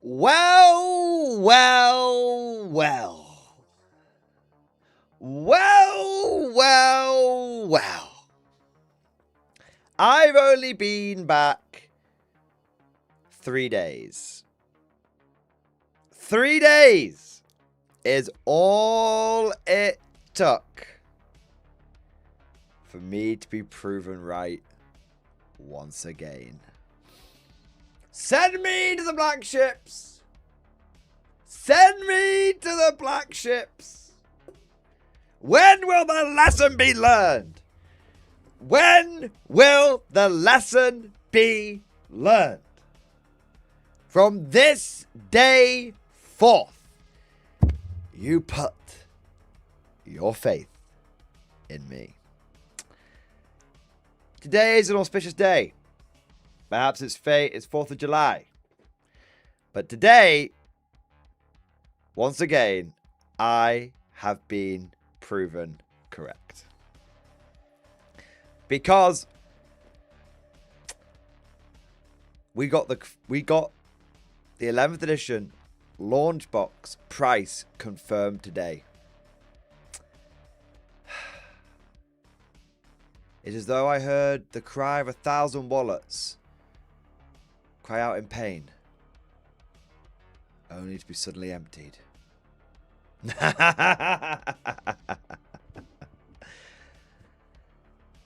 Well, well, well. Well, well, well. I've only been back 3 days. 3 days is all it took for me to be proven right once again. Send me to the black ships. Send me to the black ships. When will the lesson be learned? When will the lesson be learned? From this day forth, you put your faith in me. Today is an auspicious day. Perhaps it's fate, it's 4th of July. But today, once again, I have been proven correct. Because we got the 11th edition launch box price confirmed today. It's as though I heard the cry of 1,000 wallets cry out in pain, only to be suddenly emptied.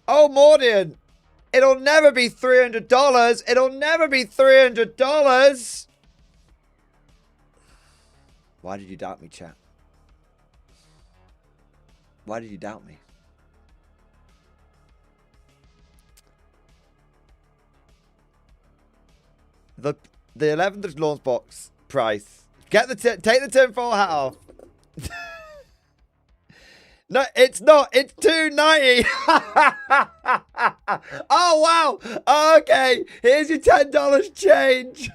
Oh, Mordian, it'll never be $300. It'll never be $300. Why did you doubt me, chat? Why did you doubt me? The 11th launch box price. Take the tinfoil hat off. No, it's not. It's $2.90. Oh wow. Okay, here's your $10 change.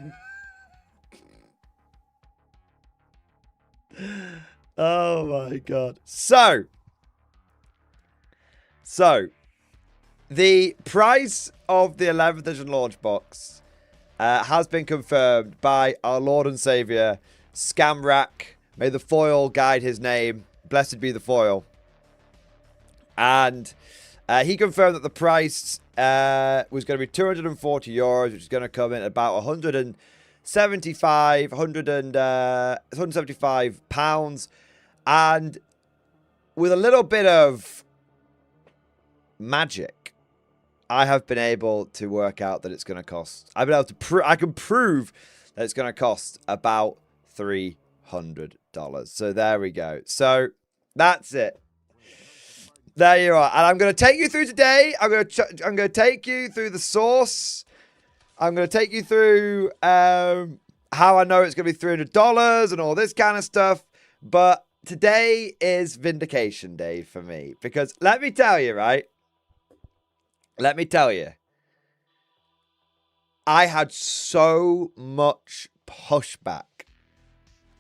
Oh my god. So the price of the 11th edition launch box has been confirmed by our Lord and Savior, Scamrack. May the foil guide his name. Blessed be the foil. And he confirmed that the price was going to be €240, which is going to come in at about 175 pounds. And with a little bit of magic, I have been able to work out that it's going to cost. I've been able to I can prove that it's going to cost about $300. So there we go. So that's it. There you are. And I'm going to take you through today. I'm going to take you through the source. I'm going to take you through how I know it's going to be $300 and all this kind of stuff. But today is vindication day for me. Because let me tell you, right? Let me tell you. I had so much pushback.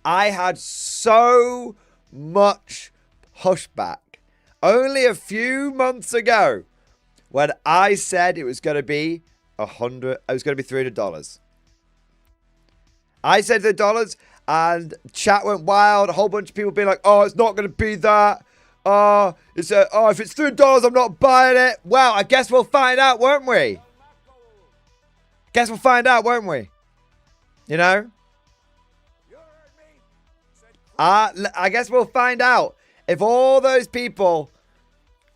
I had so much pushback. Only a few months ago, when I said it was going to be $300. I said $300, and chat went wild. A whole bunch of people being like, "Oh, it's not going to be that. If it's $300, I'm not buying it." Well, I guess we'll find out, won't we? Guess we'll find out, won't we? You know? I guess we'll find out if all those people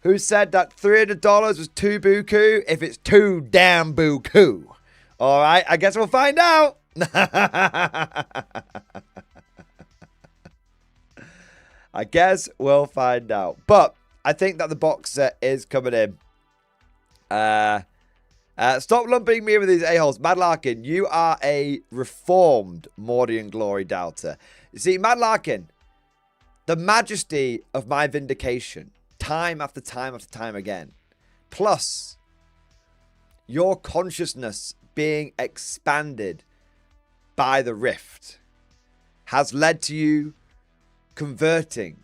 who said that $300 was too buku, if it's too damn buku. All right, I guess we'll find out. I guess we'll find out. But I think that the box set is coming in. Stop lumping me with these a-holes. Mad Larkin, you are a reformed Mordian Glory doubter. You see, Mad Larkin, the majesty of my vindication, time after time after time again, plus your consciousness being expanded by the rift, has led to you converting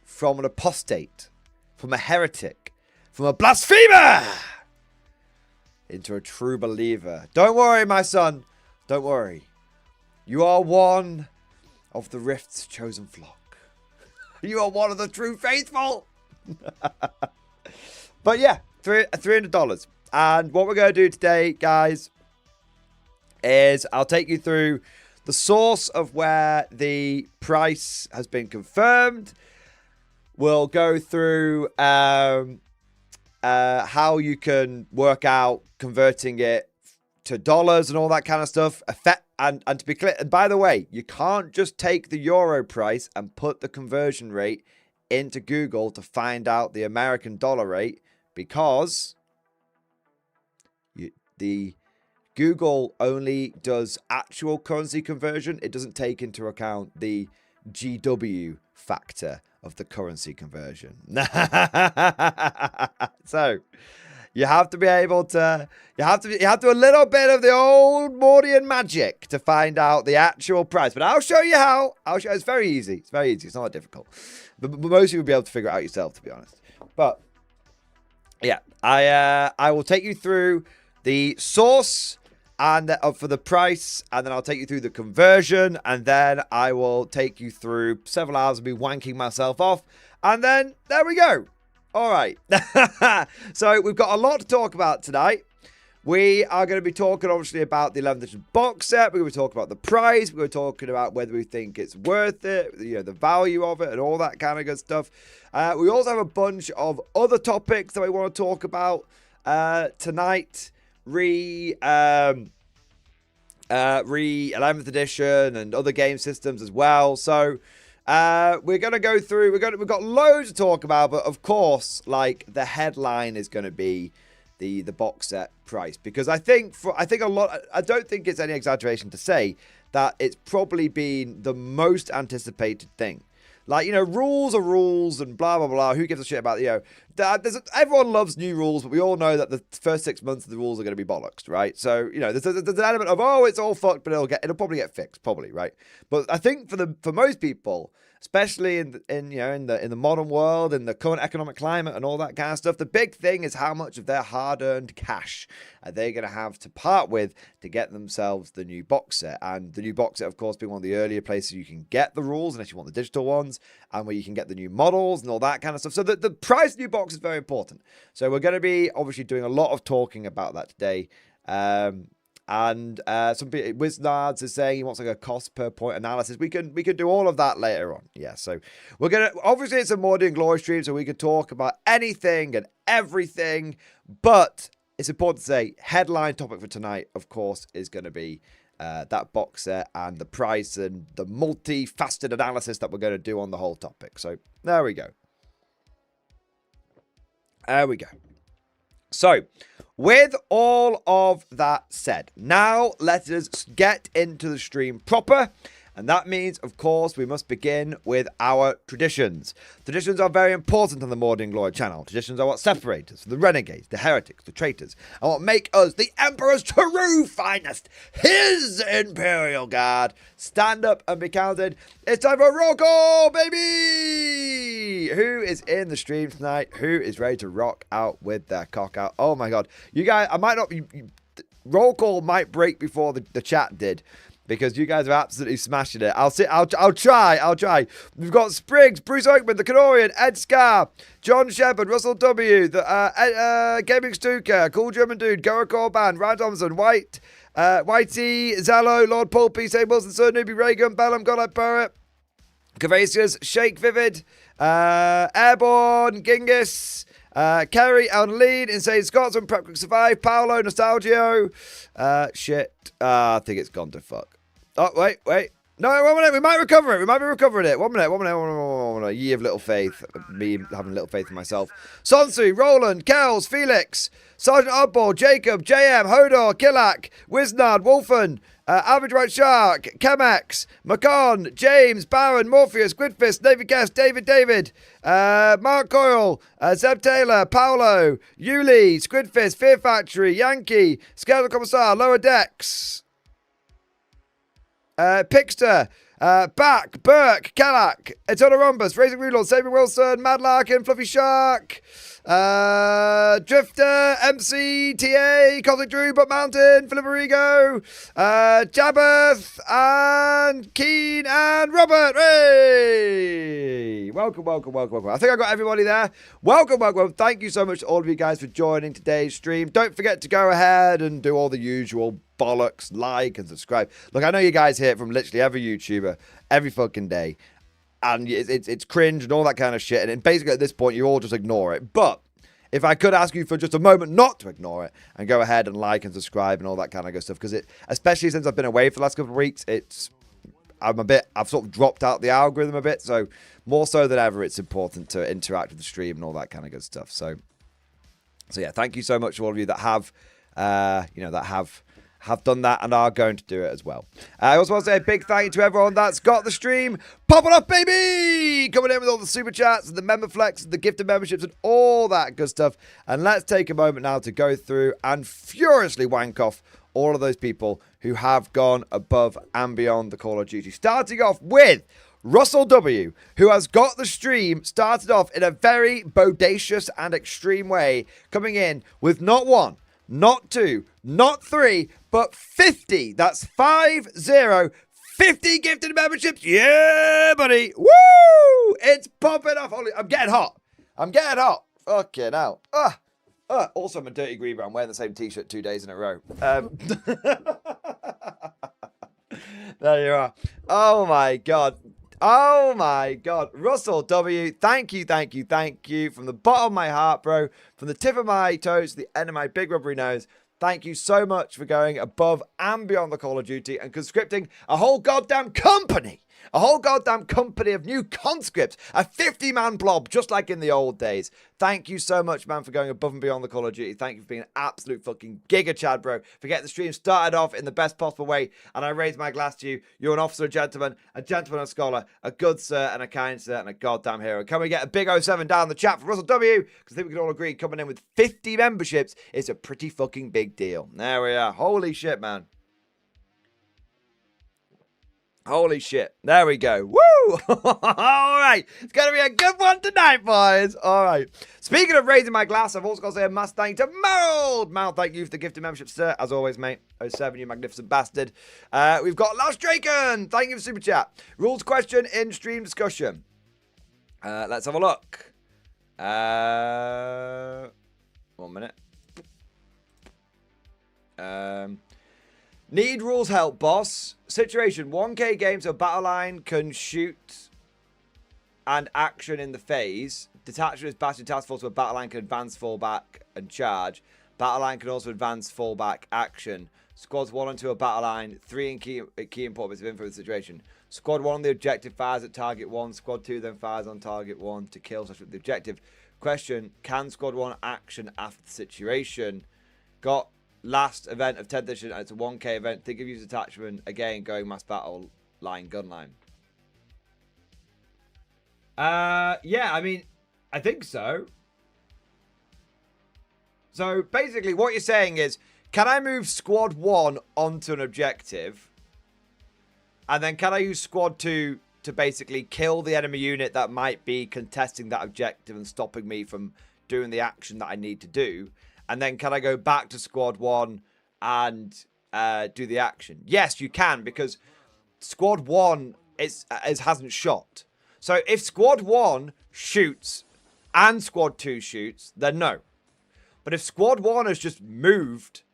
from an apostate, from a heretic, from a blasphemer, into a true believer. Don't worry, my son. Don't worry. You are one of the Rift's chosen flock. You are one of the true faithful. But yeah, $300. And what we're going to do today, guys, is I'll take you through the source of where the price has been confirmed. We'll go through how you can work out converting it to dollars and all that kind of stuff. And to be clear, and by the way, you can't just take the euro price and put the conversion rate into Google to find out the American dollar rate, because the Google only does actual currency conversion. It doesn't take into account the GW factor of the currency conversion. So you have to be able to, you have to do a little bit of the old Mordian magic to find out the actual price. But I'll show you how. It's very easy. It's very easy. It's not difficult. But most of you will be able to figure it out yourself, to be honest. But yeah, I will take you through the source and for the price, and then I'll take you through the conversion, and then I will take you through several hours of me wanking myself off, and then there we go. All right. So we've got a lot to talk about tonight. We are going to be talking, obviously, about the 11th edition box set. We're going to be talking about the price. We're talking about whether we think it's worth it, you know, the value of it, and all that kind of good stuff. We also have a bunch of other topics that we want to talk about tonight. Re 11th edition and other game systems as well. So we're going to go through, we've got loads to talk about, but of course, like, the headline is going to be the box set price, because I think a lot, I don't think it's any exaggeration to say that it's probably been the most anticipated thing. Like, you know, rules are rules and blah, blah, blah. Who gives a shit about, you know, everyone loves new rules, but we all know that the first 6 months of the rules are going to be bollocks, right? So, you know, there's an element of, oh, it's all fucked, but it'll probably get fixed, probably, right? But I think for most people, especially in the modern world, in the current economic climate and all that kind of stuff, the big thing is how much of their hard-earned cash are they going to have to part with to get themselves the new box set. And the new box set, of course, being one of the earlier places you can get the rules, unless you want the digital ones, and where you can get the new models and all that kind of stuff. So the price of the new box is very important. So we're going to be obviously doing a lot of talking about that today. And some people, Wiznards is saying he wants like a cost per point analysis. We can do all of that later on. Yeah, so we're gonna, obviously it's a Mordy and Glory stream, so we could talk about anything and everything. But it's important to say, headline topic for tonight, of course, is going to be that box set and the price and the multi-faceted analysis that we're going to do on the whole topic. So there we go. There we go. So, with all of that said, now let us get into the stream proper. And that means, of course, we must begin with our traditions. Traditions are very important on the Mordy and Glory channel. Traditions are what separate us from the renegades, the heretics, the traitors, and what make us the Emperor's true finest, his Imperial Guard. Stand up and be counted. It's time for roll call, baby! Who is in the stream tonight? Who is ready to rock out with their cock out? Oh my God. You guys, I might not be... roll call might break before the chat did, because you guys are absolutely smashing it. I'll try. We've got Spriggs, Bruce Oakman, the Canorian, Ed Scar, John Shepard, Russell W, the Gaming Stuka, Cool German Dude, Goa Corban, Ryan Thompson, Whitey, Zello, Lord Pulpy, St. Wilson, Sir Newbie, Reagan, Bellum, Godlike Poet, Cavasius, Shake Vivid, Airborne, Genghis, Kerry, Elton Lead, Insane Scotsman, Prep Quick Survive, Paolo, Nostalgio, shit, I think it's gone to fuck. Oh, wait. No, 1 minute, we might recover it. We might be recovering it. 1 minute. Ye of little faith. Me having little faith in myself. Sonsu, Roland, Kells, Felix, Sergeant Oddball, Jacob, JM, Hodor, Killak, Wiznard, Wolfen, Average White Shark, Chemex, Macon, James, Barron, Morpheus, Squidfist, David Guest, David, Mark Coyle, Zeb Taylor, Paolo, Yuli, Squidfist, Fear Factory, Yankee, Skeletal Commissar, Lower Decks, Pixter, Back, Burke, Kellak, Eternal Rhombus, Raising Rulon, Saving Wilson, Mad Larkin, Fluffy Shark, Drifter, MC, TA, Cosmic Drew, But Mountain, Filiparigo, Jabbath, and Keen, and Robert. Hey! Welcome. I think I got everybody there. Welcome. Thank you so much to all of you guys for joining today's stream. Don't forget to go ahead and do all the usual bollocks, like and subscribe. Look, I know you guys hear it from literally every YouTuber every fucking day. And it's cringe and all that kind of shit. And basically at this point, you all just ignore it. But if I could ask you for just a moment not to ignore it and go ahead and like and subscribe and all that kind of good stuff. Because especially since I've been away for the last couple of weeks, I've sort of dropped out the algorithm a bit. So more so than ever, it's important to interact with the stream and all that kind of good stuff. So yeah, thank you so much to all of you that have done that and are going to do it as well. I also want to say a big thank you to everyone that's got the stream popping up, baby! Coming in with all the super chats and the member flex and the gifted memberships and all that good stuff. And let's take a moment now to go through and furiously wank off all of those people who have gone above and beyond the Call of Duty. Starting off with Russell W., who has got the stream started off in a very bodacious and extreme way, coming in with not one, not two, not three, but 50. That's 50 gifted memberships. Yeah, buddy. Woo! It's popping off. Holy, I'm getting hot. Fucking hell. Also, I'm a dirty green, but I'm wearing the same t-shirt 2 days in a row. There you are. Oh, my God. Russell W., thank you from the bottom of my heart, bro, from the tip of my toes to the end of my big rubbery nose. Thank you so much for going above and beyond the Call of Duty and conscripting a whole goddamn company of new conscripts, a 50-man blob, just like in the old days. Thank you so much, man, for going above and beyond the Call of Duty. Thank you for being an absolute fucking giga Chad, bro, for getting the stream started off in the best possible way. And I raise my glass to you. You're an officer, a gentleman, a scholar, a good sir, and a kind sir, and a goddamn hero. Can we get a big 07 down the chat for Russell W? Because I think we can all agree coming in with 50 memberships is a pretty fucking big deal. There we are. Holy shit, man. Holy shit. There we go. Woo! All right. It's going to be a good one tonight, boys. All right. Speaking of raising my glass, I've also got to say a massive thank you to Meryl. Meryl, thank you for the gifted membership, sir. As always, mate. 07, you magnificent bastard. We've got Lars Draken. Thank you for super chat. Rules question in stream discussion. Let's have a look. 1 minute. Need rules help, boss. Situation, 1K game so battle line can shoot and action in the phase. Detachment is battery task force where battle line can advance, fall back, and charge. Battle line can also advance, fall back, action. Squads 1 and 2 are battle line. 3 in key important bits of info in the situation. Squad 1 on the objective fires at target 1. Squad 2 then fires on target 1 to kill the objective. Question, can Squad 1 action after the situation? Got last event of 10th edition, and it's a 1K event. Think of use attachment again, going mass battle line, gun line. Yeah, I mean, I think so. So basically, what you're saying is, can I move squad 1 onto an objective, and then can I use squad 2 to basically kill the enemy unit that might be contesting that objective and stopping me from doing the action that I need to do? And then can I go back to squad 1 and do the action? Yes, you can, because squad 1 hasn't shot. So if squad 1 shoots and squad 2 shoots, then no. But if squad 1 has just moved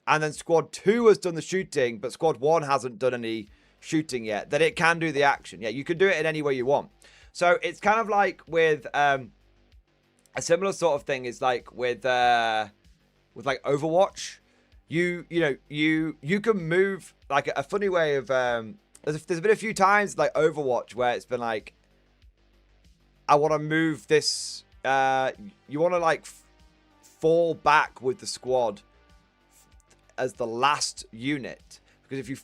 and then squad 2 has done the shooting, but squad 1 hasn't done any shooting yet, then it can do the action. Yeah, you can do it in any way you want. So it's kind of like with a similar sort of thing is like with like Overwatch. You can move like a funny way of there's been a few times like Overwatch where it's been like, I want to move this, you want to like fall back with the squad as the last unit, because if you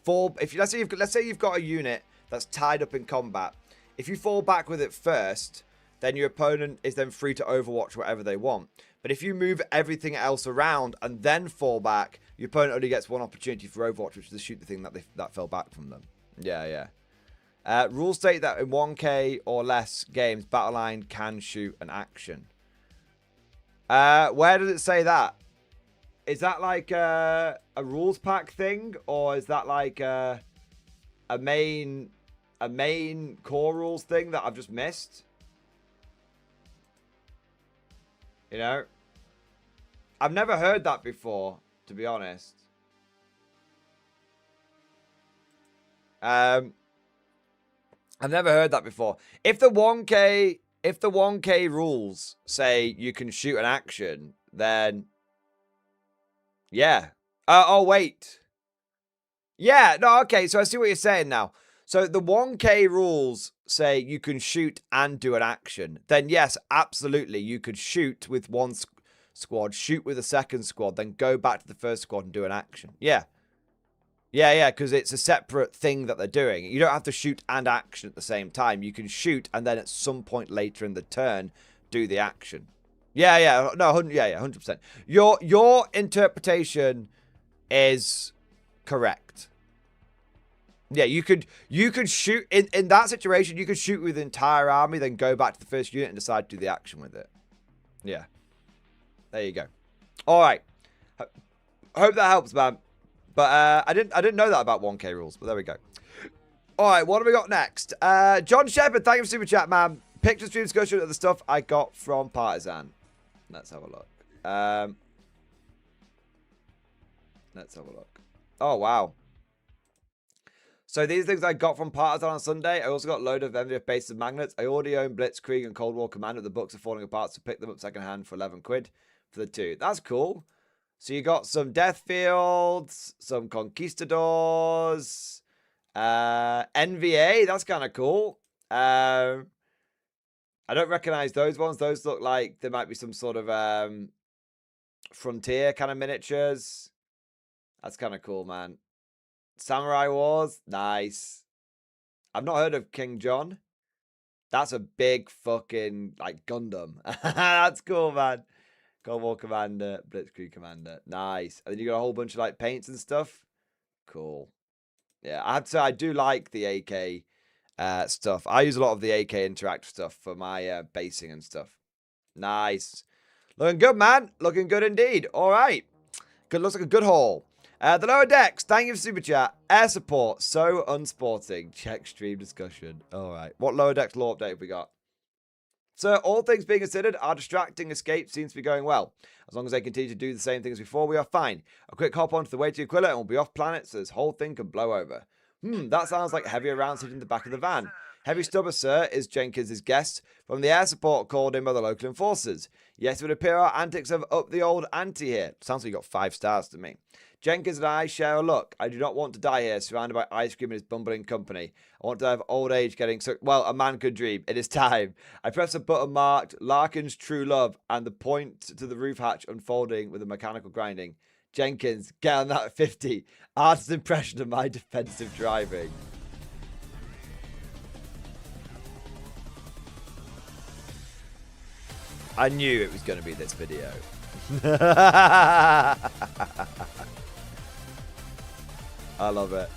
let's say you've got a unit that's tied up in combat, if you fall back with it first, then your opponent is then free to Overwatch whatever they want. But if you move everything else around and then fall back, your opponent only gets one opportunity for Overwatch, which is to shoot the thing that fell back from them. Yeah. Rules state that in 1K or less games, battle line can shoot an action. Where does it say that? Is that like a rules pack thing, or is that like a main core rules thing that I've just missed? You know, I've never heard that before, to be honest. I've never heard that before. If the 1K rules say you can shoot an action, then yeah. Oh wait. Yeah, no, okay, so I see what you're saying now. So the 1K rules say you can shoot and do an action. Then yes, absolutely, you could shoot with one squad, shoot with a second squad, then go back to the first squad and do an action. Yeah. Yeah, because it's a separate thing that they're doing. You don't have to shoot and action at the same time. You can shoot and then at some point later in the turn, do the action. Yeah, no, 100%. Your interpretation is correct. Yeah, you could shoot in that situation. You could shoot with the entire army, then go back to the first unit and decide to do the action with it. Yeah, there you go. All right, hope that helps, man. But I didn't know that about 1K rules, but there we go. All right, what have we got next? John Shepard, thank you for super chat, man. Picture stream discussion of the stuff I got from Partisan. Let's have a look. Let's have a look. Oh, wow. So these things I got from Partisan on Sunday. I also got a load of MDF bases and magnets. I already own Blitzkrieg and Cold War Commander. The books are falling apart, so pick them up secondhand for 11 quid for the 2. That's cool. So you got some Death Fields, some Conquistadors, NVA. That's kind of cool. I don't recognize those ones. Those look like there might be some sort of frontier kind of miniatures. That's kind of cool, man. Samurai Wars. Nice. I've not heard of King John. That's a big fucking, like, Gundam. That's cool, man. Cold War Commander, Blitzkrieg Commander. Nice. And then you got a whole bunch of, like, paints and stuff. Cool. Yeah, I have to say, I do like the AK stuff. I use a lot of the AK interactive stuff for my basing and stuff. Nice. Looking good, man. Looking good indeed. All right. Good. Looks like a good haul. The lower decks. Thank you for super chat. Air support. So unsporting. Check stream discussion. All right. What lower decks lore update have we got? So, all things being considered, our distracting escape seems to be going well. As long as they continue to do the same things before, we are fine. A quick hop onto the way to Aquila and we'll be off planet, so this whole thing can blow over. That sounds like heavier rounds hitting the back of the van. Heavy Stubber, sir, is Jenkins' guest from the air support called in by the local enforcers. Yes, it would appear our antics have upped the old ante here. Sounds like you got 5 stars to me. Jenkins and I share a look. I do not want to die here, surrounded by ice cream and his bumbling company. I want to have old age getting so... Well, a man could dream. It is time. I press a button marked Larkin's True Love and the point to the roof hatch unfolding with a mechanical grinding. Jenkins, get on that 50. Artist's impression of my defensive driving. I knew it was going to be this video. I love it.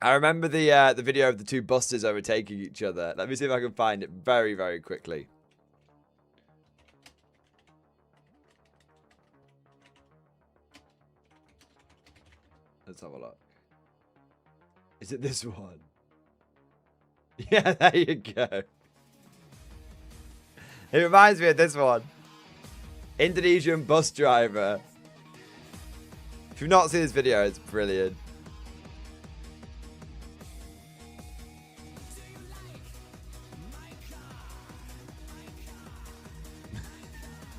I remember the video of the 2 busters overtaking each other. Let me see if I can find it very, very quickly. Let's have a look. Is it this one? Yeah, there you go. It reminds me of this one. Indonesian bus driver. If you've not seen this video, it's brilliant.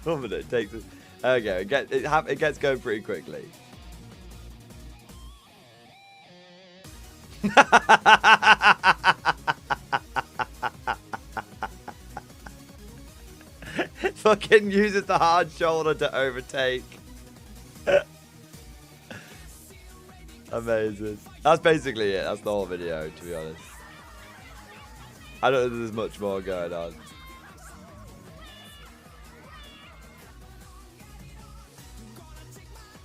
One minute, it takes it. Okay, it gets going pretty quickly. Fucking uses the hard shoulder to overtake. Amazing. That's basically it. That's the whole video, to be honest. I don't know if there's much more going on.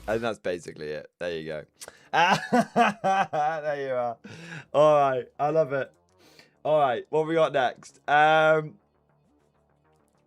I think that's basically it. There you go. There you are. All right. I love it. All right. What have we got next?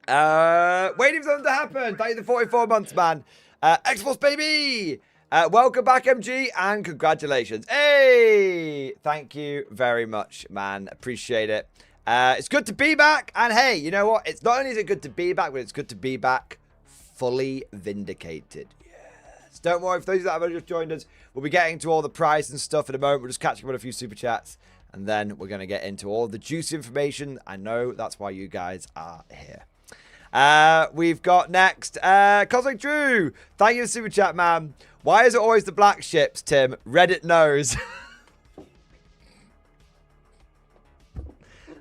Waiting for them to happen. Thank you for 44 months, man. X-Force, baby. Welcome back, MG, and congratulations. Hey, thank you very much, man. Appreciate it. It's good to be back. And hey, you know what? It's not only is it good to be back, but it's good to be back fully vindicated. Yes. Don't worry, for those that have just joined us, we'll be getting to all the prize and stuff in a moment. We're just catching up on a few super chats. And then we're going to get into all the juicy information. I know that's why you guys are here. We've got next, Cosmic Drew. Thank you for super chat, man. Why is it always the black ships, Tim? Reddit knows.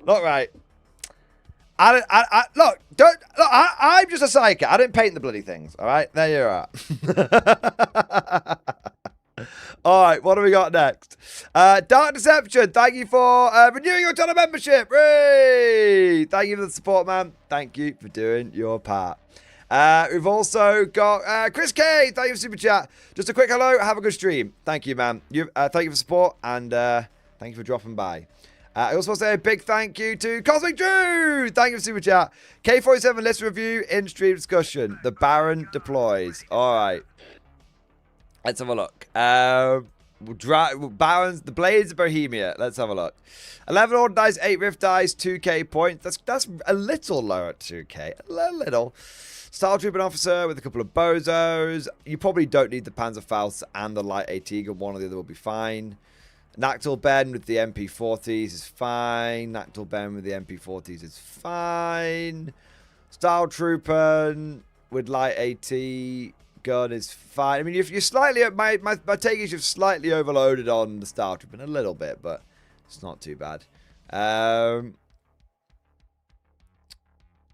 Not right. Look, I'm just a psychic. I didn't paint the bloody things. All right, there you are. All right, what do we got next? Dark Deception, thank you for renewing your channel membership. Hooray! Thank you for the support, man. Thank you for doing your part. We've also got Chris K. Thank you for super chat. Just a quick hello. Have a good stream. Thank you, man. Thank you for support and thank you for dropping by. I also want to say a big thank you to Cosmic Drew. Thank you for super chat. K47 list review in stream discussion. The Baron deploys. All right. Let's have a look. Barons, the Blades of Bohemia. Let's have a look. 11 Order dice, 8 Rift dice, 2k points. That's a little lower at 2k. A little. Style Troop and Officer with a couple of bozos. You probably don't need the Panzerfaust and the Light AT gun. One or the other will be fine. Nactal Ben with the MP40s is fine. Nactal Ben with the MP40s is fine. Style Trooper with Light AT gun is fine. I mean, if you're slightly, my take is you've slightly overloaded on the Style Trooper a little bit, but it's not too bad.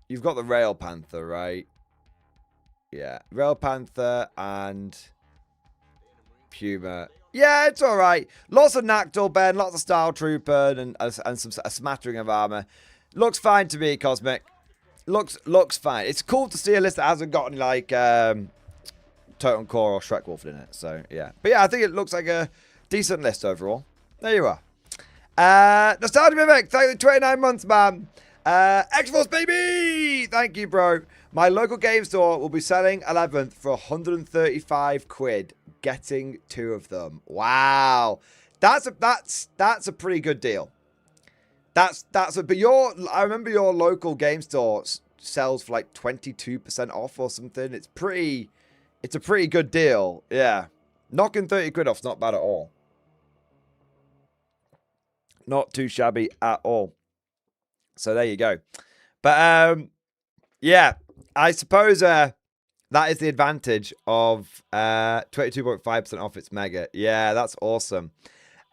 You've got the Rail Panther, right? Yeah, Rail Panther and Puma. Yeah, it's all right. Lots of Nactal Ben, lots of Style Trooper, and a smattering of armor. Looks fine to me, Cosmic. Looks fine. It's cool to see a list that hasn't got any like Totem Core or Shrek Wolf in it. So yeah, but yeah, I think it looks like a decent list overall. There you are. Nostalgia Vivek, thank you for 29 months, man. X-Force, baby! Thank you, bro. My local game store will be selling 11th for 135 quid. Getting 2 of them. Wow. That's a pretty good deal. But I remember your local game store sells for like 22% off or something. It's a pretty good deal. Yeah. Knocking 30 quid off's not bad at all. Not too shabby at all. So there you go. But yeah, I suppose that is the advantage of 22.5% off its mega. Yeah, that's awesome.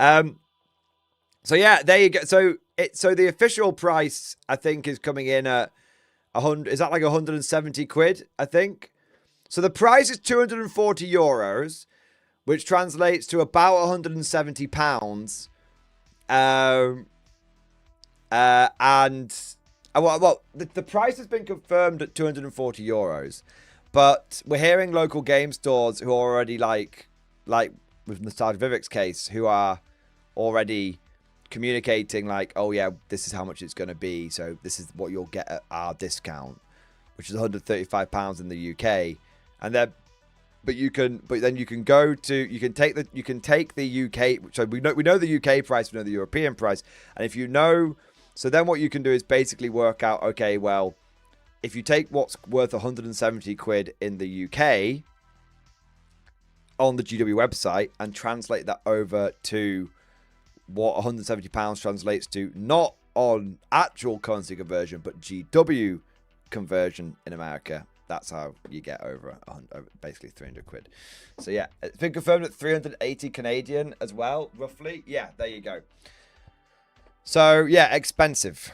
So yeah, there you go. So the official price I think is coming in at 100. Is that like 170 quid? I think. So the price is 240 euros, which translates to about 170 pounds. The price has been confirmed at 240 euros, but we're hearing local game stores who are already like with Nostalgia Vivek's case, who are already communicating like, oh yeah, this is how much it's going to be, so this is what you'll get at our discount, which is 135 pounds in the UK, and then. But then you can take the UK. So we know the UK price, we know the European price, and if you know, so then what you can do is basically work out. Okay, well, if you take what's worth 170 quid in the UK on the GW website and translate that over to what 170 pounds translates to, not on actual currency conversion, but GW conversion in America. That's how you get over basically 300 quid. So yeah, it's been confirmed at 380 Canadian as well, roughly. Yeah, there you go. So yeah, expensive.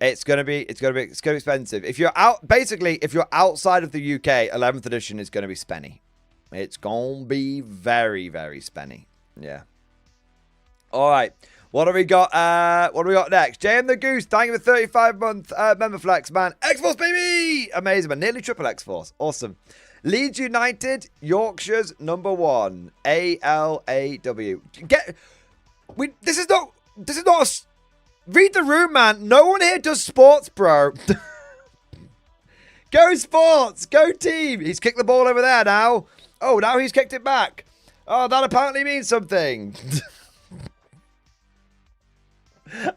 It's gonna be expensive. If you're outside of the UK, 11th edition is gonna be spenny. It's gonna be very, very spenny. Yeah. All right. What do we got? Next? JM the Goose, thank you for 35-month member flex, man. X-Force, baby! Amazing, man. Nearly triple X-Force. Awesome. Leeds United, Yorkshire's #1. ALAW. This is not read the room, man. No one here does sports, bro. Go Sports! Go team! He's kicked the ball over there now. Oh, now he's kicked it back. Oh, that apparently means something.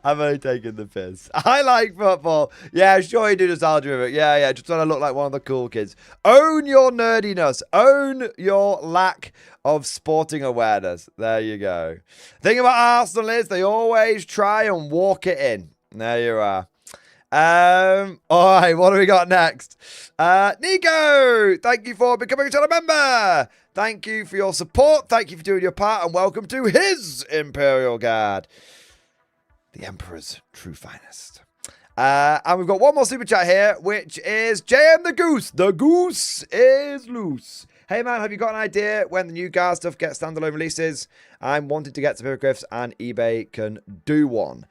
I'm only taking the piss. I like football. Yeah, sure you do nostalgia with it. Yeah, just trying to look like one of the cool kids. Own your nerdiness. Own your lack of sporting awareness. There you go. Thing about Arsenal is they always try and walk it in. There you are. All right, what do we got next? Nico, thank you for becoming a channel member. Thank you for your support. Thank you for doing your part, and welcome to his Imperial Guard. The Emperor's true finest. And we've got one more super chat here, which is JM the Goose. The goose is loose. Hey man, have you got an idea when the new guard stuff gets standalone releases? I'm wanting to get some hippogriffs and eBay can do one.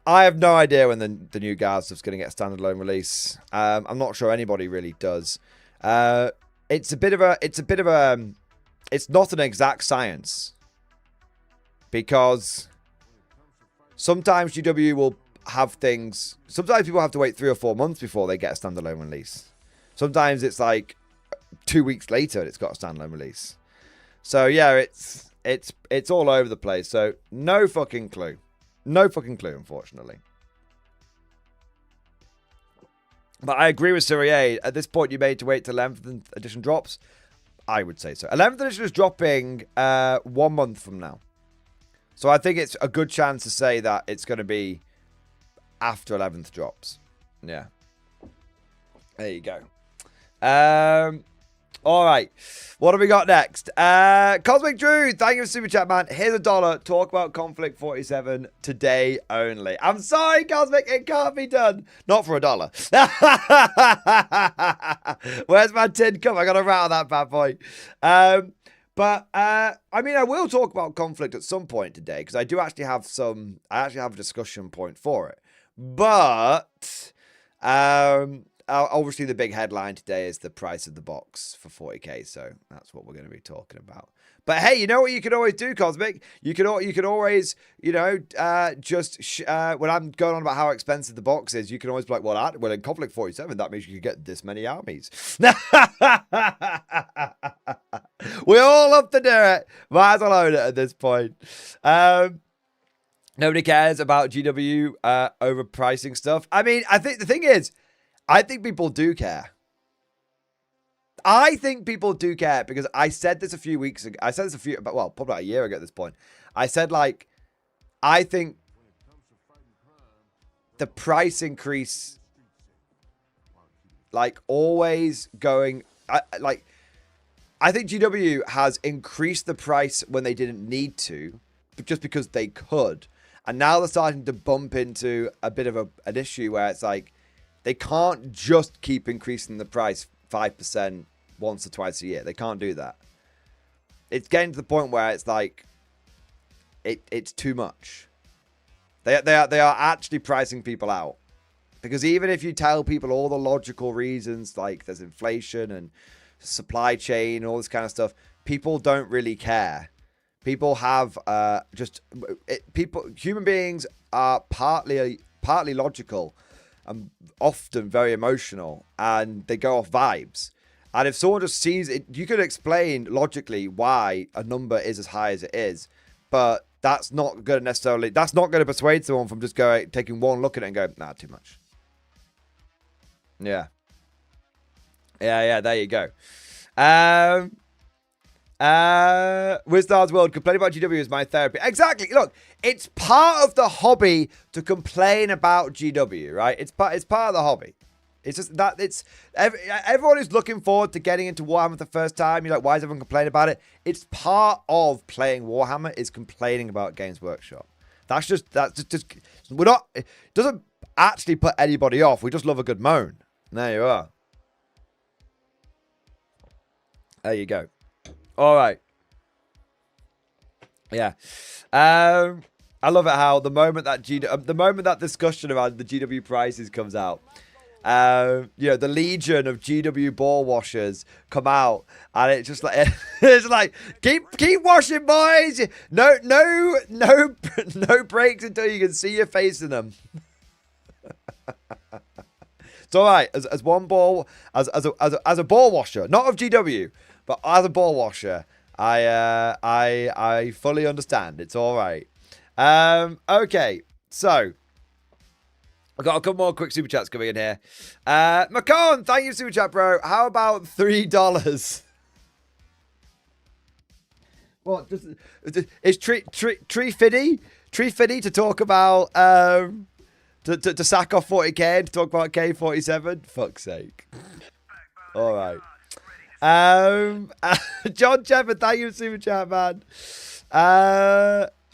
I have no idea when the new guard stuff's going to get a standalone release. I'm not sure anybody really does. It's not an exact science. Because sometimes GW will have things. Sometimes people have to wait 3 or 4 months before they get a standalone release. Sometimes it's like 2 weeks later it's got a standalone release. So yeah, it's all over the place. So no fucking clue. No fucking clue, unfortunately. But I agree with Syrie. At this point, you made to wait till 11th edition drops. I would say so. 11th edition is dropping 1 month from now. So I think it's a good chance to say that it's going to be after 11th drops. Yeah. There you go. All right. What have we got next? Cosmic Drew, thank you for super chat, man. Here's $1. Talk about Conflict 47 today only. I'm sorry, Cosmic. It can't be done. Not for $1. Where's my tin cup? I got to rattle that bad boy. But I mean, I will talk about Conflict at some point today because I do actually have I actually have a discussion point for it. But obviously the big headline today is the price of the box for 40k, so that's what we're going to be talking about. But hey, you know what you can always do, Cosmic? You can always, you know, when I'm going on about how expensive the box is, you can always be like, well, in Conflict 47, that means you can get this many armies. We all love to do it. Might as well own it at this point. Nobody cares about GW overpricing stuff. I mean, I think the thing is, I think people do care. I think people do care because I said this a few weeks ago. I said this probably a year ago at this point. I said, like, I think the price increase, like, always going, I think GW has increased the price when they didn't need to, just because they could. And now they're starting to bump into a bit of an issue where it's like, they can't just keep increasing the price 5% once or twice a year. They can't do that. It's getting to the point where it's like, it's too much. They are actually pricing people out. Because even if you tell people all the logical reasons, like there's inflation and supply chain and all this kind of stuff, people don't really care. People have human beings are partly logical and often very emotional, and they go off vibes. And if someone just sees it, you could explain logically why a number is as high as it is, but that's not going to persuade someone from just taking one look at it and go, nah, too much. Yeah, there you go. Wizards World, complaining about GW is my therapy. Exactly. Look, it's part of the hobby to complain about GW, right? It's part of the hobby. It's just that everyone is looking forward to getting into Warhammer for the first time. You're like, why is everyone complaining about it? It's part of playing Warhammer is complaining about Games Workshop. That's just it doesn't actually put anybody off. We just love a good moan. There you are. There you go. All right. Yeah. I love it how the moment that discussion about the GW prices comes out, the legion of GW ball washers come out, and it's just like it's like keep washing, boys. No breaks until you can see your face in them. It's all right. As one ball, as a ball washer, not of GW, but as a ball washer, I fully understand. It's all right. Okay, so I've got a couple more quick super chats coming in here. Macon, thank you, super chat, bro. How about $3? What? Is Tree Fiddy to talk about to sack off 40k and to talk about K47? Fuck's sake. All right. John Shepard, thank you, super chat, man.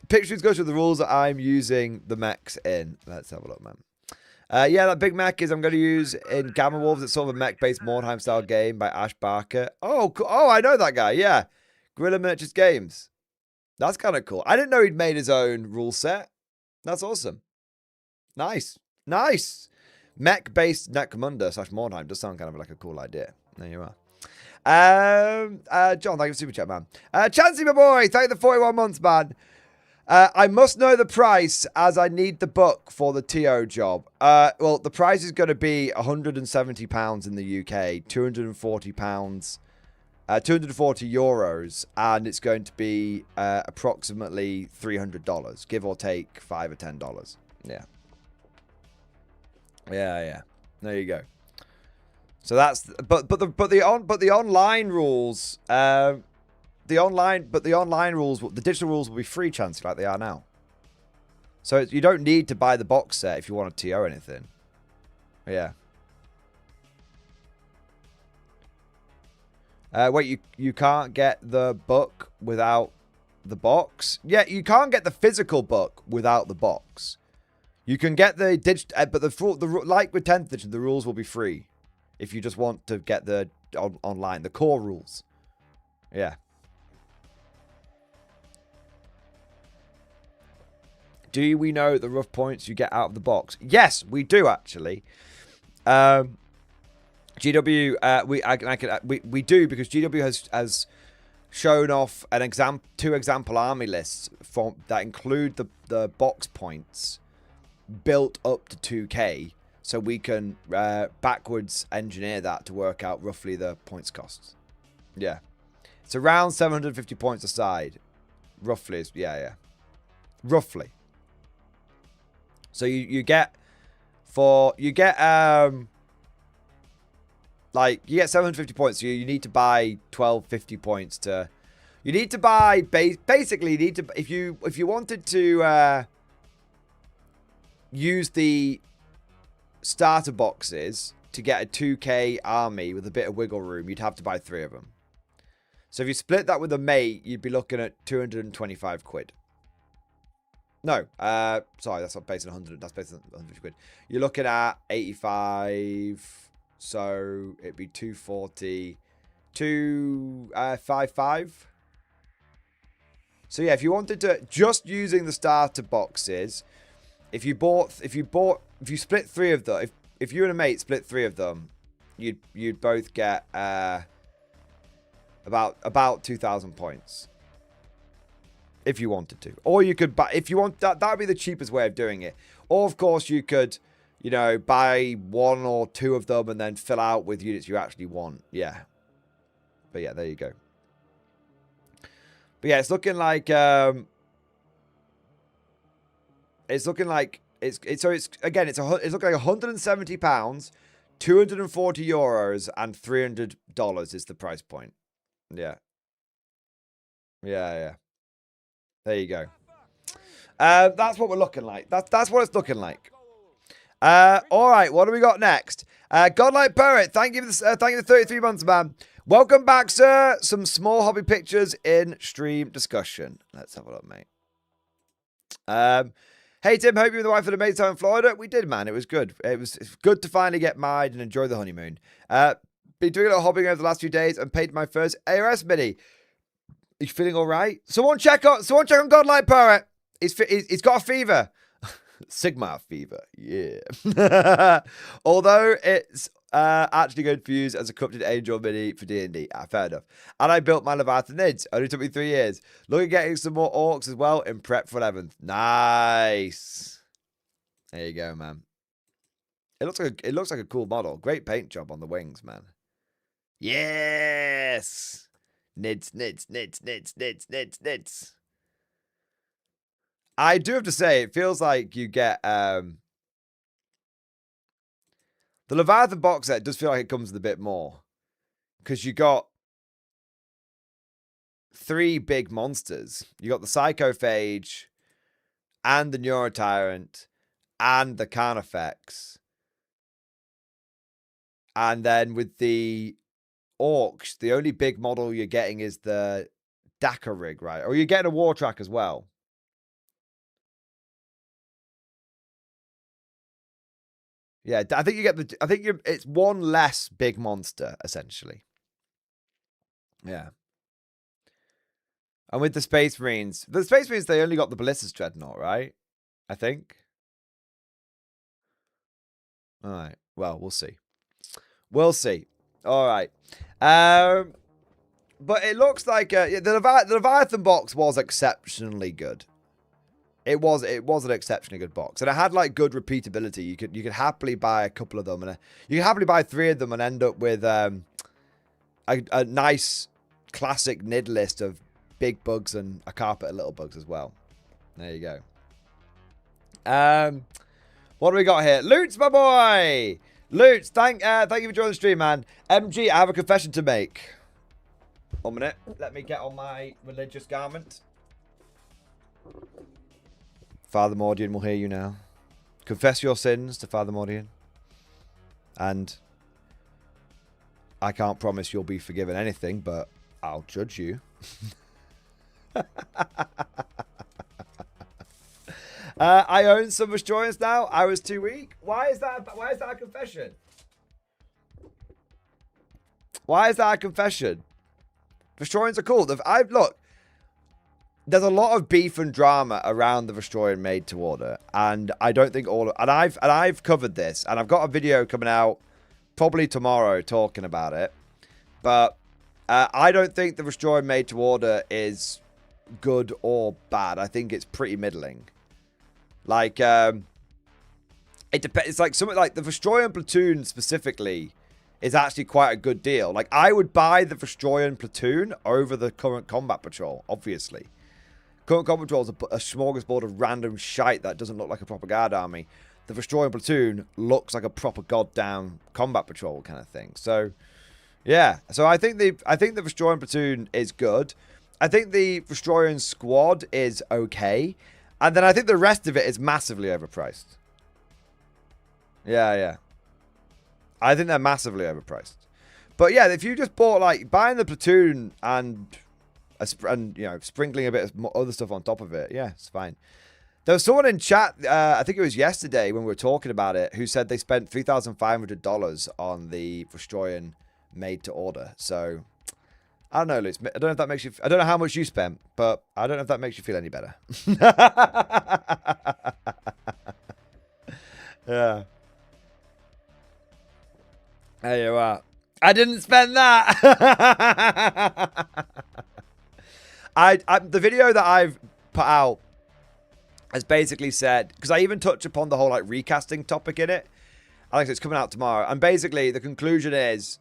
Pictures go through the rules that I'm using the mechs in. Let's have a look, man. Yeah, that big mech is I'm going to use in Gamma Wolves. It's sort of a mech-based Mordheim style game by Ash Barker. Oh, cool. Oh, I know that guy. Yeah, Guerrilla Merchants Games. That's kind of cool. I didn't know he'd made his own rule set. That's awesome. Nice. Mech-based Necromunda / Mordheim does sound kind of like a cool idea. There you are. John, thank you for super chat, man. Chansey, my boy, thank you for the 41 months, man. I must know the price as I need the book for the TO job. Well, the price is going to be £170 in the UK, £240, 240 euros, and it's going to be approximately $300, give or take $5 or $10. Yeah. There you go. So that's but the online rules, the digital rules will be free, Chancey, like they are now. So you don't need to buy the box set if you want to TO anything. Yeah. Wait, you can't get the book without the box? Yeah, you can't get the physical book without the box. You can get the digital, but like with 10th edition, the rules will be free. If you just want to get the online, the core rules. Yeah. Do we know the rough points you get out of the box? Yes, we do actually. GW, we do, because GW has shown off two example army lists that include the box points built up to 2k. So we can backwards engineer that to work out roughly the points costs. Yeah. It's around 750 points a side. Roughly. Yeah. Roughly. So you get 750 points. So you need to buy 1250 points to... You need to buy... Basically, you need to... If you wanted to use the starter boxes to get a 2k army with a bit of wiggle room, you'd have to buy 3 of them. So if you split that with a mate, you'd be looking at 225 quid. No, sorry, that's not based on 100. That's based on 150 quid. You're looking at 85, so it'd be 240, 255. So yeah, if you wanted to, just using the starter boxes, if you split 3 of them, if you and a mate split 3 of them, you'd both get about 2,000 points. If you wanted to. Or you could buy, if you want, that would be the cheapest way of doing it. Or of course you could, buy 1 or 2 of them and then fill out with units you actually want. Yeah. But yeah, there you go. But yeah, it's looking like it's looking like it's looking like £170, 240 euros, and $300 is the price point. Yeah. Yeah. There you go. That's what we're looking like. That's what it's looking like. All right, what do we got next? Godlike Poet, thank you for the 33 months, man. Welcome back, sir. Some small hobby pictures in stream discussion. Let's have a look, mate. Hey, Tim, hope you were the wife of the mate in Florida. We did, man. It was good. It's good to finally get married and enjoy the honeymoon. Been doing a little hobbying over the last few days and paid my first ARS mini. Are you feeling all right? Someone check on Godlike Poet. He's got a fever. Sigma fever. Yeah. Although it's actually going to use as a corrupted angel mini for D&D. Fair enough. And I built my Leviathan Nids. Only took me 3 years. Looking at getting some more orcs as well in prep for 11th. Nice. There you go, man. It looks like a cool model. Great paint job on the wings, man. Yes. Nids, nids, nids, nids, nids, nids, nids. I do have to say, it feels like you get the Leviathan box set does feel like it comes with a bit more, because you got 3 big monsters. You got the Psychophage and the Neurotyrant and the Carnifex. And then with the Orcs, the only big model you're getting is the Dakar rig, right? Or you're getting a War Track as well. Yeah, I think you get the. I think it's one less big monster essentially. Yeah. And with the Space Marines, they only got the Ballistus Dreadnought, right? I think. All right. Well, we'll see. We'll see. All right. But it looks like the Leviathan box was exceptionally good. It was an exceptionally good box, and it had like good repeatability. You could happily buy a couple of them, and you could happily buy 3 of them and end up with a nice classic nid list of big bugs and a carpet of little bugs as well. There you go. What do we got here? Loots, my boy. Loots, thank you for joining the stream, man. MG, I have a confession to make. 1 minute. Let me get on my religious garment. Father Mordian will hear you now. Confess your sins to Father Mordian. And I can't promise you'll be forgiven anything, but I'll judge you. I own some Destroyers now. I was too weak. Why is that a confession? Why is that a confession? Destroyers are cool. Look, there's a lot of beef and drama around the Destroyer made to order, and I don't think I've covered this, and I've got a video coming out probably tomorrow talking about it. But I don't think the Destroyer made to order is good or bad. I think it's pretty middling. Like it depends. It's like something like the Destroyer Platoon specifically is actually quite a good deal. Like, I would buy the Destroyer Platoon over the current Combat Patrol, obviously. Current Combat Patrol is a smorgasbord of random shite that doesn't look like a proper guard army. The Destroyer Platoon looks like a proper goddamn Combat Patrol kind of thing. So, yeah. So I think the Destroyer Platoon is good. I think the Destroyer Squad is okay. And then I think the rest of it is massively overpriced. Yeah. I think they're massively overpriced. But yeah, if you just bought, like, buying the platoon and you know, sprinkling a bit of other stuff on top of it, yeah, it's fine. There was someone in chat, I think it was yesterday when we were talking about it, who said they spent $3,500 on the Destroyer made to order. So I don't know, Luke. I don't know if that makes you. I don't know how much you spent, but I don't know if that makes you feel any better. Yeah. There you are. I didn't spend that. The video that I've put out has basically said, because I even touch upon the whole like recasting topic in it. I think it's coming out tomorrow, and basically the conclusion is,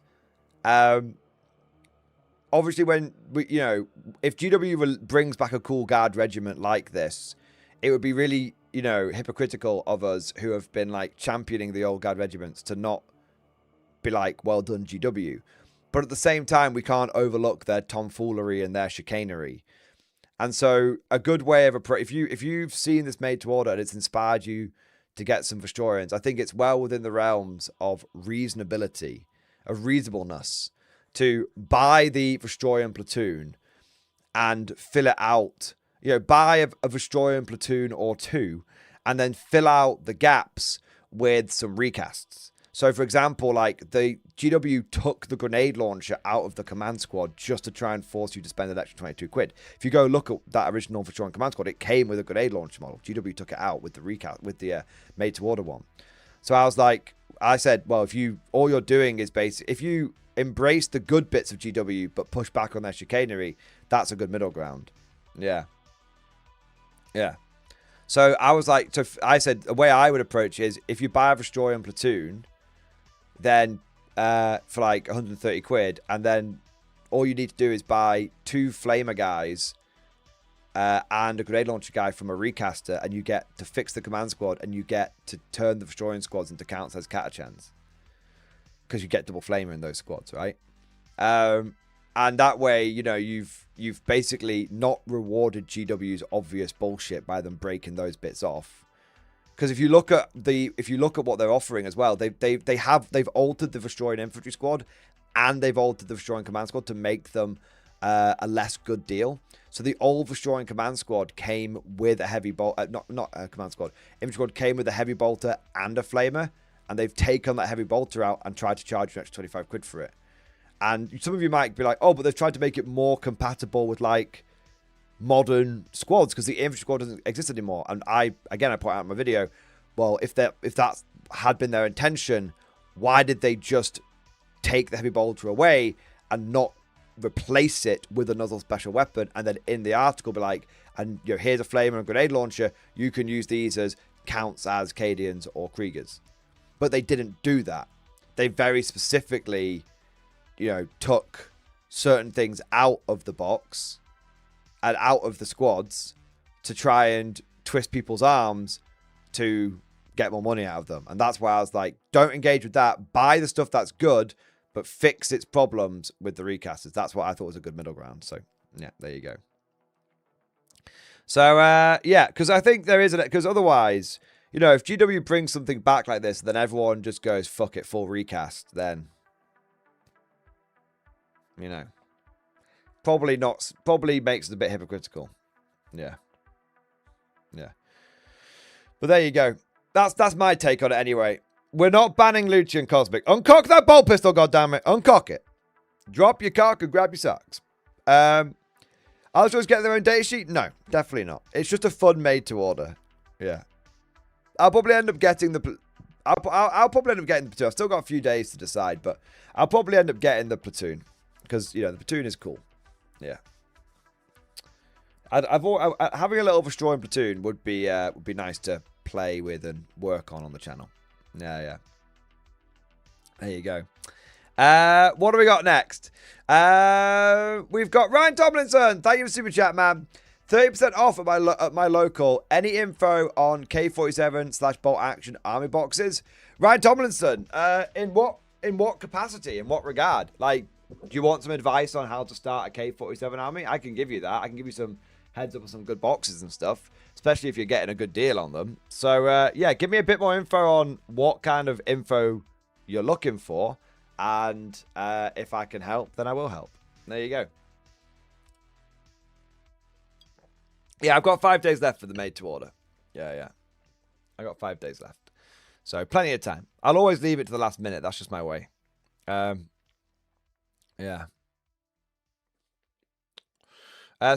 obviously when if GW brings back a cool guard regiment like this, it would be really hypocritical of us who have been like championing the old guard regiments to not be like, well done GW. But at the same time, we can't overlook their tomfoolery and their chicanery. And so a good way of if you've seen this made to order and it's inspired you to get some Destroyers, I think it's well within the realms of reasonability, of reasonableness, to buy the Destroyer platoon and fill it out. Buy a Destroyer platoon or 2 and then fill out the gaps with some recasts. So, for example, like the GW took the grenade launcher out of the command squad just to try and force you to spend an extra 22 quid. If you go look at that original Destroyer command squad, it came with a grenade launcher model. GW took it out with the recast, with the made to order one. So I said, well, if all you're doing is if you embrace the good bits of GW but push back on their chicanery, that's a good middle ground. Yeah. So I was like, so I said the way I would approach is if you buy a Destroy and Platoon, then for like 130 quid, and then all you need to do is buy 2 Flamer guys and a grenade launcher guy from a recaster, and you get to fix the command squad, and you get to turn the destroying squads into counts as Catachans. Because you get double Flamer in those squads, right? And that way, you know, you've basically not rewarded GW's obvious bullshit by them breaking those bits off. Because if you look at what they're offering as well, they've altered the destroying infantry squad, and they've altered the destroying command squad to make them a less good deal. So the old destroying command squad came with a heavy bolt, not a command squad. Infantry squad came with a heavy bolter and a Flamer, and they've taken that heavy bolter out and tried to charge you an extra 25 quid for it. And some of you might be like, oh, but they've tried to make it more compatible with like modern squads because the infantry squad doesn't exist anymore. And I point out in my video, well, if that had been their intention, why did they just take the heavy bolter away and not replace it with another special weapon? And then in the article be like, and you know, here's a Flamer and a grenade launcher, you can use these as counts as Cadians or Kriegers. But they didn't do that. They very specifically, you know, took certain things out of the box and out of the squads to try and twist people's arms to get more money out of them. And that's why I was like, don't engage with that. Buy the stuff that's good, but fix its problems with the recasters. That's what I thought was a good middle ground. So, yeah, there you go. So, yeah, because I think there is because otherwise, you know, if GW brings something back like this, then everyone just goes, fuck it, full recast, then, you know, probably makes it a bit hypocritical. Yeah. Yeah. But there you go. That's my take on it anyway. We're not banning Lucian Cosmic. Uncock that bolt pistol, goddammit. Uncock it. Drop your cock and grab your socks. Alstros get their own data sheet? No, definitely not. It's just a fun made to order. Yeah. I'll probably end up getting the... I'll probably end up getting the platoon. I've still got a few days to decide, but I'll probably end up getting the platoon. Because, you know, the platoon is cool. Yeah. Having a little destroying platoon would be nice to play with and work on the channel. Yeah, yeah. There you go. What do we got next? We've got Ryan Tomlinson. Thank you for super chat, man. 30% off at my local. Any info on K47/bolt action army boxes? Ryan Tomlinson. In what capacity? In what regard? Like, do you want some advice on how to start a K47 army? I can give you that. I can give you some heads up on some good boxes and stuff, especially if you're getting a good deal on them. So, yeah, give me a bit more info on what kind of info you're looking for, and if I can help, then I will help. There you go. Yeah, I've got 5 days left for the made to order. Yeah, yeah. I got 5 days left. So, plenty of time. I'll always leave it to the last minute. That's just my way. Yeah.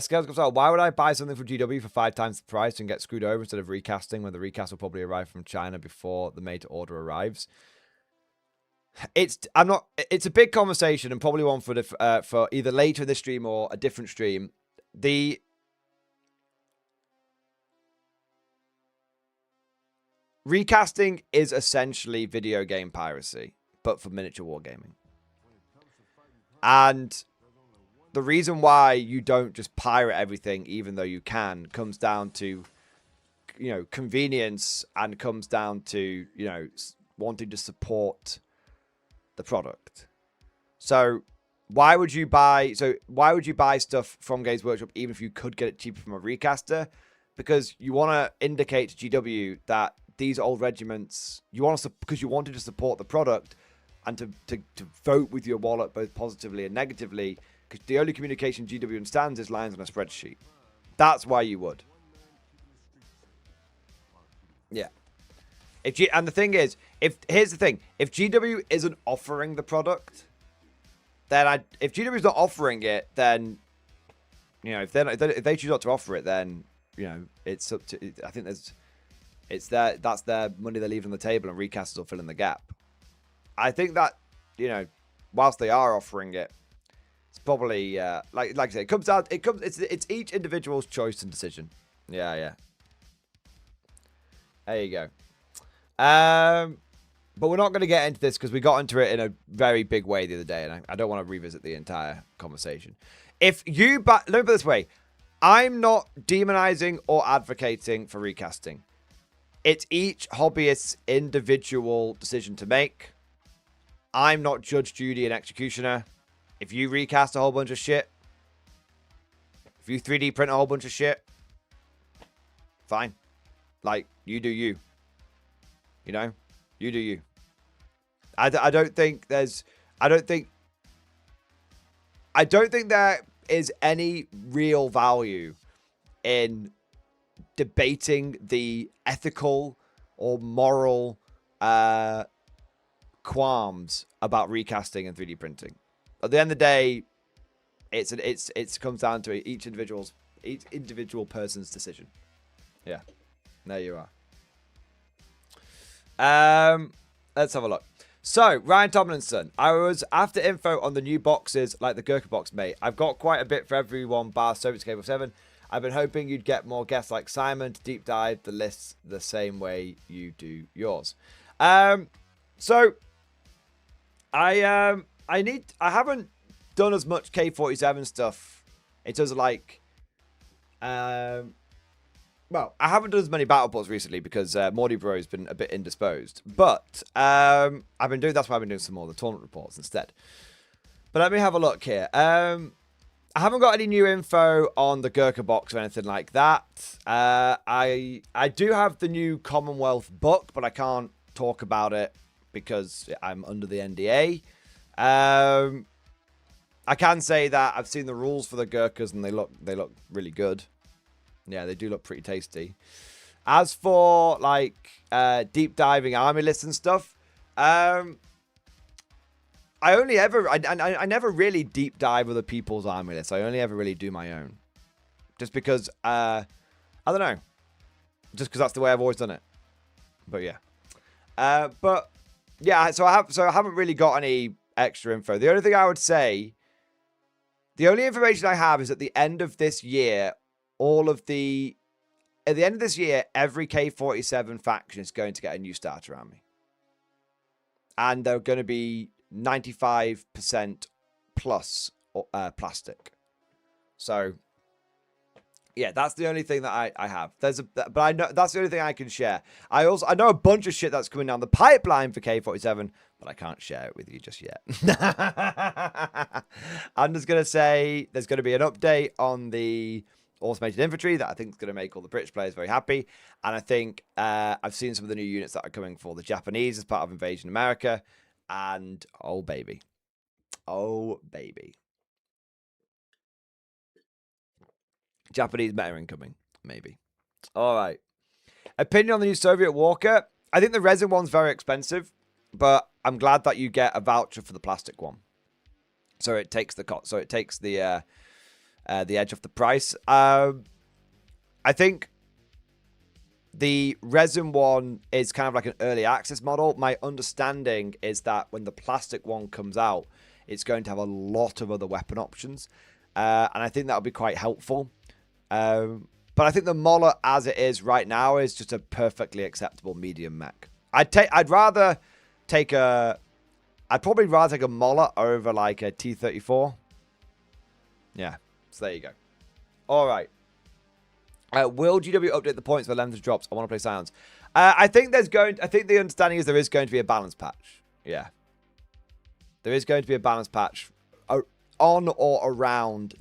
Scales comes out. Why would I buy something from GW for 5 times the price and get screwed over instead of recasting when the recast will probably arrive from China before the made to order arrives? It's a big conversation and probably one for either later in this stream or a different stream. The recasting is essentially video game piracy, but for miniature wargaming. And the reason why you don't just pirate everything, even though you can, comes down to, you know, convenience, and comes down to, you know, wanting to support the product. So why would you buy stuff from Games Workshop even if you could get it cheaper from a recaster? Because you want to indicate to GW that these old regiments, because you wanted to support the product and to vote with your wallet both positively and negatively, because the only communication GW understands is lines on a spreadsheet. That's why you would. Yeah. And the thing is, here's the thing, if GW isn't offering the product, then if GW is not offering it, then, you know, if they choose not to offer it, then, you know, it's up to, I think that's their money they're leaving on the table, and recasters will fill in the gap. I think that, you know, whilst they are offering it, it's probably like I said, it's each individual's choice and decision. Yeah, yeah. There you go. But we're not going to get into this because we got into it in a very big way the other day, and I don't want to revisit the entire conversation. If you... Let me put it this way. I'm not demonizing or advocating for recasting. It's each hobbyist's individual decision to make. I'm not judge, jury, and executioner. If you recast a whole bunch of shit, if you 3D print a whole bunch of shit, fine. Like, you do you. You know? You do you. I don't think there's... I don't think there is any real value in debating the ethical or moral qualms about recasting and 3D printing. At the end of the day, it comes down to each individual person's decision. Yeah, there you are. Let's have a look. So, Ryan Tomlinson, I was after info on the new boxes like the Gurkha box, mate. I've got quite a bit for everyone bar Soviet Cable 7. I've been hoping you'd get more guests like Simon to deep dive the lists the same way you do yours. So I haven't done as much K47 stuff in terms of like well, I haven't done as many battle bots recently because Mordy Bro's been a bit indisposed. But that's why I've been doing some more of the tournament reports instead. But let me have a look here. I haven't got any new info on the Gurkha box or anything like that. I do have the new Commonwealth book, but I can't talk about it because I'm under the NDA. I can say that I've seen the rules for the Gurkhas and they look really good. Yeah, they do look pretty tasty. As for like deep diving army lists and stuff, I never really deep dive other people's army lists. I only ever really do my own, just because I don't know, just because that's the way I've always done it. But yeah, so I haven't really got any extra info. The only thing I would say, the only information I have is at the end of this year. At the end of this year, every K47 faction is going to get a new starter army. And they're going to be 95% plus plastic. So, yeah, that's the only thing that I have. But I know that's the only thing I can share. I know a bunch of shit that's coming down the pipeline for K47, but I can't share it with you just yet. I'm just going to say there's going to be an update on the automated infantry that I think is going to make all the British players very happy. And I think I've seen some of the new units that are coming for the Japanese as part of Invasion America. And oh baby. Japanese meta incoming, maybe. All right. Opinion on the new Soviet Walker. I think the resin one's very expensive, but I'm glad that you get a voucher for the plastic one. So it takes the edge off the price. I think the resin one is kind of like an early access model. My understanding is that when the plastic one comes out, it's going to have a lot of other weapon options. And I think that'll be quite helpful. But I think the Moller as it is right now is just a perfectly acceptable medium mech. I'd probably rather take a Moller over like a T-34. Yeah. So there you go. All right. Will GW update the points for Lemons drops? I want to play Silence. I think the understanding is there is going to be a balance patch. Yeah. There is going to be a balance patch on or around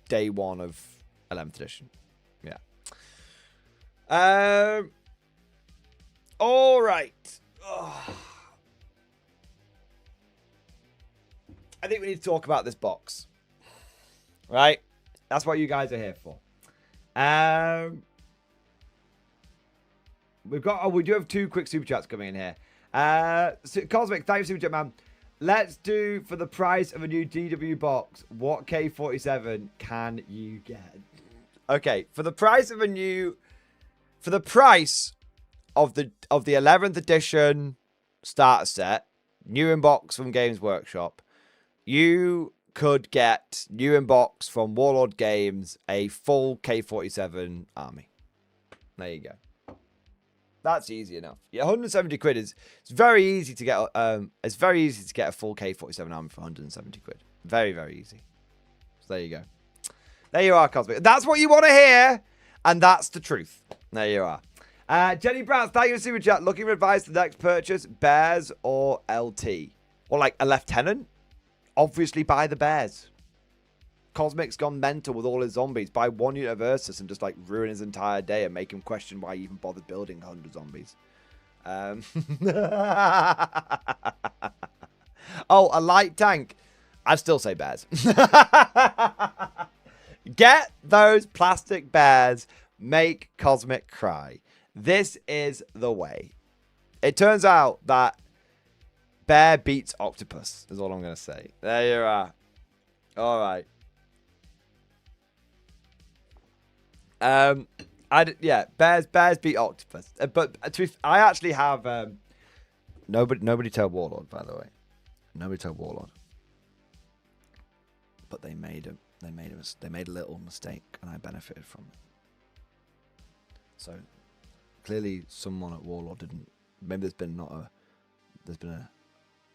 day one of 11th edition. Yeah. All right. Oh. I think we need to talk about this box. Right? That's what you guys are here for. We do have 2 quick super chats coming in here. Cosmic, thank you super chat, man. Let's do for the price of a new DW box. What K47 can you get? Okay, for the price of the 11th edition starter set, new in box from Games Workshop, you could get new in box from Warlord Games a full K47 army. There you go. That's easy enough. Yeah, 170 quid is it's very easy to get. It's very easy to get a full K47 army for 170 quid. Very, very easy. So there you go. There you are, Cosmic. That's what you want to hear, and that's the truth. There you are. Jenny Brown, thank you for super chat. Looking for advice for the next purchase, bears or LT, or like a lieutenant? Obviously, buy the bears. Cosmic's gone mental with all his zombies. Buy one unit of Ursus and just like ruin his entire day and make him question why he even bothered building 100 zombies. Oh, a light tank. I'd still say bears. Get those plastic bears. Make Cosmic cry. This is the way. It turns out that bear beats octopus, is all I'm going to say. There you are. All right. Yeah, bears beat octopus. But I actually have nobody told Warlord, by the way. Nobody told Warlord. But they made a little mistake, and I benefited from it. So clearly, someone at Warlord didn't. Maybe there's been a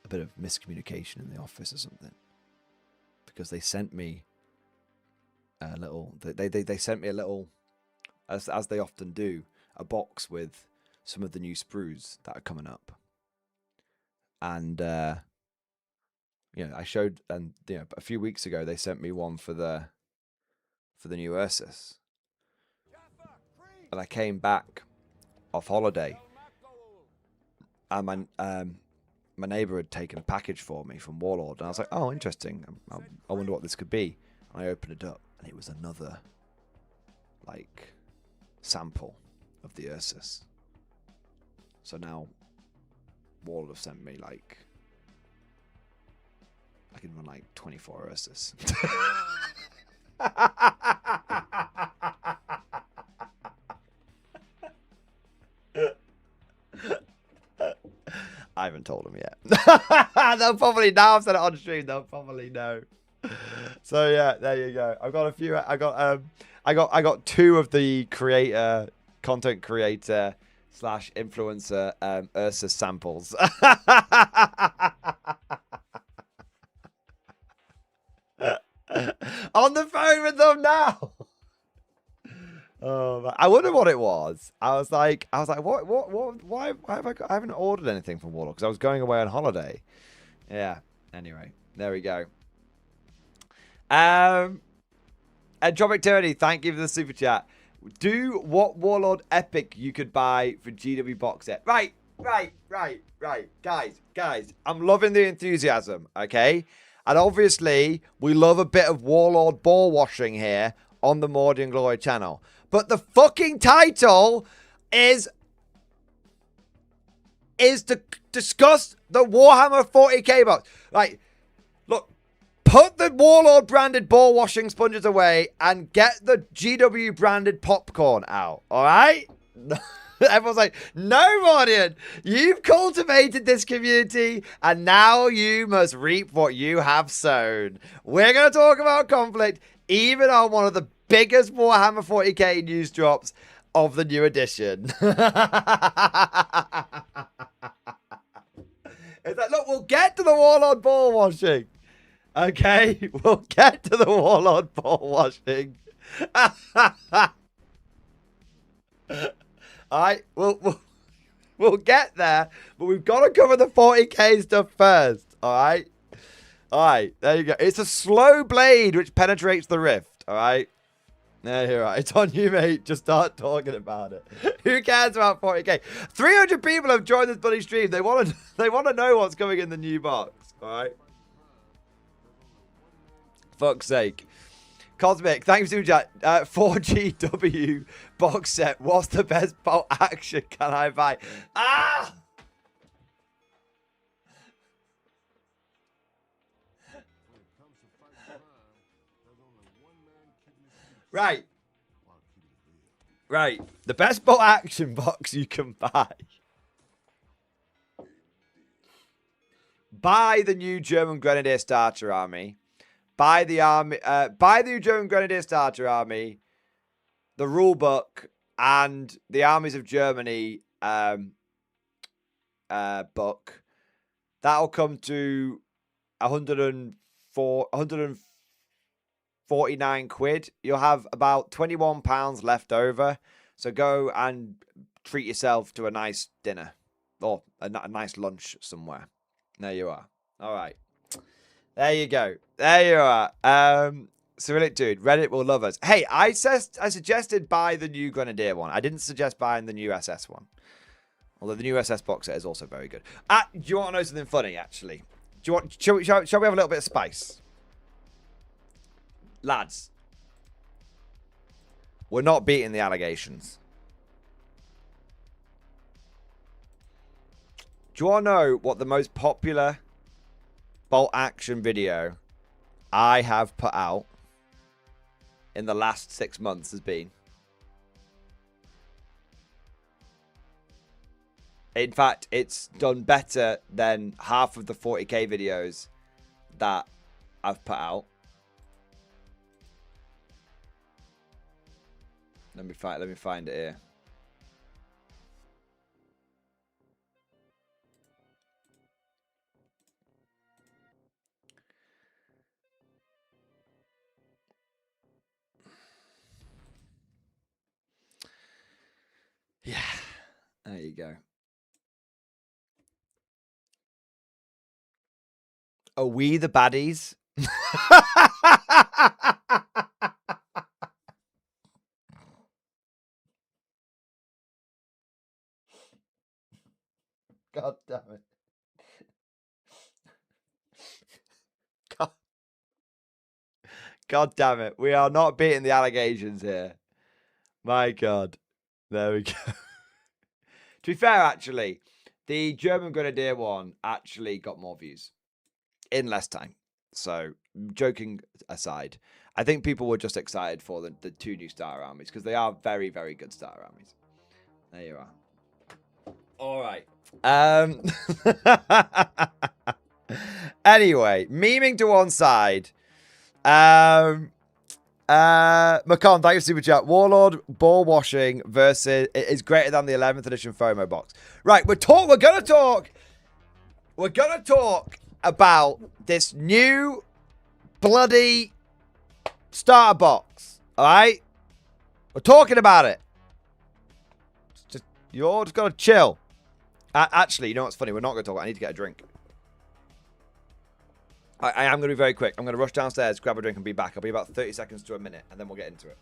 bit of miscommunication in the office or something, because they sent me a little. They sent me a little, as they often do, a box with some of the new sprues that are coming up, and I showed, and a few weeks ago they sent me one for the new Ursus, and I came back off holiday, and my neighbour had taken a package for me from Warlord, and I was like, oh, interesting. I wonder what this could be. And I opened it up, and it was another, like, sample of the Ursus. So now, Warlord have sent me, like, I can run, like, 24 Ursus. I haven't told them yet. They'll probably, now I've said it on stream, they'll probably know. So yeah, there you go. I've got a few. I got two of the content creator / influencer Ursus samples. On the phone with them now. Oh, I wonder what it was. I was like, what, why have I haven't ordered anything from Warlock, because I was going away on holiday. Yeah. Anyway, there we go. Entropic Tyranny, thank you for the super chat. Do what Warlord epic you could buy for GW box set. Right. Guys, I'm loving the enthusiasm, okay? And obviously, we love a bit of Warlord ball washing here on the Mordy and Glory channel. But the fucking title is to discuss the Warhammer 40k box. Like, look, put the Warlord branded ball washing sponges away and get the GW branded popcorn out, all right? Everyone's like, no, Mordian, you've cultivated this community and now you must reap what you have sown. We're going to talk about conflict even on one of the biggest Warhammer 40k news drops of the new edition. It's like, look, we'll get to the Warlord ball washing. Okay, we'll get to the Warlord ball washing. Alright, we'll get there, but we've got to cover the 40k stuff first. Alright? Alright, there you go. It's a slow blade which penetrates the rift. Alright? There you are. It's on you, mate. Just start talking about it. Who cares about 40k? 300 people have joined this bloody stream. They want to know what's coming in the new box. Alright? Fuck's sake. Cosmic, thanks for chat. 4GW box set. What's the best bolt action can I buy? Ah! Right. The best bolt action box you can buy. Buy the new German Grenadier Starter Army. Buy the new German Grenadier Starter Army, the rule book, and the armies of Germany book, that'll come to 149 quid. You'll have about £21 left over. So go and treat yourself to a nice dinner or a nice lunch somewhere. There you are. All right. There you go. There you are. Cyrillic dude, Reddit will love us. Hey, I suggested buy the new Grenadier one. I didn't suggest buying the new SS one. Although the new SS box set is also very good. Do you want to know something funny, actually? Do you want? Shall we have a little bit of spice? Lads, we're not beating the allegations. Do you want to know what the most popular bolt action video I have put out in the last 6 months has been? In fact, it's done better than half of the 40k videos that I've put out. Let me find it here. Yeah, there you go. Are we the baddies? God damn it. God damn it. We are not beating the allegations here. My God. There we go. To be fair, actually, the German Grenadier one actually got more views in less time. So, joking aside, I think people were just excited for the 2 new starter armies because they are very, very good starter armies. There you are. All right. Anyway, memeing to one side. Macon, thank you for super chat. Warlord ball washing versus is greater than the 11th edition FOMO box. Right, we're gonna talk about this new bloody starter box. All right, we're talking about it. You're just gotta chill. Actually, you know what's funny? We're not gonna talk. I need to get a drink. I am going to be very quick. I'm going to rush downstairs, grab a drink, and be back. I'll be about 30 seconds to a minute, and then we'll get into it.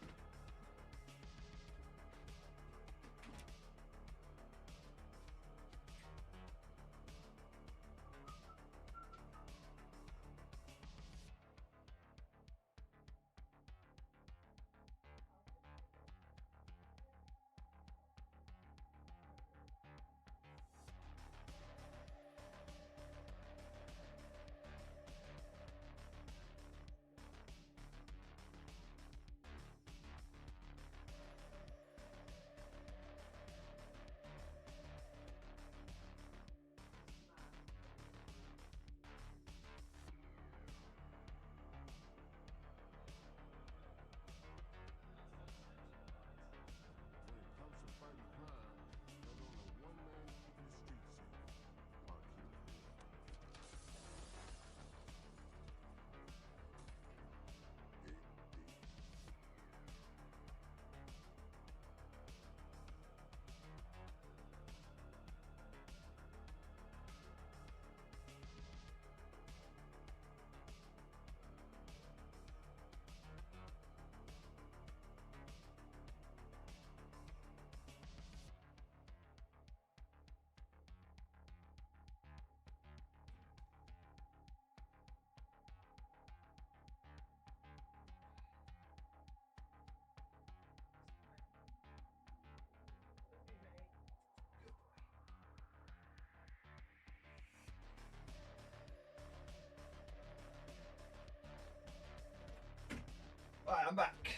Right, I'm back.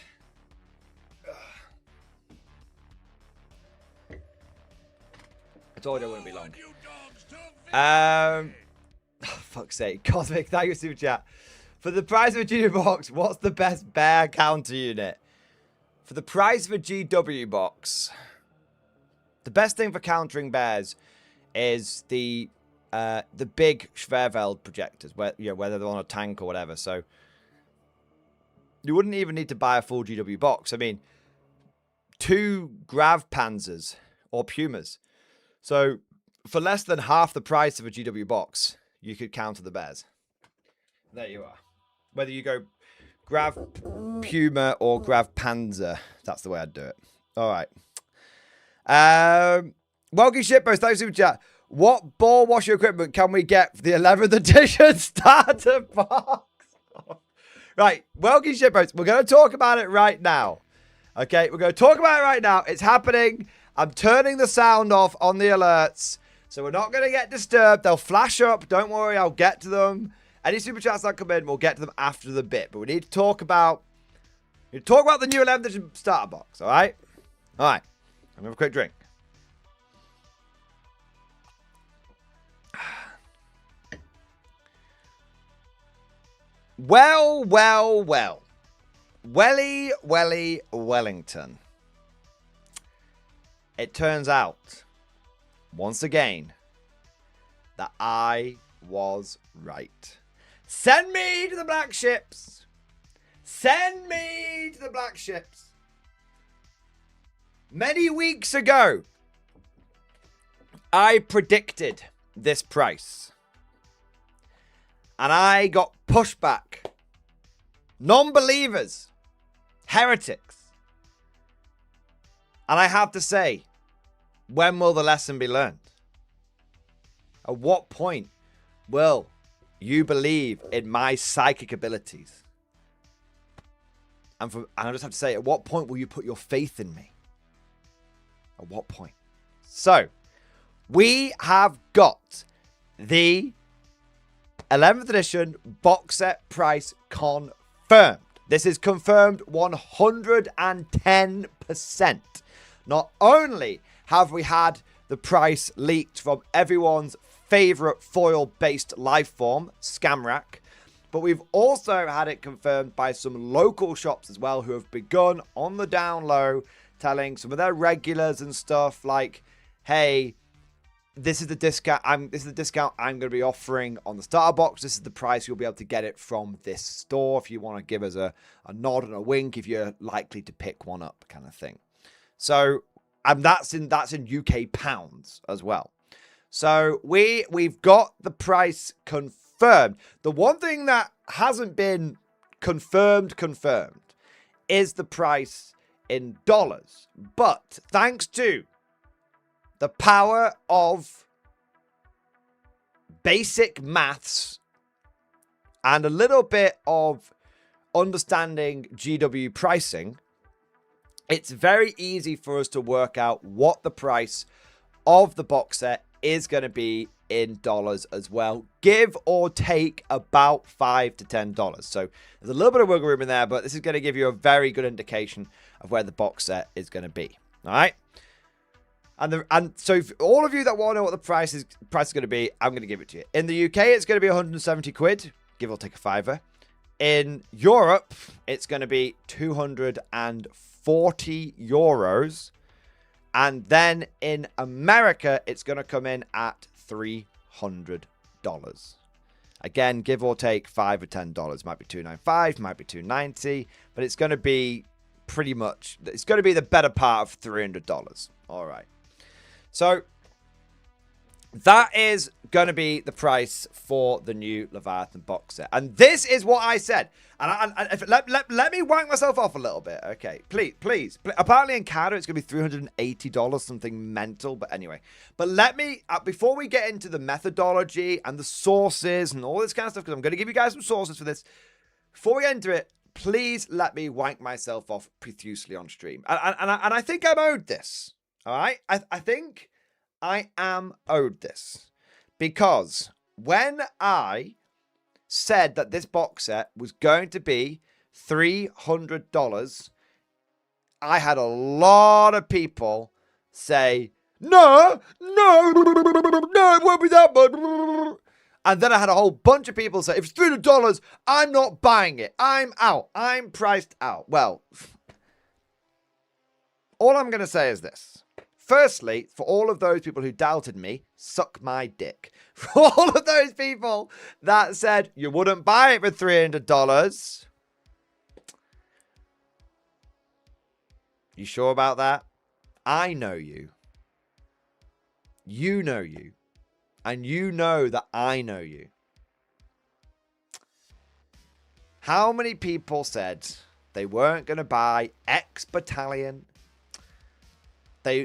I told you I wouldn't be long. Fuck's sake. Cosmic, thank you, super chat. For the price of a junior box, what's the best bear counter unit? For the price of a GW box, The best thing for countering bears is the big Schwerfeld projectors, whether they're on a tank or whatever. So you wouldn't even need to buy a full GW box. I mean, 2 Grav Panzers or Pumas. So for less than half the price of a GW box, you could counter the bears. There you are. Whether you go Grav Puma or Grav Panzer, that's the way I'd do it. All right. Welcome Shitpost, thanks for the chat. What ball washer equipment can we get for the 11th edition starter box? Right, welcome Shitpost. We're going to talk about it right now. Okay, we're going to talk about it right now. It's happening. I'm turning the sound off on the alerts, so we're not going to get disturbed. They'll flash up. Don't worry, I'll get to them. Any super chats that come in, we'll get to them after the bit. But we need to talk about the new 11th edition starter box, all right? All right, I'm going to have a quick drink. Well. Welly Wellington. It turns out, once again, that I was right. Send me to the black ships. Send me to the black ships. Many weeks ago, I predicted this price. And I got pushback. Non-believers. Heretics. And I have to say, when will the lesson be learned? At what point will you believe in my psychic abilities? And I just have to say, at what point will you put your faith in me? At what point? So, we have got the 11th edition box set price confirmed. This is confirmed 110%. Not only have we had the price leaked from everyone's favorite foil-based life form, Scamrack, but we've also had it confirmed by some local shops as well who have begun on the down low telling some of their regulars and stuff like, hey, this is the discount I'm going to be offering on the starter box. This is the price you'll be able to get it from this store if you want to give us a nod and a wink if you're likely to pick one up, kind of thing. So, and that's in UK pounds as well. So we've got the price confirmed. The one thing that hasn't been confirmed is the price in dollars. But thanks to the power of basic maths and a little bit of understanding GW pricing, it's very easy for us to work out what the price of the box set is going to be in dollars as well, give or take about $5 to $10. So there's a little bit of wiggle room in there, but this is going to give you a very good indication of where the box set is going to be. All right. And so for all of you that want to know what the price is going to be, I'm going to give it to you. In the UK, it's going to be 170 quid, give or take a fiver. In Europe, it's going to be 240 euros. And then in America, it's going to come in at $300. Again, give or take $5 or $10. Might be $295, might be $290, but it's going to be pretty much, it's going to be the better part of $300. All right. So that is going to be the price for the new Leviathan box set. And this is what I said. And let me wank myself off a little bit. Okay, please. Apparently in Canada, it's going to be $380, something mental. But anyway, but let me, before we get into the methodology and the sources and all this kind of stuff, because I'm going to give you guys some sources for this. Before we get into it, please let me wank myself off profusely on stream. And I think I'm owed this. All right? I think I am owed this. Because when I said that this box set was going to be $300, I had a lot of people say, no, it won't be that much. And then I had a whole bunch of people say, if it's $300, I'm not buying it. I'm out. I'm priced out. Well, all I'm going to say is this. Firstly, for all of those people who doubted me, suck my dick. For all of those people that said you wouldn't buy it for $300, you sure about that? I know you. You know you. And you know that I know you. How many people said they weren't going to buy X Battalion?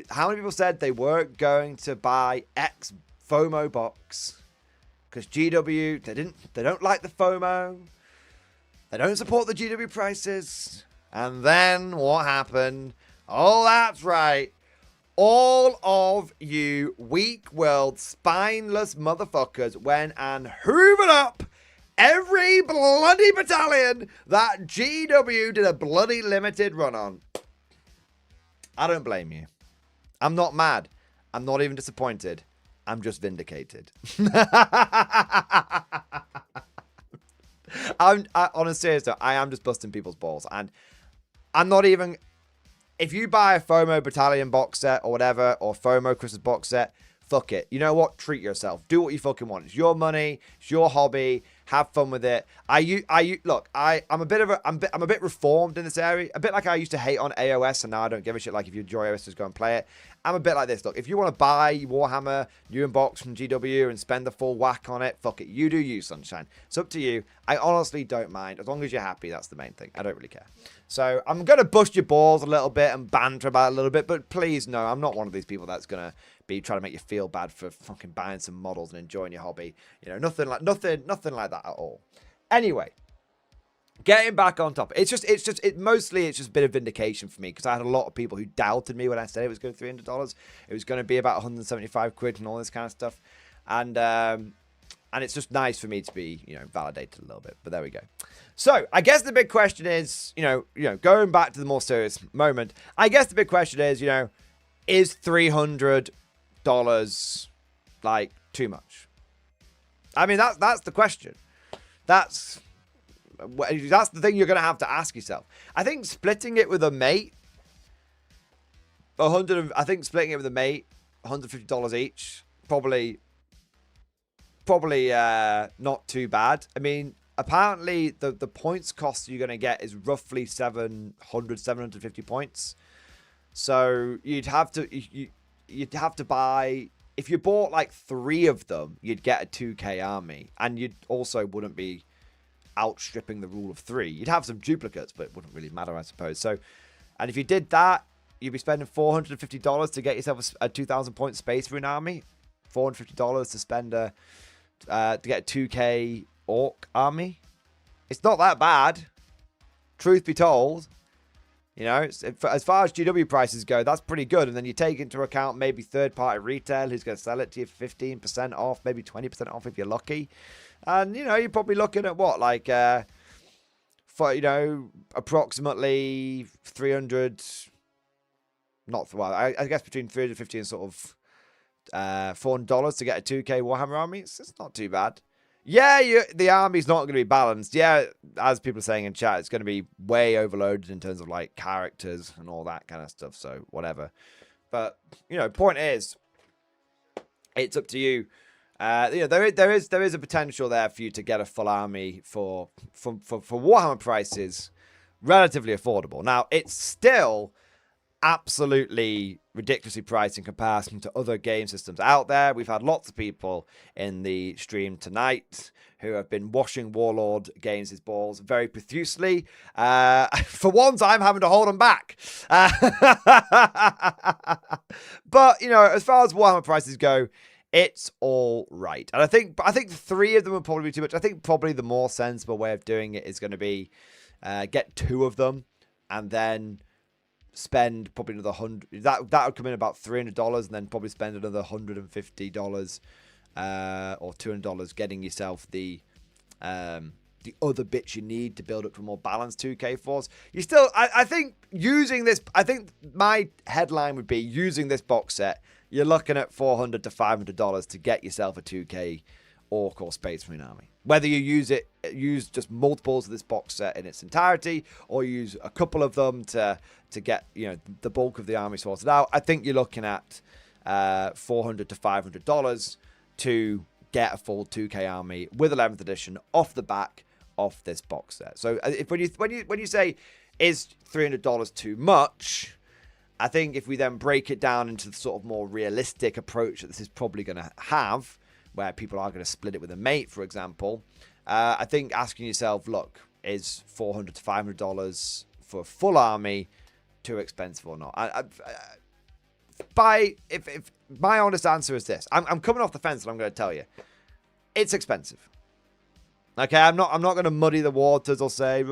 How many people said they weren't going to buy X FOMO box? Because GW, they don't like the FOMO. They don't support the GW prices. And then what happened? Oh, that's right. All of you weak-willed, spineless motherfuckers went and hoovered up every bloody battalion that GW did a bloody limited run on. I don't blame you. I'm not mad. I'm not even disappointed. I'm just vindicated. On a serious note, I am just busting people's balls. And I'm not even... If you buy a FOMO Battalion box set or whatever, or FOMO Christmas box set, fuck it. You know what? Treat yourself. Do what you fucking want. It's your money. It's your hobby. Have fun with it. Look, I'm a bit reformed in this area. A bit like I used to hate on AOS, and now I don't give a shit. Like, if you enjoy AOS, just go and play it. I'm a bit like this. Look, if you want to buy Warhammer new in box from GW and spend the full whack on it, fuck it. You do you, sunshine. It's up to you. I honestly don't mind. As long as you're happy, that's the main thing. I don't really care. So I'm going to bust your balls a little bit and banter about it a little bit, but please, no, I'm not one of these people that's going to be trying to make you feel bad for fucking buying some models and enjoying your hobby. You know, nothing like that at all. Anyway, getting back on top, it's just mostly it's just a bit of vindication for me, because I had a lot of people who doubted me when I said it was going to $300. It was going to be about 175 quid and all this kind of stuff, and it's just nice for me to be, you know, validated a little bit. But there we go. So I guess the big question is, you know, going back to the more serious moment, I guess the big question is, you know, is $300 like too much? I mean, that's the question. That's the thing you're going to have to ask yourself. I think splitting it with a mate, $150 each, probably not too bad. I mean, apparently the points cost you're going to get is roughly 750 points. So you'd have to buy, if you bought like 3 of them, you'd get a 2k army, and you also wouldn't be outstripping the rule of 3. You'd have some duplicates, but it wouldn't really matter, I suppose. So, and if you did that, you'd be spending $450 to get yourself a 2,000 point space for an army. $450 to spend to get a 2k orc army. It's not that bad, truth be told. You know, as far as GW prices go, that's pretty good. And then you take into account maybe third-party retail who's going to sell it to you for 15% off, maybe 20% off if you're lucky. And, you know, you're probably looking at what, like, for, you know, approximately 300, I guess between 350 and sort of $400 to get a 2k Warhammer army. It's not too bad. Yeah, the army's not going to be balanced. Yeah, as people are saying in chat, it's going to be way overloaded in terms of like characters and all that kind of stuff. So whatever. But, you know, point is, it's up to you. You know, there is a potential there for you to get a full army for Warhammer prices, relatively affordable. Now, it's still absolutely ridiculously priced in comparison to other game systems out there. We've had lots of people in the stream tonight who have been washing Warlord Games' balls very profusely. For once, I'm having to hold them back. But, you know, as far as Warhammer prices go, it's all right. And I think 3 of them would probably be too much. I think probably the more sensible way of doing it is going to be get 2 of them and then spend probably another $100. That would come in about $300, and then probably spend another $150 or $200 getting yourself the other bits you need to build up to a more balanced 2K force. You still, I think using this, I think my headline would be using this box set, you're looking at $400 to $500 to get yourself a 2K Orc or Space Marine army. Whether you use just multiples of this box set in its entirety, or use a couple of them to get the bulk of the army sorted out, I think you're looking at $400 to $500 to get a full 2K army with 11th edition off the back of this box set. So when you say is $300 too much, I think if we then break it down into the sort of more realistic approach that this is probably going to have, where people are going to split it with a mate, for example, I think asking yourself, look, is $400 to $500 for a full army too expensive or not? If my honest answer is this, I'm coming off the fence and I'm going to tell you, it's expensive. Okay, I'm not going to muddy the waters or say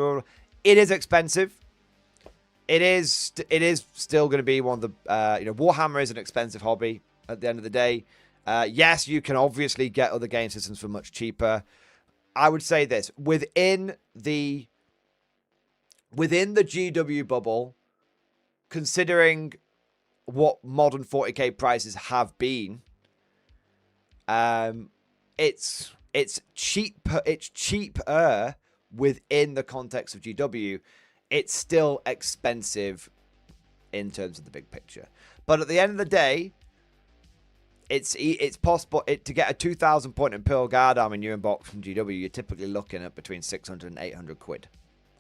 it is expensive. It is still going to be one of the Warhammer is an expensive hobby at the end of the day. Yes, you can obviously get other game systems for much cheaper. I would say this, within the GW bubble, considering what modern 40k prices have been, it's cheaper within the context of GW. It's still expensive in terms of the big picture. But at the end of the day, it's possible to get a 2,000 point Imperial Guard army in your inbox from GW. You're typically looking at between 600 and 800 quid,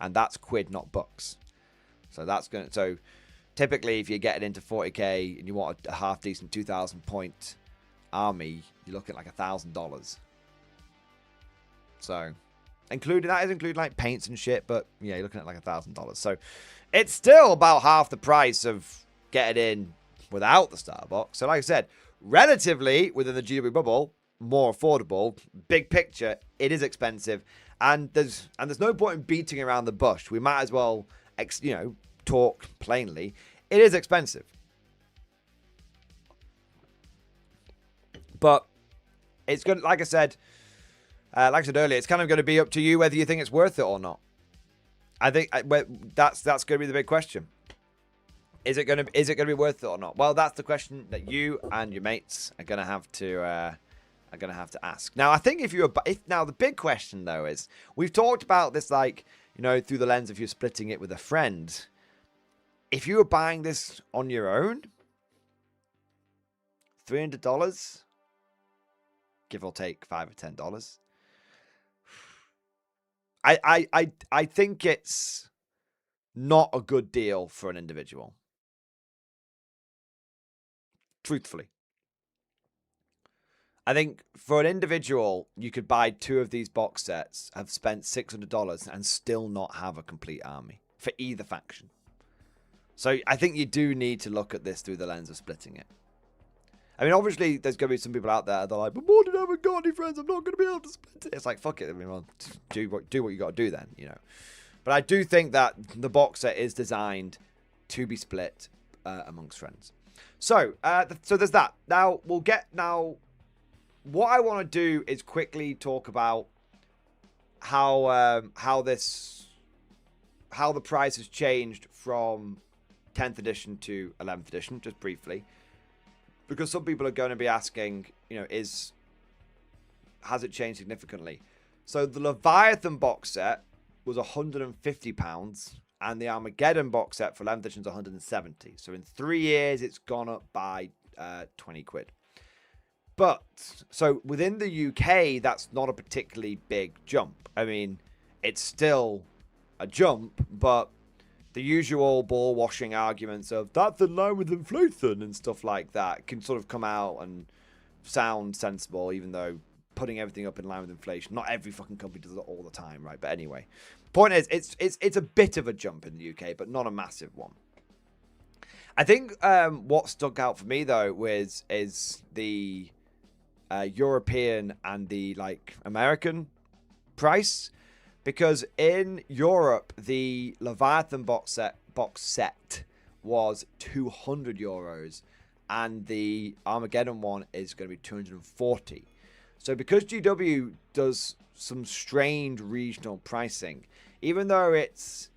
and that's quid, not bucks. So typically, if you're getting into 40k and you want a half decent 2,000 point army, you're looking at like $1,000. So including like paints and shit, but yeah, you're looking at like $1,000. So it's still about half the price of getting in without the starter box. So like I said, relatively within the GW bubble, more affordable. Big picture, it is expensive, and there's no point in beating around the bush. We might as well talk plainly. It is expensive, but it's good. Like I said earlier, it's kind of going to be up to you whether you think it's worth it or not. I think that's going to be the big question. Is it going to be worth it or not? Well, that's the question that you and your mates are going to have to ask. Now, I think now the big question though is, we've talked about this through the lens of you splitting it with a friend. If you were buying this on your own, $300, give or take $5 or $10. I think it's not a good deal for an individual. Truthfully. I think for an individual, you could buy 2 of these box sets, have spent $600 and still not have a complete army for either faction. So I think you do need to look at this through the lens of splitting it. I mean, obviously, there's going to be some people out there that are like, but Morden, I haven't got any friends, I'm not going to be able to split it. It's like, fuck it. I mean, well, do what you got to do then, But I do think that the box set is designed to be split amongst friends. So there's that. Now, what I want to do is quickly talk about how the price has changed from 10th edition to 11th edition, just briefly. Because some people are going to be asking, has it changed significantly? So the Leviathan box set was £150, and the Armageddon box set for 11th edition is £170. So in 3 years, it's gone up by 20 quid. But, so within the UK, that's not a particularly big jump. I mean, it's still a jump, but the usual ball washing arguments of that's in line with inflation and stuff like that can sort of come out and sound sensible, even though putting everything up in line with inflation, not every fucking company does it all the time, right? But anyway, point is, it's a bit of a jump in the UK, but not a massive one. I think what stuck out for me though is the European and the American price. Because in Europe, the Leviathan box set was €200, and the Armageddon one is going to be 240. So because GW does some strange regional pricing, even though it's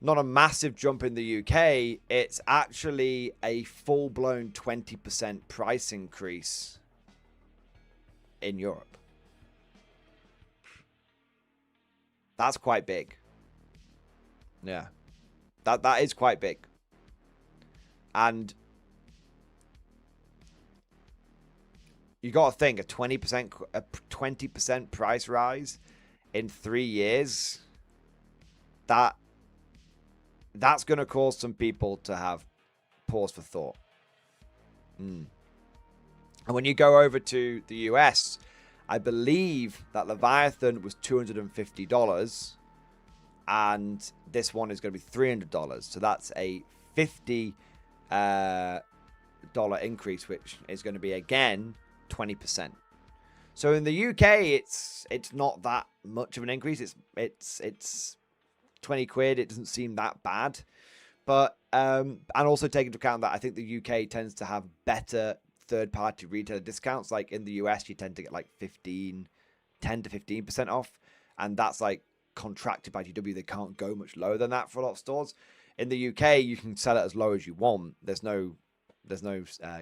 not a massive jump in the UK, it's actually a full-blown 20% price increase in Europe. That's quite big. Yeah. That is quite big. And you got to think a 20% price rise in 3 years. That's going to cause some people to have pause for thought. And when you go over to the US, I believe that Leviathan was $250, and this one is going to be $300. So that's a $50 increase, which is going to be again 20%. So in the UK, it's not that much of an increase. It's 20 quid. It doesn't seem that bad, but and also take into account that I think the UK tends to have better third-party retailer discounts. Like in the US, you tend to get like 10 to 15% off, and that's like contracted by GW. They can't go much lower than that for a lot of stores. In the UK, you can sell it as low as you want. There's no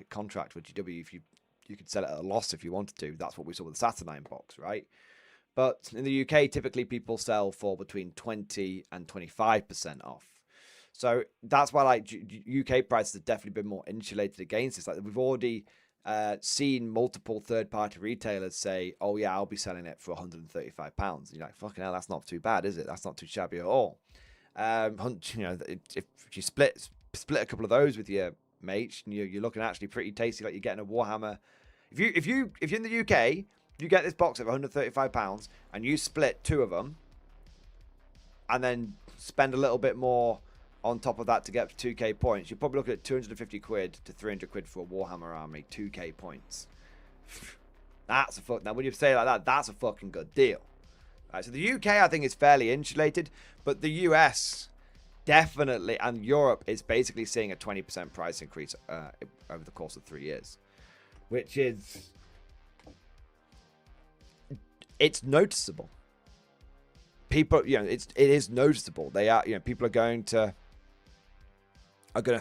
contract with GW. If you could sell it at a loss if you wanted to. That's what we saw with the Saturnine box, right? But in the UK, typically people sell for between 20 and 25% off. So that's why like UK prices have definitely been more insulated against this. Like we've already seen multiple third-party retailers say, "Oh yeah, I'll be selling it for £135." You're like, "Fucking hell, that's not too bad, is it? That's not too shabby at all." If you split a couple of those with your mates, you're looking actually pretty tasty. Like you're getting a Warhammer. If you're in the UK, you get this box of £135 and you split 2 of them, and then spend a little bit more on top of that to get 2k points, you're probably looking at 250 quid to 300 quid for a Warhammer army, 2k points. That's a fuck. Now, when you say it like that, that's a fucking good deal. Right, so the UK, I think, is fairly insulated, but the US definitely, and Europe is basically seeing a 20% price increase over the course of 3 years, which is, it's noticeable. People, it is noticeable. They are, people are going to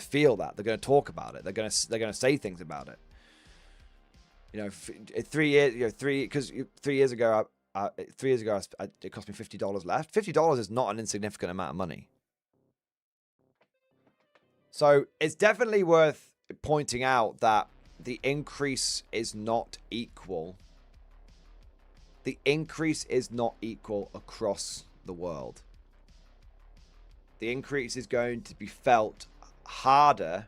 feel that. They're going to talk about it. They're going to say things about it. 3 years, because 3 years ago, it cost me $50 left. $50 is not an insignificant amount of money. So it's definitely worth pointing out that the increase is not equal. The increase is not equal across the world. The increase is going to be felt harder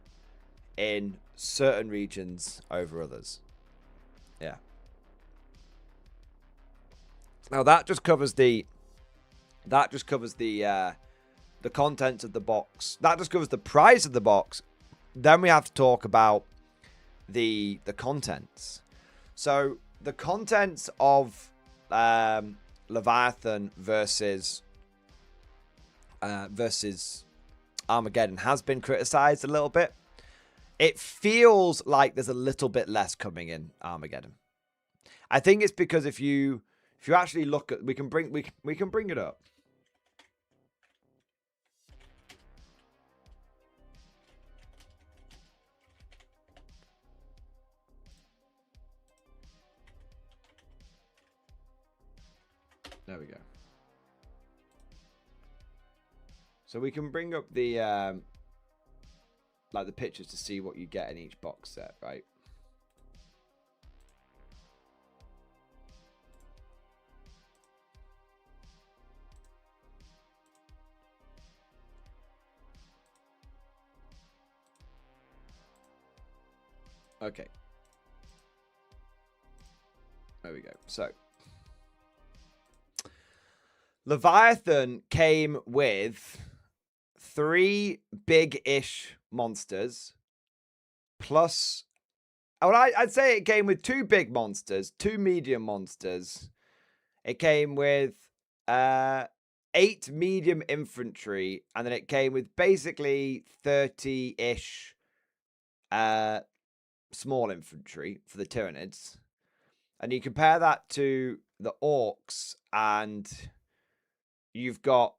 in certain regions over others. Yeah. Now that just covers the contents of the box. That just covers the price of the box. Then we have to talk about the contents. So the contents of Leviathan versus Armageddon has been criticized a little bit. It feels like there's a little bit less coming in Armageddon. I think it's because if you actually look at, we can bring it up. There we go. So we can bring up the like the pictures to see what you get in each box set, right? Okay. There we go. So Leviathan came with 3 big-ish monsters, plus, well, I'd say it came with 2 big monsters, 2 medium monsters. It came with 8 medium infantry, and then it came with basically 30-ish small infantry for the Tyranids. And you compare that to the Orcs, and you've got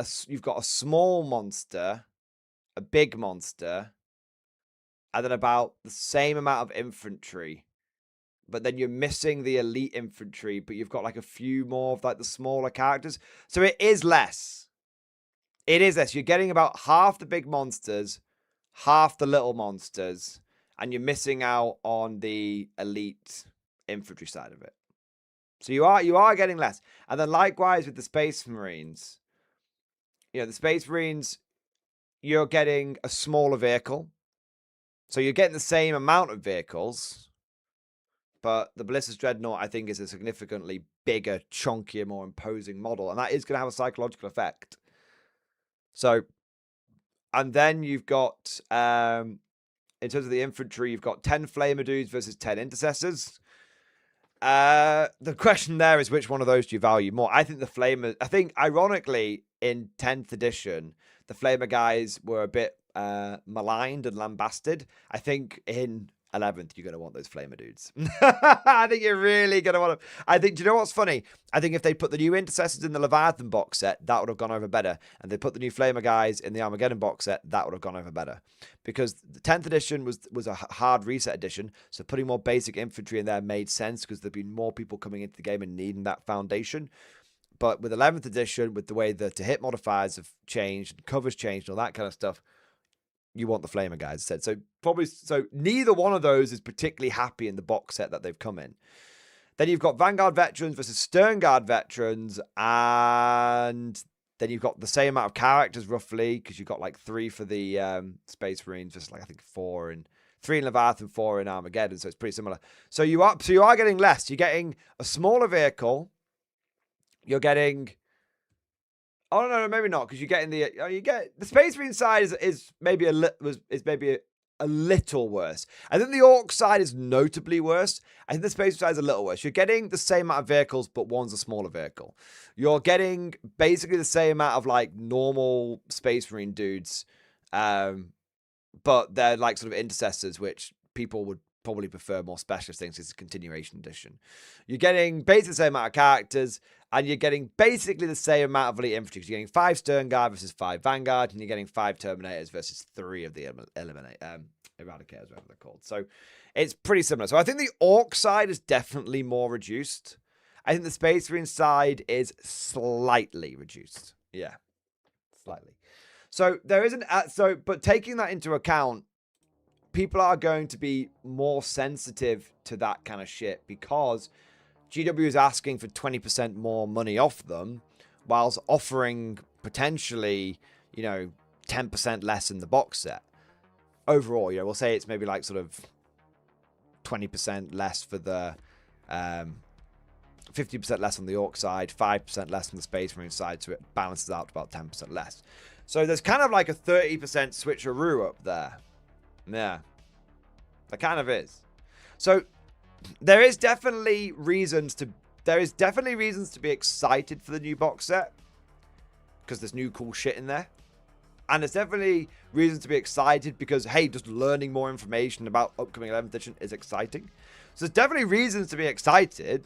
a small monster, a big monster, and then about the same amount of infantry but then you're missing the elite infantry, but you've got like a few more of like the smaller characters. So it is less. It is less. You're getting about half the big monsters, half the little monsters, and you're missing out on the elite infantry side of it. So you are getting less. And then likewise with the Space Marines. You know, the Space Marines, you're getting a smaller vehicle. So you're getting the same amount of vehicles, but the Ballista's Dreadnought, I think, is a significantly bigger, chunkier, more imposing model. And that is going to have a psychological effect. So, and then you've got, in terms of the infantry, you've got 10 Flamer Dudes versus 10 Intercessors. The question there is, which one of those do you value more? I think the Flamer, ironically, in 10th edition, the Flamer guys were a bit maligned and lambasted. I think in 11th, you're going to want those Flamer Dudes. I think you're really going to want them. I think, do you know what's funny? I think if they put the new Intercessors in the Leviathan box set, that would have gone over better. And they put the new Flamer guys in the Armageddon box set, that would have gone over better. Because the 10th edition was a hard reset edition, so putting more basic infantry in there made sense because there'd been more people coming into the game and needing that foundation. But with 11th edition, with the way the to-hit modifiers have changed, and covers changed, and all that kind of stuff, you want the Flamer guys instead. So neither one of those is particularly happy in the box set that they've come in. Then you've got Vanguard veterans versus Sternguard veterans, and then you've got the same amount of characters roughly, because you've got like 3 for the Space Marines, just like I think 4 in 3 in Leviathan, 4 in Armageddon. So it's pretty similar. So you are getting less. You're getting a smaller vehicle. You're getting. Oh no, maybe not, because you're getting the Space Marine side is maybe a little worse. I think the Orc side is notably worse. I think the Space Marine side is a little worse. You're getting the same amount of vehicles, but one's a smaller vehicle. You're getting basically the same amount of like normal Space Marine dudes, but they're like sort of intercessors, which people would probably prefer more specialist things. It's a continuation edition. You're getting basically the same amount of characters, and you're getting basically the same amount of elite infantry. You're getting 5 Sternguard versus 5 Vanguard, and you're getting 5 Terminators versus 3 of the Eradicators, whatever they're called. So it's pretty similar. So I think the Orc side is definitely more reduced. I think the Space Marine side is slightly reduced. Yeah, slightly. So there isn't. But taking that into account, people are going to be more sensitive to that kind of shit because GW is asking for 20% more money off them, whilst offering potentially, 10% less in the box set. Overall, we'll say it's maybe like sort of 20% less for the 50% less on the Orc side, 5% less on the Space Marine side, so it balances out to about 10% less. So there's kind of like a 30% switcheroo up there. Yeah. There kind of is. So there is definitely reasons to be excited for the new box set, because there's new cool shit in there. And there's definitely reasons to be excited because, hey, just learning more information about upcoming 11th edition is exciting. So there's definitely reasons to be excited,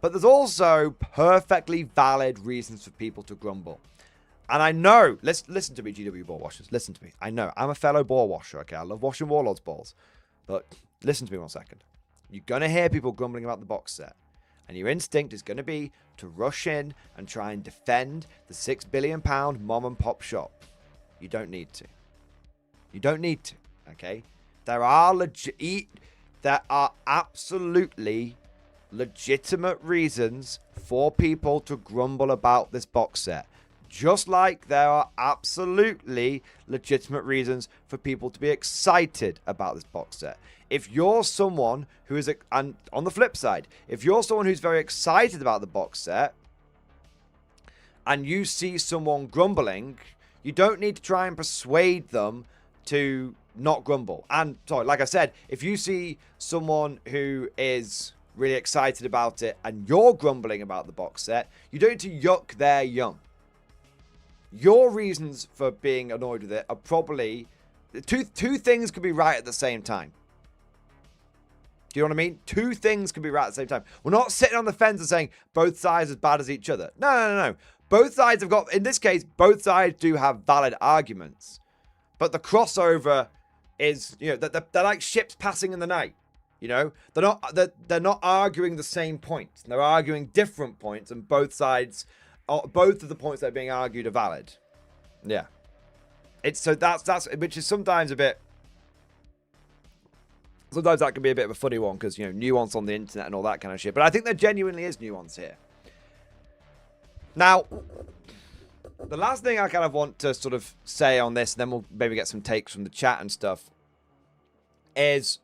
but there's also perfectly valid reasons for people to grumble. And I know, listen to me, GW ball washers, listen to me. I know, I'm a fellow ball washer, okay? I love washing Warlords balls. But listen to me 1 second. You're going to hear people grumbling about the box set. And your instinct is going to be to rush in and try and defend the £6 billion mom and pop shop. You don't need to. You don't need to, okay? There are absolutely legitimate reasons for people to grumble about this box set. Just like there are absolutely legitimate reasons for people to be excited about this box set. If you're someone who is, and on the flip side, if you're someone who's very excited about the box set, and you see someone grumbling, you don't need to try and persuade them to not grumble. And, sorry, like I said, if you see someone who is really excited about it, and you're grumbling about the box set, you don't need to yuck their yum. Your reasons for being annoyed with it are probably two things could be right at the same time. Do you know what I mean? 2 things can be right at the same time. We're not sitting on the fence and saying both sides are as bad as each other. No. Both sides have got, in this case, both sides do have valid arguments. But the crossover is, they're like ships passing in the night. You know, they're not arguing the same points. They're arguing different points, and both sides, both of the points that are being argued are valid. Yeah, it's so that's which is sometimes a bit. Sometimes that can be a bit of a funny one because, you know, nuance on the internet and all that kind of shit. But I think there genuinely is nuance here. Now, the last thing I kind of want to sort of say on this, and then we'll maybe get some takes from the chat and stuff, is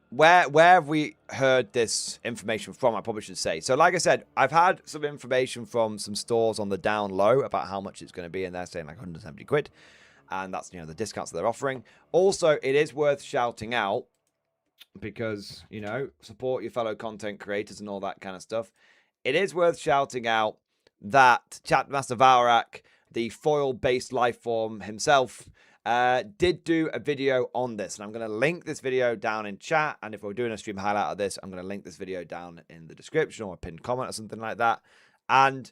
where have we heard this information from? I probably should say. So like I said, I've had some information from some stores on the down low about how much it's going to be, and they're saying like 170 quid. And that's, you know, the discounts that they're offering. Also, it is worth shouting out because, you know, support your fellow content creators and all that kind of stuff. It is worth shouting out that Chatmaster Valrak, the foil-based life form himself, did do a video on this. And I'm going to link this video down in chat. And if we're doing a stream highlight of this, I'm going to link this video down in the description or a pinned comment or something like that. And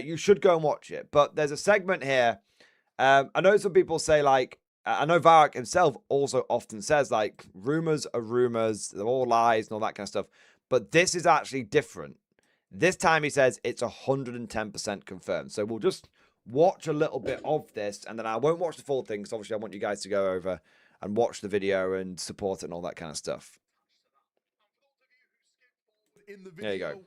you should go and watch it. But there's a segment here. I know some people say, like, I know Valrak himself also often says, like, rumors are rumors, they're all lies and all that kind of stuff. But this is actually different. This time he says it's 110% confirmed. So we'll just watch a little bit of this, and then I won't watch the full thing because obviously I want you guys to go over and watch the video and support it and all that kind of stuff. In the video, there you go.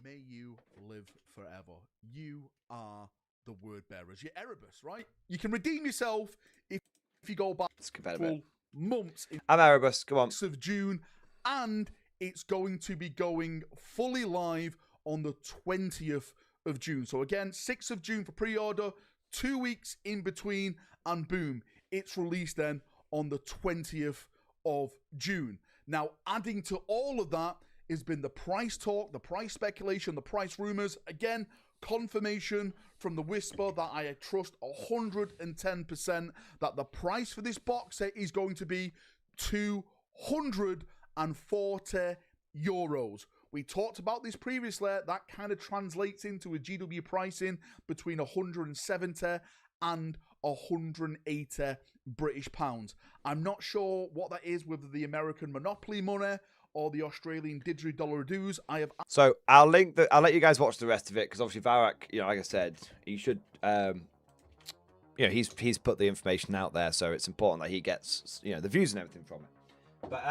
May you live forever. You are the word bearers. You're Erebus, right? You can redeem yourself if you go back for months. I'm Erebus. Come on. 6th of June, and it's going to be going fully live on the 20th of June. So again, 6th of June for pre-order, 2 weeks in between, and boom, it's released then on the 20th of June. Now, adding to all of that has been the price talk, the price speculation, the price rumors. Again, confirmation from the Whisper that I trust 110% that the price for this box set is going to be €240. We talked about this previously. That kind of translates into a GW pricing between 170 and 180 British pounds. I'm not sure what that is, whether the American Monopoly money or the Australian didgeridoo dues. So I'll let you guys watch the rest of it because obviously Valrak, you know, like I said, he should, you know, he's put the information out there, so it's important that he gets, you know, the views and everything from it. But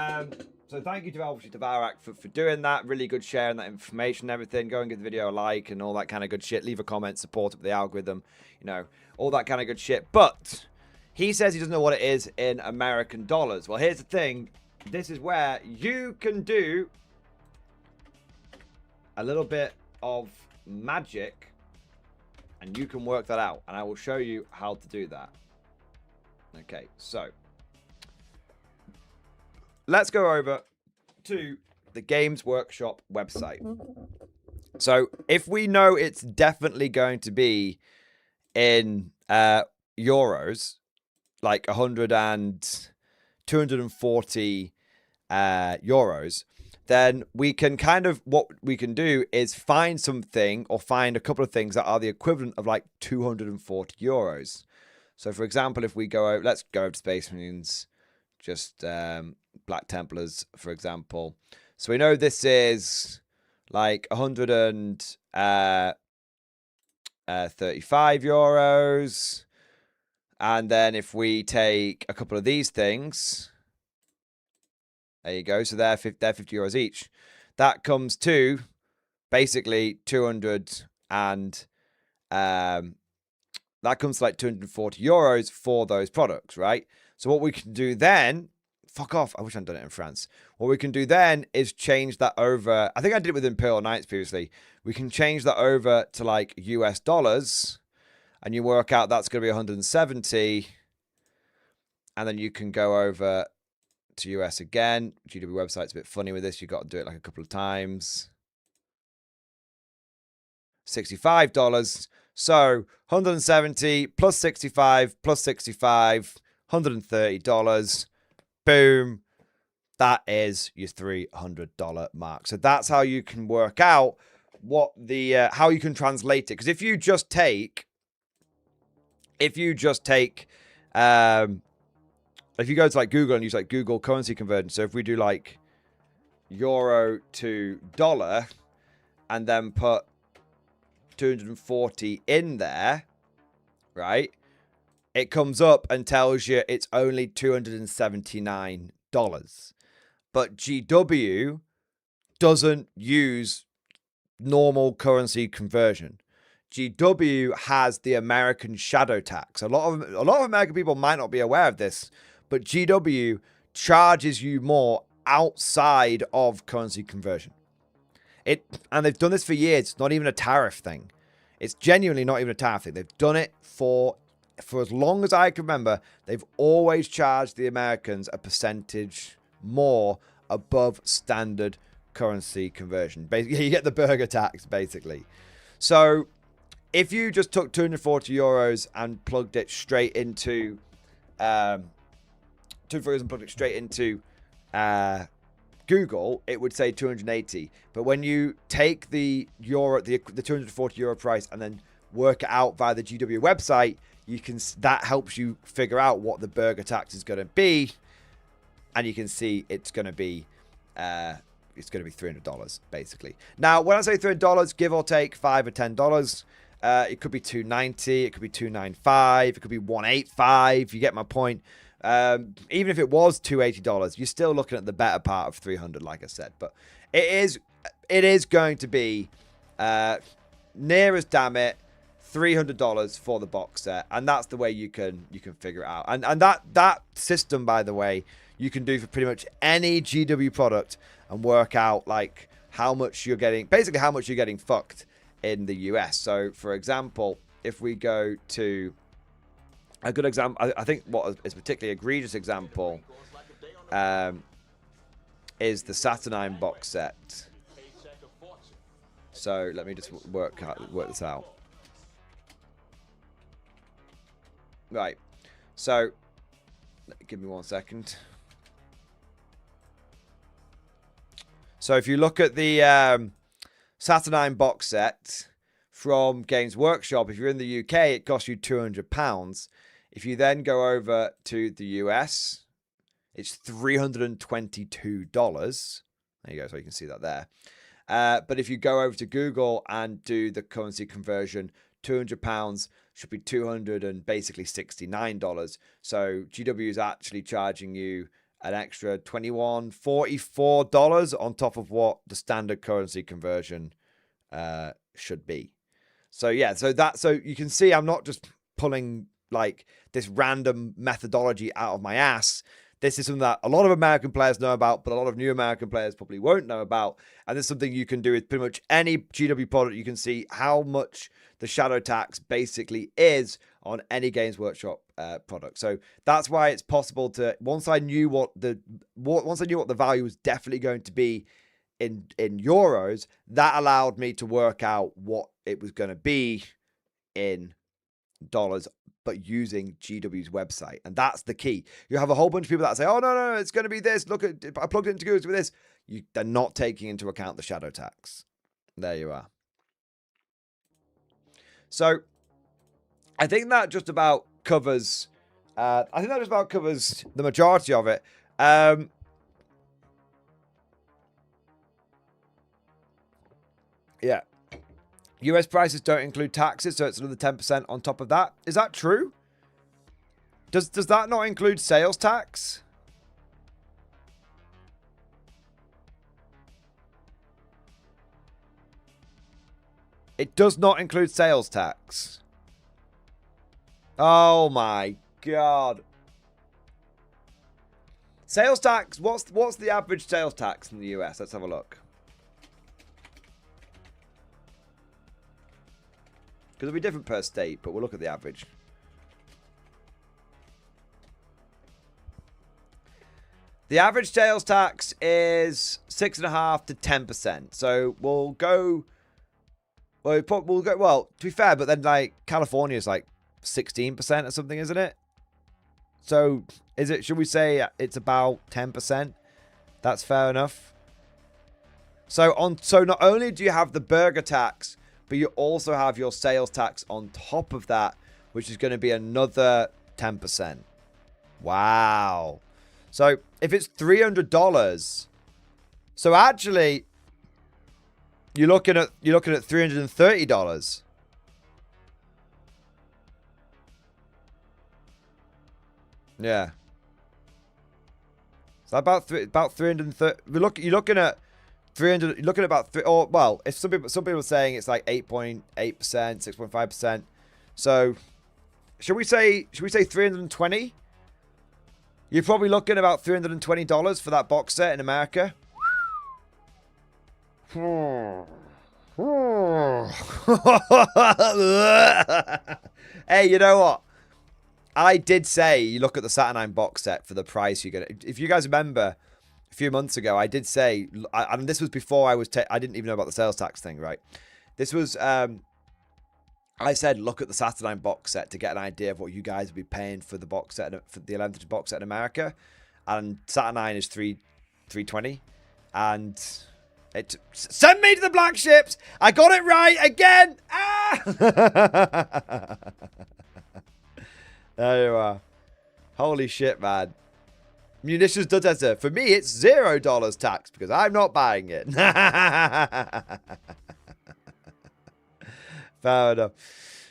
so thank you to obviously to Valrak for doing that. Really good sharing that information and everything. Go and give the video a like and all that kind of good shit. Leave a comment, support it with the algorithm, you know, all that kind of good shit. But he says he doesn't know what it is in American dollars. Well, here's the thing. This is where you can do a little bit of magic and you can work that out. And I will show you how to do that. Okay, so let's go over to the Games Workshop website. So if we know it's definitely going to be in euros, like 100 and 240 euros, then we can kind of, what we can do is find something or find a couple of things that are the equivalent of like 240 euros. So for example, if we go over, let's go over to Space Marines, just Black Templars, for example. So we know this is like 135 euros. And then if we take a couple of these things, there you go. So they're 50 euros each. That comes to basically 200 and that comes to like 240 euros for those products, right? So what we can do then, fuck off. I wish I'd done it in France. What we can do then is change that over. I think I did it with Imperial Knights previously. We can change that over to like US dollars. And you work out that's going to be 170. And then you can go over to US again. GW website's a bit funny with this. You've got to do it like a couple of times. $65. So 170 plus 65 plus 65, $130. Boom. That is your $300 mark. So that's how you can work out what the how you can translate it. Because if you just take if you go to like Google and use like Google currency conversion, so if we do like euro to dollar and then put 240 in there, right? It comes up and tells you it's only $279. But GW doesn't use normal currency conversion. GW has the American shadow tax. A lot of American people might not be aware of this, but GW charges you more outside of currency conversion. And they've done this for years. It's not even a tariff thing. It's genuinely not even a tariff thing. They've done it for as long as I can remember. They've always charged the Americans a percentage more above standard currency conversion. Basically, you get the burger tax, basically. So if you just took 240 euros and plugged it straight into Google, it would say 280. But when you take the 240 euro price and then work it out via the GW website, that helps you figure out what the burger tax is going to be, and you can see it's going to be $300 basically. Now, when I say $300, give or take $5 or $10, it could be $290, it could be $295, it could be $185. You get my point. Even if it was $280, you're still looking at the better part of $300, like I said. But it is going to be near as damn it $300 for the box set, and that's the way you can figure it out. And that system, by the way, you can do for pretty much any GW product and work out like how much you're getting, basically how much you're getting fucked in the US. So, for example, if we go to a good example, I think what is a particularly egregious example is the Saturnine box set. So let me just work this out. Right. So give me 1 second. So if you look at the Saturnine box set from Games Workshop, if you're in the UK, it costs you £200. If you then go over to the US, it's $322. There you go, so you can see that there. But if you go over to Google and do the currency conversion, £200 should be $200 and basically $69. So GW is actually charging you an extra $21.44 on top of what the standard currency conversion should be. So yeah, so you can see I'm not just pulling like this random methodology out of my ass. This is something that a lot of American players know about, but a lot of new American players probably won't know about. And this is something you can do with pretty much any GW product. You can see how much the shadow tax basically is on any Games Workshop product. So that's why it's possible to, once I knew what the value was definitely going to be in euros, that allowed me to work out what it was going to be in dollars, but using GW's website. And that's the key. You have a whole bunch of people that say, oh, no, it's going to be this. Look, I plugged it into Google with this. They're not taking into account the shadow tax. There you are. So I think that just about covers, the majority of it. Yeah. US prices don't include taxes, so it's another 10% on top of that. Is that true? Does that not include sales tax? It does not include sales tax. Oh my god. Sales tax, what's the average sales tax in the US? Let's have a look. Because it'll be different per state, but we'll look at the average. The average sales tax is 6.5% to 10%. So we'll go. Well, to be fair, but then like California is like 16% or something, isn't it? So is it? Should we say it's about 10%? That's fair enough. So not only do you have the burger tax, but you also have your sales tax on top of that, which is going to be another 10%. Wow. So if it's $300, so actually you're looking at $330. Yeah. So about 330. You're looking at 300. You're looking at about three. Or well, if some people are saying it's like 8.8%, 6.5%. So should we say 320? You're probably looking at about $320 for that box set in America. Hey, you know what? I did say you look at the Saturnine box set for the price you're gonna. If you guys remember, a few months ago, I did say, and this was before I didn't even know about the sales tax thing, right? This was, I said, look at the Saturnine box set to get an idea of what you guys would be paying for the box set, for the 11th box set in America, and Saturnine is $320, and it send me to the black ships. I got it right again. Ah! There you are. Holy shit, man. Munitions detector. For me, it's $0 tax because I'm not buying it. Fair enough.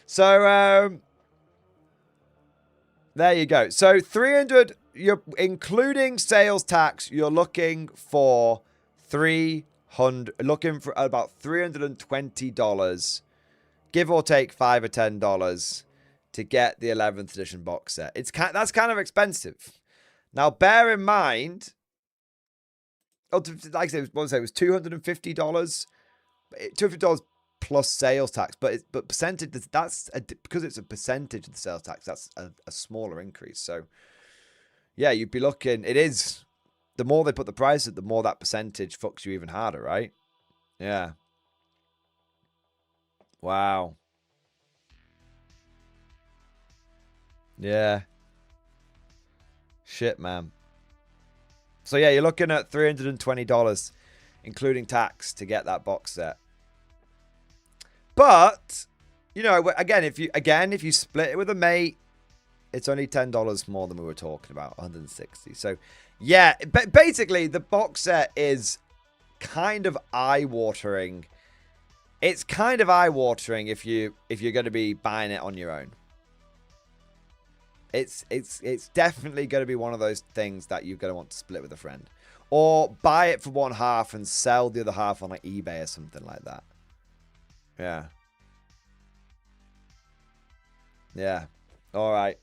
So, there you go. So, 300, you're including sales tax, you're looking for about $320, give or take $5 or $10 to get the 11th edition box set. That's kind of expensive. Now, bear in mind, like I said, it was $250, $250 plus sales tax, but percentage, because it's a percentage of the sales tax, that's a smaller increase. So, yeah, you'd be looking. It is the more they put the price at, the more that percentage fucks you even harder, right? Yeah. Wow. Yeah. Shit, man. So, yeah, you're looking at $320, including tax, to get that box set. But, you know, again, if you split it with a mate, it's only $10 more than we were talking about, $160. So, yeah, basically, the box set is kind of eye-watering. It's kind of eye-watering if you're going to be buying it on your own. It's definitely going to be one of those things that you're going to want to split with a friend, or buy it for one half and sell the other half on like eBay or something like that. Yeah. Yeah. All right.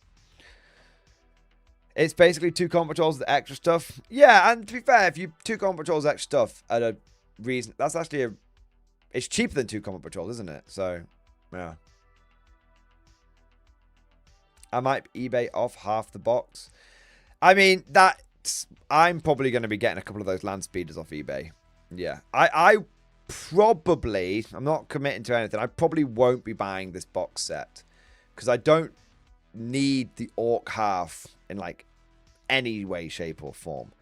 It's basically 2 combat patrols with extra stuff. Yeah, and to be fair, if you 2 combat patrols extra stuff at a reason, that's actually it's cheaper than 2 combat patrols, isn't it? So, yeah. I might eBay off half the box. I mean, I'm probably going to be getting a couple of those land speeders off eBay. Yeah. I'm not committing to anything. I probably won't be buying this box set because I don't need the orc half in like any way, shape, or form.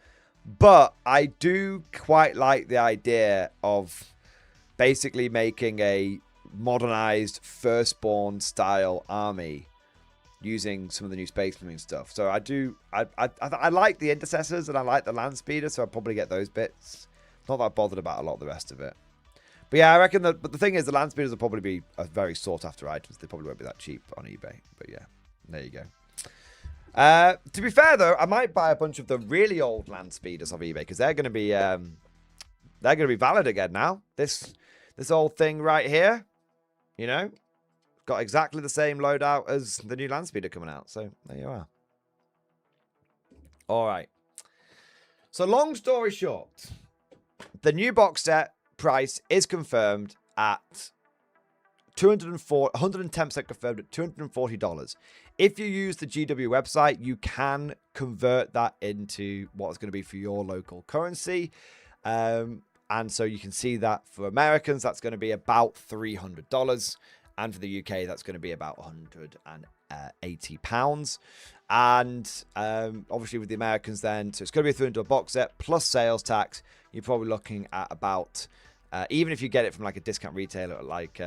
But I do quite like the idea of basically making a modernized firstborn style army using some of the new Space Marine stuff. So I like the intercessors and I like the land speeder, so I'll probably get those bits. Not that bothered about a lot of the rest of it. But yeah, I reckon but the thing is, the land speeders will probably be a very sought after items. They probably won't be that cheap on eBay. But yeah, there you go. To be fair though, I might buy a bunch of the really old land speeders off eBay because they're going to be valid again now. This old thing right here, you know, got exactly the same loadout as the new land speeder coming out. So there you are. All right. So long story short, the new box set price is confirmed at 110% confirmed at $240. If you use the GW website, you can convert that into what's going to be for your local currency. And so you can see that for Americans, that's going to be about $300. And for the UK, that's going to be about £180. And obviously with the Americans then, so it's going to be a $300 box set plus sales tax. You're probably looking at about, even if you get it from like a discount retailer like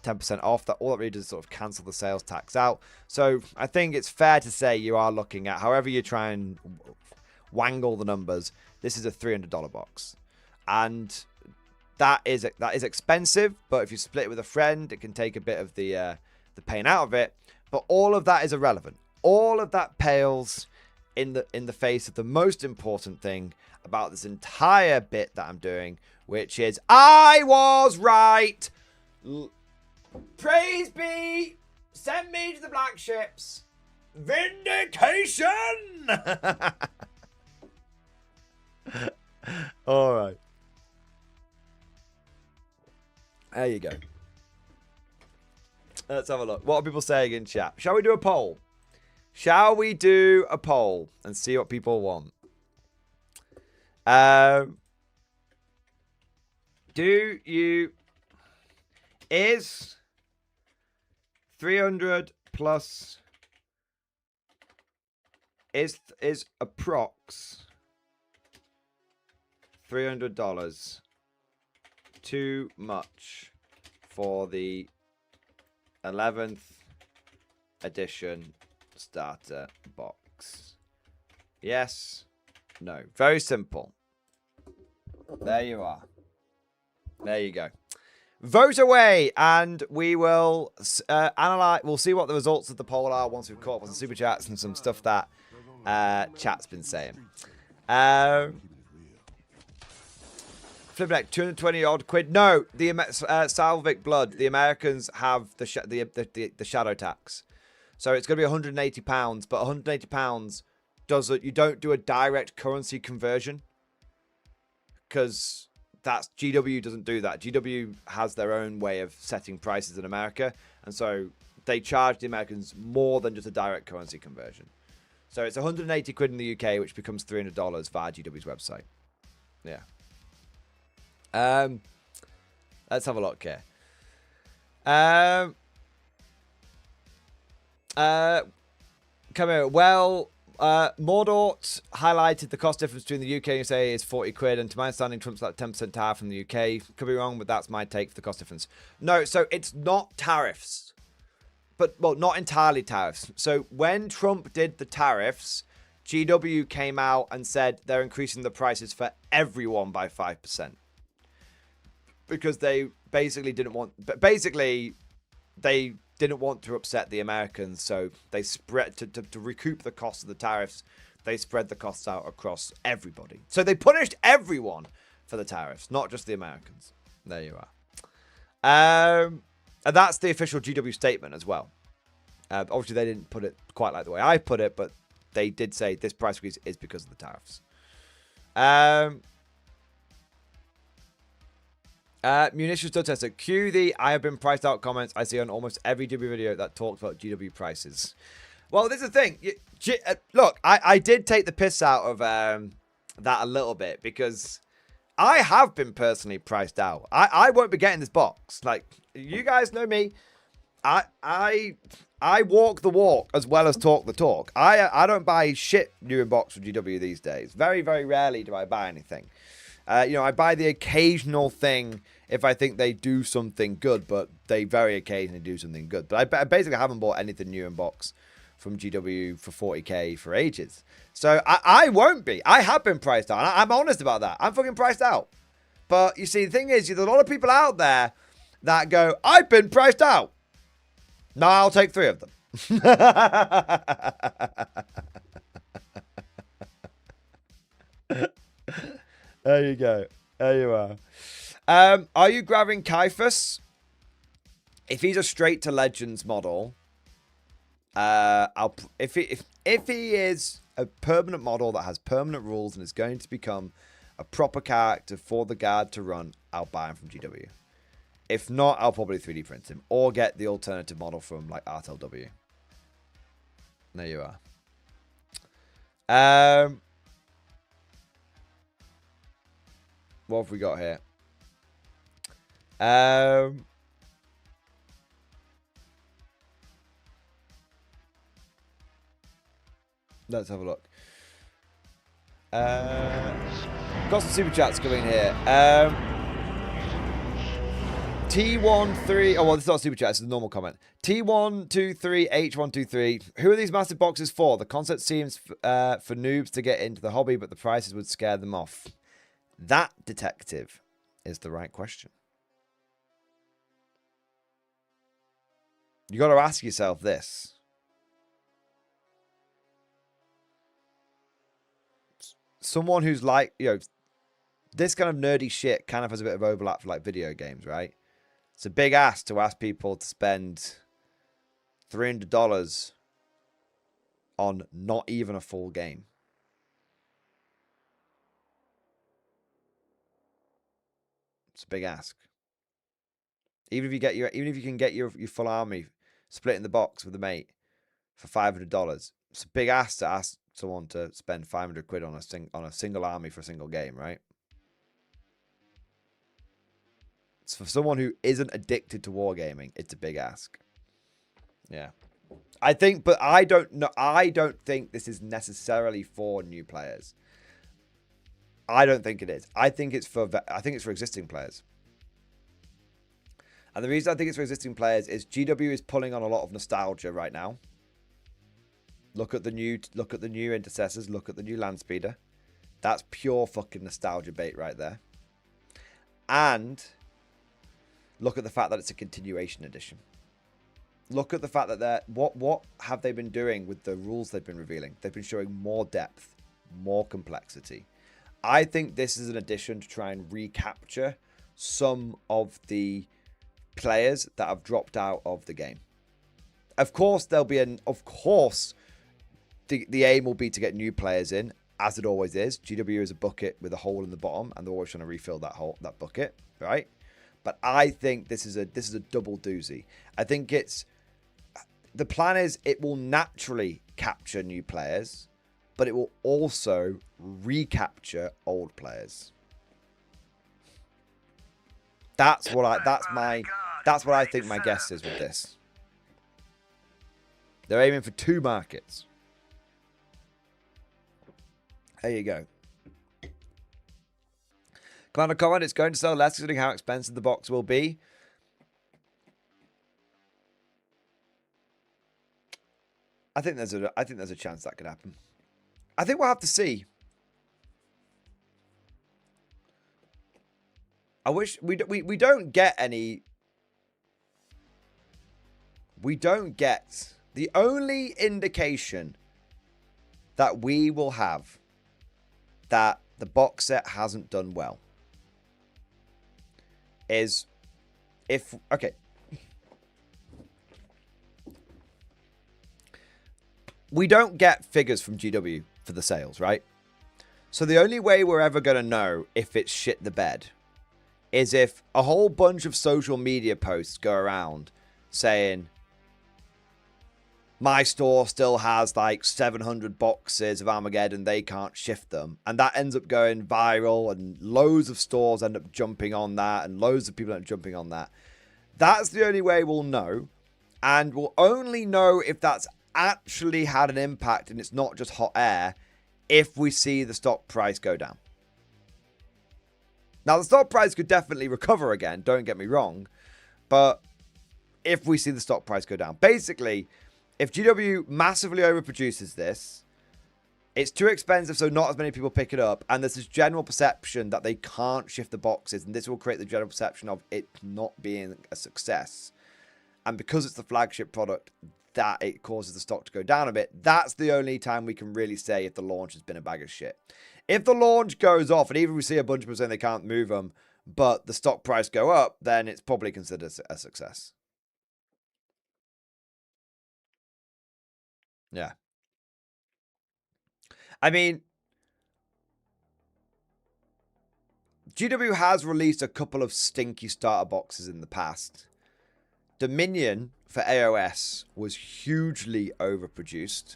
10% off. That all that really does is sort of cancel the sales tax out. So I think it's fair to say you are looking at, however you try and wangle the numbers, this is a $300 box. And that is expensive, but if you split it with a friend, it can take a bit of the pain out of it. But all of that is irrelevant. All of that pales in the face of the most important thing about this entire bit that I'm doing, which is I was right. Praise be. Send me to the black ships. Vindication. All right. There you go. Let's have a look. What are people saying in chat? Shall we do a poll? Shall we do a poll and see what people want? Is 300 plus is approx $300 too much for the 11th edition starter box? Yes, no. Very simple. There you are. There you go. Vote away, and we will analyze. We'll see what the results of the poll are once we've caught up on some super chats and some stuff that chat's been saying. Flipping back, 220 odd quid. No, the Salvic Blood. The Americans have the shadow tax, so it's going to be £180. But £180 doesn't. You don't do a direct currency conversion because that's GW doesn't do that. GW has their own way of setting prices in America, and so they charge the Americans more than just a direct currency conversion. So it's 180 quid in the UK, which becomes $300 via GW's website. Yeah. Let's have a look here. Come here. Well, Mordort highlighted the cost difference between the UK and USA is 40 quid, and to my understanding, Trump's like 10% tariff from the UK. Could be wrong, but that's my take for the cost difference. No, so it's not tariffs, but well, not entirely tariffs. So when Trump did the tariffs, GW came out and said they're increasing the prices for everyone by 5%. Because they basically didn't want to upset the Americans, so they spread to recoup the cost of the tariffs. They spread the costs out across everybody. So they punished everyone for the tariffs, not just the Americans. There you are. And that's the official GW statement as well. Obviously, they didn't put it quite like the way I put it, but they did say this price increase is because of the tariffs. Munitions does test it. Cue the I have been priced out comments I see on almost every GW video that talks about GW prices. Well, this is the thing. Look, I did take the piss out of that a little bit because I have been personally priced out. I won't be getting this box. Like, you guys know me. I walk the walk as well as talk the talk. I don't buy shit new in box from GW these days. Very, very rarely do I buy anything. I buy the occasional thing if I think they do something good, but they very occasionally do something good. But I basically haven't bought anything new in box from GW for 40k for ages. So I won't be. I have been priced out. I'm honest about that. I'm fucking priced out. But you see, the thing is, there's a lot of people out there that go, I've been priced out. No, I'll take 3 of them. There you go. There you are. Are you grabbing Caiaphas? If he's a straight to Legends model, if he is a permanent model that has permanent rules and is going to become a proper character for the guard to run, I'll buy him from GW. If not, I'll probably 3D print him or get the alternative model from like RTLW. There you are. What have we got here? Let's have a look. Got some super chats coming here. T13. Oh, well, it's not super chat. It's a normal comment. T123H123. Who are these massive boxes for? The concept seems for noobs to get into the hobby, but the prices would scare them off. That, detective, is the right question. You got to ask yourself this. Someone who's like, this kind of nerdy shit kind of has a bit of overlap for like video games, right? It's a big ask to ask people to spend $300 on not even a full game. It's a big ask. Even if you can get your full army split in the box with a mate for $500, it's a big ask to ask someone to spend 500 quid on a single army for a single game, right? It's for someone who isn't addicted to wargaming, it's a big ask. Yeah. I think, but I don't know. I don't think this is necessarily for new players. I don't think it is. I think it's for existing players. And the reason I think it's for existing players is GW is pulling on a lot of nostalgia right now. Look at the new intercessors. Look at the new land speeder. That's pure fucking nostalgia bait right there. And look at the fact that it's a continuation edition. Look at the fact that what have they been doing with the rules they've been revealing? They've been showing more depth, more complexity. I think this is an addition to try and recapture some of the players that have dropped out of the game. Of course, the aim will be to get new players in, as it always is. GW is a bucket with a hole in the bottom, and they're always trying to refill that bucket, right? But I think this is a double doozy. I think the plan is it will naturally capture new players, but it will also recapture old players. That's what I think my guess is with this. They're aiming for 2 markets. There you go. Commander comment, it's going to sell less considering how expensive the box will be. I think there's a chance that could happen. I think we'll have to see. I wish we don't get any. We don't get the only indication that we will have that the box set hasn't done well is if we don't get figures from GW for the sales, right? So the only way we're ever going to know if it's shit the bed is if a whole bunch of social media posts go around saying my store still has like 700 boxes of Armageddon, they can't shift them, and that ends up going viral and loads of stores end up jumping on that and loads of people end up jumping on that. That's the only way we'll know, and we'll only know if that's actually had an impact and it's not just hot air if we see the stock price go down. Now, the stock price could definitely recover again, don't get me wrong, but if we see the stock price go down, basically, if GW massively overproduces this, it's too expensive, so not as many people pick it up, and there's this general perception that they can't shift the boxes, and this will create the general perception of it not being a success. And because it's the flagship product, that it causes the stock to go down a bit. That's the only time we can really say if the launch has been a bag of shit. If the launch goes off, and even if we see a bunch of people saying they can't move them, but the stock price go up, then it's probably considered a success. Yeah. I mean, GW has released a couple of stinky starter boxes in the past. Dominion for AOS was hugely overproduced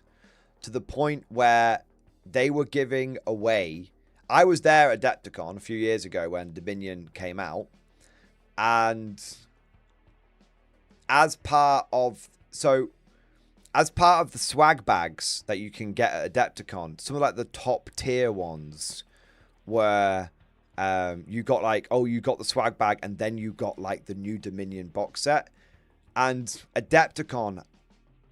to the point where they were giving away. I was there at Adepticon a few years ago when Dominion came out, and as part of the swag bags that you can get at Adepticon, some of like the top tier ones were You got like, oh, you got the swag bag, and then you got like the new Dominion box set. And Adepticon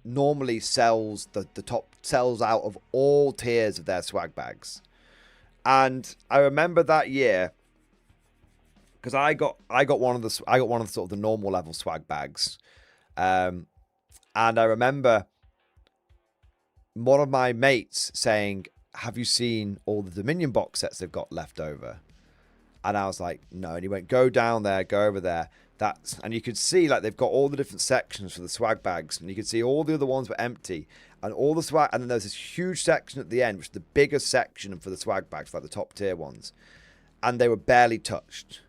normally sells the top sells out of all tiers of their swag bags. And I remember that year because I got one of the sort of the normal level swag bags, and I remember one of my mates saying, "Have you seen all the Dominion box sets they've got left over?" And I was like, "No." And he went, "Go down there, go over there." And you could see like they've got all the different sections for the swag bags, and you could see all the other ones were empty, and all the swag, and then there's this huge section at the end, which is the biggest section for the swag bags, like the top tier ones, and they were barely touched.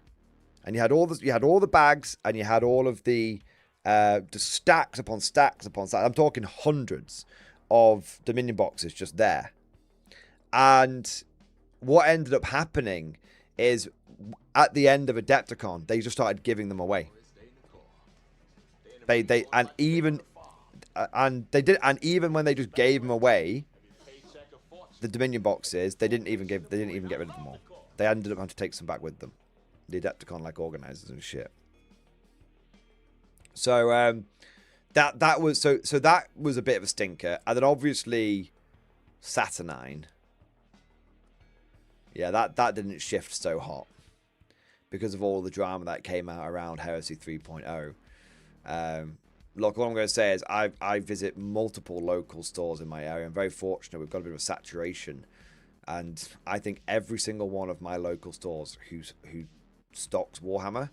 And you had all the bags, and you had all of the just stacks upon stacks upon stacks. I'm talking hundreds of Dominion boxes just there. And what ended up happening is at the end of Adepticon, they just started giving them away. Even when they just gave them away, the Dominion boxes, they didn't even get rid of them all. They ended up having to take some back with them. The Adepticon like organizers and shit. So that was a bit of a stinker. And then obviously Saturnine. Yeah, that didn't shift so hot because of all the drama that came out around Heresy 3.0. Look, what I'm going to say is I visit multiple local stores in my area. I'm very fortunate. We've got a bit of a saturation. And I think every single one of my local stores who stocks Warhammer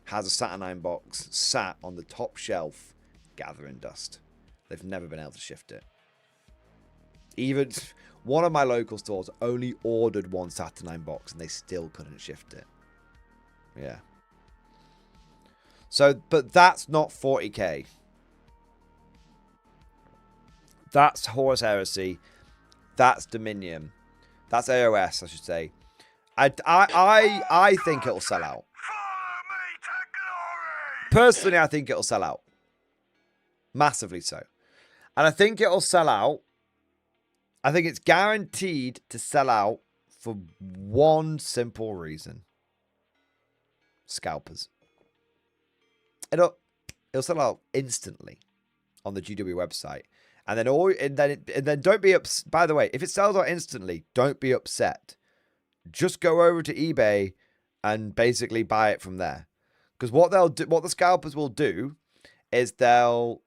has a Saturnine box sat on the top shelf gathering dust. They've never been able to shift it. Even one of my local stores only ordered one Saturnine box and they still couldn't shift it. Yeah. So, but that's not 40k. That's Horus Heresy. That's Dominion. That's AOS, I should say. I think it'll sell out. Personally, I think it'll sell out. Massively so. And I think it'll sell out. I think it's guaranteed to sell out for one simple reason. Scalpers. It'll sell out instantly on the GW website. And then don't be upset. By the way, if it sells out instantly, don't be upset. Just go over to eBay and basically buy it from there. Because what the scalpers will do is they'll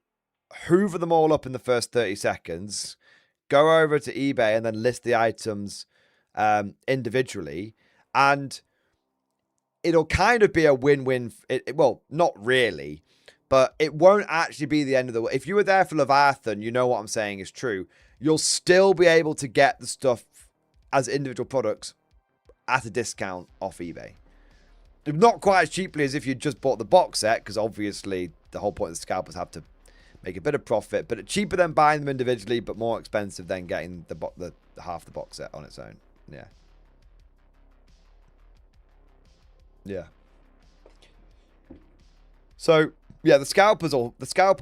hoover them all up in the first 30 seconds, go over to eBay and then list the items individually, and it'll kind of be a win-win. Well, not really, but it won't actually be the end of the world. If you were there for Leviathan, you know what I'm saying is true. You'll still be able to get the stuff as individual products at a discount off eBay. Not quite as cheaply as if you just bought the box set, because obviously the whole point of the scalpers have to make a bit of profit, but it's cheaper than buying them individually, but more expensive than getting the half the box set on its own. Yeah. Yeah. So yeah, it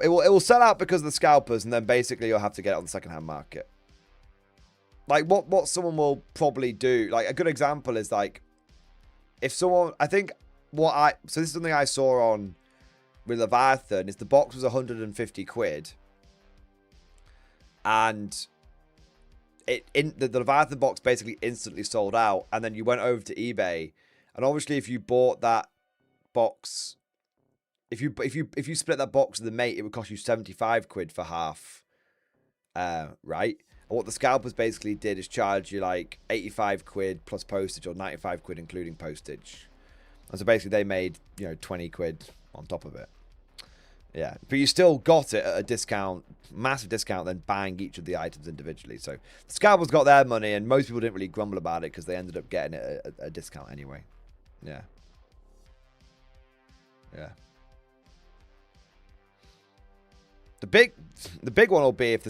will sell out because of the scalpers, and then basically you'll have to get it on the secondhand market. Like what someone will probably do, like a good example is like if someone, I think so this is something I saw on with Leviathan, is the box was 150 quid, and the Leviathan box basically instantly sold out, and then you went over to eBay, and obviously if you bought that box, if you split that box with a mate, it would cost you 75 quid for half, right? And what the scalpers basically did is charge you like 85 quid plus postage, or 95 quid including postage. And so basically they made, 20 quid on top of it. Yeah, but you still got it at a discount, massive discount, than buying each of the items individually. So the scalpers got their money, and most people didn't really grumble about it because they ended up getting it at a discount anyway. Yeah. Yeah. The big one will be if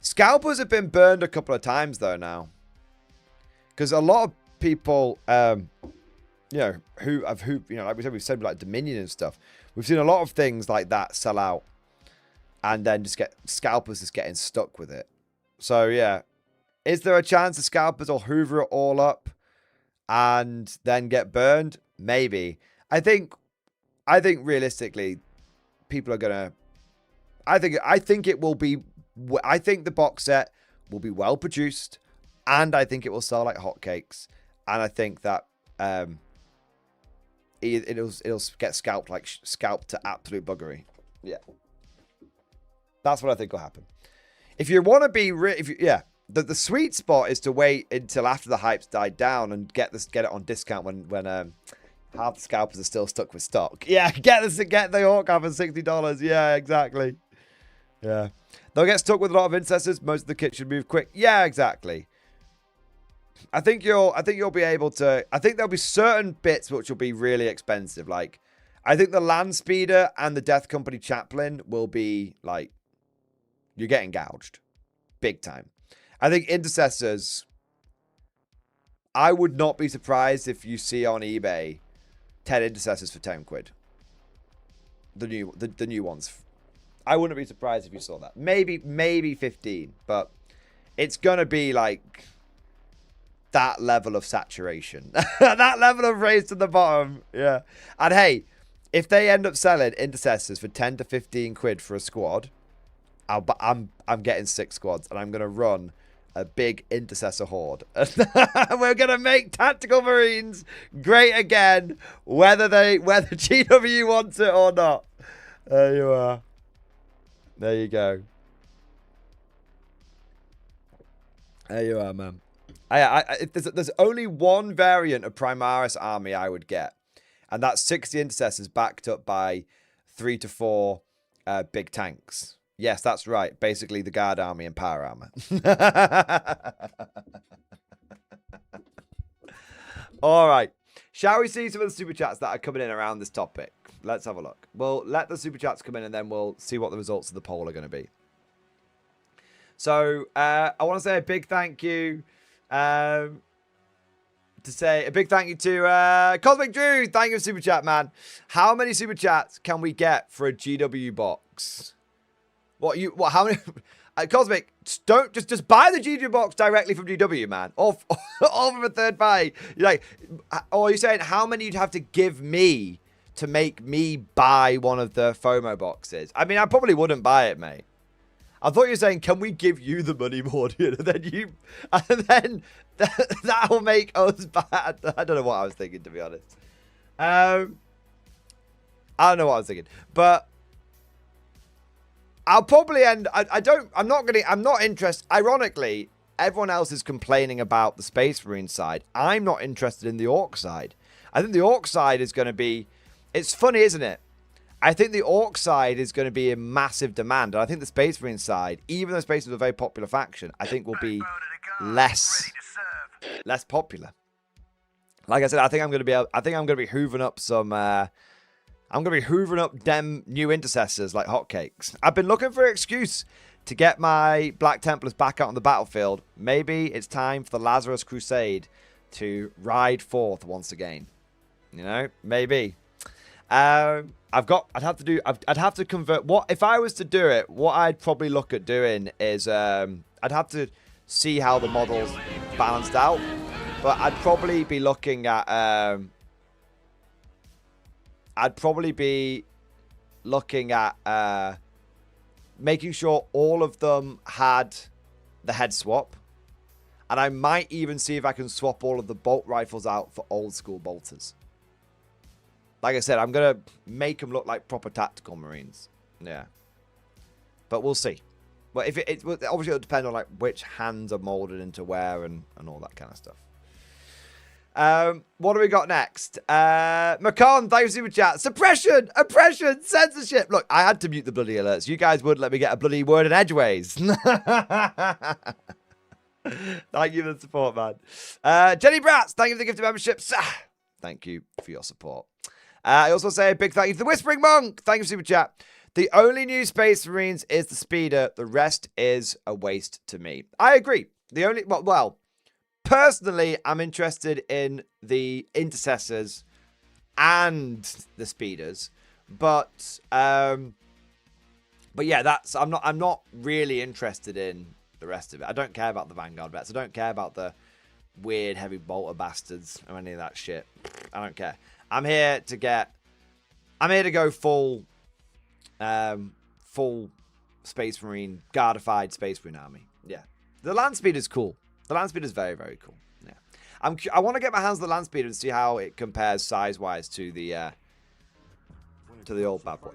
scalpers have been burned a couple of times though now, because a lot of people, like we've said like Dominion and stuff, we've seen a lot of things like that sell out, and then scalpers just getting stuck with it. So yeah, is there a chance the scalpers will hoover it all up and then get burned? Maybe. I think realistically, people are gonna. I think it will be. I think the box set will be well produced, and I think it will sell like hotcakes. And I think that it'll get scalped to absolute buggery. Yeah, that's what I think will happen. If you want to be, the sweet spot is to wait until after the hype's died down and get it on discount when half the scalpers are still stuck with stock. Yeah, get the Hawk for $60. Yeah, exactly. Yeah, they'll get stuck with a lot of intercessors. Most of the kit should move quick. Yeah, exactly. I think you'll be able to. I think there'll be certain bits which will be really expensive. Like, I think the Land Speeder and the Death Company Chaplain will be like, you're getting gouged, big time. I think intercessors. I would not be surprised if you see on eBay 10 intercessors for 10 quid. The new ones. I wouldn't be surprised if you saw that. Maybe 15, but it's gonna be like that level of saturation. That level of race to the bottom. Yeah. And hey, if they end up selling intercessors for 10 to 15 quid for a squad, I'm getting 6 squads, and I'm gonna run a big intercessor horde. We're gonna make Tactical Marines great again, whether GW wants it or not. There you are. There you go. There you are, man. There's only one variant of Primaris army I would get, and that's 60 intercessors backed up by 3 to 4 big tanks. Yes, that's right. Basically, the guard army and power armor. All right. Shall we see some of the super chats that are coming in around this topic? Let's have a look. We'll let the super chats come in, and then we'll see what the results of the poll are going to be. So, I want to say a big thank you. To Cosmic Drew. Thank you for super chat, man. How many super chats can we get for a GW box? How many? Cosmic, just buy the GW box directly from GW, man. Or from a third party. You're like, or are you saying how many you'd have to give me to make me buy one of the FOMO boxes? I mean, I probably wouldn't buy it, mate. I thought you were saying, can we give you the money, Mordian? And then that will make us bad. I don't know what I was thinking, to be honest. I don't know what I was thinking, but I'll probably end. I'm not interested. Ironically, everyone else is complaining about the Space Marine side. I'm not interested in the Orc side. I think the Orc side is going to be. It's funny, isn't it? I think the Orc side is going to be in massive demand, and I think the Space Marine side, even though Space Marine is a very popular faction, I think will be less popular. Like I said, I think I'm going to be hoovering up some. I'm going to be hoovering up them new intercessors like hotcakes. I've been looking for an excuse to get my Black Templars back out on the battlefield. Maybe it's time for the Lazarus Crusade to ride forth once again. You know, maybe. I'd have to convert. What if I was to do it? What I'd probably look at doing is I'd have to see how the models balanced out, but I'd probably be looking at making sure all of them had the head swap, and I might even see if I can swap all of the bolt rifles out for old school bolters. Like I said, I'm going to make them look like proper tactical Marines. Yeah. But we'll see. Well, obviously it'll depend on like which hands are molded into where and all that kind of stuff. What do we got next? Macon, thank you for super chat. Suppression, oppression, censorship. Look, I had to mute the bloody alerts. You guys wouldn't let me get a bloody word in edgeways. Thank you for the support, man. Jenny Bratz, thank you for the gift of membership. Thank you for your support. I also say a big thank you to the Whispering Monk. Thank you for super chat. The only new Space Marines is the Speeder. The rest is a waste to me. I agree. The only, well, personally, I'm interested in the Intercessors and the Speeders, but yeah, I'm not really interested in the rest of it. I don't care about the Vanguard vets. I don't care about the weird heavy bolter bastards or any of that shit. I don't care. I'm here to go full Space Marine, Guardified Space Marine army. Yeah. The Land Speeder is cool. The Land Speeder is very, very cool. Yeah. I want to get my hands on the Land Speeder and see how it compares size-wise to the old bad boy.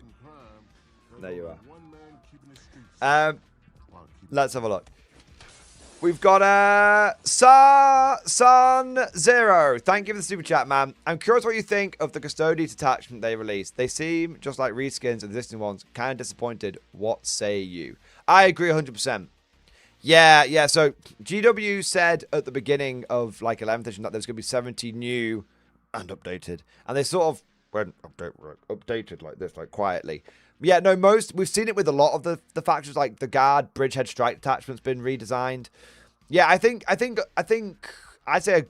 There you are. Let's have a look. We've got Sun Zero. Thank you for the super chat, man. I'm curious what you think of the Custodes attachment they released. They seem just like reskins of the existing ones. Kind of disappointed. What say you? I agree 100%. Yeah. So GW said at the beginning of like 11th edition that there's going to be 70 new and updated, and they sort of went updated like this, like quietly. Yeah, no, we've seen it with a lot of the factions, like the Guard Bridgehead Strike attachment's been redesigned. Yeah, I think I'd say a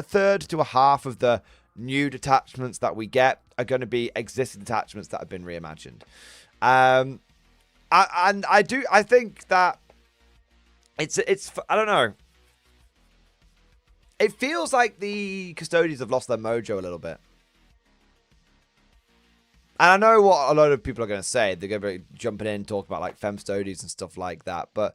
third to a half of the new detachments that we get are going to be existing detachments that have been reimagined. I think that it's I don't know. It feels like the Custodians have lost their mojo a little bit. And I know what a lot of people are going to say. They're going to be jumping in and talking about like Femstodies and stuff like that. But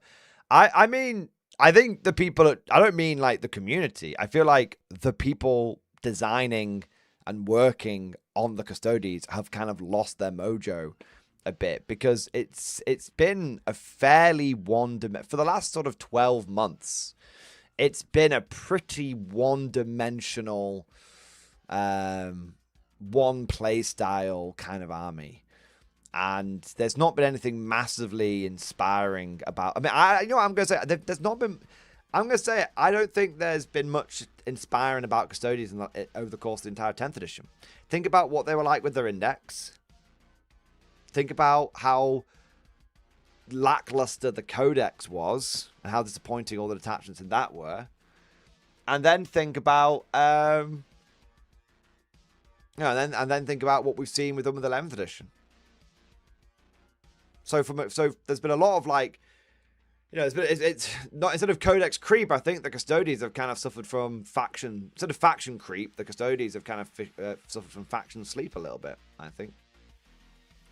I mean, I think the people, I don't mean like the community. I feel like the people designing and working on the Custodies have kind of lost their mojo a bit, because it's been a fairly for the last sort of 12 months. It's been a pretty one-dimensional, one play style kind of army, and there's not been anything massively inspiring about. I mean, I'm gonna say there's not been. I'm gonna say I don't think there's been much inspiring about Custodians over the course of the entire 10th edition. Think about what they were like with their index. Think about how lackluster the Codex was and how disappointing all the attachments in that were, and then think about and then think about what we've seen with them with the 11th edition. So there's been a lot of like, it's not, instead of Codex creep, I think the Custodians have kind of suffered from faction, instead of faction creep, the Custodians have kind of suffered from faction sleep a little bit, I think.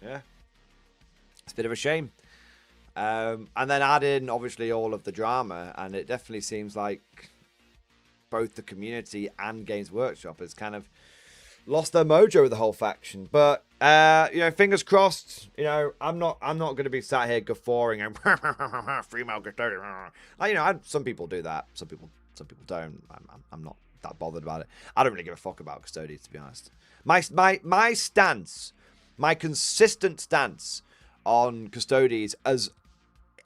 Yeah. It's a bit of a shame. And then add in obviously all of the drama, and it definitely seems like both the community and Games Workshop has kind of lost their mojo with the whole faction. But fingers crossed. I'm not going to be sat here guffawing and female custodian. Some people do that. Some people don't. I'm not that bothered about it. I don't really give a fuck about custodians, to be honest. My stance, my consistent stance on custodians as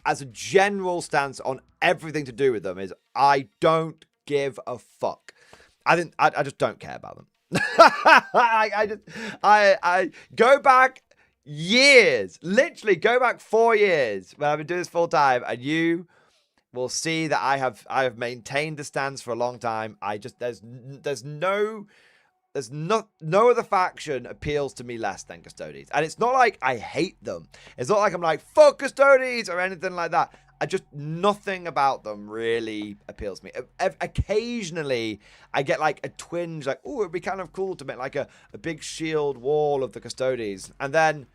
a general stance on everything to do with them is I don't give a fuck. I just don't care about them. I go back years, literally go back 4 years when I've been doing this full time, and you will see that I have maintained the stance for a long time. There's no other faction appeals to me less than Custodians. And it's not like I hate them. It's not like I'm like, fuck Custodians or anything like that. Nothing about them really appeals to me. Occasionally, I get like a twinge, like, oh, it'd be kind of cool to make like a big shield wall of the Custodians. And then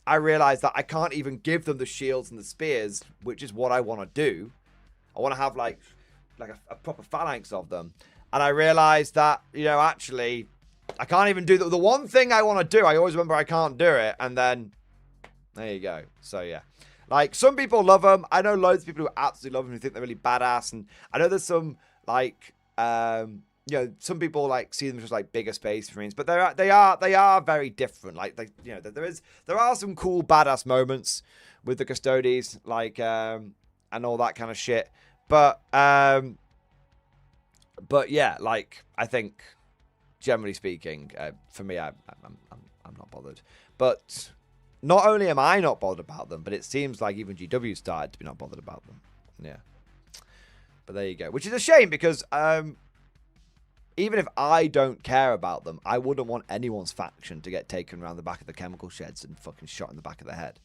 I realize that I can't even give them the shields and the spears, which is what I want to do. I want to have like a proper phalanx of them. And I realize that, actually, I can't even do the one thing I want to do. I always remember I can't do it. And then, there you go. So, yeah. Like, some people love them. I know loads of people who absolutely love them, who think they're really badass. And I know there's some, like, some people, like, see them as, like, bigger Space Marines. But they are very different. Like, there are some cool badass moments with the Custodians, like, and all that kind of shit. But yeah, like, I think, generally speaking, for me, I'm not bothered. But not only am I not bothered about them, but it seems like even GW started to be not bothered about them. Yeah. But there you go. Which is a shame, because even if I don't care about them, I wouldn't want anyone's faction to get taken around the back of the chemical sheds and fucking shot in the back of the head.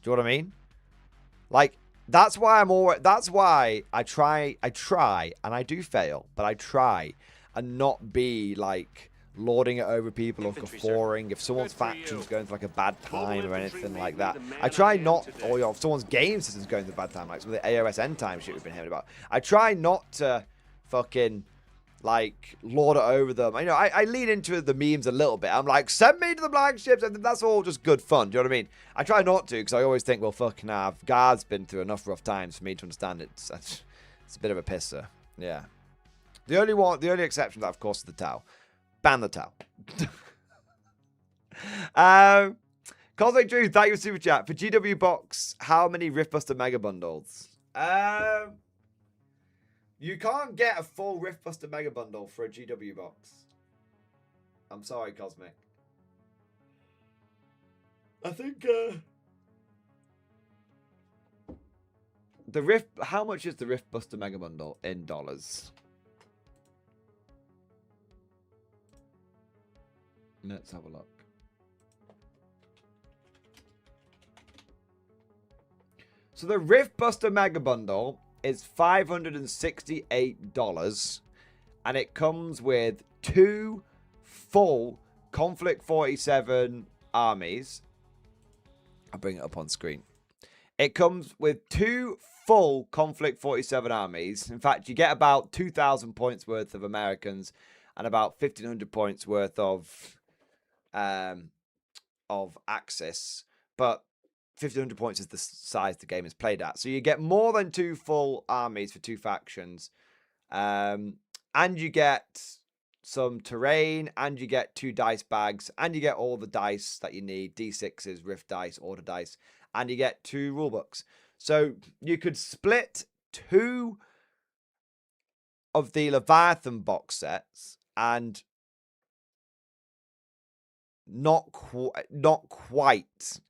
Do you know what I mean? Like, That's why I'm always. That's why I try, and I do fail, but I try and not be like lording it over people or guffawing. If someone's faction's going through like a bad time or anything like that, I try not. Or if someone's game system's going through a bad time, like some of the AOS end time shit we've been hearing about, I try not to fucking like lord it over them. You know, I lean into the memes a little bit. I'm like, send me to the black ships, and that's all just good fun. Do you know what I mean? I try not to because I always think, well, fucking Guard's been through enough rough times for me to understand it. It's a bit of a pisser. Yeah. The only exception to that, of course, is the Tau. Ban the Tau. Cosmic Drew, thank you for super chat. For GW box, how many Riftbuster Mega Bundles? You can't get a full Riftbuster Mega Bundle for a GW box. I'm sorry, Cosmic. I think how much is the Riftbuster Mega Bundle in dollars? Let's have a look. So the Riftbuster Mega Bundle is $568, and it comes with 2 full Conflict 47 armies. I'll bring it up on screen. It comes with 2 full Conflict 47 armies. In fact, you get about 2,000 points worth of Americans and about 1,500 points worth of Axis, but 1,500 points is the size the game is played at. So you get more than 2 full armies for 2 factions. And you get some terrain, and you get 2 dice bags, and you get all the dice that you need. D6s, Rift dice, Order dice, and you get 2 rulebooks. So you could split 2 of the Leviathan box sets and not quite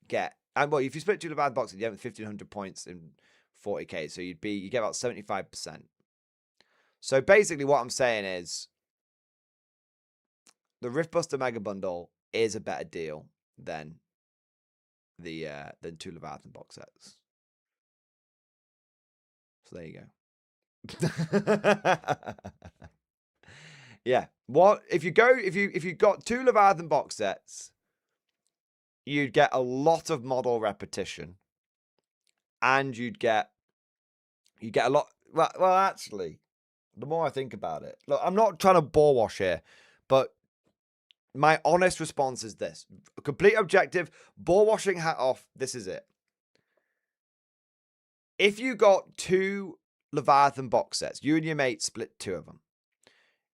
get. And well, if you split 2 Leviathan boxes, you have 1,500 points in 40k. So you get about 75%. So basically, what I'm saying is, the Riftbuster Mega Bundle is a better deal than the 2 Leviathan box sets. So there you go. Yeah. What if you got 2 Leviathan box sets, you'd get a lot of model repetition, and you'd get a lot. Well, actually, the more I think about it, look, I'm not trying to bore wash here, but my honest response is this: complete objective, bore washing hat off. This is it. If you got 2 Leviathan box sets, you and your mate split 2 of them,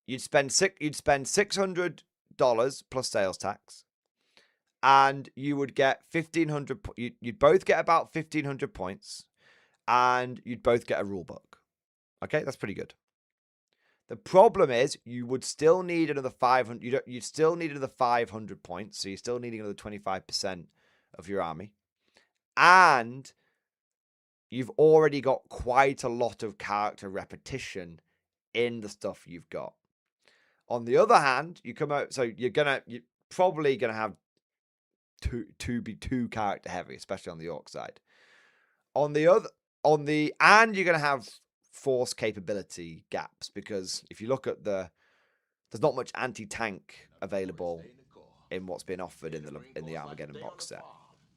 you'd spend $600 plus sales tax, and you would get 1,500. You'd both get about 1,500 points, and you'd both get a rule book. Okay, that's pretty good. The problem is you would still need another 500. You'd still need another 500 points, so you're still needing another 25% of your army, and you've already got quite a lot of character repetition in the stuff you've got. On the other hand, you come out, so you're probably gonna have to be too character heavy, especially on the orc side. And you're gonna have force capability gaps, because if you look at there's not much anti-tank available in what's been offered in the Armageddon box set.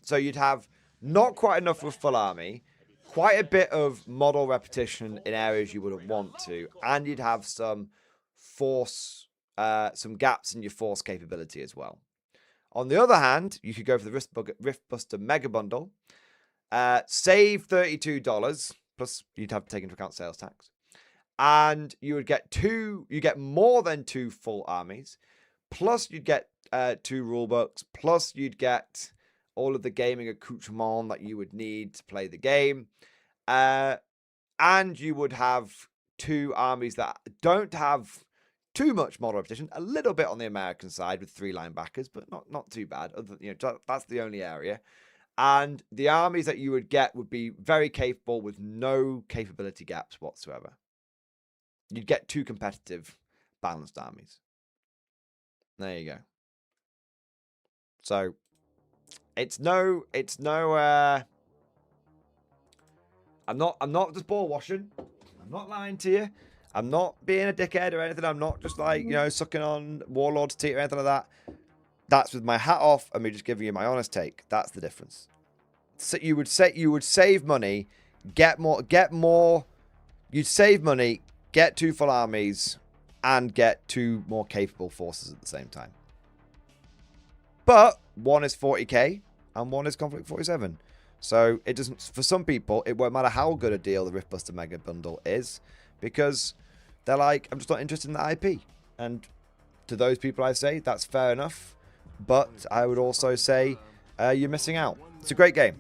So you'd have not quite enough with full army, quite a bit of model repetition in areas you wouldn't want to, and you'd have some force, some gaps in your force capability as well. On the other hand, you could go for the Riftbuster Mega Bundle, save $32, plus you'd have to take into account sales tax, and you get more than 2 full armies, plus you'd get 2 rulebooks, plus you'd get all of the gaming accoutrement that you would need to play the game, and you would have 2 armies that don't have too much model repetition, a little bit on the American side with 3 linebackers, but not too bad. That's the only area. And the armies that you would get would be very capable with no capability gaps whatsoever. You'd get 2 competitive, balanced armies. There you go. So it's no I'm not just ball washing. I'm not lying to you. I'm not being a dickhead or anything. I'm not just like, you know, sucking on Warlord's teeth or anything like that. That's with my hat off and me just giving you my honest take. That's the difference. So you would save money, get more. You'd save money, get 2 full armies, and get 2 more capable forces at the same time. But one is 40k and one is Conflict 47. So it doesn't, for some people, it won't matter how good a deal the Riftbuster Mega Bundle is, because they're like, I'm just not interested in the IP. And to those people, I say that's fair enough. But I would also say you're missing out. It's a great game.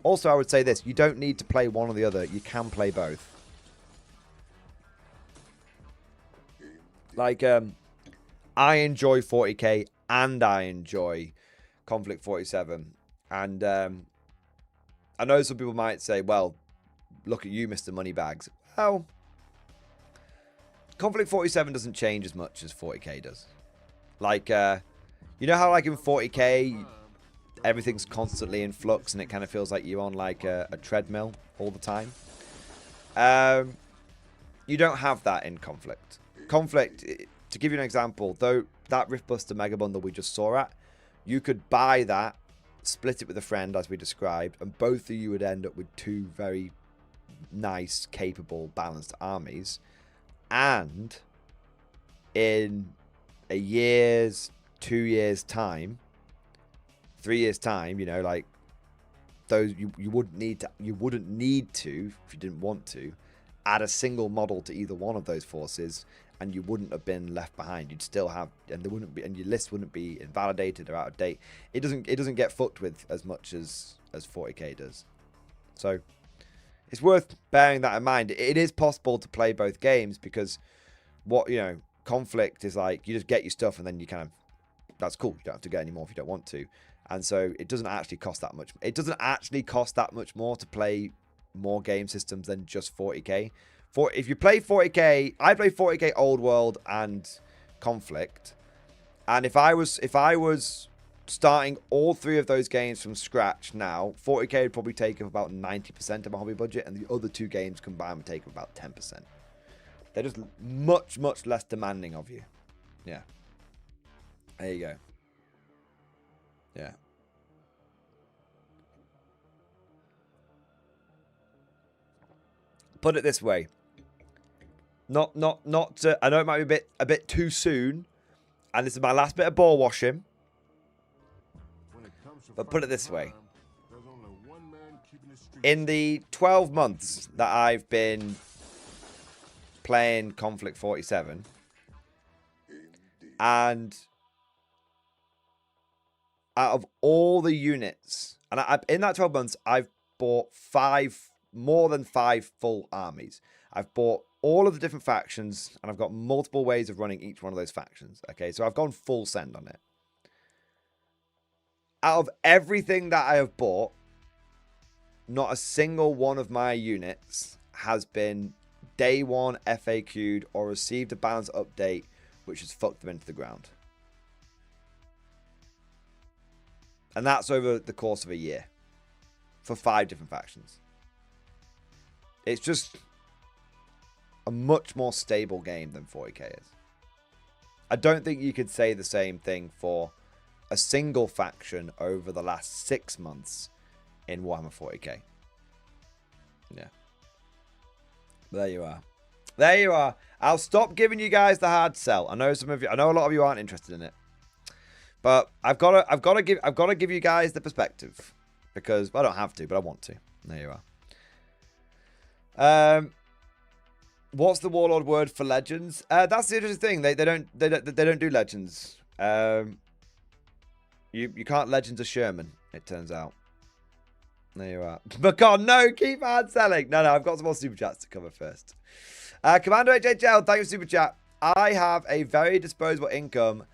Also, I would say this: you don't need to play one or the other. You can play both. Like, I enjoy 40k and I enjoy Conflict 47. And I know some people might say, well, look at you, Mr. Moneybags. Well, Conflict 47 doesn't change as much as 40k does. Like, you know how like in 40k, everything's constantly in flux and it kind of feels like you're on like a treadmill all the time? You don't have that in Conflict. Conflict, to give you an example, though that Riftbuster Mega Bundle we just saw at, you could buy that, split it with a friend as we described, and both of you would end up with 2 very nice, capable, balanced armies. And in a year's, 2 years time, 3 years time, you know, like those you wouldn't need to if you didn't want to add a single model to either one of those forces, and you wouldn't have been left behind. You'd still have, and there wouldn't be, and your list wouldn't be invalidated or out of date. It doesn't get fucked with as much as 40k does. So it's worth bearing that in mind. It is possible to play both games, because what, you know, Conflict is like, you just get your stuff and then you kind of, that's cool. You don't have to get any more if you don't want to. And so it doesn't actually cost that much. It doesn't actually cost that much more to play more game systems than just 40k. If you play 40k, I play 40k Old World and Conflict. And if I was starting all 3 of those games from scratch now, 40k would probably take up about 90% of my hobby budget, and the other 2 games combined would take up about 10%. They're just much, much less demanding of you. Yeah. There you go. Yeah. Put it this way. Not I know it might be a bit too soon, and this is my last bit of ball washing. But put it this way. In the 12 months that I've been playing Conflict 47, and out of all the units, and in that 12 months, I've bought more than 5 full armies. I've bought all of the different factions, and I've got multiple ways of running each one of those factions. Okay, so I've gone full send on it. Out of everything that I have bought, not a single one of my units has been day one FAQ'd or received a balance update which has fucked them into the ground. And that's over the course of a year for 5 different factions. It's just a much more stable game than 40k is. I don't think you could say the same thing for a single faction over the last 6 months in Warhammer 40k. Yeah. There you are. There you are. I'll stop giving you guys the hard sell. I know a lot of you aren't interested in it. But I've got to give you guys the perspective, because I don't have to, but I want to. There you are. What's the Warlord word for legends? That's the interesting thing. They don't do legends. You can't legends a Sherman, it turns out. There you are. But God, no, keep hard selling. No, I've got some more super chats to cover first. Commander HHL, thank you for super chat. I have a very disposable income.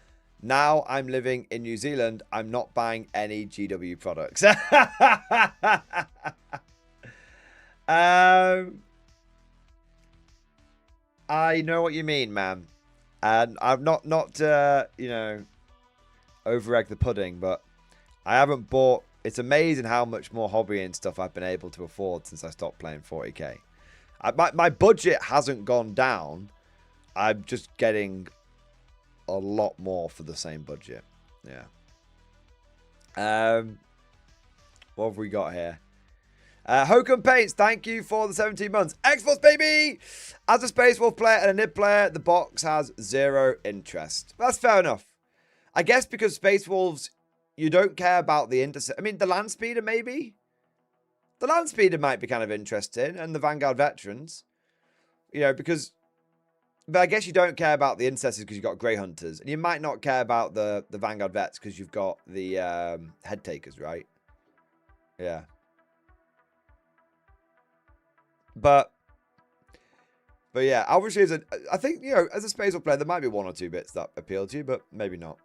Now I'm living in New Zealand. I'm not buying any GW products. I know what you mean, man. And I'm not you know, over-egg the pudding, but I haven't bought It's amazing how much more hobby and stuff I've been able to afford since I stopped playing 40k. My budget hasn't gone down. I'm just getting a lot more for the same budget. Yeah. What have we got here? Hokum Paints, thank you for the 17 months. X-Force, baby! As a Space Wolf player and a Nib player, the box has 0 interest. That's fair enough. I guess because Space Wolves, you don't care about the intercept. I mean, the Land Speeder, maybe? The Land Speeder might be kind of interesting, and the Vanguard Veterans. You know, because... But I guess you don't care about the Intercessors because you've got Grey Hunters. And you might not care about the Vanguard Vets because you've got the Head Takers, right? Yeah. But yeah, obviously, I think, you know, as a Space Wolf player, there might be 1 or 2 bits that appeal to you, but maybe not.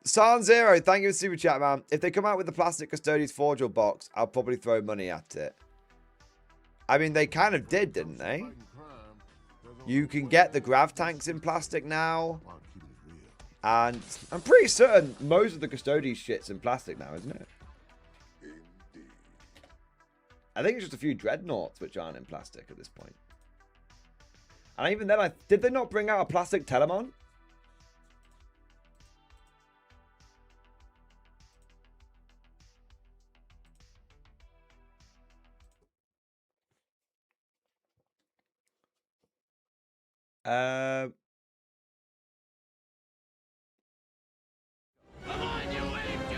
San Zero, thank you for super chat, man. If they come out with the plastic Custodians Forge World box, I'll probably throw money at it. I mean, they kind of did, didn't they? You can get the grav tanks in plastic now. And I'm pretty certain most of the Custodians shit's in plastic now, isn't it? I think it's just a few Dreadnoughts which aren't in plastic at this point. And even then, did they not bring out a plastic Telemon?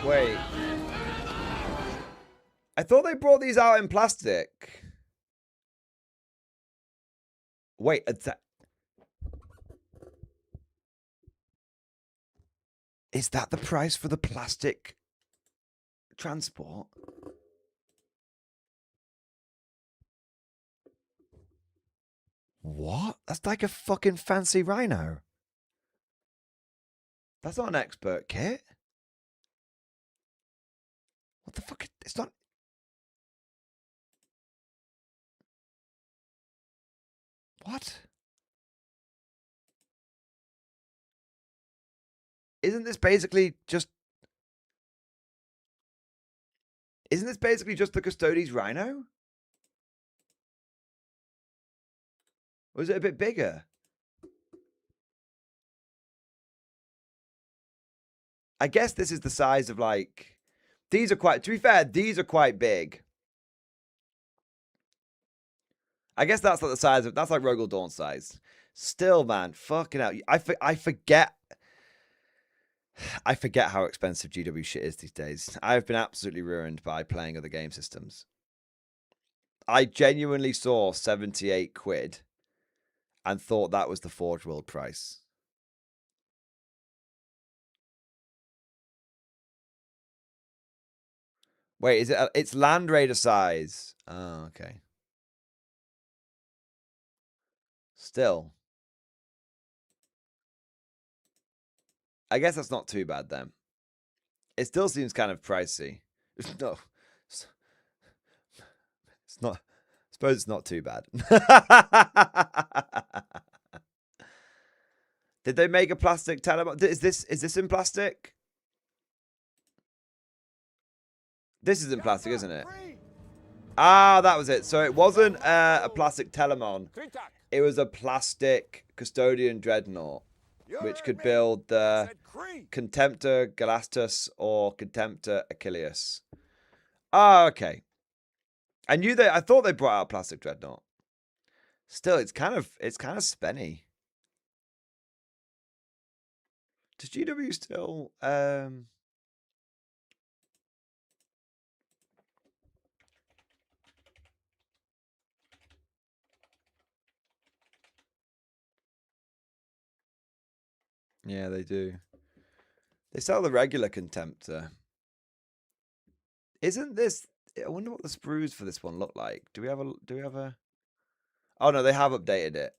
Wait. I thought they brought these out in plastic. Wait, is that the price for the plastic transport? What? That's like a fucking fancy Rhino. That's not an expert kit. What the fuck? It's not... What? Isn't this basically just... Isn't this basically just the Custodes Rhino? Or is it a bit bigger? I guess this is the size of like... These are quite... To be fair, these are quite big. I guess that's like the size of... That's like Rogel Dawn size. Still, man. Fucking hell. I forget... I forget how expensive GW shit is these days. I've been absolutely ruined by playing other game systems. I genuinely saw 78 quid and thought that was the Forge World price. Wait, is it? It's Land Raider size. Oh, okay. Still. I guess that's not too bad then. It still seems kind of pricey. No. It's not. I suppose it's not too bad. Did they make a plastic Telemon? Is this in plastic? This is in plastic, isn't it? Ah, that was it. So it wasn't a plastic Telemon. It was a plastic Custodian Dreadnought, which could build the Contemptor Galastus or Contemptor Achilles. Ah, okay. I thought they brought out plastic Dreadnought. Still, it's kind of spenny. Does GW still Yeah, they do. They sell the regular Contemptor. Isn't this... I wonder what the sprues for this one look like. Do we have a... Oh, no, they have updated it.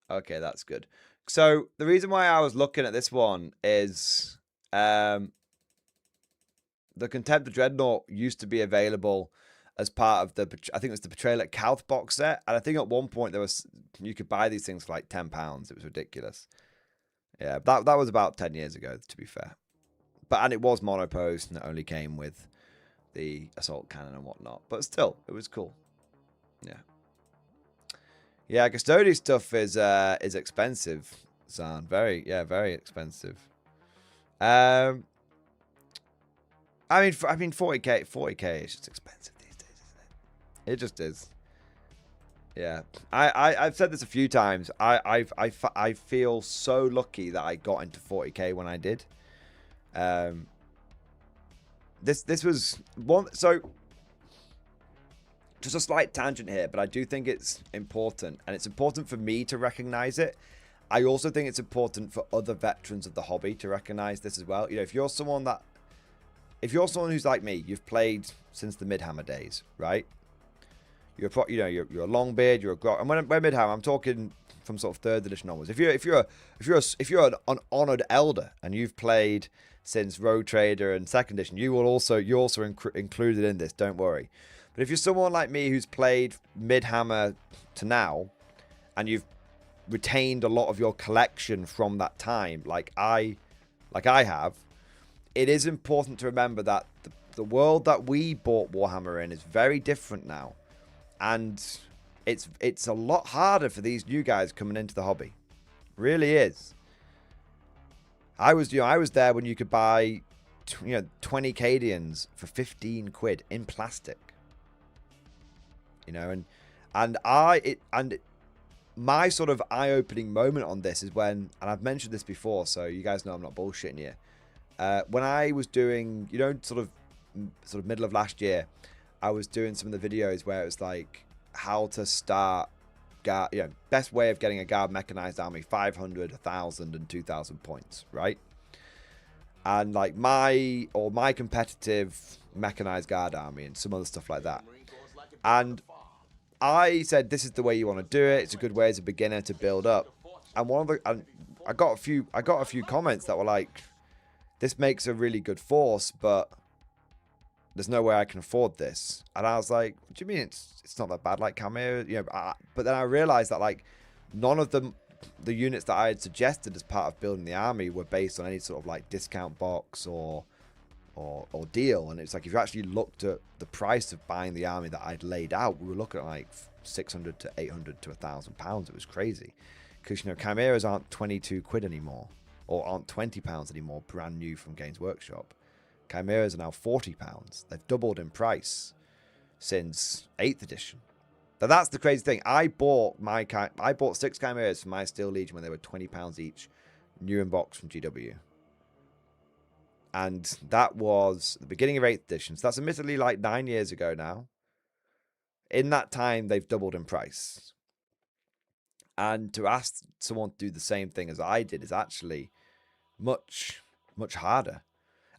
Okay, that's good. So, the reason why I was looking at this one is... the Contemptor Dreadnought used to be available as part of the... I think it was the Betrayal at Calth box set. And I think at one point you could buy these things for like £10. It was ridiculous. Yeah, that was about 10 years ago, to be fair. and it was monopost, and it only came with the assault cannon and whatnot. But still, it was cool. Yeah. Yeah, custody stuff is expensive, Zan. Very expensive. I mean 40k is just expensive these days, isn't it? It just is. Yeah, I've said this a few times. I feel so lucky that I got into 40k when I did. This was one. So just a slight tangent here, but I do think it's important, and it's important for me to recognize it. I also think it's important for other veterans of the hobby to recognize this as well. You know, if you're someone who's like me, you've played since the Midhammer days, right? You're a Longbeard, you're a Grog, and when Midhammer, I'm talking from sort of 3rd edition onwards. If you're an honored elder and you've played since Road Trader and 2nd edition, you're also included in this. Don't worry. But if you're someone like me who's played Midhammer to now, and you've retained a lot of your collection from that time, like I have, it is important to remember that the world that we bought Warhammer in is very different now. And it's a lot harder for these new guys coming into the hobby. Really is. I was there when you could buy 20 Cadians for 15 quid in plastic. My sort of eye-opening moment on this is when, and I've mentioned this before, so you guys know I'm not bullshitting here. When I was doing, sort of middle of last year, I was doing some of the videos where it was like how to start guard, best way of getting a guard mechanized army, 500, 1,000, and 2,000 points, right? And like my competitive mechanized guard army and some other stuff like that. And I said, this is the way you want to do it. It's a good way as a beginner to build up. And I got a few comments that were like, this makes a really good force, but there's no way I can afford this. And I was like, what do you mean it's not that bad? Like Chimera, but then I realized that like none of the units that I had suggested as part of building the army were based on any sort of like discount box or deal. And it's like, if you actually looked at the price of buying the army that I'd laid out, we were looking at like 600 to 800 to £1,000. It was crazy because Chimeras aren't 22 quid anymore, or aren't £20 anymore, brand new from Games Workshop. Chimeras are now £40. They've doubled in price since 8th edition. Now that's the crazy thing. I bought 6 Chimeras for my Steel Legion when they were £20 each, new in box from GW. And that was the beginning of 8th edition. So that's admittedly like 9 years ago now. In that time, they've doubled in price. And to ask someone to do the same thing as I did is actually much, much harder.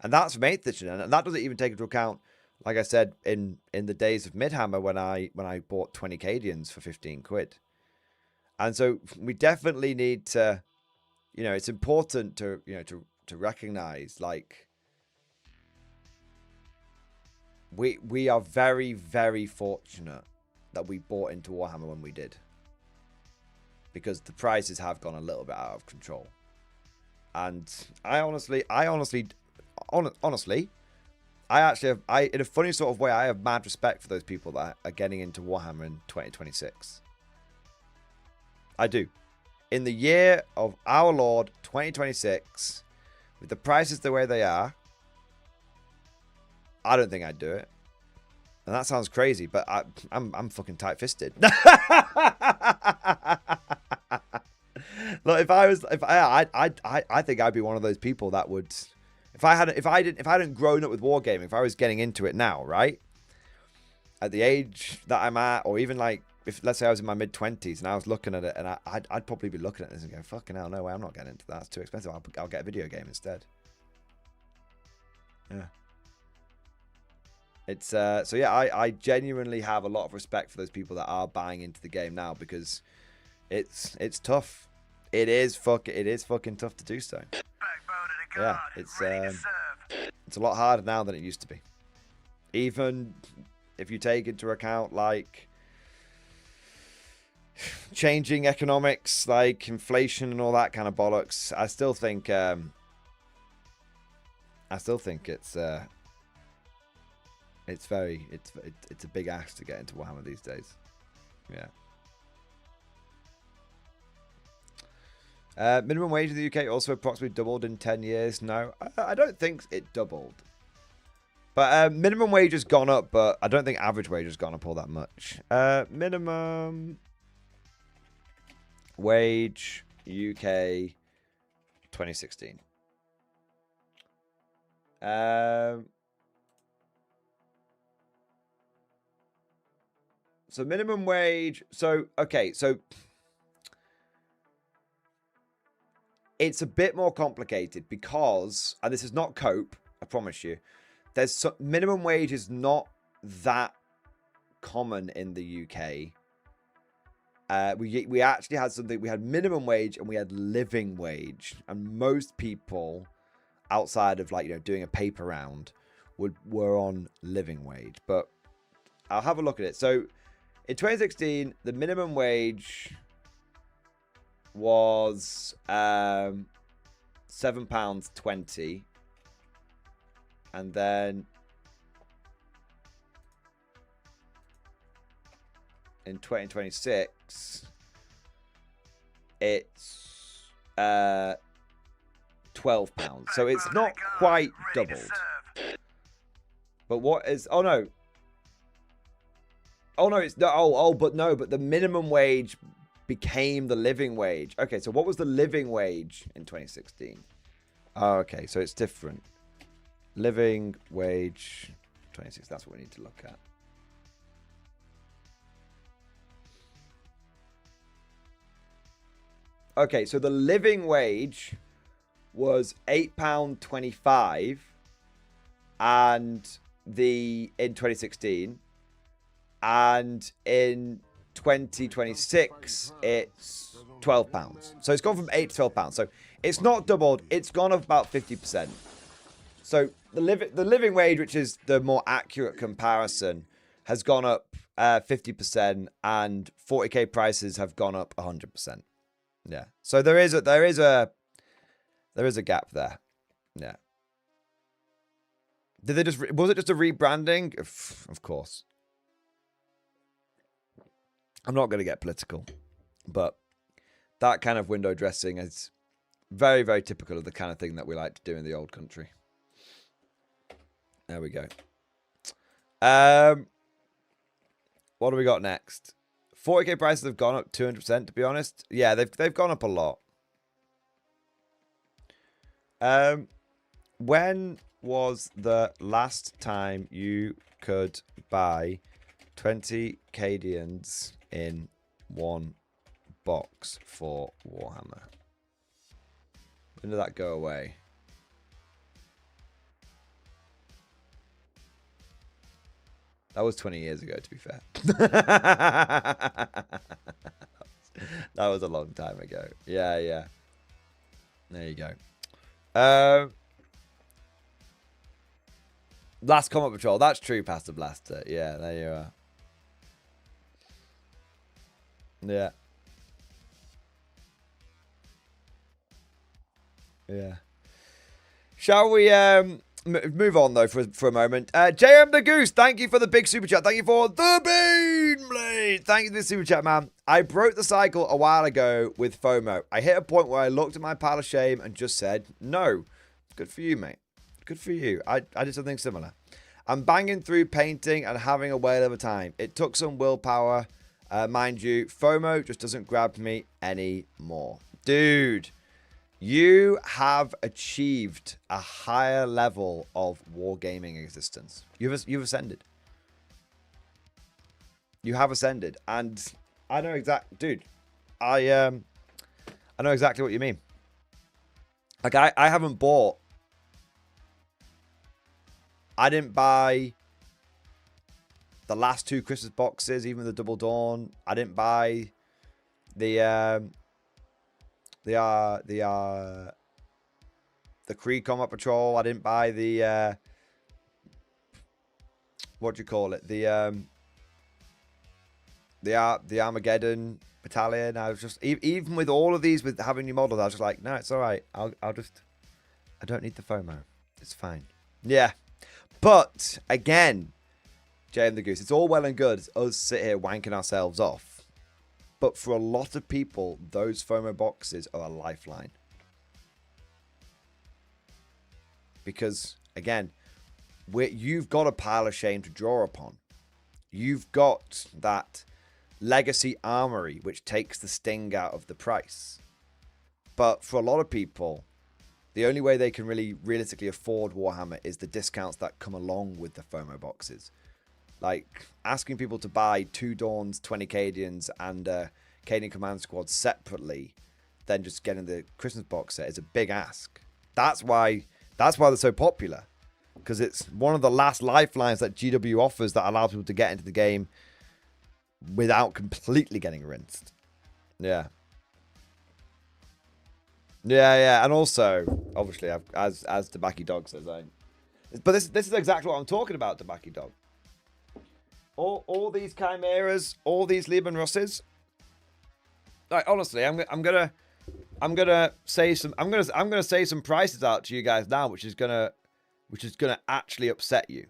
And that's from 8th edition. And that doesn't even take into account, like I said, in the days of Midhammer when I bought 20 Cadians for 15 quid. And so we definitely need to, it's important to recognize, like, we are very, very fortunate that we bought into Warhammer when we did, because the prices have gone a little bit out of control. And I honestly, in a funny sort of way, I have mad respect for those people that are getting into Warhammer in 2026. I do. In the year of our Lord 2026, with the prices the way they are, I don't think I'd do it. And that sounds crazy, but I'm fucking tight-fisted. Look, I think I'd be one of those people that would, if I hadn't grown up with wargaming, if I was getting into it now, right, at the age that I'm at, or even like, if let's say I was in my mid-20s and I was looking at it, and I'd probably be looking at this and going, fucking hell, no way, I'm not getting into that. It's too expensive. I'll get a video game instead. Yeah. It's so yeah, I genuinely have a lot of respect for those people that are buying into the game now, because it's tough. It is fucking tough to do so. Yeah, it's a lot harder now than it used to be. Even if you take into account like changing economics, like inflation and all that kind of bollocks, I still think I still think it's a big ask to get into Warhammer these days. Yeah. Minimum wage in the UK also approximately doubled in 10 years. No, I don't think it doubled. But minimum wage has gone up, but I don't think average wage has gone up all that much. Minimum wage UK 2016. So minimum wage. So, okay. So it's a bit more complicated because, and this is not cope, I promise you. Minimum wage is not that common in the UK. We actually had something. We had minimum wage and we had living wage, and most people outside of doing a paper round were on living wage. But I'll have a look at it. So in 2016, the minimum wage was £7.20. And then in 2026, it's £12. So it's not quite doubled. But what is? Oh no. Oh no, it's no. But the minimum wage became the living wage. Okay, so what was the living wage in 2016? Oh, okay, so it's different. Living wage 26. That's what we need to look at. Okay, so the living wage was £8.25 in 2016, and in 2026 it's £12. So it's gone from £8 to £12. So it's not doubled, it's gone up about 50%. So the living wage, which is the more accurate comparison, has gone up 50%, and 40k prices have gone up 100%. Yeah. So there is a gap there. Yeah. Was it just a rebranding? Of course. I'm not going to get political, but that kind of window dressing is very, very typical of the kind of thing that we like to do in the old country. There we go. What do we got next? 40k prices have gone up 200%, to be honest. Yeah, they've gone up a lot. When was the last time you could buy 20 Cadians in one box for Warhammer? When did that go away? That was 20 years ago, to be fair. That was a long time ago. Yeah, yeah. There you go. Last Combat Patrol. That's true, Pastor Blaster. Yeah, there you are. Yeah. Yeah. Shall we move on, though, for a moment? JM the Goose, thank you for the big super chat. Thank you for the Bean Blade. Thank you for the super chat, man. I broke the cycle a while ago with FOMO. I hit a point where I looked at my pile of shame and just said, no. Good for you, mate. Good for you. I did something similar. I'm banging through painting and having a whale of a time. It took some willpower. Mind you, FOMO just doesn't grab me anymore. Dude. You have achieved a higher level of wargaming existence. You've ascended. You have ascended, and I know dude. I know exactly what you mean. Like I haven't bought. I didn't buy the last two Christmas boxes, even the Double Dawn. I didn't buy the Kree Combat Patrol. I didn't buy the what do you call it? The Armageddon Battalion. I was just even with all of these with having new models, I was just like, no, it's all right. I don't need the FOMO. It's fine. Yeah. But, again, Jay and the Goose, it's all well and good us sit here wanking ourselves off. But for a lot of people, those FOMO boxes are a lifeline. Because, again, you've got a pile of shame to draw upon. You've got that legacy armory, which takes the sting out of the price. But for a lot of people, the only way they can really realistically afford Warhammer is the discounts that come along with the FOMO boxes. Like, asking people to buy 2 Dawns, 20 Cadians, and Cadian Command Squad separately, then just getting the Christmas box set is a big ask. That's why they're so popular. Because it's one of the last lifelines that GW offers that allows people to get into the game without completely getting rinsed. Yeah. Yeah. And also, obviously, as Tobacco Dog says, but this is exactly what I'm talking about, Tobacco Dog. All these chimeras, all these Lieben Russes. Like, honestly, I'm gonna say some prices out to you guys now, which is gonna actually upset you.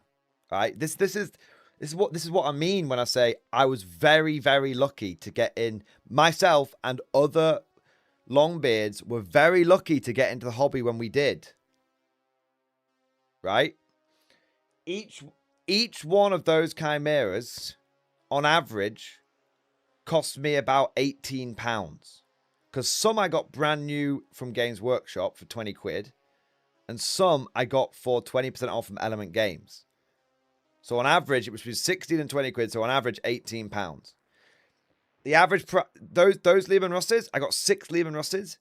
Right? This is what I mean when I say I was very, very lucky to get in. Myself and other Longbeards were very lucky to get into the hobby when we did. Right? Each one of those chimeras, on average, cost me about £18. Because some I got brand new from Games Workshop for 20 quid. And some I got for 20% off from Element Games. So on average, it was between 16 and 20 quid. So on average, £18. The average those Lieben Russes, I got 6 Lieben Russes.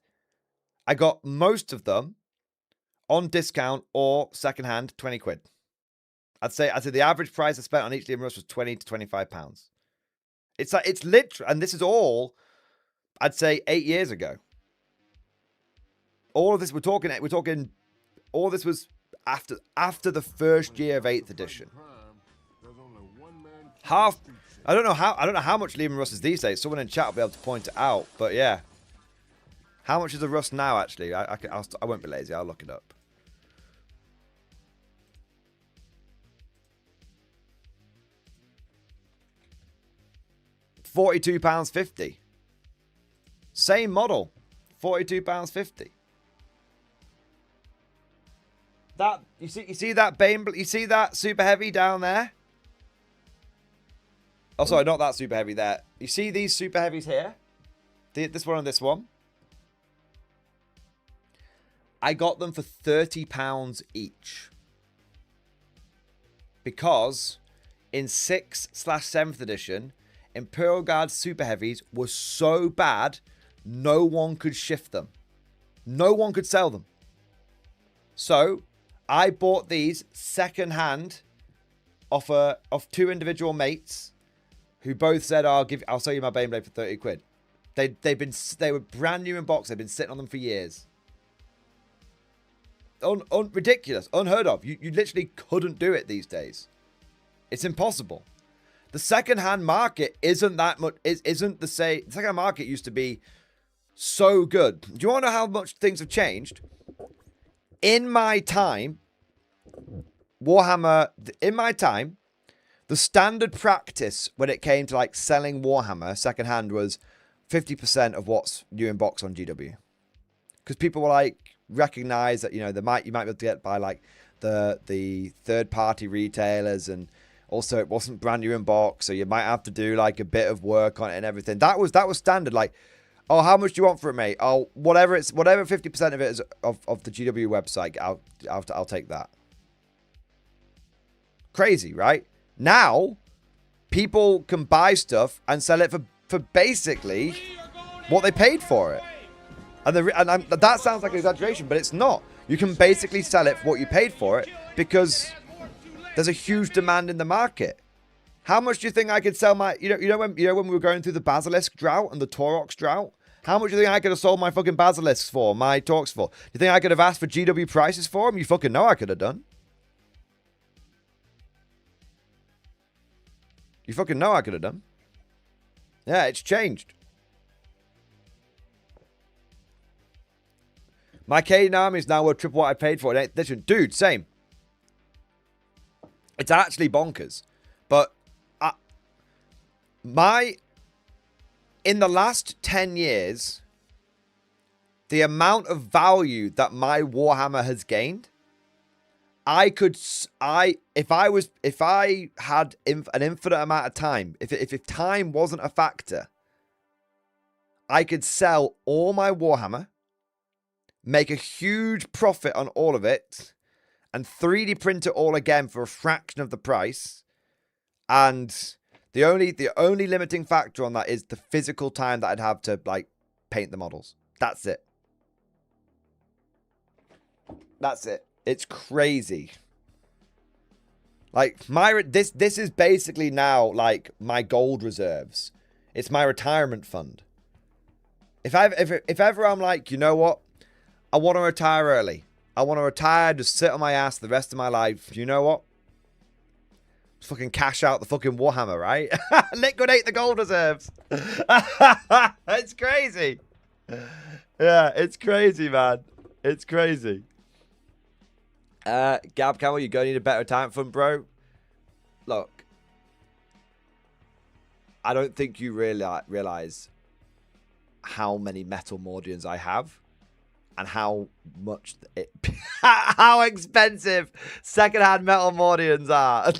I got most of them on discount or secondhand, 20 quid. I'd say the average price I spent on each Lieben Russ was £20 to £25. It's literally, and this is all, I'd say 8 years ago. All of this we're talking. All this was after the first year of 8th edition. I don't know how much Lieben Russ is these days. Someone in chat will be able to point it out. But yeah, how much is the Russ now? Actually, I won't be lazy. I'll look it up. £42.50. Same model, £42.50. That you see that Bane, you see that super heavy down there? Oh, sorry, not that super heavy there. You see these super heavies here? This one and this one. I got them for £30 each. Because in 6/7th edition, Imperial Guard super heavies were so bad, no one could shift them. No one could sell them. So I bought these second hand off 2 individual mates who both said, I'll sell you my Baneblade for 30 quid. They were brand new in box. They've been sitting on them for years. Ridiculous, unheard of. You literally couldn't do it these days. It's impossible. The second-hand market isn't that much. Isn't the same. The second-hand market used to be so good. Do you want to know how much things have changed? In my time, Warhammer. In my time, the standard practice when it came to like selling Warhammer second-hand was 50% of what's new in box on GW, because people were like recognize that you might be able to get by like the third-party retailers and. Also, it wasn't brand new in box, so you might have to do like a bit of work on it and everything. That was standard. Like, oh, how much do you want for it, mate? Oh, whatever 50% of it is of the GW website. I'll take that. Crazy, right? Now, people can buy stuff and sell it for basically what they paid for it. And that sounds like an exaggeration, but it's not. You can basically sell it for what you paid for it because there's a huge demand in the market. How much do you think I could sell my... You know when we were going through the Basilisk drought and the Taurox drought? How much do you think I could have sold my fucking Basilisks for, my Torques for? Do you think I could have asked for GW prices for them? You fucking know I could have done. You fucking know I could have done. Yeah, it's changed. My Canadian army is now worth triple what I paid for it. Listen, dude, same. It's actually bonkers. But in the last 10 years, the amount of value that my Warhammer has gained, if I had an infinite amount of time, if time wasn't a factor, I could sell all my Warhammer, make a huge profit on all of it, and 3D print it all again for a fraction of the price. And the only limiting factor on that is the physical time that I'd have to like paint the models. That's it. That's it. It's crazy. Like this is basically now like my gold reserves. It's my retirement fund. If ever I'm like, you know what? I want to retire early. I want to retire, just sit on my ass the rest of my life. You know what? Just fucking cash out the fucking Warhammer, right? Liquidate the gold reserves. It's crazy. Yeah, it's crazy, man. It's crazy. Gab Camel, you're going to need a better retirement fund, bro. Look, I don't think you realize how many metal Mordians I have. And how much how expensive secondhand metal Mordians are.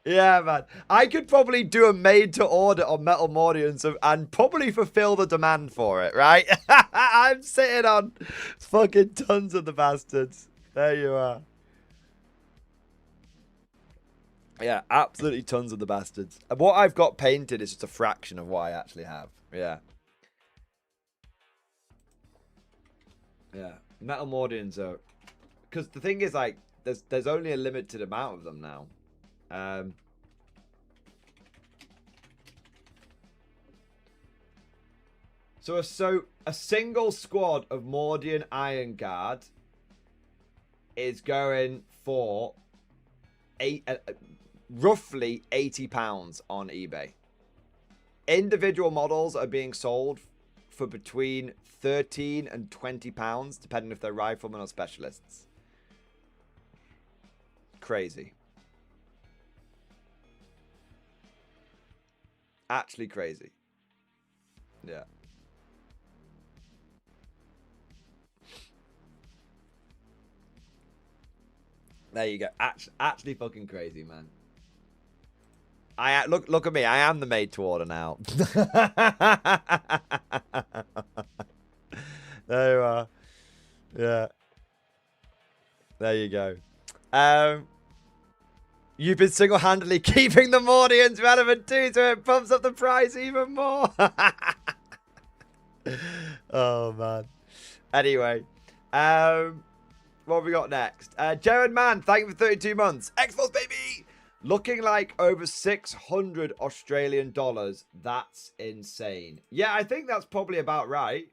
Yeah, man. I could probably do a made to order on metal Mordians and probably fulfill the demand for it, right? I'm sitting on fucking tons of the bastards. There you are. Yeah, absolutely tons of the bastards. And what I've got painted is just a fraction of what I actually have. Yeah. Yeah. Metal Mordians are... Because the thing is, like, there's only a limited amount of them now. So a single squad of Mordian Iron Guard is going for roughly £80 on eBay. Individual models are being sold for between £13 and £20, depending if they're riflemen or specialists. Crazy. Actually crazy. Yeah. There you go. Actually fucking crazy, man. Look at me. I am the made to order now. There you are. Yeah. There you go. You've been single-handedly keeping the Mordians relevant too, so it bumps up the price even more. Oh man. Anyway, what have we got next? Jared Mann, thank you for 32 months. X-Force baby. Looking like over 600 Australian dollars. That's insane. Yeah, I think that's probably about right.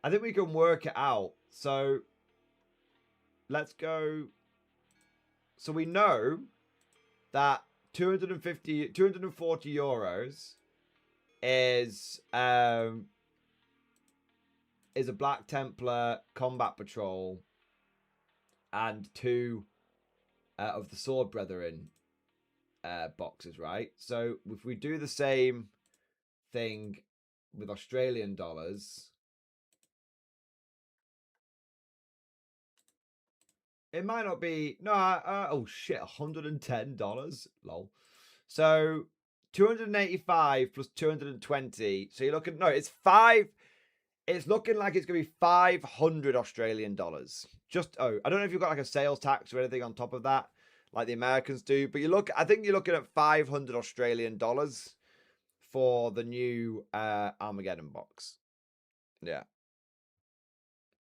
I think we can work it out. So let's go. So we know that 240 euros is a Black Templar Combat Patrol and 2 of the Sword Brethren boxes, right? So if we do the same thing with Australian dollars, it might not be oh shit, $110, lol. So 285 plus 220. So you're looking, no, it's looking like it's gonna be 500 Australian dollars. Just I don't know if you've got like a sales tax or anything on top of that, like the Americans do, but I think you're looking at 500 Australian dollars for the new Armageddon box. Yeah.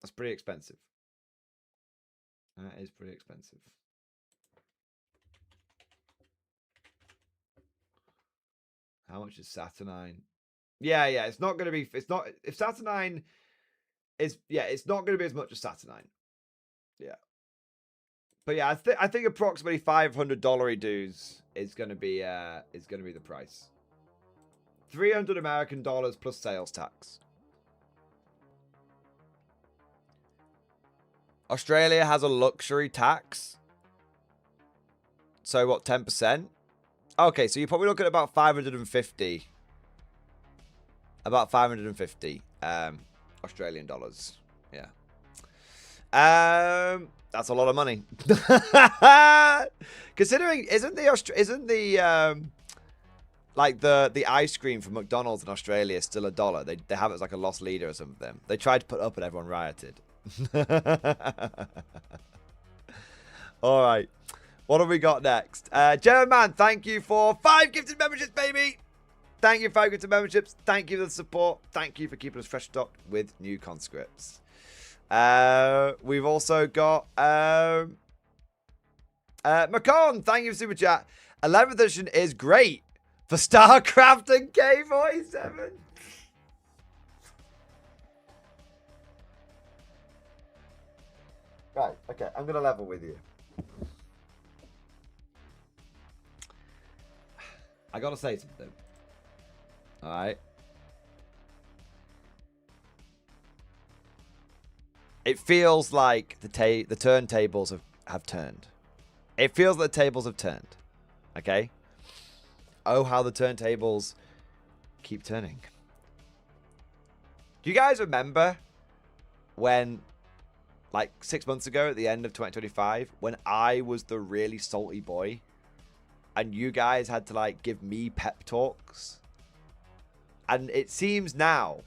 That's pretty expensive. That is pretty expensive. How much is Saturnine? Yeah, it's not going to be... It's not... If Saturnine is... Yeah, it's not going to be as much as Saturnine. Yeah. But yeah, I think approximately $500 dues is going to be the price. $300 American plus sales tax. Australia has a luxury tax. So what, 10%? Okay, so you're probably looking at about 550. About 550 Australian dollars. Yeah. That's a lot of money. Considering, isn't the like the ice cream from McDonald's in Australia still $1? They have it as like a lost leader or something. They tried to put up and everyone rioted. All right. What have we got next? German Man, thank you for 5 gifted memberships, baby. Thank you for 5 gifted memberships. Thank you for the support. Thank you for keeping us fresh stocked with new conscripts. We've also got Macon, thank you for super chat. 11th edition is great for StarCraft and K47. Right, okay, I'm going to level with you. I got to say something. All right. It feels like the turntables have turned. It feels like the tables have turned. Okay? Oh, how the turntables keep turning. Do you guys remember when, like 6 months ago at the end of 2025, when I was the really salty boy and you guys had to like give me pep talks? And it seems now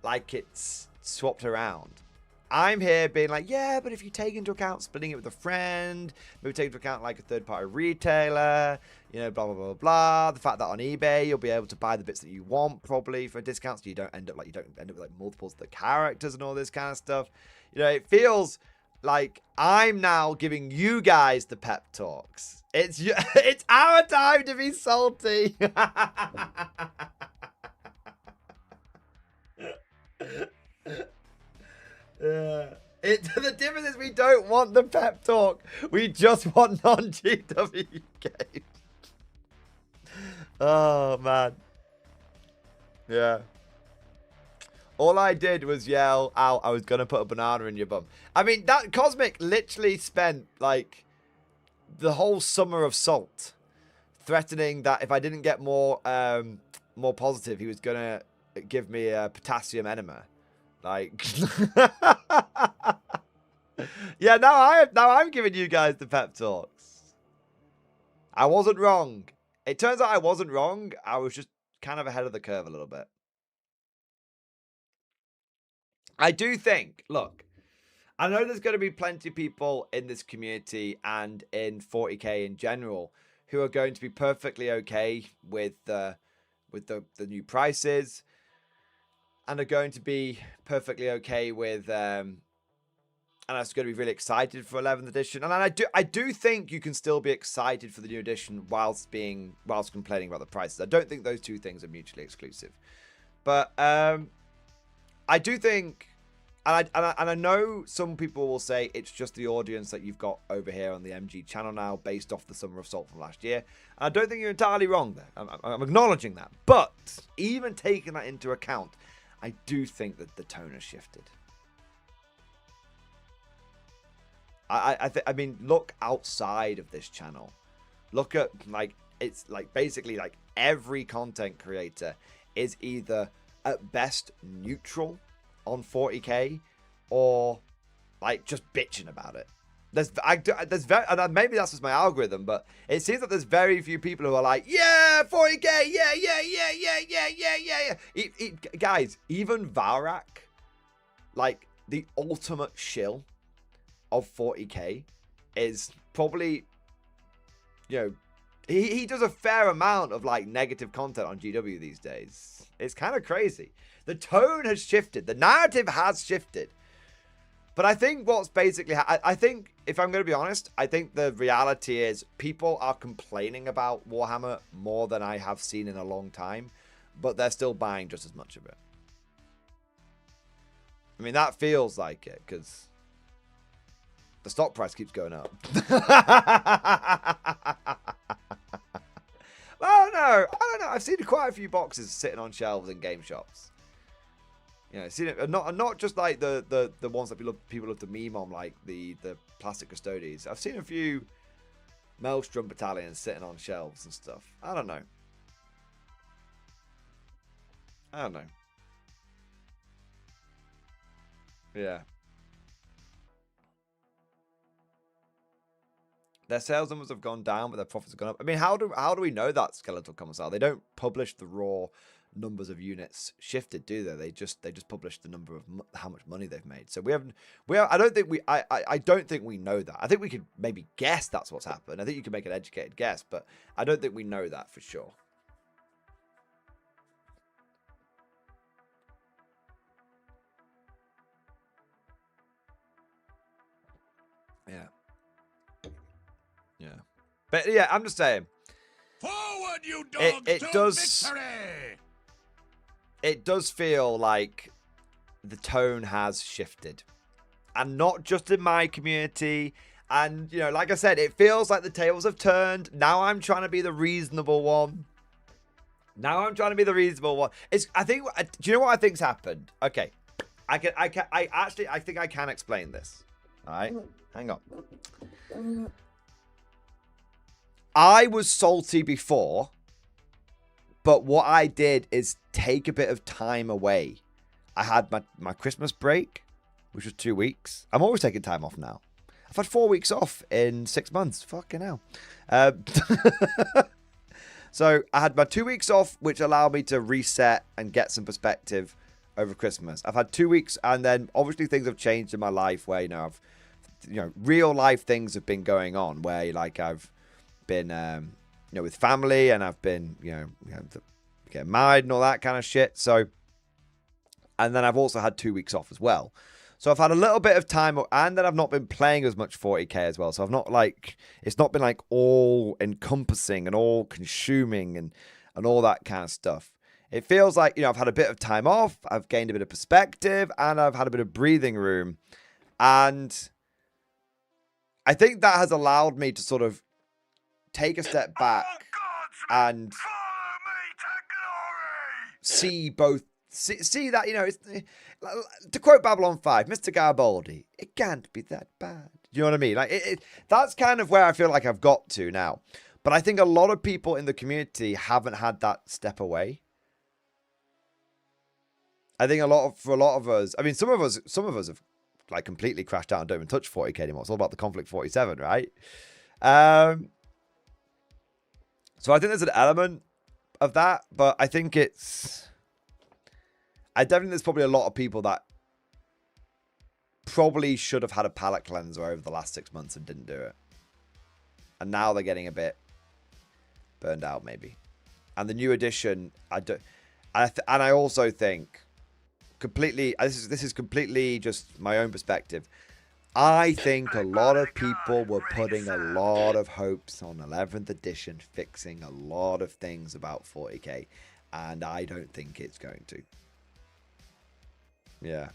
like it's swapped around. I'm here being like, yeah, but if you take into account splitting it with a friend, maybe take into account like a third-party retailer, you know, blah, blah, blah, blah. The fact that on eBay, you'll be able to buy the bits that you want probably for discounts. So you don't end up with like multiples of the characters and all this kind of stuff. You know, it feels like I'm now giving you guys the pep talks. It's our time to be salty. The difference is we don't want the pep talk. We just want non-GW games. Oh, man. Yeah. All I did was yell out, I was going to put a banana in your bum. I mean, that Cosmic literally spent, like, the whole summer of Salt threatening that if I didn't get more positive, he was going to give me a potassium enema. Like, yeah, now I'm giving you guys the pep talks. I wasn't wrong. It turns out I wasn't wrong. I was just kind of ahead of the curve a little bit. I do think, look, I know there's going to be plenty of people in this community and in 40k in general who are going to be perfectly okay with the new prices. And are going to be perfectly okay with, and are going to be really excited for 11th edition. And I do think you can still be excited for the new edition whilst complaining about the prices. I don't think those two things are mutually exclusive. But I do think, and I know some people will say it's just the audience that you've got over here on the MG channel now, based off the Summer of Salt from last year. And I don't think you're entirely wrong there. I'm acknowledging that. But even taking that into account, I do think that the tone has shifted. I mean, look outside of this channel. Look at, like, it's like basically like every content creator is either at best neutral on 40k or like just bitching about it. Maybe that's just my algorithm, but it seems that there's very few people who are like, yeah, 40k, yeah. Guys, even Valrak, like the ultimate shill of 40k, is probably, you know, he does a fair amount of like negative content on GW these days. It's kind of crazy. The tone has shifted. The narrative has shifted. But I think what's basically, I think, if I'm going to be honest, I think the reality is people are complaining about Warhammer more than I have seen in a long time, but they're still buying just as much of it. I mean, that feels like it, because the stock price keeps going up. Well, no, I don't know. I've seen quite a few boxes sitting on shelves in game shops. You know, seen it, not just like the ones that people love to meme on, like the plastic custodies. I've seen a few Maelstrom battalions sitting on shelves and stuff. I don't know. Yeah. Their sales numbers have gone down, but their profits have gone up. I mean, how do we know that, Skeletal Commissar? They don't publish the raw numbers of units shifted, do they? They just publish the number of how much money they've made. So I don't think we know that. I think we could maybe guess that's what's happened. I think you can make an educated guess, but I don't think we know that for sure. Yeah. But yeah, I'm just saying. Forward, you dogs, it does feel like the tone has shifted. And not just in my community. And, you know, like I said, it feels like the tables have turned. Now I'm trying to be the reasonable one. I think, do you know what I think's happened? Okay. I think I can explain this. All right. Hang on. I was salty before, but what I did is take a bit of time away. I had my Christmas break, which was 2 weeks. I'm always taking time off now. I've had 4 weeks off in 6 months. Fucking hell. So I had my 2 weeks off, which allowed me to reset and get some perspective over Christmas. I've had 2 weeks, and then obviously things have changed in my life where, you know, real life things have been going on where, like, I've been, you know, with family, and I've been, you know, getting married and all that kind of shit. So, and then I've also had 2 weeks off as well. So I've had a little bit of time, and then I've not been playing as much 40k as well. So I've not, like, it's not been like all encompassing and all consuming and all that kind of stuff. It feels like, you know, I've had a bit of time off, I've gained a bit of perspective, and I've had a bit of breathing room. And I think that has allowed me to sort of take a step back and see that, you know, it's, to quote Babylon 5, Mr. Garibaldi, it can't be that bad. You know what I mean? Like, that's kind of where I feel like I've got to now. But I think a lot of people in the community haven't had that step away. I think for a lot of us, I mean, some of us have, like, completely crashed out and don't even touch 40k anymore. It's all about the Conflict 47, right? So I think there's an element of that, but I think there's probably a lot of people that probably should have had a palate cleanser over the last 6 months and didn't do it. And now they're getting a bit burned out, maybe. And the new edition, I also think, completely, this is completely just my own perspective. I think a lot of people were putting a lot of hopes on 11th edition fixing a lot of things about 40k, and I don't think it's going to. Yeah.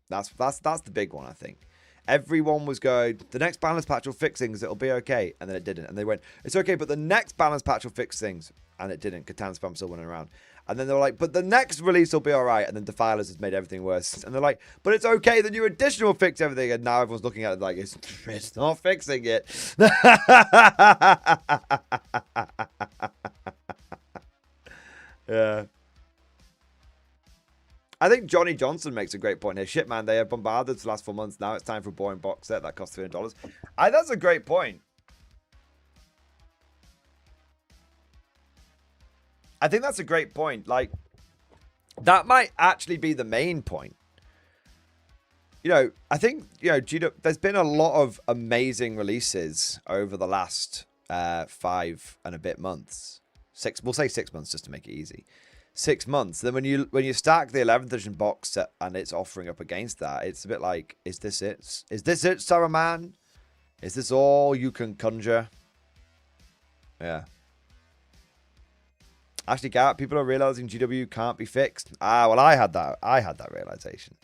That's the big one, I think. Everyone was going, the next balance patch will fix things, it'll be okay, and then it didn't. And they went, it's okay, but the next balance patch will fix things, and it didn't. Catan spam still running around. And then they were like, but the next release will be all right. And then Defilers has made everything worse. And they're like, but it's okay, the new edition will fix everything. And now everyone's looking at it like, it's not fixing it. Yeah. I think Johnny Johnson makes a great point here. Shit, man, they have bombarded the last 4 months. Now it's time for a boring box set that costs $300. That's a great point. I think that's a great point. Like, that might actually be the main point. You know, I think, you know, there's been a lot of amazing releases over the last 5 and a bit months. We'll say 6 months just to make it easy. 6 months. Then when you stack the 11th edition box set and it's offering up against that, it's a bit like, is this it? Is this it, Saruman? Is this all you can conjure? Yeah. Actually, Garrett, people are realizing GW can't be fixed. Well, I had that realization.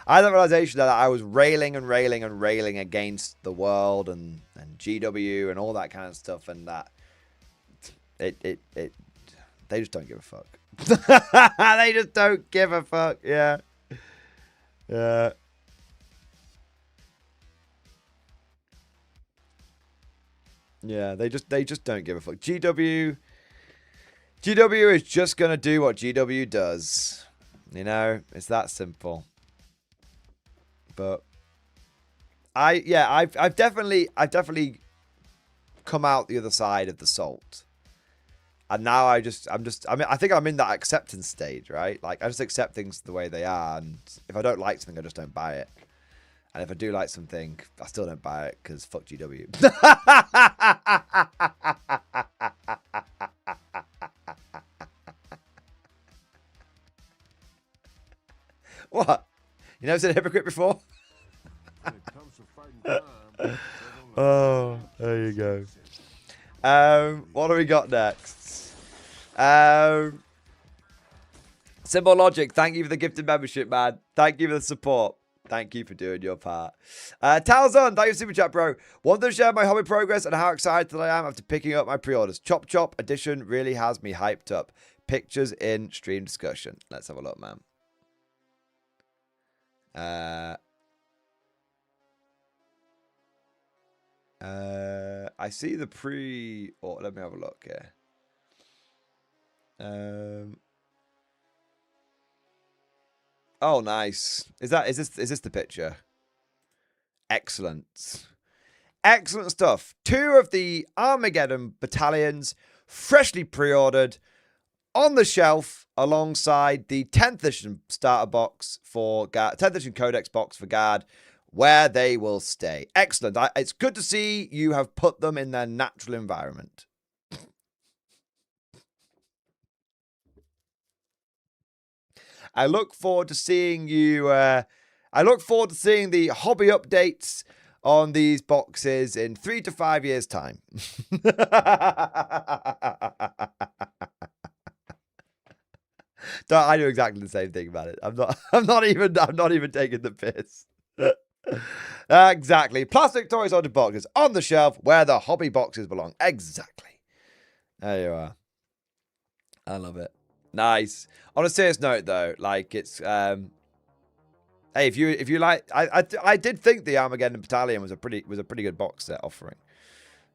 I had that realization that I was railing and railing and railing against the world and GW and all that kind of stuff, and that they just don't give a fuck. They just don't give a fuck. Yeah. Yeah. Yeah, they just don't give a fuck. GW is just gonna do what GW does. You know, it's that simple. But I've definitely come out the other side of the salt. And now I think I'm in that acceptance stage, right? Like, I just accept things the way they are, and if I don't like something, I just don't buy it. And if I do like something, I still don't buy it because fuck GW. What? You never said hypocrite before? Oh, there you go. What do we got next? Simple Logic, thank you for the gifted membership, man. Thank you for the support. Thank you for doing your part. Talzon, thank you for super chat, bro. Want to share my hobby progress and how excited I am after picking up my pre-orders. Chop Chop edition really has me hyped up. Pictures in stream discussion. Let's have a look, man. I see the pre. Oh, let me have a look here. Oh, nice. Is this the picture? Excellent. Excellent stuff. 2 of the Armageddon battalions, freshly pre-ordered, on the shelf, alongside the 10th edition starter box for Guard, 10th edition Codex box for Guard, where they will stay. Excellent. It's good to see you have put them in their natural environment. I look forward to seeing you. I look forward to seeing the hobby updates on these boxes in 3 to 5 years' time. I do exactly the same thing about it. I'm not even taking the piss. Exactly. Plastic toys onto boxes on the shelf where the hobby boxes belong. Exactly. There you are. I love it. Nice. On a serious note, though, like, it's hey, if you like, I did think the Armageddon Battalion was a pretty good box set offering.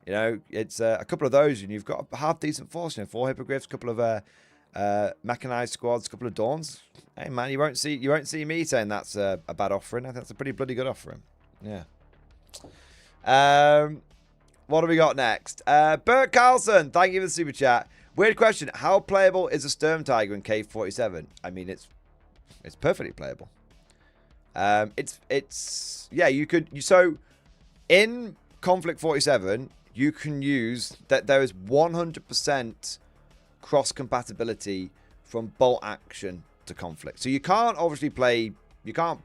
You know, it's a couple of those, and you've got a half decent force. You know, 4 hippogriffs, a couple of mechanized squads, a couple of dawns. Hey man, you won't see me saying that's a bad offering. I think that's a pretty bloody good offering. Yeah. What do we got next? Bert Carlson, thank you for the super chat. Weird question. How playable is a Sturm Tiger in K47? I mean, it's perfectly playable. Yeah, so in Conflict 47, you can use that. There is 100% cross compatibility from bolt action to conflict. So you can't obviously you can't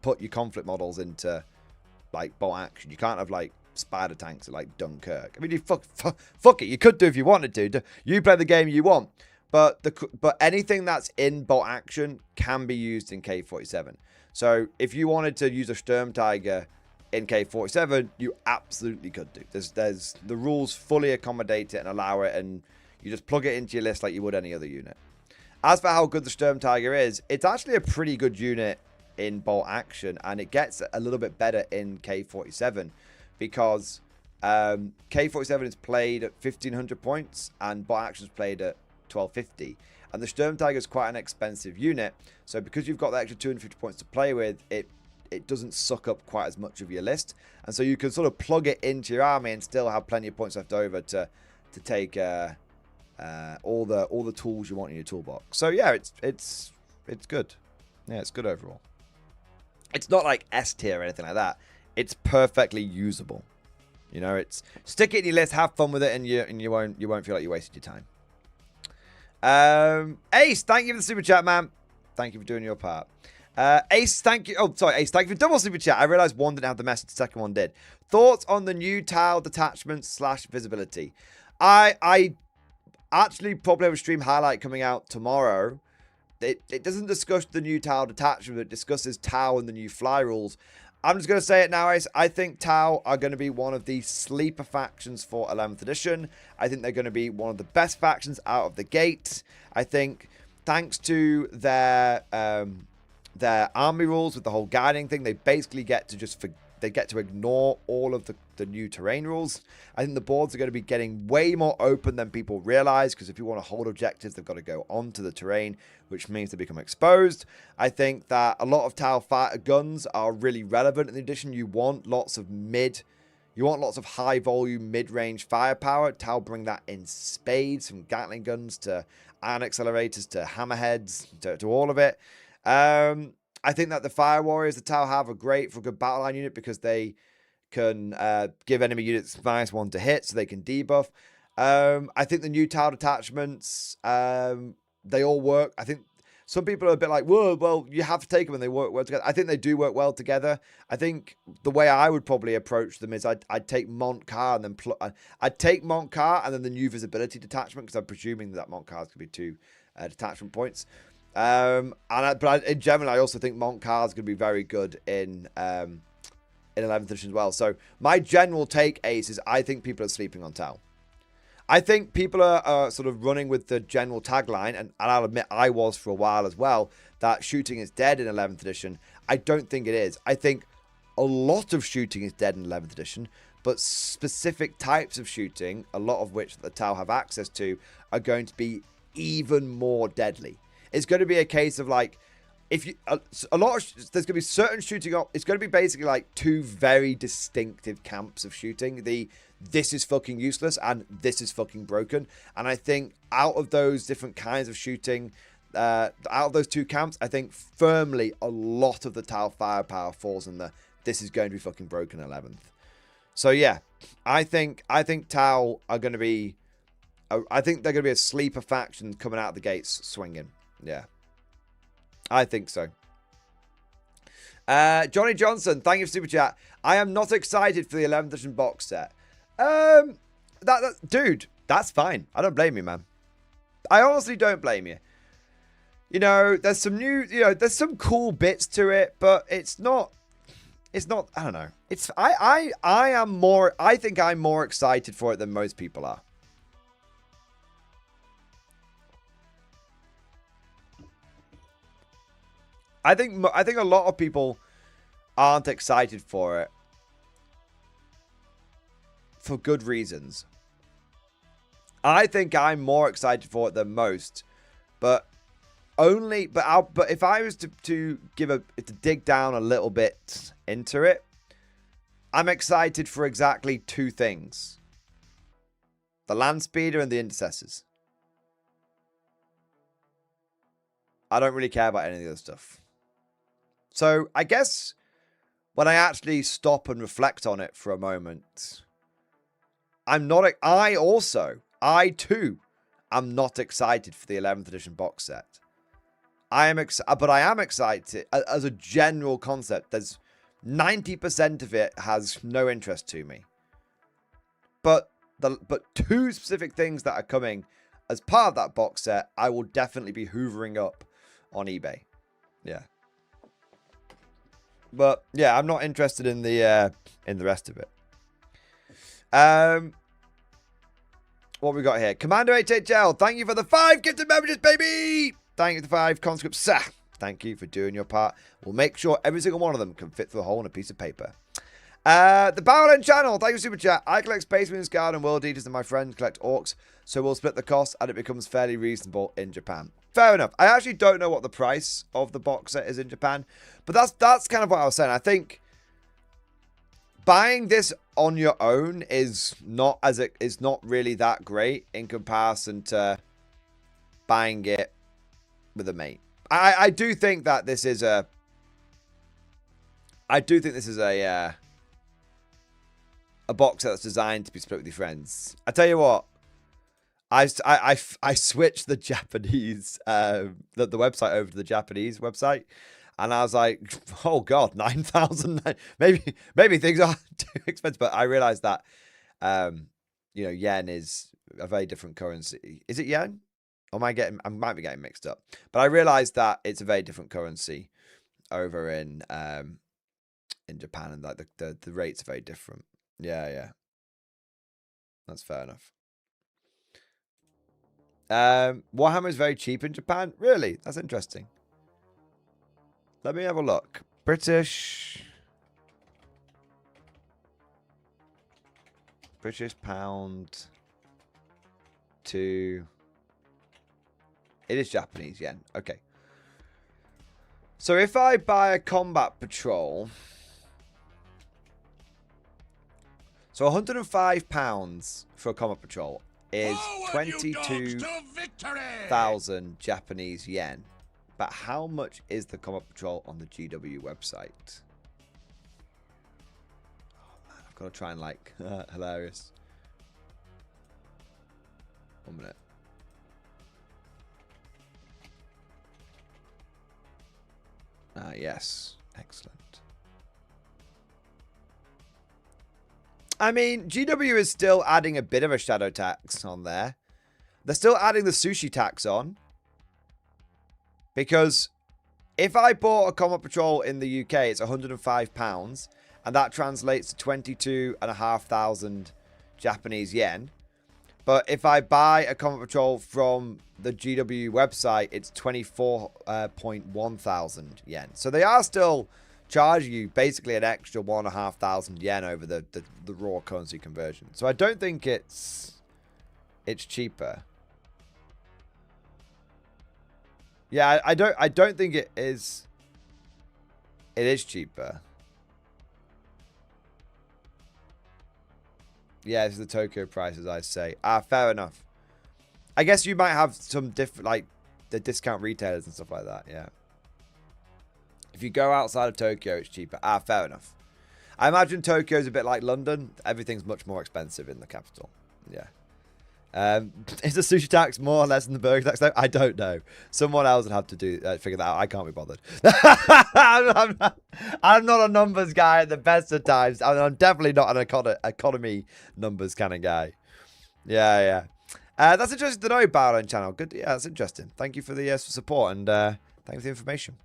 put your conflict models into like bolt action. You can't have like spider tanks at like Dunkirk. I mean, you fuck it. You could do if you wanted to. You play the game you want. But anything that's in bolt action can be used in K47. So if you wanted to use a Sturm Tiger in K47, you absolutely could do. There's the rules fully accommodate it and allow it, and you just plug it into your list like you would any other unit. As for how good the Sturm Tiger is, it's actually a pretty good unit in bolt action, and it gets a little bit better in K47 because K47 is played at 1500 points and bolt action is played at 1250. And the Sturm Tiger is quite an expensive unit, so because you've got the extra 250 points to play with, it doesn't suck up quite as much of your list, and so you can sort of plug it into your army and still have plenty of points left over to take all the tools you want in your toolbox. So yeah, it's good. Yeah, it's good overall. It's not like S tier or anything like that. It's perfectly usable. You know, it's stick it in your list, have fun with it, and you won't feel like you wasted your time. Ace, thank you for the super chat, man. Thank you for doing your part. Ace, thank you. Oh, sorry, Ace, thank you for double super chat. I realized one didn't have the message, the second one did. Thoughts on the new tile detachment / visibility? I actually probably have a stream highlight coming out tomorrow it doesn't discuss the new Tau detachment. It discusses Tau and the new fly rules. I'm just going to say it now, Ace. I think Tau are going to be one of the sleeper factions for 11th edition. I think they're going to be one of the best factions out of the gate. I think thanks to their army rules with the whole guiding thing, they basically get to ignore all of the new terrain rules. I think the boards are going to be getting way more open than people realize, because if you want to hold objectives, they've got to go onto the terrain, which means they become exposed. I think that a lot of Tau fighter guns are really relevant in the edition. You want lots of high volume mid-range firepower. Tau bring that in spades, from Gatling guns to ion accelerators to hammerheads to all of it. I think that the Fire Warriors the Tau have are great for a good battle line unit, because they can give enemy units -1 to hit, so they can debuff. I think the new Tau detachments, they all work. I think some people are a bit like, whoa, well, you have to take them and they work well together. I think they do work well together. I think the way I would probably approach them is I'd take Montcar and then I'd take Montcar and then the new visibility detachment, because I'm presuming that Montcar is going to be 2 detachment points. But in general, I also think Montcar is going to be very good in 11th edition as well. So my general take, Ace, is I think people are sleeping on Tau. I think people are sort of running with the general tagline, and I'll admit I was for a while as well, that shooting is dead in 11th edition. I don't think it is. I think a lot of shooting is dead in 11th edition, but specific types of shooting, a lot of which the Tau have access to, are going to be even more deadly. It's going to be a case of like, if you there's going to be certain shooting up. It's going to be basically like 2 very distinctive camps of shooting. This is fucking useless and this is fucking broken. And I think out of those different kinds of shooting, out of those 2 camps, I think firmly a lot of the Tau firepower falls in this is going to be fucking broken 11th. So yeah, I think Tau are going to be. I think they're going to be a sleeper faction coming out the gates swinging. Yeah, I think so. Johnny Johnson, thank you for super chat. I am not excited for the 11th edition box set. Dude, that's fine. I don't blame you, man. I honestly don't blame you. You know, there's some new, there's some cool bits to it, but it's not, I don't know. I think I'm more excited for it than most people are. I think a lot of people aren't excited for it for good reasons. I think I'm more excited for it than most, but if I was to dig down a little bit into it, I'm excited for exactly 2 things: the land speeder and the intercessors. I don't really care about any of the other stuff. So I guess when I actually stop and reflect on it for a moment, I too am not excited for the 11th edition box set. But I am excited as a general concept. There's 90% of it has no interest to me. But 2 specific things that are coming as part of that box set, I will definitely be hoovering up on eBay. Yeah. But yeah, I'm not interested in the rest of it. What we got here? Commander 8HL, thank you for the 5 gifted messages, baby. Thank you for the 5 conscripts. Thank you for doing your part. We'll make sure every single one of them can fit through a hole in a piece of paper. The Barrel channel, thank you for super chat. I collect Space Marines, Guard, and World Eaters, and my friends collect Orcs, so we'll split the cost, and it becomes fairly reasonable in Japan. Fair enough. I actually don't know what the price of the box set is in Japan, but that's kind of what I was saying. I think buying this on your own is not really that great in comparison to buying it with a mate. I do think that this is a box set that's designed to be split with your friends. I tell you what, I switched the Japanese the website over to the Japanese website, and I was like, oh god, 9,000. Maybe things are too expensive, but I realized that yen is a very different currency. Is it yen? Or am I getting? I might be getting mixed up. But I realized that it's a very different currency over in Japan, and like the rates are very different. Yeah. That's fair enough. Warhammer is very cheap in Japan. Really? That's interesting. Let me have a look. British pound to... It is Japanese yen. Okay. So if I buy a combat patrol... So £105 for a combat patrol is 22,000 Japanese yen. But how much is the combat patrol on the GW website? Oh man, I've got to try and like hilarious. 1 minute. Yes, excellent. I mean, GW is still adding a bit of a shadow tax on there. They're still adding the sushi tax on. Because if I bought a combat patrol in the UK, it's £105. And that translates to 22,500 Japanese yen. But if I buy a combat patrol from the GW website, it's 24.1 thousand yen. So they are still charging you basically an extra 1,500 yen over the raw currency conversion. So I don't think it's cheaper. Yeah, I don't think it is. It is cheaper. Yeah, this is the Tokyo prices, I say. Fair enough. I guess you might have some different, like, the discount retailers and stuff like that, yeah. If you go outside of Tokyo, it's cheaper. Fair enough. I imagine Tokyo's a bit like London. Everything's much more expensive in the capital. Yeah. Is the sushi tax more or less than the burger tax, though? I don't know. Someone else would have to figure that out. I can't be bothered. I'm not a numbers guy at the best of times. I'm definitely not an economy numbers kind of guy. Yeah. That's interesting to know, Baron channel. Good. Yeah, that's interesting. Thank you for the support and thank you for the information.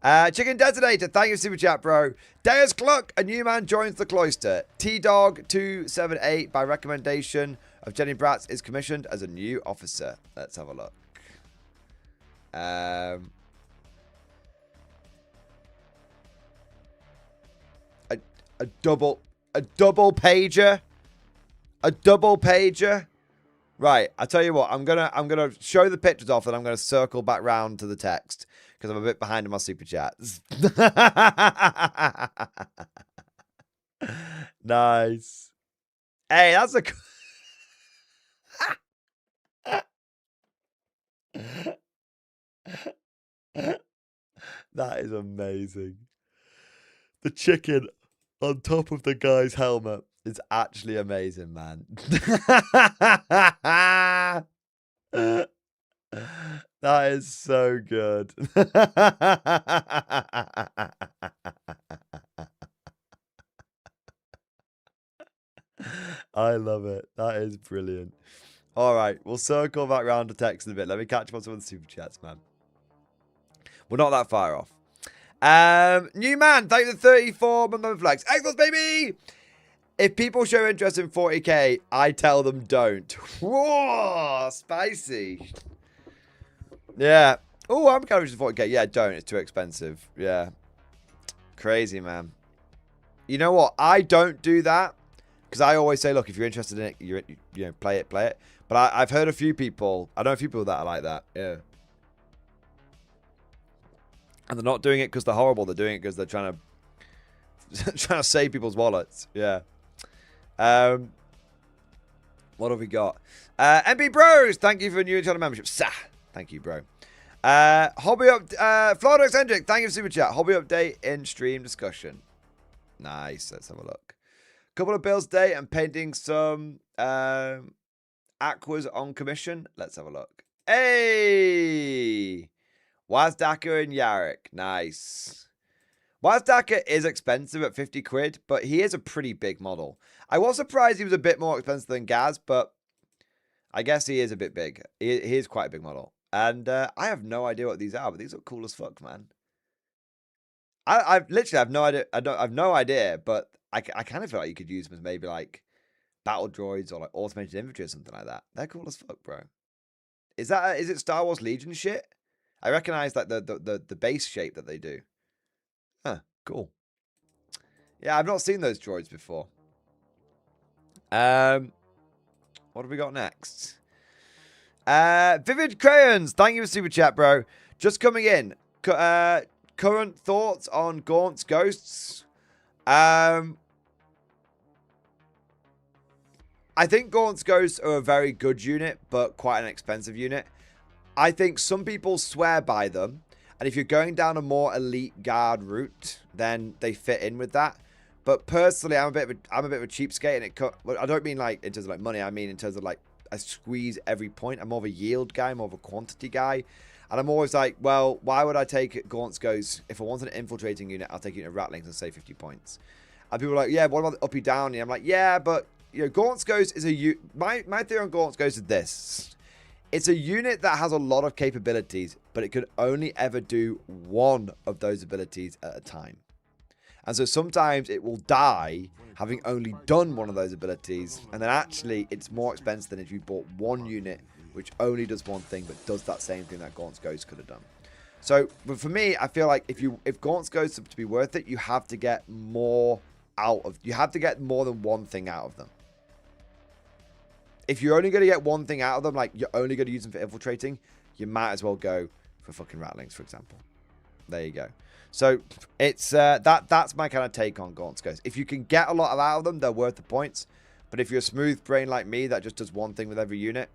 Chicken Detonator, thank you for super chat, bro. Deus Cluck, a new man joins the cloister. T-Dog278, by recommendation of Jenny Bratz, is commissioned as a new officer. Let's have a look. A double pager. A double pager. Right, I tell you what, I'm gonna show the pictures off, and I'm gonna circle back round to the text because I'm a bit behind in my super chats. Nice. Hey, that's a. That is amazing. The chicken on top of the guy's helmet is actually amazing, man. That is so good. I love it. That is brilliant. All right, we'll circle back round to text in a bit. Let me catch up on some of the super chats, man. We're not that far off. New man, thank you for the 34 month flags. Xbox, baby! If people show interest in 40k, I tell them don't. Whoa, spicy. Yeah. Oh, I'm kind of just 40k. Yeah, don't. It's too expensive. Yeah. Crazy, man. You know what? I don't do that because I always say, look, if you're interested in it, you know, play it. But I've heard a few people. I know a few people that are like that. Yeah. And they're not doing it because they're horrible. They're doing it because they're trying to save people's wallets. Yeah. What have we got? MB Bros, thank you for a new channel membership. Thank you, bro. Hobby up, Florida Eccentric, thank you for super chat. Hobby update in stream discussion. Nice. Let's have a look. Couple of bills today and painting some aquas on commission. Let's have a look. Hey, Wazdaka and Yarrick. Nice. Wazdaka is expensive at 50 quid, but he is a pretty big model. I was surprised he was a bit more expensive than Gaz, but I guess he is a bit big. He is quite a big model. And I have no idea what these are, but these are cool as fuck, man. I literally have no idea. I've no idea, but I kind of feel like you could use them as maybe like battle droids or like automated infantry or something like that. They're cool as fuck, bro. Is it Star Wars Legion shit? I recognize like the base shape that they do. Huh, cool. Yeah, I've not seen those droids before. What have we got next? Vivid Crayons, thank you for super chat, bro. Just coming in. Current thoughts on Gaunt's Ghosts? I think Gaunt's Ghosts are a very good unit, but quite an expensive unit. I think some people swear by them, and if you're going down a more elite guard route, then they fit in with that. But personally, I'm a bit of a cheapskate, and well, I don't mean like in terms of like money. I mean in terms of like I squeeze every point. I'm more of a yield guy, more of a quantity guy. And I'm always like, well, why would I take Gaunt's Ghost? If I want an infiltrating unit, I'll take a unit of Ratlings and save 50 points. And people are like, yeah, what about the uppy downy? I'm like, yeah, but you know, Gaunt's Ghost is my theory on Gaunt's Ghost is this. It's a unit that has a lot of capabilities, but it could only ever do one of those abilities at a time. And so sometimes it will die having only done one of those abilities, and then actually it's more expensive than if you bought one unit which only does one thing but does that same thing that Gaunt's Ghost could have done. So, but for me, I feel like if Gaunt's Ghost to be worth it, you have to get more than one thing out of them. If you're only going to get one thing out of them, like you're only going to use them for infiltrating, you might as well go for fucking Ratlings, for example. There you go. So it's that's my kind of take on Gaunt's Ghost. If you can get a lot out of them, they're worth the points. But if you're a smooth brain like me that just does one thing with every unit,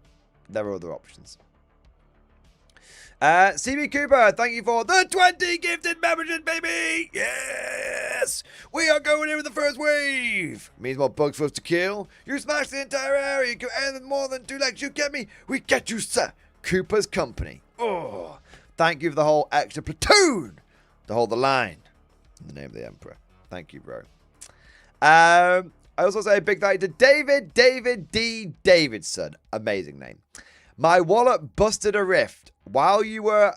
there are other options. CB Cooper, thank you for the 20 gifted memberships, baby! Yes! We are going in with the first wave! Means more bugs for us to kill. You smash the entire area, you go anything more than 2 legs, you get me? We get you, sir! Cooper's company. Oh, thank you for the whole extra platoon to hold the line. In the name of the Emperor. Thank you, bro. I also say a big thank you to David D. Davidson. Amazing name. My wallet busted a rift. While you were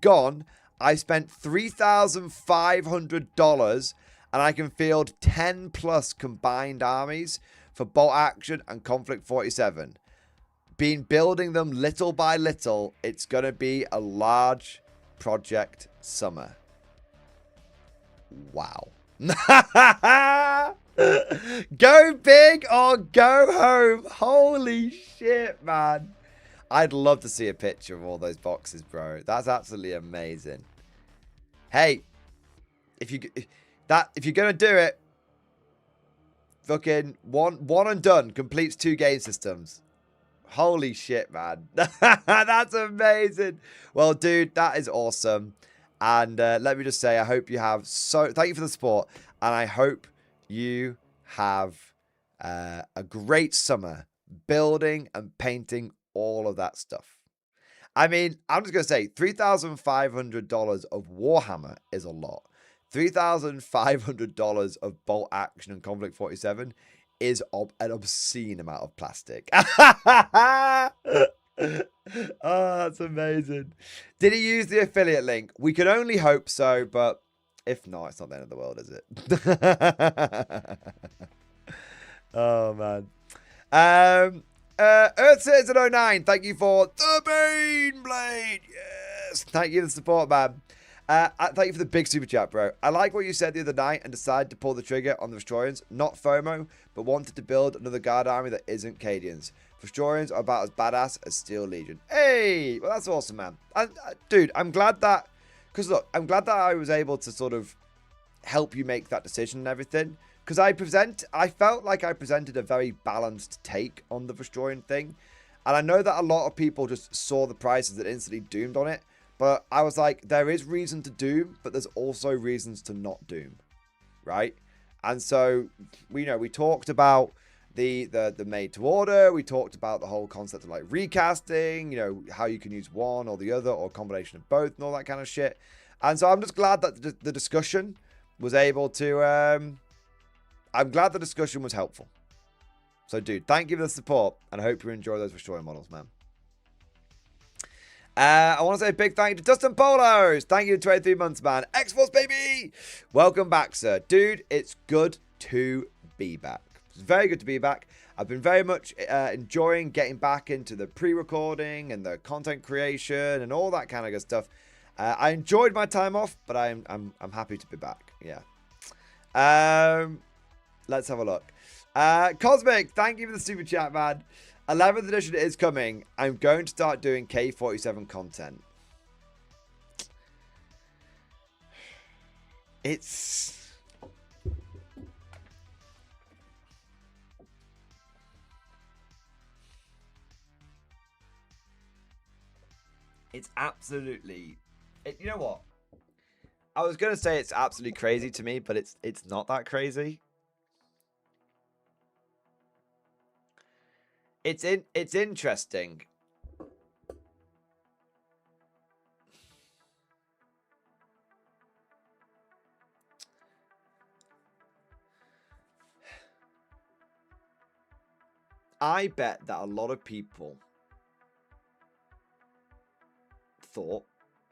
gone, I spent $3,500 and I can field 10 plus combined armies for Bolt Action and Conflict 47. Been building them little by little. It's going to be a large project summer. Wow. Go big or go home. Holy shit, man. I'd love to see a picture of all those boxes, bro. That's absolutely amazing. Hey, if you're gonna do it, fucking one and done completes 2 game systems. Holy shit, man. That's amazing. Well, dude, that is awesome. And let me just say, I hope you have thank you for the support, and I hope you have a great summer building and painting all of that stuff. I mean, I'm just going to say $3,500 of Warhammer is a lot. $3,500 of Bolt Action and Conflict 47 is an obscene amount of plastic. Oh, that's amazing. Did he use the affiliate link? We can only hope so, but if not, it's not the end of the world, is it? Oh, man. Earth Citizen 09, thank you for the Bane Blade. Yes. Thank you for the support, man. Thank you for the big super chat, bro. I like what you said the other night and decided to pull the trigger on the Vestorians. Not FOMO, but wanted to build another guard army that isn't Cadians. Vestorians are about as badass as Steel Legion. Hey, well, that's awesome, man. Dude, I'm glad that, because look, I'm glad that I was able to sort of help you make that decision and everything. Because I felt like I presented a very balanced take on the Vestorian thing. And I know that a lot of people just saw the prices and instantly doomed on it. But I was like, there is reason to doom, but there's also reasons to not doom. Right? And so, we talked about the made to order. We talked about the whole concept of like recasting, how you can use one or the other or a combination of both and all that kind of shit. And so I'm just glad that the discussion was able to... I'm glad the discussion was helpful. So, dude, thank you for the support, and I hope you enjoy those Restorer models, man. I want to say a big thank you to Dustin Polos. Thank you to 23 months, man. X-Force, baby. Welcome back, sir. Dude, it's good to be back. It's very good to be back. I've been very much enjoying getting back into the pre-recording and the content creation and all that kind of good stuff. I enjoyed my time off, but I'm happy to be back. Yeah. Let's have a look. Cosmic, thank you for the super chat, man. 11th edition is coming. I'm going to start doing K47 content. It's absolutely... you know what? I was going to say it's absolutely crazy to me, but it's not that crazy. It's interesting. I bet that a lot of people thought,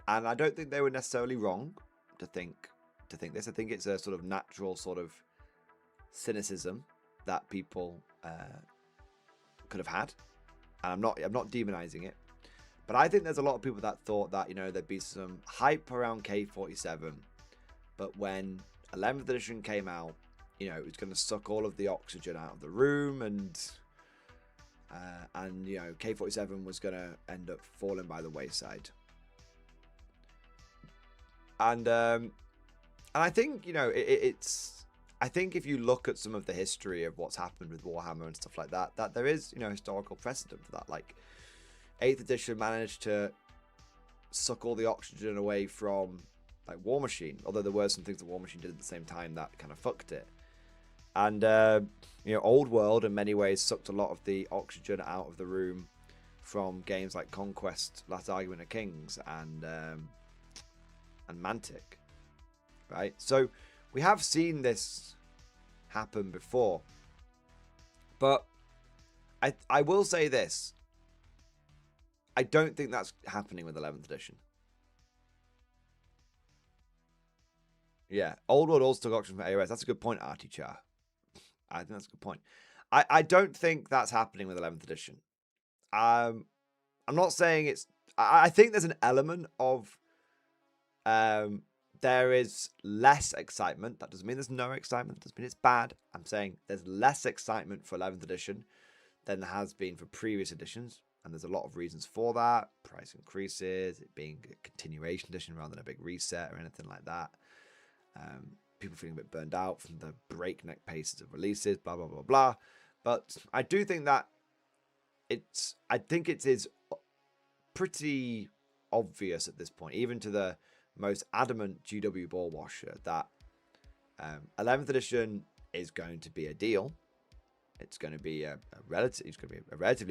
and I don't think they were necessarily wrong to think this. I think it's a sort of natural sort of cynicism that people could have had, and I'm not demonizing it, but I think there's a lot of people that thought that, you know, there'd be some hype around K47, but when 11th edition came out, you know, it was going to suck all of the oxygen out of the room, and you know, K47 was going to end up falling by the wayside. And I think, you know, it's... I think if you look at some of the history of what's happened with Warhammer and stuff like that, that there is, you know, historical precedent for that. Like, 8th edition managed to suck all the oxygen away from, like, War Machine. Although there were some things that War Machine did at the same time that kind of fucked it. And, you know, Old World in many ways sucked a lot of the oxygen out of the room from games like Conquest, Last Argument of Kings, and Mantic, right? So we have seen this happen before, but I will say this: I don't think that's happening with 11th edition. Yeah, Old World also took oxygen from AOS. That's a good point, Artie Char. I think that's a good point. I don't think that's happening with 11th edition. I'm not saying it's... I think there's an element of... there is less excitement. That doesn't mean there's no excitement. That doesn't mean it's bad. I'm saying there's less excitement for 11th edition than there has been for previous editions. And there's a lot of reasons for that. Price increases, it being a continuation edition rather than a big reset or anything like that. People feeling a bit burned out from the breakneck paces of releases, blah, blah, blah, blah. But I do think that I think it is pretty obvious at this point, even to the most adamant GW ball washer, that 11th edition is going to be a deal. It's going to be a relatively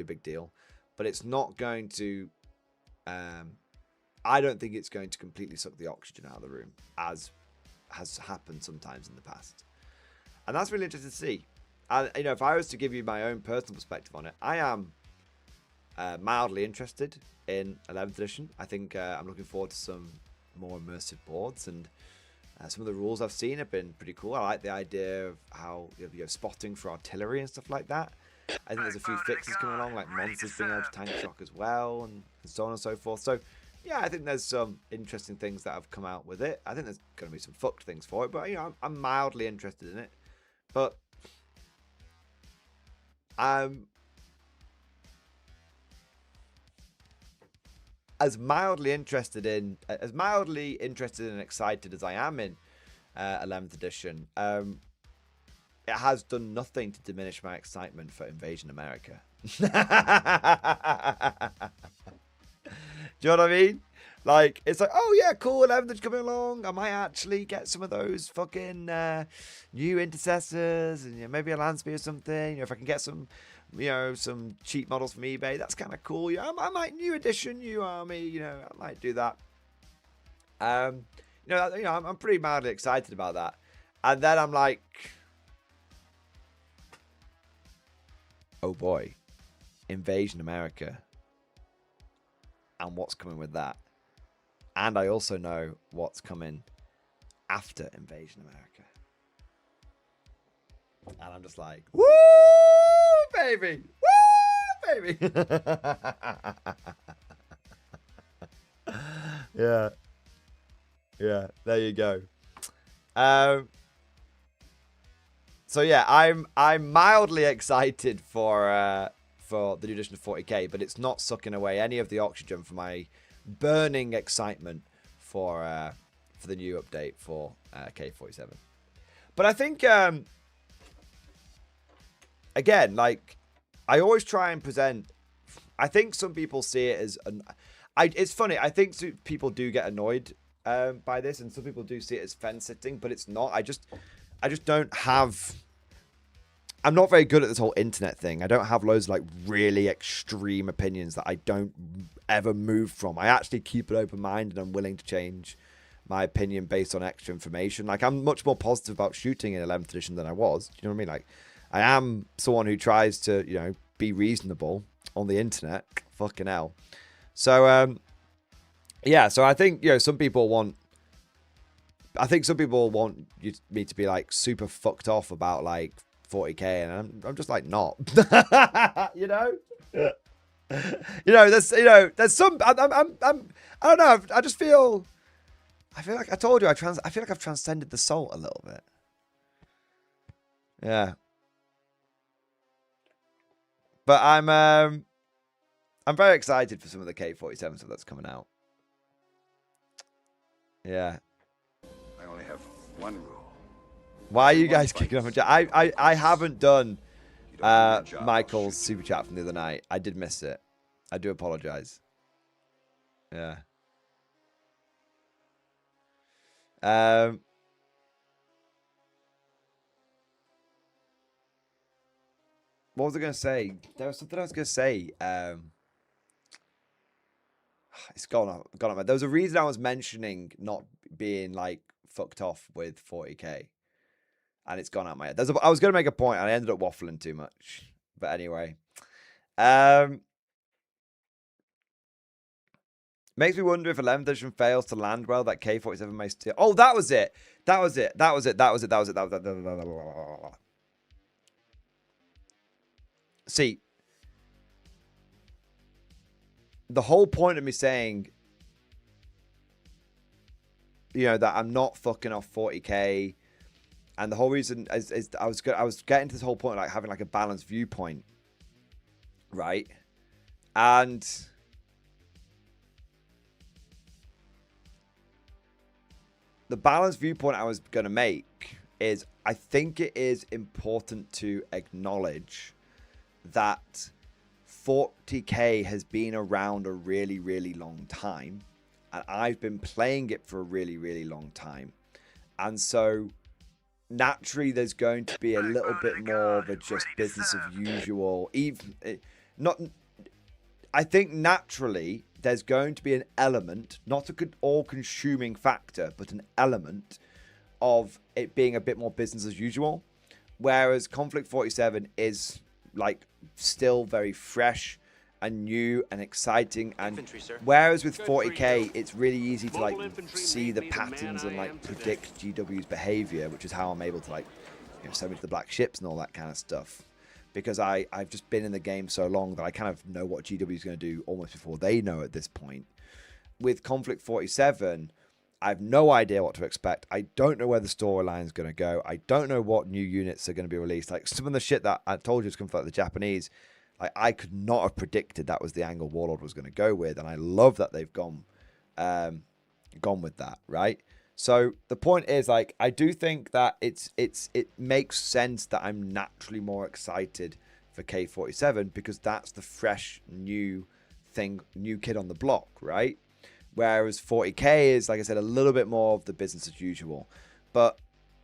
big deal, but it's not going to... I don't think it's going to completely suck the oxygen out of the room, as has happened sometimes in the past. And that's really interesting to see. And, you know, if I was to give you my own personal perspective on it, I am mildly interested in 11th edition. I think I'm looking forward to some more immersive boards, and some of the rules I've seen have been pretty cool. I like the idea of how you have spotting for artillery and stuff like that. I think there's a few fixes coming along, like monsters being able to tank shock as well, and so on and so forth. So yeah, I think there's some interesting things that have come out with it. I think there's going to be some fucked things for it, but, you know, I'm mildly interested in it. But as mildly interested and excited as I am in 11th edition, it has done nothing to diminish my excitement for Invasion America. Do you know what I mean? Like, it's like, oh yeah, cool, 11th edition coming along. I might actually get some of those fucking new intercessors, and, you know, maybe a Landspear or something. You know, if I can get some, you know, some cheap models from eBay, that's kind of cool. Yeah, I might new edition, new army. You know, I might do that. You know, I'm pretty mildly excited about that. And then I'm like, oh boy, Invasion America and what's coming with that. And I also know what's coming after Invasion America. And I'm just like, woo, baby! Woo, baby! Yeah. Yeah, there you go. So yeah, I'm mildly excited for the new edition of 40k, but it's not sucking away any of the oxygen from my burning excitement for the new update for K47. But I think again, like, I always try and present. I think some people see it as it's funny. I think people do get annoyed by this, and some people do see it as fence sitting, but it's not. I just don't have. I'm not very good at this whole internet thing. I don't have loads of like really extreme opinions that I don't ever move from. I actually keep an open mind, and I'm willing to change my opinion based on extra information. Like, I'm much more positive about shooting in 11th edition than I was. Do you know what I mean? Like, I am someone who tries to, you know, be reasonable on the internet. Fucking hell. So, yeah, so I think, you know, some people want me to be like super fucked off about like 40k, and I'm just like not. You know? There's some I don't know, I feel like I told you I feel like I've transcended the salt a little bit. Yeah. But I'm very excited for some of the K47 stuff that's coming out. Yeah. I only have one rule. Why are you guys kicking off? I haven't done Michael's super chat from the other night. I did miss it. I do apologize. Yeah. What was I going to say? There was something I was going to say. It's gone up. There was a reason I was mentioning not being like fucked off with 40k, and it's gone out my head. I was going to make a point, and I ended up waffling too much. But anyway, makes me wonder if 11th edition fails to land well, that K47 may still. Oh, that was it. See, the whole point of me saying, you know, that I'm not fucking off 40k, and the whole reason is I was getting to this whole point of like having like a balanced viewpoint, right? And the balanced viewpoint I was going to make is, I think it is important to acknowledge that 40k has been around a really, really long time, and I've been playing it for a really, really long time, and so naturally there's going to be a little bit more of a just business of usual. I think naturally there's going to be an element, not a all-consuming factor, but an element of it being a bit more business as usual, whereas Conflict 47 is like still very fresh and new and exciting, and whereas with 40k it's really easy to like see the patterns and like predict GW's behavior, which is how I'm able to like, you know, send me to the black ships and all that kind of stuff, because I've just been in the game so long that I kind of know what GW is going to do almost before they know at this point. With Conflict 47, I have no idea what to expect. I don't know where the storyline is going to go. I don't know what new units are going to be released. Like some of the shit that I told you is coming from like the Japanese, I could not have predicted that was the angle Warlord was going to go with, and I love that they've gone with that, right? So the point is, like, I do think that it makes sense that I'm naturally more excited for K47 because that's the fresh new thing, new kid on the block, right? Whereas 40k is, like I said, a little bit more of the business as usual.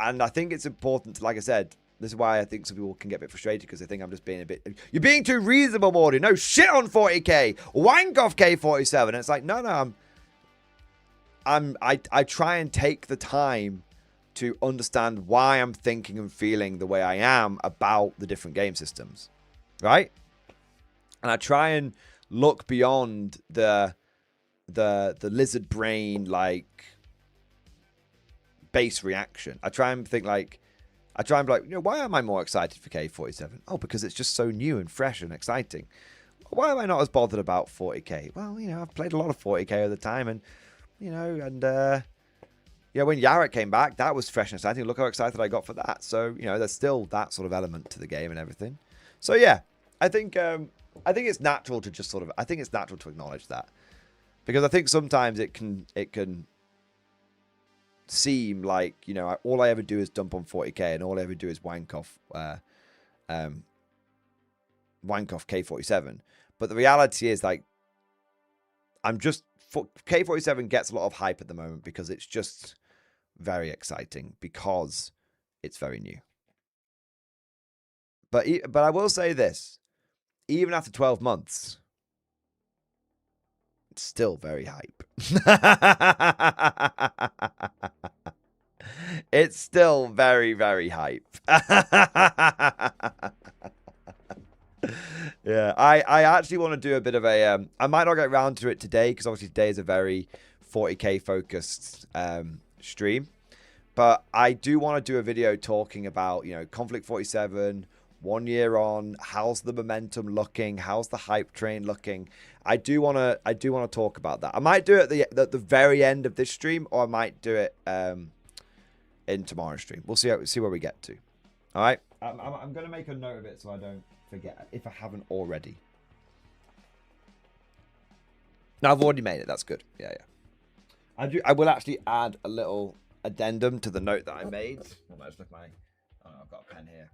And I think it's important to, like I said, this is why I think some people can get a bit frustrated because they think I'm just being a bit... You're being too reasonable, Morty. No, shit on 40k. Wank off K47. And it's like, no, I try and take the time to understand why I'm thinking and feeling the way I am about the different game systems. right? And I try and look beyond the lizard brain like base reaction. I try and think like, you know, why am I more excited for K47? Oh, because it's just so new and fresh and exciting. Why am I not as bothered about 40k? Well, you know, I've played a lot of 40k over the time, and you know, and yeah, when Yarrick came back, that was fresh and exciting. Look how excited I got for that. So, you know, there's still that sort of element to the game and everything. So yeah, I think it's natural to just sort of, I think it's natural to acknowledge that, because I think sometimes it can seem like, you know, all I ever do is dump on 40k, and all I ever do is wank off K47. But the reality is, like, K47 gets a lot of hype at the moment because it's just very exciting, because it's very new. But I will say this, even after 12 months, it's still very hype. It's still very, very hype. Yeah, I actually want to do a bit of a I might not get around to it today, because obviously today is a very 40k focused stream, but I do want to do a video talking about, you know, Conflict 47 1 year on. How's the momentum looking? How's the hype train looking? I do want to talk about that. I might do it at the very end of this stream, or I might do it in tomorrow's stream. We'll see where we get to. All right, I'm going to make a note of it so I don't forget, if I haven't already. No, I've already made it. That's good. Yeah. I will actually add a little addendum to the note that I made. I might just look at I've got a pen here.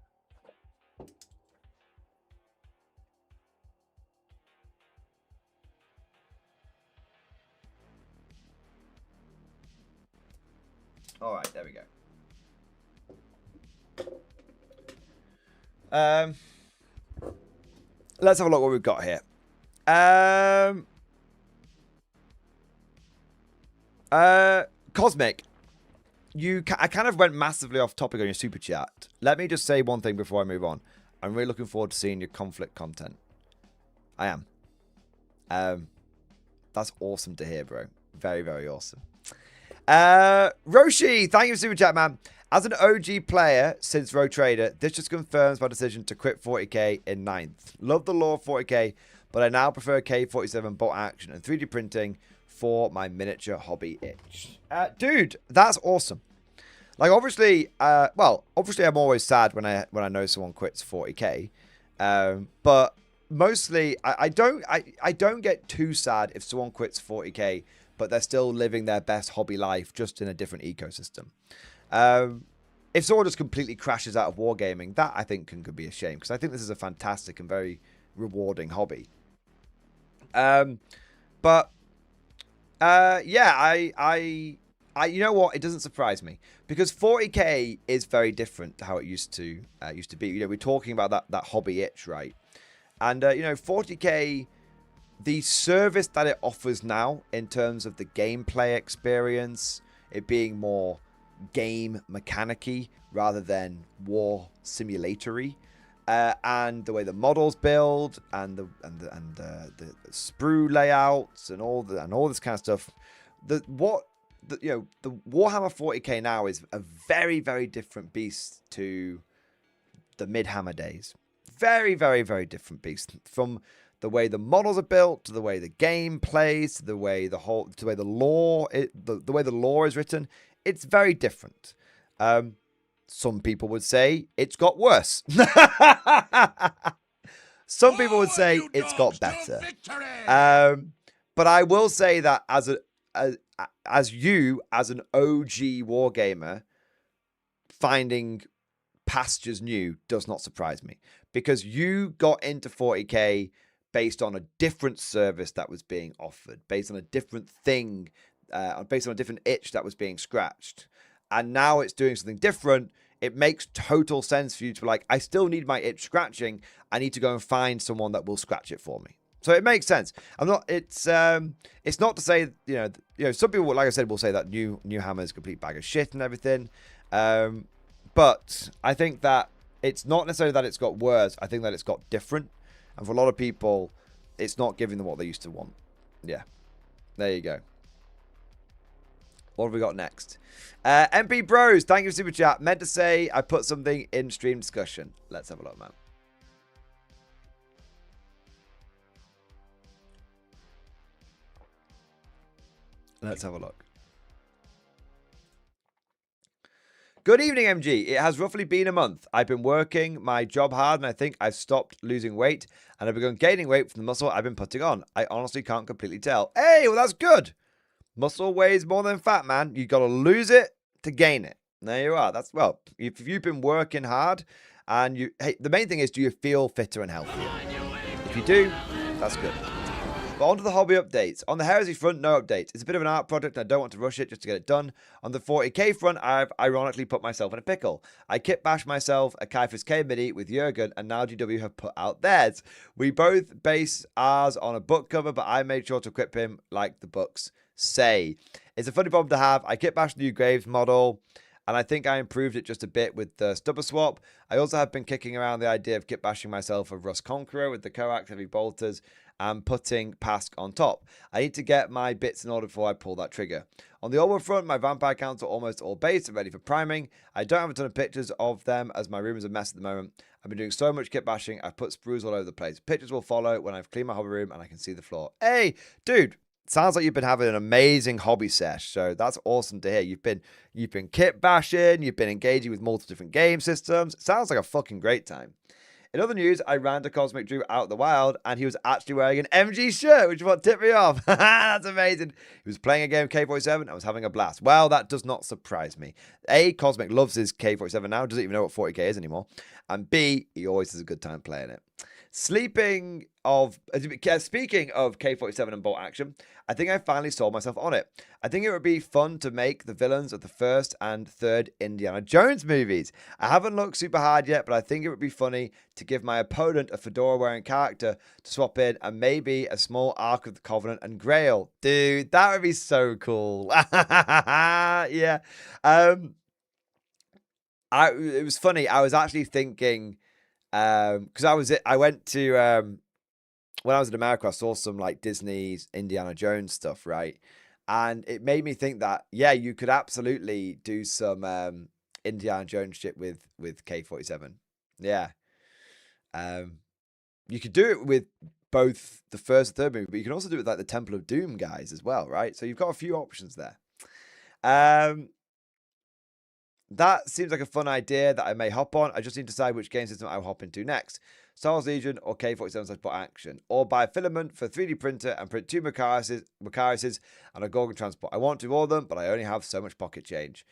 All right, there we go. Let's have a look what we've got here. Cosmic, I kind of went massively off topic on your super chat. Let me just say one thing before I move on. I'm really looking forward to seeing your conflict content. I am. That's awesome to hear, bro. Very, very awesome. Roshi, thank you for super chat, man. As an OG player since Rogue Trader, this just confirms my decision to quit 40k in 9th. Love the lore of 40k, but I now prefer K47 bot action and 3D printing for my miniature hobby itch. Dude, that's awesome. Like, obviously, obviously I'm always sad when I know someone quits 40k. But mostly I don't get too sad if someone quits 40k, but they're still living their best hobby life just in a different ecosystem. If someone just completely crashes out of wargaming, that I think can be a shame, because I think this is a fantastic and very rewarding hobby. But yeah, I you know what? It doesn't surprise me, because 40k is very different to how it used to be. You know, we're talking about that hobby itch, right? And you know, 40k, the service that it offers now in terms of the gameplay experience, it being more game mechanic-y rather than war simulatory, and the way the models build and the sprue layouts and all this kind of stuff. The Warhammer 40k now is a very, very different beast to the Midhammer days. Very, very, very different beast, from the way the models are built, to the way the game plays, to the way the lore is written. It's very different. Some people would say it's got worse. Some people would say it's got better. But I will say that as an OG wargamer, finding pastures new does not surprise me, because you got into 40k based on a different service that was being offered, based on a different thing, based on a different itch that was being scratched. And now it's doing something different. It makes total sense for you to be like, I still need my itch scratching. I need to go and find someone that will scratch it for me. So it makes sense. It's not to say, you know, some people, like I said, will say that new Hammer is a complete bag of shit and everything. But I think that it's not necessarily that it's got worse. I think that it's got different. And for a lot of people, it's not giving them what they used to want. Yeah. There you go. What have we got next? MP Bros, thank you for super chat. Meant to say I put something in stream discussion. Let's have a look, man. Let's have a look. Good evening, MG. It has roughly been a month. I've been working my job hard, and I think I've stopped losing weight, and I've begun gaining weight from the muscle I've been putting on. I honestly can't completely tell. Hey, well, that's good. Muscle weighs more than fat, man. You got to lose it to gain it. There you are. That's, well, if you've been working hard, and hey, the main thing is, do you feel fitter and healthier? If you do, that's good. But on to the hobby updates. On the heresy front, no updates. It's a bit of an art project, and I don't want to rush it just to get it done. On the 40k front, I've ironically put myself in a pickle. I kit bashed myself a Kaifa's K MIDI with Jurgen, and now GW have put out theirs. We both base ours on a book cover, but I made sure to equip him like the books say. It's a funny problem to have. I kit bashed the new Graves model, and I think I improved it just a bit with the stubber swap. I also have been kicking around the idea of kit bashing myself a Rust Conqueror with the coax heavy bolters and putting Pask on top. I need to get my bits in order before I pull that trigger. On the Orwell front, my vampire counts are almost all based and ready for priming. I don't have a ton of pictures of them as my room is a mess at the moment. I've been doing so much kit bashing, I've put sprues all over the place. Pictures will follow when I've cleaned my hobby room and I can see the floor. Hey, dude! Sounds like you've been having an amazing hobby sesh, so that's awesome to hear. You've been kit bashing, you've been engaging with multiple different game systems. Sounds like a fucking great time. In other news, I ran to Cosmic Drew out in the wild, and he was actually wearing an MG shirt, which is what tipped me off. That's amazing. He was playing a game of K47 and was having a blast. Well, that does not surprise me. A, Cosmic loves his K47 now, doesn't even know what 40k is anymore. And B, he always has a good time playing it. Speaking of K47 and bolt action, I think I finally sold myself on it. I think it would be fun to make the villains of the first and third Indiana Jones movies. I haven't looked super hard yet, but I think it would be funny to give my opponent a fedora-wearing character to swap in and maybe a small Ark of the Covenant and Grail. Dude, that would be so cool. Yeah. It was funny. I was actually thinking... because I went to when I was in America, I saw some like Disney's Indiana Jones stuff, right? And it made me think that yeah, you could absolutely do some Indiana Jones shit with K47. Yeah, you could do it with both the first and third movie, but you can also do it with like the Temple of Doom guys as well, right? So you've got a few options there. That seems like a fun idea that I may hop on. I just need to decide which game system I'll hop into next. Star Wars Legion or K47/bot action. Or buy a filament for a 3D printer and print 2 Macarises and a Gorgon transport. I want to do all of them, but I only have so much pocket change.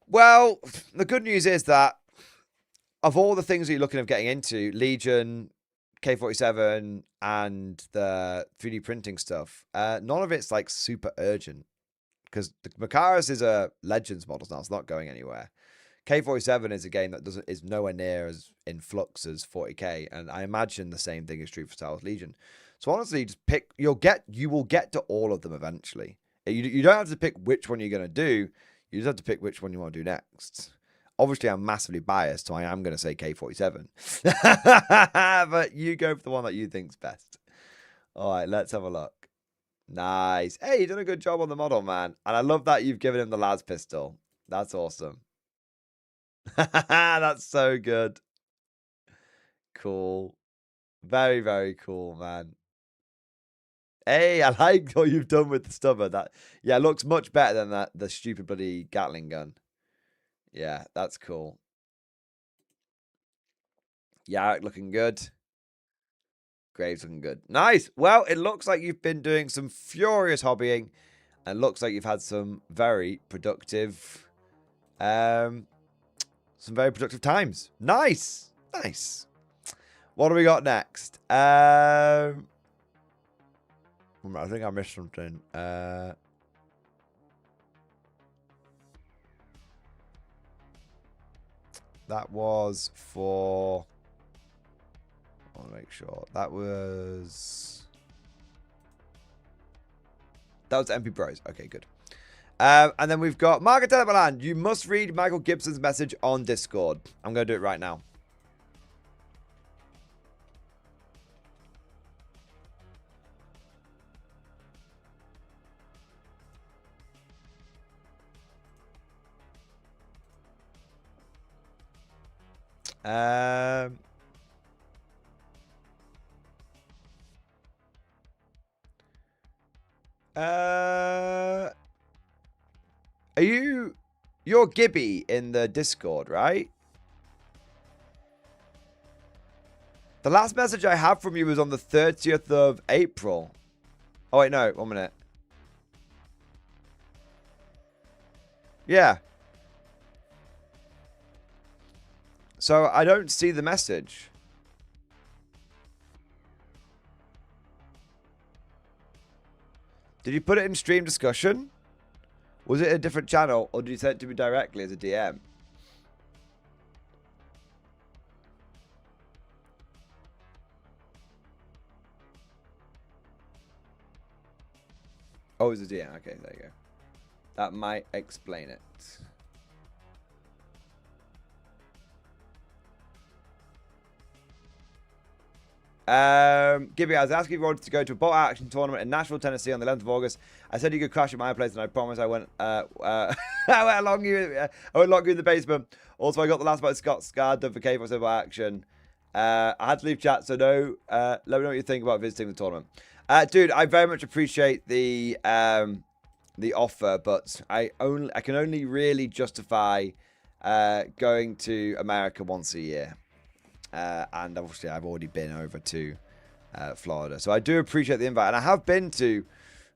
Well, the good news is that of all the things that you're looking at getting into, Legion, K47, and the 3D printing stuff, none of it's like super urgent. Because the Macaris is a Legends model now, it's not going anywhere. K47 is a game that is nowhere near as in flux as 40k, and I imagine the same thing is true for Star Wars Legion. So honestly, just pick. You will get to all of them eventually. You don't have to pick which one you're going to do. You just have to pick which one you want to do next. Obviously, I'm massively biased, so I am going to say K47. But you go for the one that you think's best. All right, let's have a look. Nice. Hey, you done a good job on the model, man. And I love that you've given him the Las pistol. That's awesome. That's so good. Cool. Very, very cool, man. Hey, I like what you've done with the stubber. That, yeah, looks much better than the stupid bloody Gatling gun. Yeah, that's cool. Yarrick looking good. Graves looking good. Nice. Well, it looks like you've been doing some furious hobbying. And looks like you've had some very productive times. Nice. Nice. What do we got next? I think I missed something. That was for... I want to make sure. That was MP Bros. Okay, good. And then we've got Margaret Telebaland. You must read Michael Gibson's message on Discord. I'm going to do it right now. Um, you're Gibby in the Discord, right? The last message I have from you was on the 30th of April. Oh, wait, no. 1 minute. Yeah. So I don't see the message. Did you put it in stream discussion? Was it a different channel, or did you send it to me directly as a DM? Oh, it was a DM. Okay, there you go. That might explain it. Gibby, I was asking if you wanted to go to a boat action tournament in Nashville, Tennessee on the 11th of August. I said you could crash at my place, and I promise I went I went along you. I went lock you in the basement. Also, I got the last boat Scott Scar done for K47 boat action. I had to leave chat, so no. Let me know what you think about visiting the tournament. Dude, I very much appreciate the offer, but I can only really justify going to America once a year. And obviously, I've already been over to Florida, so I do appreciate the invite. And I have been to,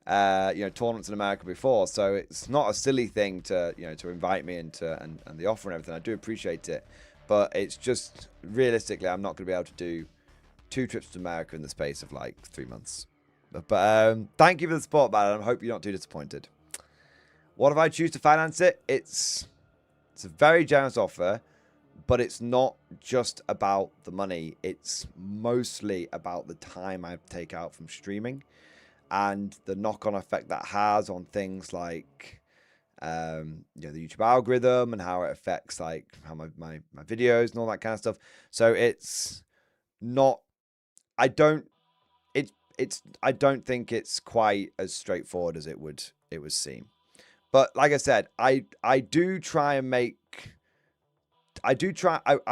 tournaments in America before, so it's not a silly thing to, to invite me and the offer and everything. I do appreciate it, but it's just realistically, I'm not going to be able to do 2 trips to America in the space of like 3 months. But thank you for the support, man. I hope you're not too disappointed. What if I choose to finance it? It's a very generous offer. But it's not just about the money. It's mostly about the time I take out from streaming and the knock-on effect that has on things like, the YouTube algorithm and how it affects like how my videos and all that kind of stuff. So it's not. I don't think it's quite as straightforward as it would seem. But like I said, I do try and make. I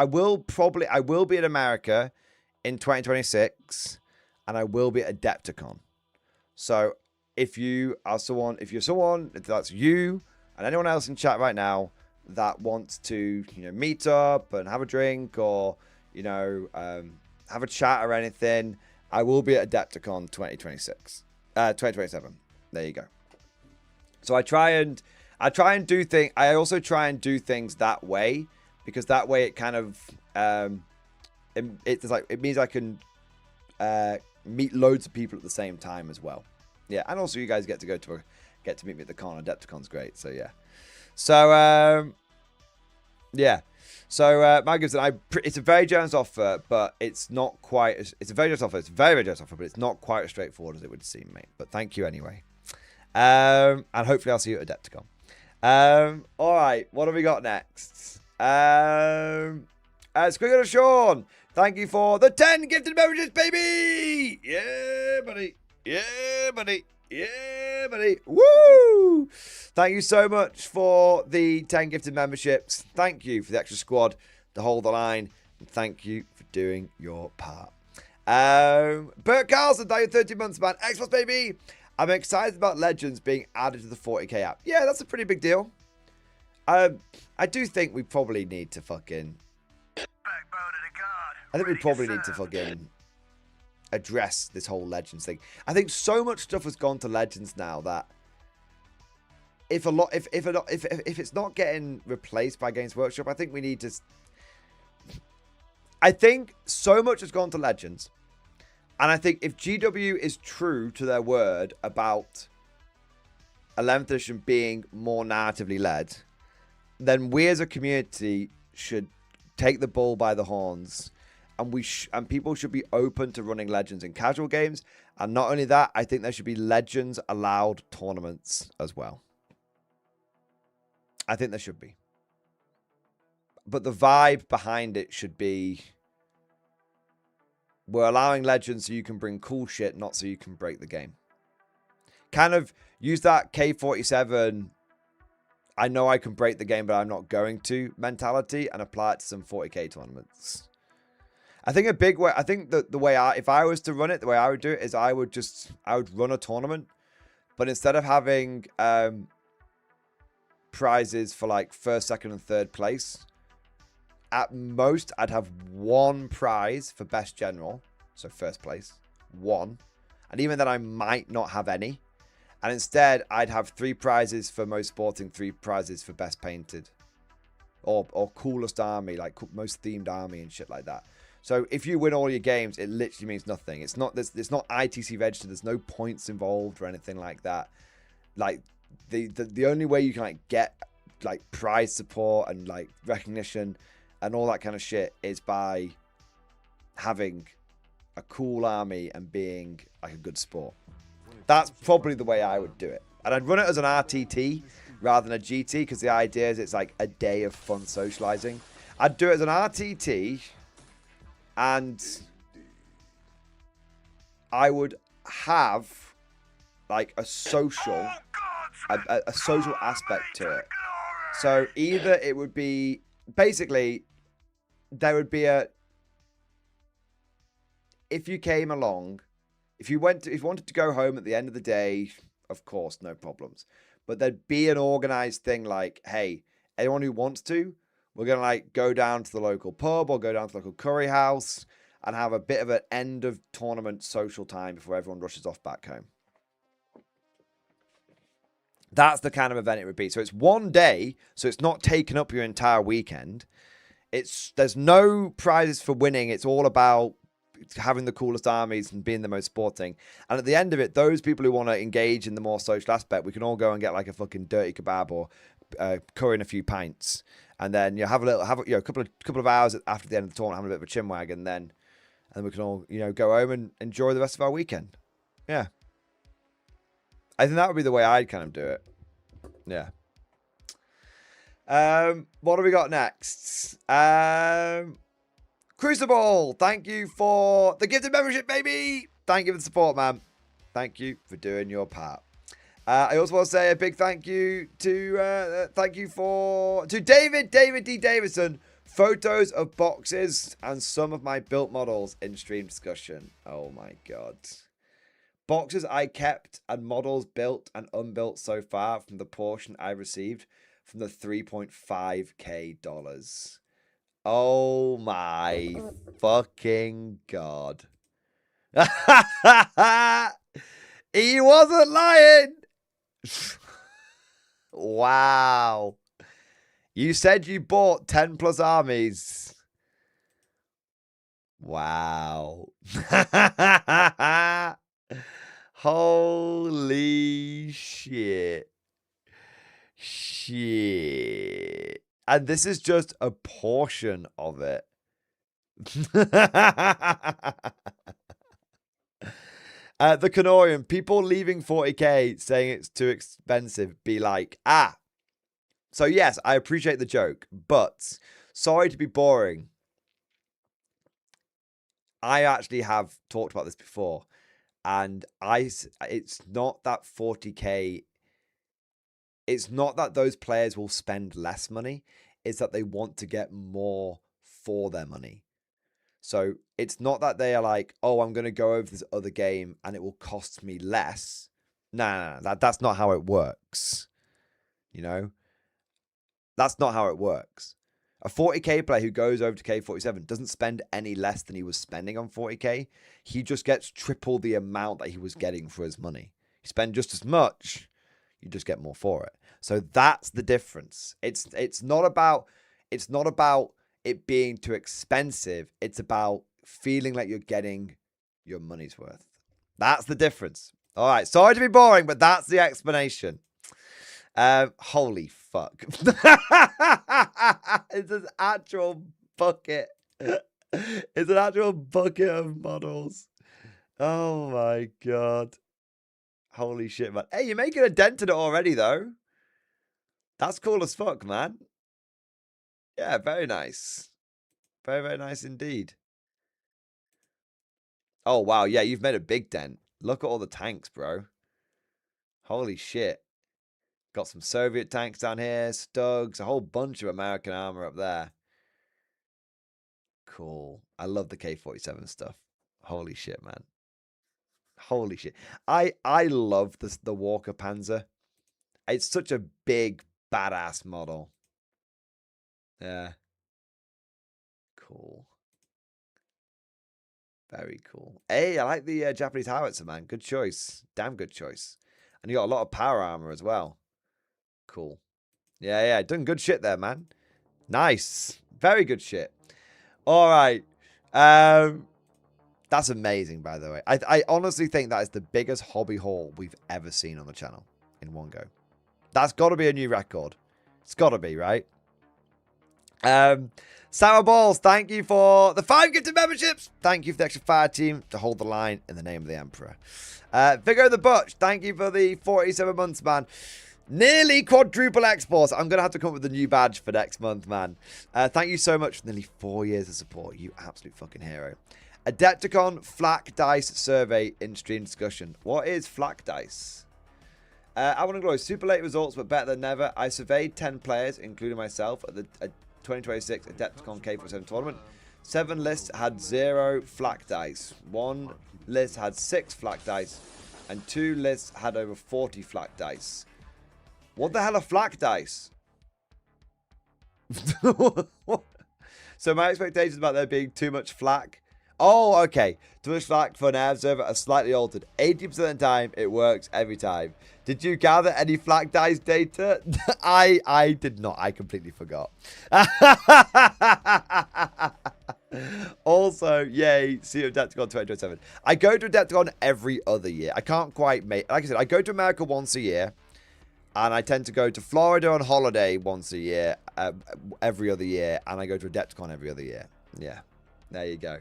will be in America in 2026, and I will be at Adepticon. So if you're someone, if that's you and anyone else in chat right now that wants to, meet up and have a drink or, have a chat or anything, I will be at Adepticon 2027. There you go. So I also try and do things that way. Because that way it kind of, it means I can meet loads of people at the same time as well. Yeah, and also you guys get to meet me at the con. Adepticon's great, so yeah. So yeah. So Mike Gibson, it's a very generous offer, but it's not quite. It's a very generous offer. It's a very, very generous offer, but it's not quite as straightforward as it would seem, mate. But thank you anyway. And hopefully I'll see you at Adepticon. All right, what have we got next? Squiggle Sean, thank you for the 10 gifted memberships, baby. Yeah, buddy. Yeah, buddy. Yeah, buddy. Woo! Thank you so much for the 10 gifted memberships. Thank you for the extra squad to hold the line. And thank you for doing your part. Bert Carlson, thank you 30 months, man. Xbox, baby. I'm excited about Legends being added to the 40k app. Yeah, that's a pretty big deal. I do think we probably need to fucking... I think we probably need to fucking address this whole Legends thing. I think so much stuff has gone to Legends now that if it's not getting replaced by Games Workshop, I think we need to... I think so much has gone to Legends. And I think if GW is true to their word about 11th edition being more narratively led, then we as a community should take the bull by the horns, and people should be open to running Legends in casual games. And not only that, I think there should be Legends allowed tournaments as well. I think there should be. But the vibe behind it should be, we're allowing Legends so you can bring cool shit, not so you can break the game. Kind of use that K47 I know I can break the game, but I'm not going to mentality and apply it to some 40k tournaments. I think a big way, I think that the way if I was to run it, the way I would do it is I would run a tournament, but instead of having prizes for like first, second, and third place, at most I'd have one prize for best general, so first place, one, and even then I might not have any. And instead, I'd have 3 prizes for most sporting, 3 prizes for best painted. Or coolest army, like most themed army and shit like that. So if you win all your games, it literally means nothing. It's not ITC registered. There's no points involved or anything like that. Like, the only way you can, like, get, like, prize support and, like, recognition and all that kind of shit is by having a cool army and being, like, a good sport. That's probably the way I would do it. And I'd run it as an RTT rather than a GT because the idea is it's like a day of fun socializing. I'd do it as an RTT and I would have like a social aspect to it. So either it would be basically there would be if you came along. If you wanted to go home at the end of the day, of course, no problems. But there'd be an organized thing like, hey, anyone who wants to, we're going to like go down to the local pub or go down to the local curry house and have a bit of an end of tournament social time before everyone rushes off back home. That's the kind of event it would be. So it's one day, so it's not taking up your entire weekend. There's no prizes for winning. It's all about having the coolest armies and being the most sporting. And at the end of it, those people who want to engage in the more social aspect, we can all go and get like a fucking dirty kebab or curry and a few pints, and then have a couple of hours after the end of the tournament, having a bit of a chinwag, and then we can all go home and enjoy the rest of our weekend. Yeah, I think that would be the way I'd kind of do it. Yeah. What do we got next? Crucible, thank you for the gifted membership, baby. Thank you for the support, man. Thank you for doing your part. I also want to say a big thank you to David D. Davison. Photos of boxes and some of my built models in stream discussion. Oh my god. Boxes I kept and models built and unbuilt so far from the portion I received from the $3.5K. Oh my fucking god. He wasn't lying. Wow. You said you bought 10 plus armies. Wow. Holy shit. Shit. And this is just a portion of it. The Canorian, people leaving 40k saying it's too expensive, be like, So yes, I appreciate the joke, but sorry to be boring. I actually have talked about this before, and it's not that 40k. It's not that those players will spend less money. It's that they want to get more for their money. So it's not that they are like, oh, I'm going to go over this other game and it will cost me less. No, that's not how it works. That's not how it works. A 40k player who goes over to K47 doesn't spend any less than he was spending on 40k. He just gets triple the amount that he was getting for his money. You spend just as much, you just get more for it. So that's the difference. It's not about it being too expensive. It's about feeling like you're getting your money's worth. That's the difference. All right. Sorry to be boring, but that's the explanation. Holy fuck. It's an actual bucket. It's an actual bucket of models. Oh my god. Holy shit, man. Hey, you're making a dent in it already, though. That's cool as fuck, man. Yeah, very nice. Very, very nice indeed. Oh, wow. Yeah, you've made a big dent. Look at all the tanks, bro. Holy shit. Got some Soviet tanks down here, Stugs, a whole bunch of American armor up there. Cool. I love the K-47 stuff. Holy shit, man. Holy shit. I love the Walker Panzer. It's such a big, badass model. Yeah. Cool. Very cool. Hey, I like the Japanese howitzer, man. Good choice. Damn good choice. And you got a lot of power armor as well. Cool. Yeah. Done good shit there, man. Nice. Very good shit. All right. That's amazing, by the way. I honestly think that is the biggest hobby haul we've ever seen on the channel in one go. That's got to be a new record. It's got to be, right? Sour Balls, thank you for the 5 gifted memberships. Thank you for the extra fire team to hold the line in the name of the Emperor. Vigo the Butch, thank you for the 47 months, man. Nearly quadruple exports. I'm going to have to come up with a new badge for next month, man. Thank you so much for nearly 4 years of support. You absolute fucking hero. Adepticon Flak Dice Survey in stream discussion. What is Flak Dice? I want to glory. Super late results, but better than never. I surveyed 10 players, including myself, at the 2026 Adepticon K47 tournament. 7 lists had 0 flak dice. 1 list had 6 flak dice. And 2 lists had over 40 flak dice. What the hell are flak dice? So my expectations about there being too much flak. Oh, okay. Too much flak for an air observer are slightly altered. 80% of the time, it works every time. Did you gather any flak dice data? I did not. I completely forgot. Also, yay, see you at Adepticon 2027. I go to Adepticon every other year. I can't quite make... Like I said, I go to America once a year. And I tend to go to Florida on holiday once a year, every other year. And I go to Adepticon every other year. Yeah, there you go.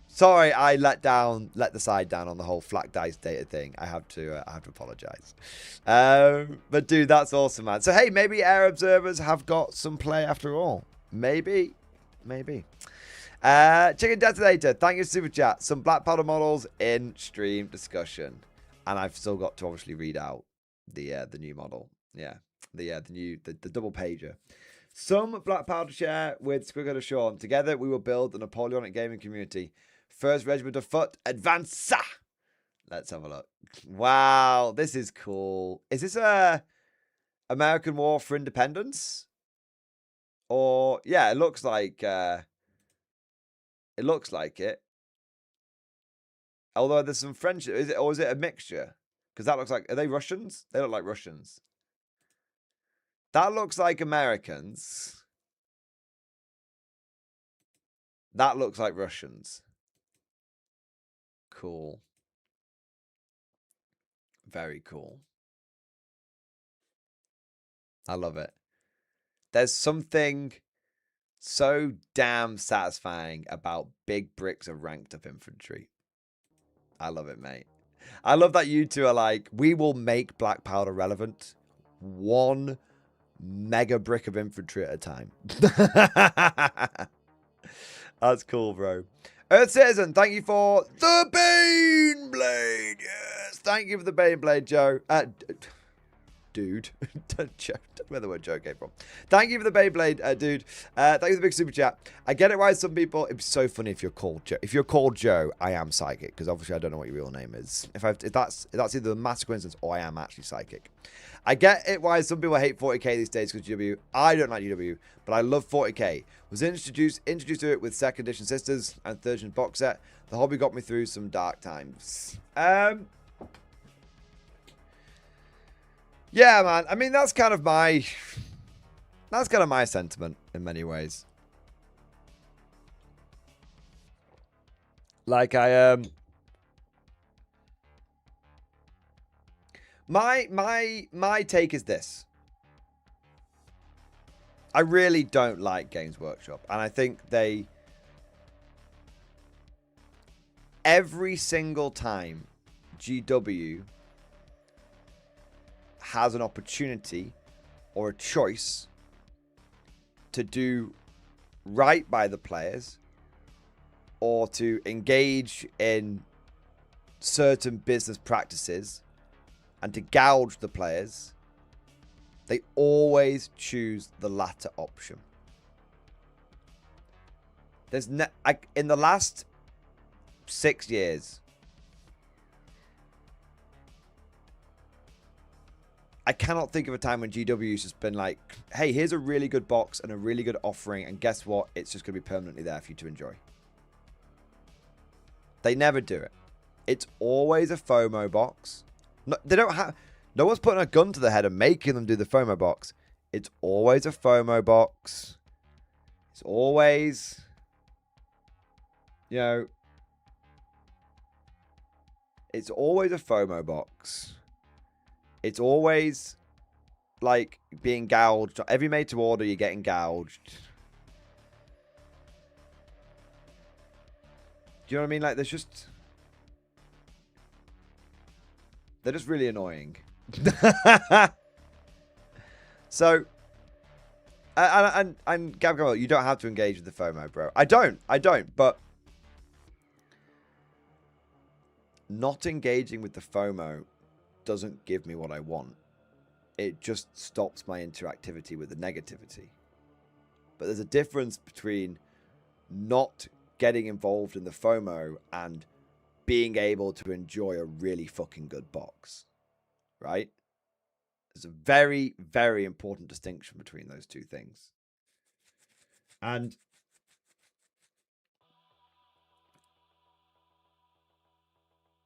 Sorry, I let the side down on the whole flak dice data thing. I have to apologize. But dude, that's awesome, man. So hey, maybe air observers have got some play after all. Maybe. Chicken Detonator, thank you, super chat. Some black powder models in stream discussion, and I've still got to obviously read out the new model. Yeah, the double pager. Some black powder share with Squiggle Sean. Together, we will build the Napoleonic gaming community. First Regiment of Foot, advance! Let's have a look. Wow, this is cool. Is this a American War for Independence? Or yeah, it looks like it. Although there's some French, is it a mixture? Because that looks like, are they Russians? They look like Russians. That looks like Americans. That looks like Russians. Cool. Very cool. I love it. There's something so damn satisfying about big bricks of ranked up infantry. I love it, mate. I love that you two are like, we will make black powder relevant 1 mega brick of infantry at a time. That's cool, bro. Earth Citizen, thank you for the Bane Blade. Yes, thank you for the Bane Blade, Joe. Dude. Don't know where the word Joe came from. Thank you for the Beyblade, dude. Thank you for the big super chat. I get it why some people... It'd be so funny if you're called Joe. If you're called Joe, I am psychic. Because obviously I don't know what your real name is. If that's either a massive coincidence or I am actually psychic. I get it why some people hate 40k these days because UW. I don't like UW, but I love 40k. Was introduced to it with second edition sisters and third edition box set. The hobby got me through some dark times. Yeah, man. I mean, that's kind of my sentiment in many ways. Like my take is this. I really don't like Games Workshop, and I think every single time GW has an opportunity or a choice to do right by the players or to engage in certain business practices and to gouge the players, they always choose the latter option. There's in the last 6 years, I cannot think of a time when GW's just been like, hey, here's a really good box and a really good offering, and guess what? It's just going to be permanently there for you to enjoy. They never do it. It's always a FOMO box. No, they don't have... No one's putting a gun to their head and making them do the FOMO box. It's always a FOMO box. It's always... You know... It's always a FOMO box. It's always, like, being gouged. Every made to order, you're getting gouged. Do you know what I mean? Like, there's just... They're just really annoying. So, and Gabriel, you don't have to engage with the FOMO, bro. I don't, but not engaging with the FOMO doesn't give me what I want. It just stops my interactivity with the negativity. But there's a difference between not getting involved in the FOMO and being able to enjoy a really fucking good box, right? There's a very, very important distinction between those two things. And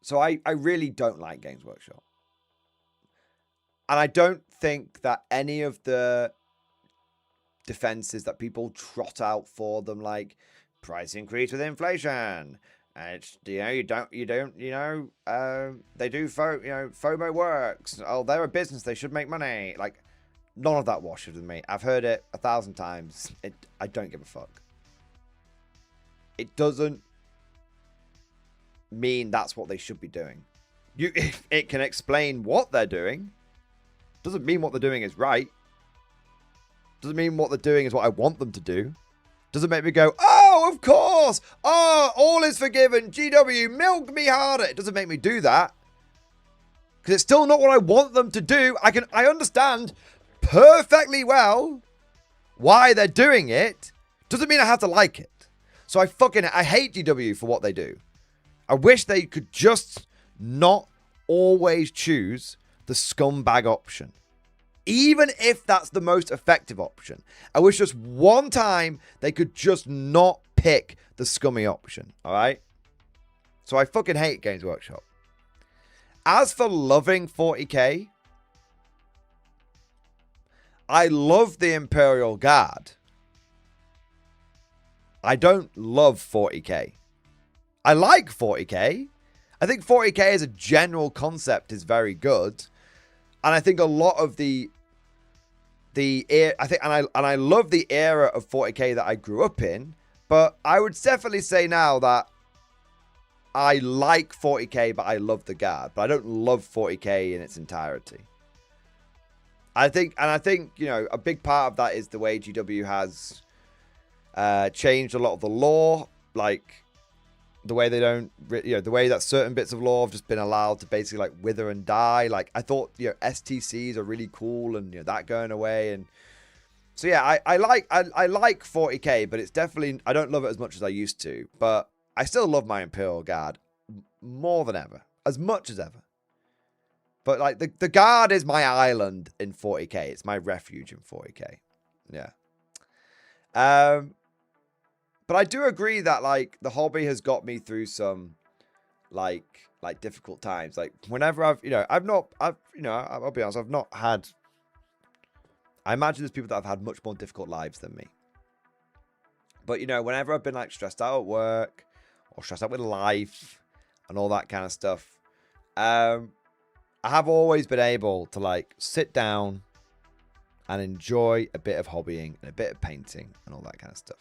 so I really don't like Games Workshop. And I don't think that any of the defenses that people trot out for them, like price increase with inflation, and it's, they do FOMO works. Oh, they're a business, they should make money. Like, none of that washes with me. I've heard it 1,000 times. I don't give a fuck. It doesn't mean that's what they should be doing. It can explain what they're doing. Doesn't mean what they're doing is right. Doesn't mean what they're doing is what I want them to do. Doesn't make me go, oh, of course. Oh, all is forgiven. GW, milk me harder. It doesn't make me do that. Because it's still not what I want them to do. I understand perfectly well why they're doing it. Doesn't mean I have to like it. So I hate GW for what they do. I wish they could just not always choose the scumbag option. Even if that's the most effective option. I wish just one time they could just not pick the scummy option. Alright? So I fucking hate Games Workshop. As for loving 40k, I love the Imperial Guard. I don't love 40k. I like 40k. I think 40k as a general concept is very good. And I think a lot of I love the era of 40k that I grew up in, but I would definitely say now that I like 40k, but I love the Guard, but I don't love 40k in its entirety. I think, you know, a big part of that is the way GW has changed a lot of the lore, like the way they don't, you know, the way that certain bits of lore have just been allowed to basically like wither and die. Like I thought, you know, STCs are really cool, and you know that going away, and so yeah, I like 40k, but it's definitely, I don't love it as much as I used to, but I still love my Imperial Guard more than ever, as much as ever. But like the Guard is my island in 40k. It's my refuge in 40k. Yeah. But I do agree that like the hobby has got me through some like difficult times. Like whenever I'll be honest, I've not had, I imagine there's people that have had much more difficult lives than me. But you know, whenever I've been like stressed out at work or stressed out with life and all that kind of stuff, I have always been able to like sit down and enjoy a bit of hobbying and a bit of painting and all that kind of stuff.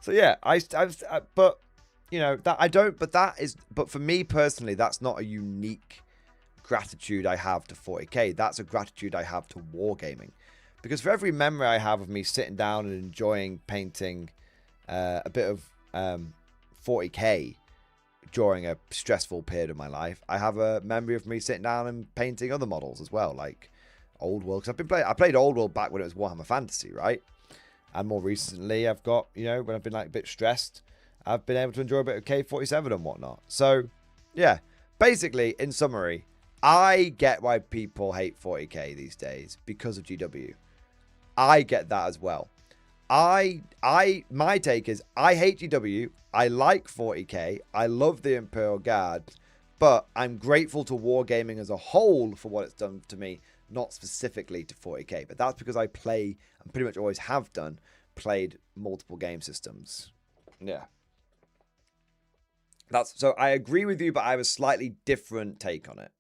So yeah, but you know that I don't. But for me personally, that's not a unique gratitude I have to 40k. That's a gratitude I have to wargaming, because for every memory I have of me sitting down and enjoying painting a bit of 40k, during a stressful period of my life, I have a memory of me sitting down and painting other models as well, like Old World. Because I played Old World back when it was Warhammer Fantasy, right? And more recently, I've got, you know, when I've been like a bit stressed, I've been able to enjoy a bit of K47 and whatnot. So, yeah, basically, in summary, I get why people hate 40k these days because of GW. I get that as well. My take is I hate GW. I like 40k. I love the Imperial Guard, but I'm grateful to Wargaming as a whole for what it's done to me, not specifically to 40k. But that's because I play, and pretty much always have done, played multiple game systems. Yeah. So I agree with you, but I have a slightly different take on it.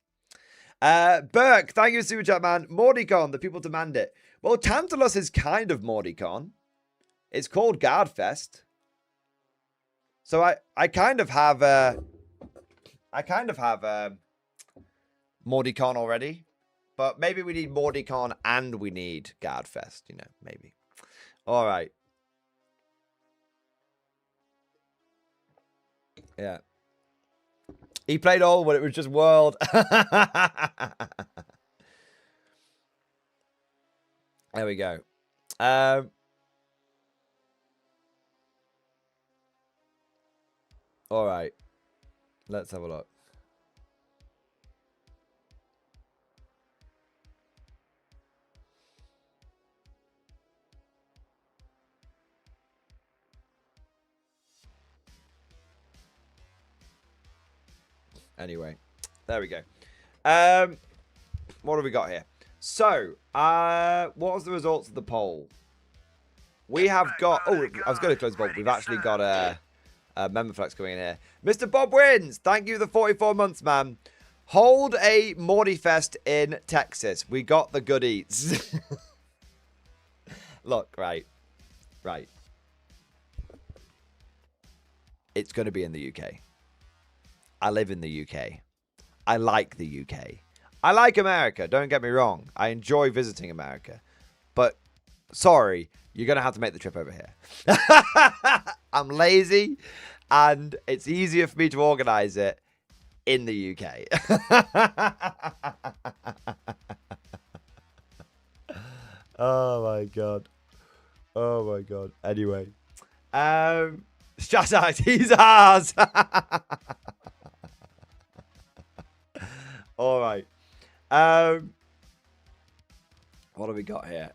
Burke, thank you, Super Chat Man. Mordicon, the people demand it. Well, Tantalus is kind of Mordicon. It's called Guardfest. So I kind of have Mordicon already. But maybe we need Mordicon and we need Guardfest, you know, maybe. All right. Yeah. He played all, but it was just World. There we go. All right. Let's have a look. Anyway, there we go. What have we got here? So, what was the results of the poll? We have got... Oh, I was going to close the poll. We've actually got a member flex coming in here. Mr. Bob Wins, thank you for the 44 months, man. Hold a Morty Fest in Texas. We got the good eats. Look, right. It's going to be in the UK. I live in the UK. I like the UK. I like America, don't get me wrong. I enjoy visiting America. But, sorry, you're going to have to make the trip over here. I'm lazy, and it's easier for me to organize it in the UK. Oh, my God. Oh, my God. Anyway. Shout out, he's ours. All right. What have we got here?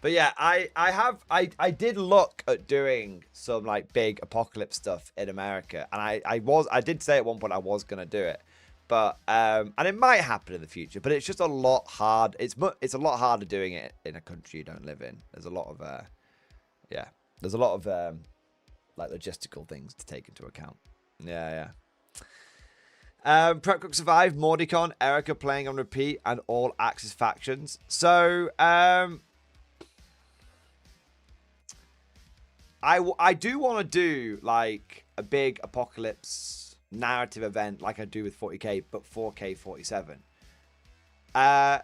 But yeah, I did look at doing some like big apocalypse stuff in America, and I did say at one point I was gonna do it, but and it might happen in the future, but it's just a lot hard. It's a lot harder doing it in a country you don't live in. There's a lot of like logistical things to take into account. Yeah. Prep Cook Survive, Mordicon, Erica playing on repeat, and all Axis factions. So, I do want to do like a big apocalypse narrative event like I do with 40k, but 4k 47. I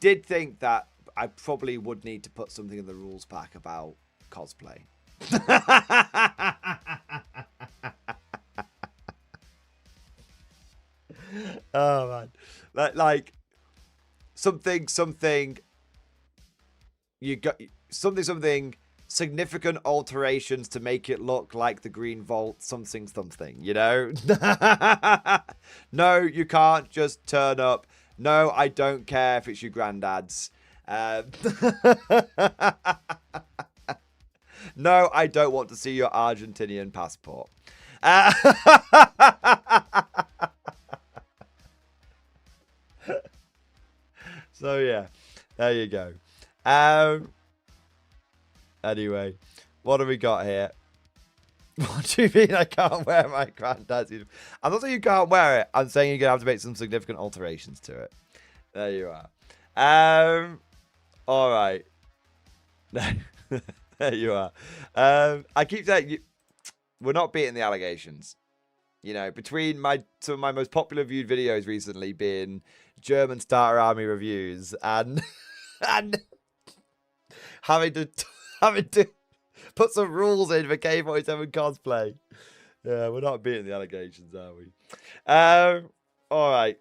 did think that I probably would need to put something in the rules pack about cosplay. Oh man, like something you got something significant alterations to make it look like the Green Vault something, you know. No, you can't just turn up. No, I don't care if it's your granddad's. No, I don't want to see your Argentinian passport. So yeah, there you go. Anyway, what have we got here? What do you mean I can't wear my granddad's uniform? I'm not saying you can't wear it. I'm saying you're going to have to make some significant alterations to it. There you are. All right. There you are. I keep saying we're not beating the allegations. You know, between some of my most popular viewed videos recently being German Starter Army reviews and having to put some rules in for K47 cosplay. Yeah, we're not beating the allegations, are we? All right.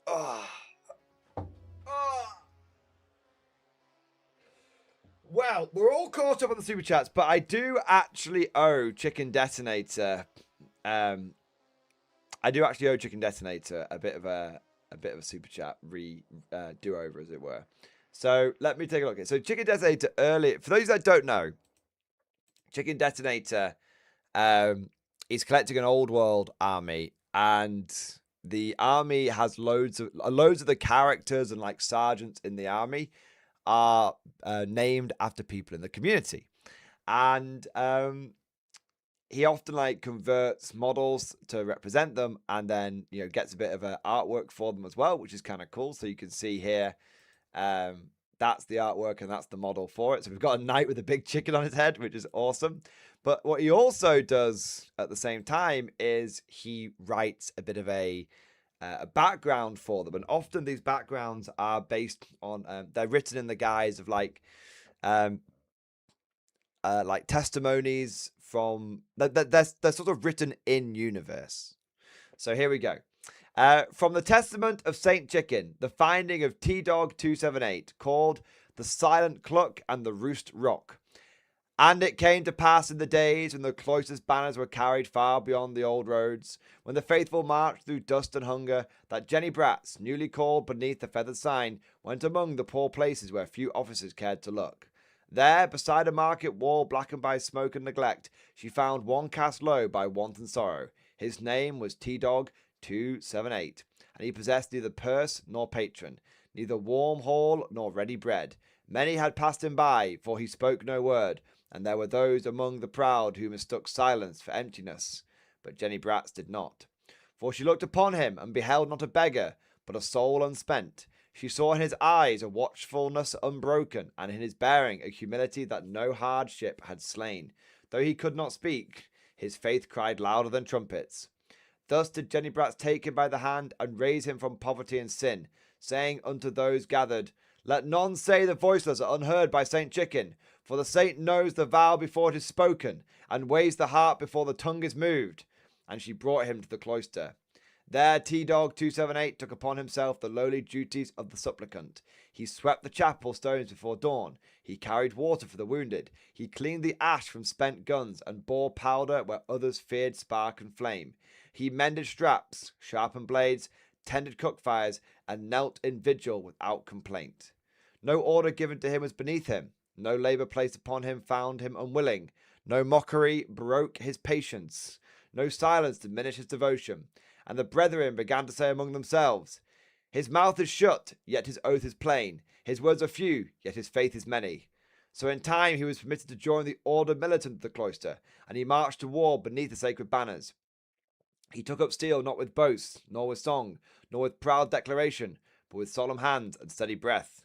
Oh. Oh. Well, we're all caught up on the super chats, but I do actually owe Chicken Detonator. I do actually owe Chicken Detonator a bit of a super chat do over, as it were. So let me take a look at it. So Chicken Detonator earlier, for those that don't know, Chicken Detonator is collecting an old world army, and the army has loads of the characters and like sergeants in the army are named after people in the community, and he often like converts models to represent them, and then gets a bit of artwork for them as well, which is kind of cool. So you can see here, that's the artwork and that's the model for it. So we've got a knight with a big chicken on his head, which is awesome. But what he also does at the same time is he writes a bit of a background for them, and often these backgrounds are based on they're written in the guise of like testimonies from they're sort of written in universe. So here we go. From the Testament of Saint Chicken, the finding of T-Dog 278, called the Silent Cluck and the Roost Rock. And it came to pass in the days when the cloister's banners were carried far beyond the old roads, when the faithful marched through dust and hunger, that Jenny Bratz, newly called beneath the feathered sign, went among the poor places where few officers cared to look. There, beside a market wall blackened by smoke and neglect, she found one cast low by want and sorrow. His name was T-Dog 278, and he possessed neither purse nor patron, neither warm hall nor ready bread. Many had passed him by, for he spoke no word, and there were those among the proud who mistook silence for emptiness. But Jenny Bratz did not. For she looked upon him, and beheld not a beggar, but a soul unspent. She saw in his eyes a watchfulness unbroken, and in his bearing a humility that no hardship had slain. Though he could not speak, his faith cried louder than trumpets. Thus did Jenny Bratz take him by the hand, and raise him from poverty and sin, saying unto those gathered, Let none say the voiceless are unheard by Saint Chicken, for the saint knows the vow before it is spoken, and weighs the heart before the tongue is moved. And she brought him to the cloister. There T-Dog 278 took upon himself the lowly duties of the supplicant. He swept the chapel stones before dawn. He carried water for the wounded. He cleaned the ash from spent guns, and bore powder where others feared spark and flame. He mended straps, sharpened blades, tended cook fires, and knelt in vigil without complaint. No order given to him was beneath him. No labour placed upon him found him unwilling. No mockery broke his patience. No silence diminished his devotion. And the brethren began to say among themselves, His mouth is shut, yet his oath is plain. His words are few, yet his faith is many. So in time he was permitted to join the order militant of the cloister, and he marched to war beneath the sacred banners. He took up steel not with boast, nor with song, nor with proud declaration, but with solemn hand and steady breath.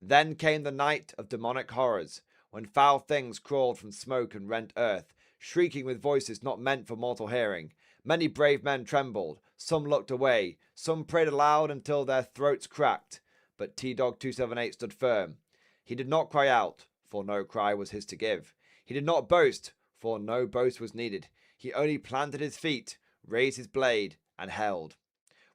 Then came the night of demonic horrors, when foul things crawled from smoke and rent earth, shrieking with voices not meant for mortal hearing. Many brave men trembled, some looked away, some prayed aloud until their throats cracked, but T-Dog 278 stood firm. He did not cry out, for no cry was his to give. He did not boast, for no boast was needed. He only planted his feet, raised his blade, and held.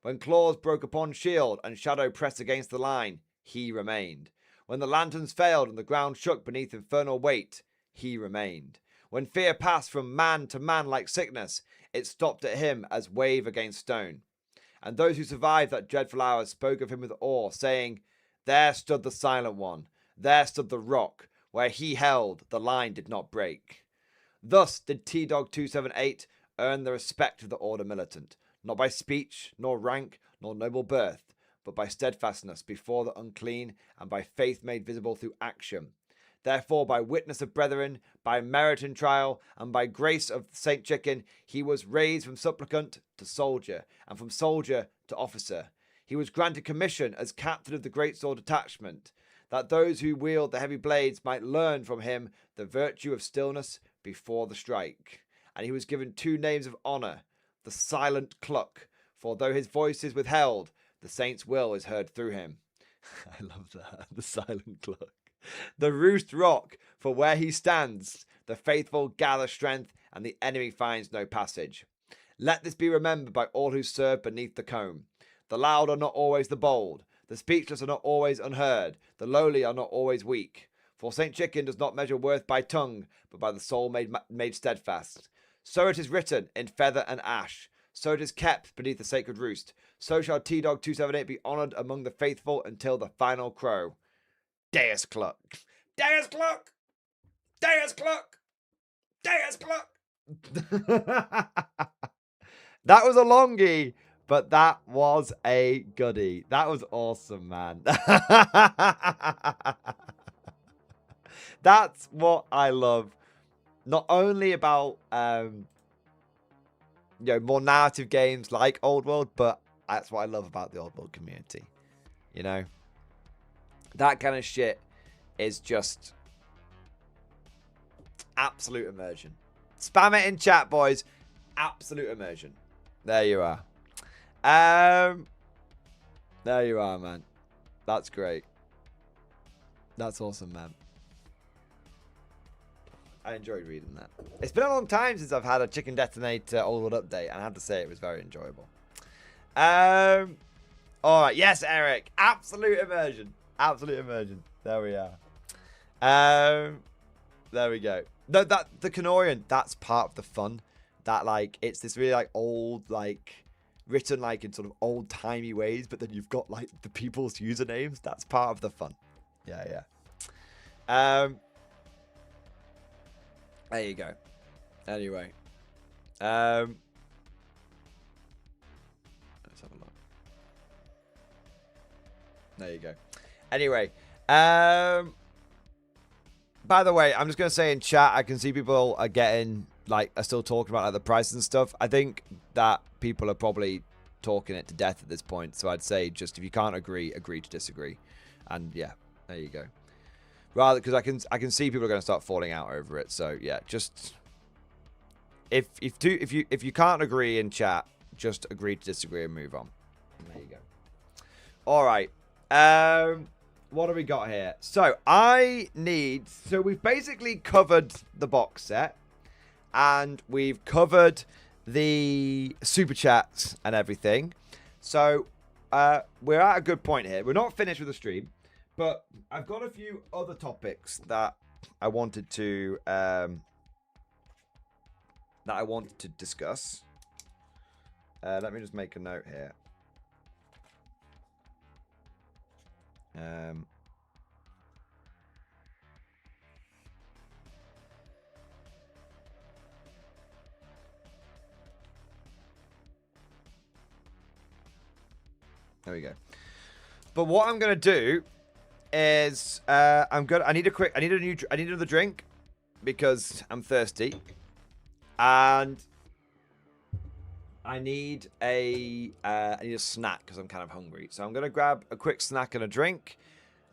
When claws broke upon shield and shadow pressed against the line, he remained. When the lanterns failed and the ground shook beneath infernal weight, he remained. When fear passed from man to man like sickness, it stopped at him as wave against stone. And those who survived that dreadful hour spoke of him with awe, saying, There stood the silent one, there stood the rock, where he held, the line did not break. Thus did T-Dog 278 earn the respect of the order militant, not by speech, nor rank, nor noble birth, but by steadfastness before the unclean, and by faith made visible through action. Therefore, by witness of brethren, by merit in trial, and by grace of Saint Chicken, he was raised from supplicant to soldier, and from soldier to officer. He was granted commission as captain of the great sword detachment, that those who wield the heavy blades might learn from him the virtue of stillness before the strike. And he was given 2 names of honour, the Silent Cluck, for though his voice is withheld, the saint's will is heard through him. I love that, the Silent Cluck. The Roost Rock, for where he stands, the faithful gather strength and the enemy finds no passage. Let this be remembered by all who serve beneath the comb. The loud are not always the bold. The speechless are not always unheard. The lowly are not always weak. For St. Chicken does not measure worth by tongue, but by the soul made steadfast. So it is written in feather and ash. So it is kept beneath the sacred roost. So shall T-Dog 278 be honoured among the faithful until the final crow. Deus Cluck. Deus Cluck. Deus Cluck. Deus Cluck. That was a longie, but that was a goodie. That was awesome, man. That's what I love. Not only about more narrative games like Old World, but that's what I love about the Old World community. You know, that kind of shit is just absolute immersion. Spam it in chat, boys. Absolute immersion. There you are. There you are, man. That's great. That's awesome, man. I enjoyed reading that. It's been a long time since I've had a Chicken Detonator Old World update, and I have to say it was very enjoyable. All right, yes, Eric. Absolute immersion. Absolute immersion. There we are. There we go. No, the Canorian, that's part of the fun. That, like, it's this really, like, old, like, written, like, in sort of old-timey ways, but then you've got, like, the people's usernames. That's part of the fun. Yeah. There you go. Anyway. Let's have a look. There you go. Anyway. By the way, I'm just going to say in chat, I can see people are getting, like, are still talking about, like, the prices and stuff. I think that people are probably talking it to death at this point. So I'd say just if you can't agree to disagree. And yeah, there you go. Rather, because I can see people are going to start falling out over it. So yeah, just if you can't agree in chat, just agree to disagree and move on. There you go. All right. What do we got here? So so we've basically covered the box set, and we've covered the super chats and everything. So we're at a good point here. We're not finished with the stream, but I've got a few other topics that I wanted to discuss. Let me just make a note here. There we go. But what I'm gonna do is I need another drink because I'm thirsty, and I need a snack because I'm kind of hungry. So I'm gonna grab a quick snack and a drink,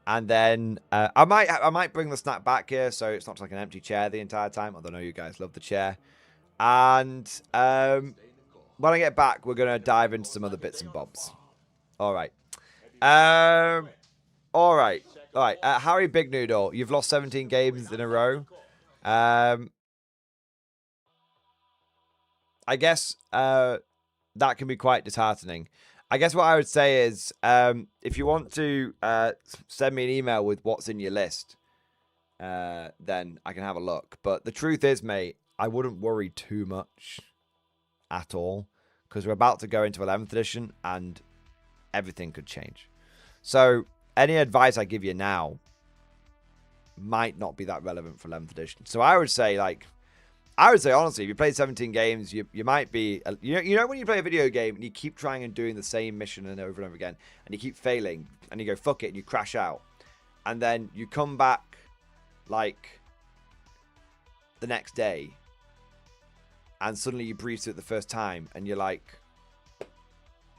and then I might bring the snack back here so it's not like an empty chair the entire time. Although I know you guys love the chair. And when I get back, we're gonna dive into some other bits and bobs. All right. All right. Harry Big Noodle, you've lost 17 games in a row. I guess that can be quite disheartening. I guess what I would say is if you want to send me an email with what's in your list, then I can have a look. But the truth is, mate, I wouldn't worry too much at all because we're about to go into 11th edition and everything could change. So any advice I give you now might not be that relevant for 11th edition. So I would say honestly, if you play 17 games, you might be, you know when you play a video game and you keep trying and doing the same mission and over and over again, and you keep failing, and you go fuck it and you crash out, and then you come back like the next day, and suddenly you breeze through it the first time, and you're like,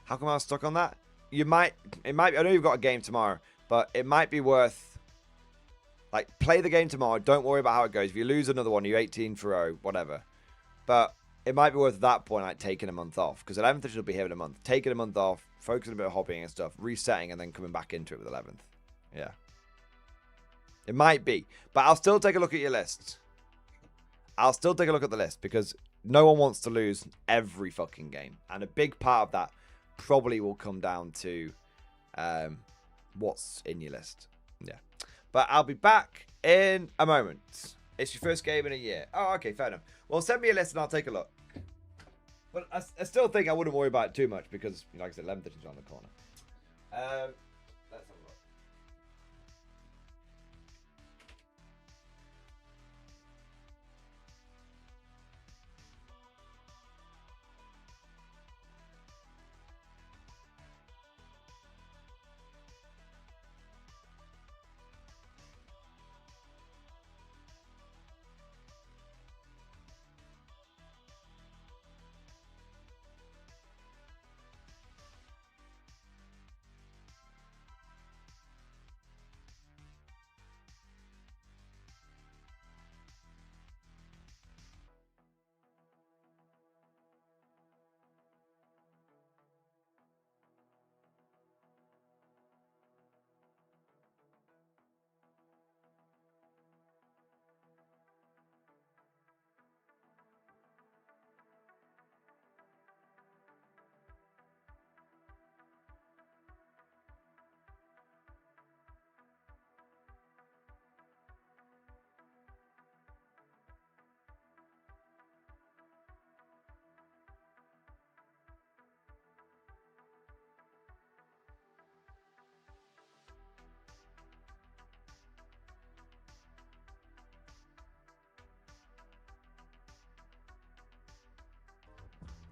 how come I was stuck on that? I know you've got a game tomorrow, but it might be worth, like, play the game tomorrow. Don't worry about how it goes. If you lose another one, you're 18 for 0, whatever. But it might be worth at that point, like, taking a month off. Because 11th edition will be here in a month. Taking a month off, focusing a bit of hobbying and stuff, resetting, and then coming back into it with 11th. Yeah. It might be. But I'll still take a look at your list. I'll still take a look at the list because no one wants to lose every fucking game. And a big part of that probably will come down to what's in your list. Yeah. But I'll be back in a moment. It's your first game in a year. Oh, okay, fair enough. Well, send me a list and I'll take a look. But I still think I wouldn't worry about it too much because, like I said, 11 is around the corner. Let's have a look.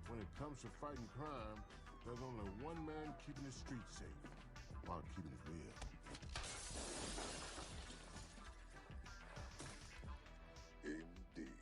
When it comes to fighting crime, there's only one man keeping the streets safe, while keeping it real. Indeed.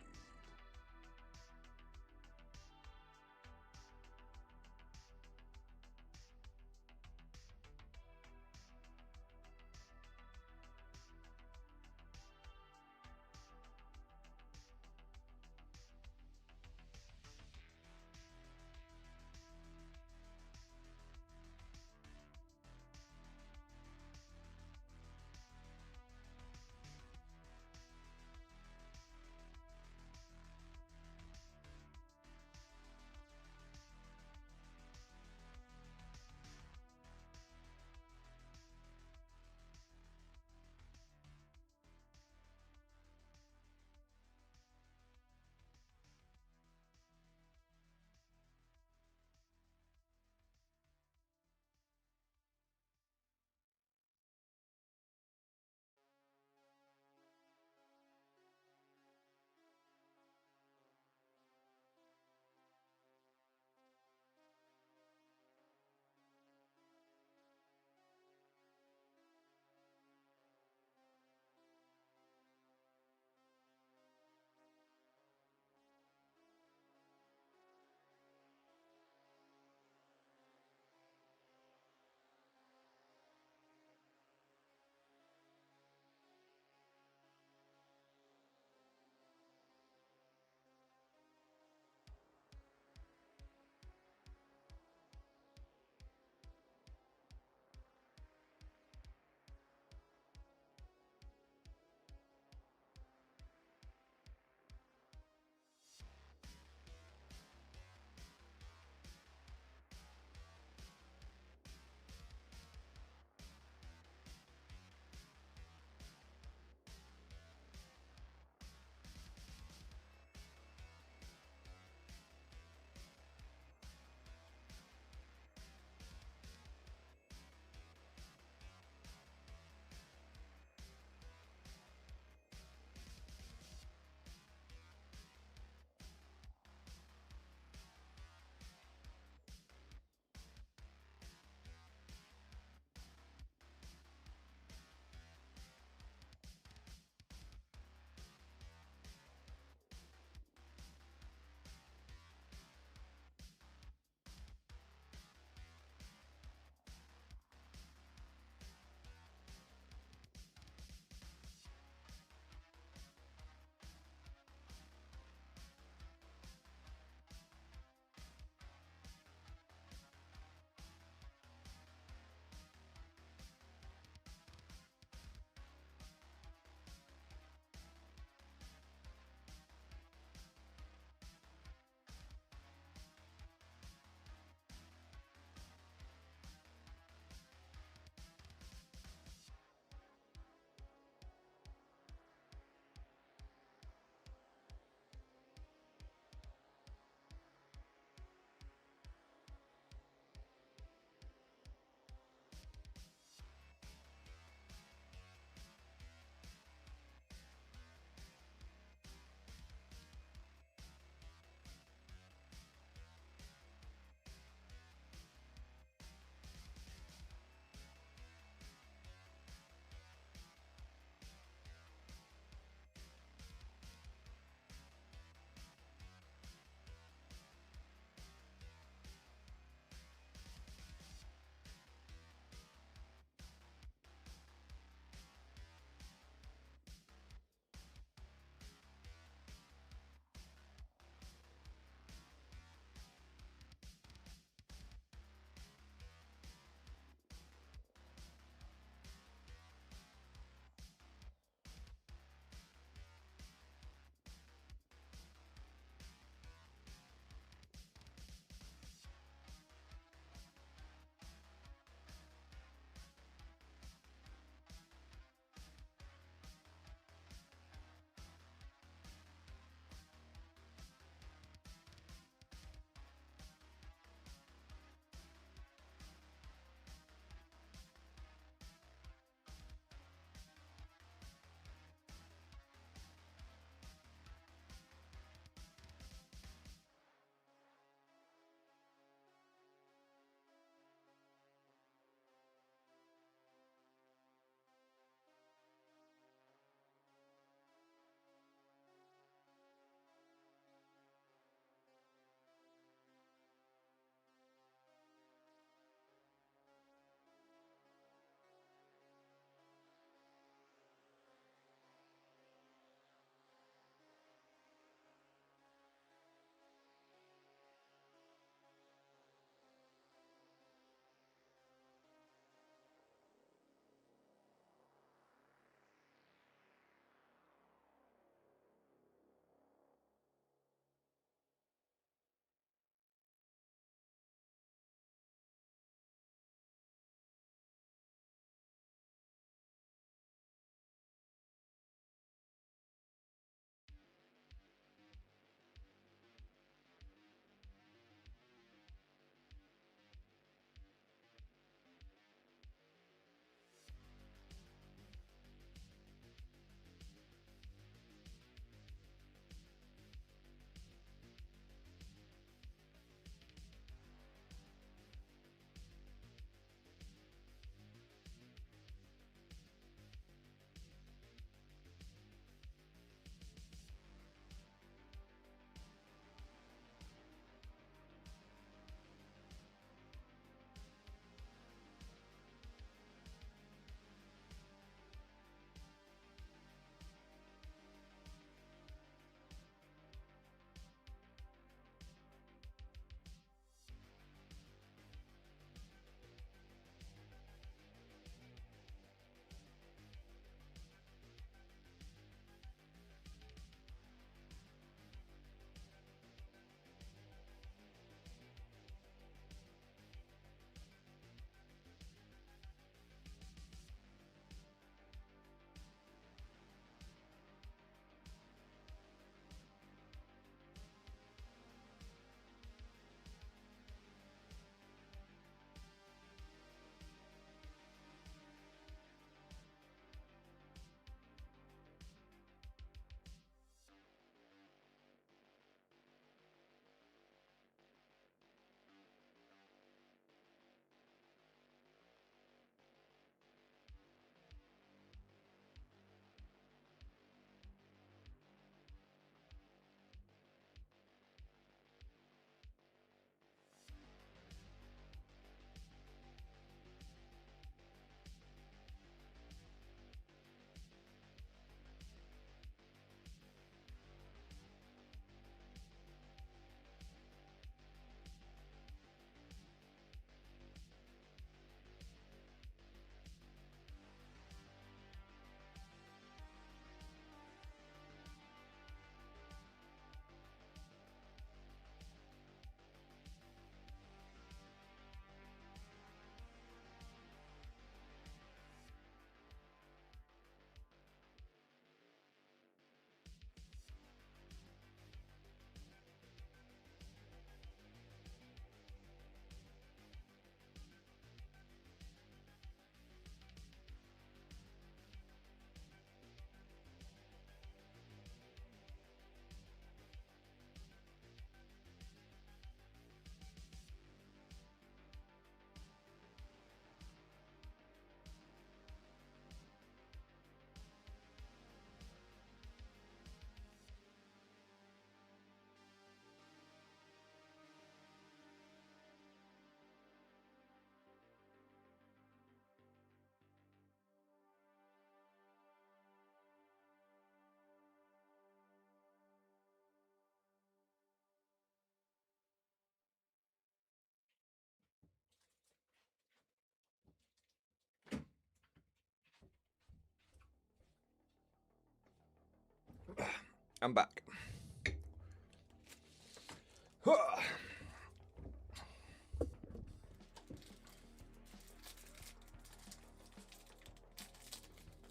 I'm back.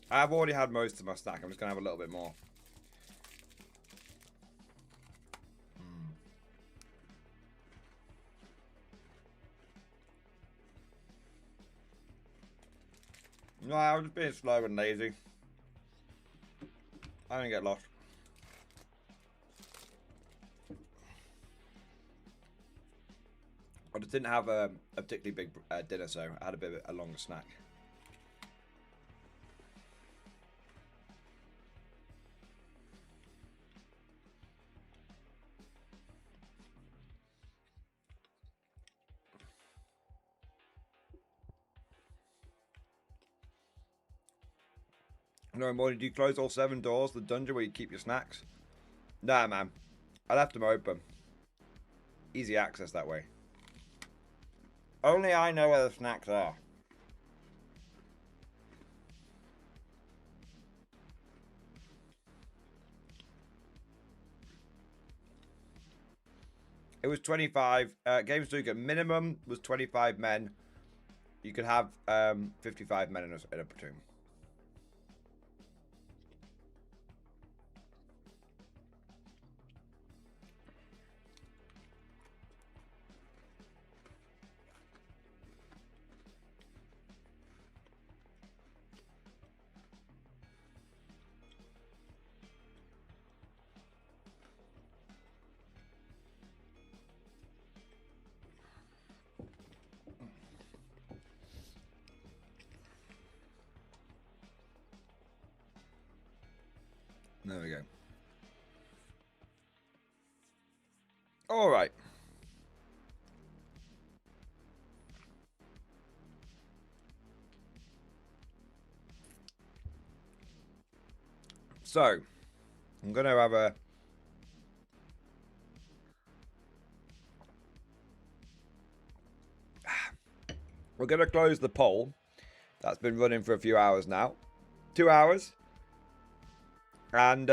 I've already had most of my snack. I'm just going to have a little bit more. No, I was just being slow and lazy. I didn't get lost. I just didn't have a particularly big dinner, so I had a bit of a longer snack. No, morning. Do you close all 7 doors to the dungeon where you keep your snacks? Nah, man. I left them open. Easy access that way. Only I know where the snacks are. It was 25. Games Snooker minimum was 25 men. You could have 55 men in a platoon. There we go. All right. So, I'm going to have a... We're going to close the poll. That's been running for a few hours now. 2 hours. And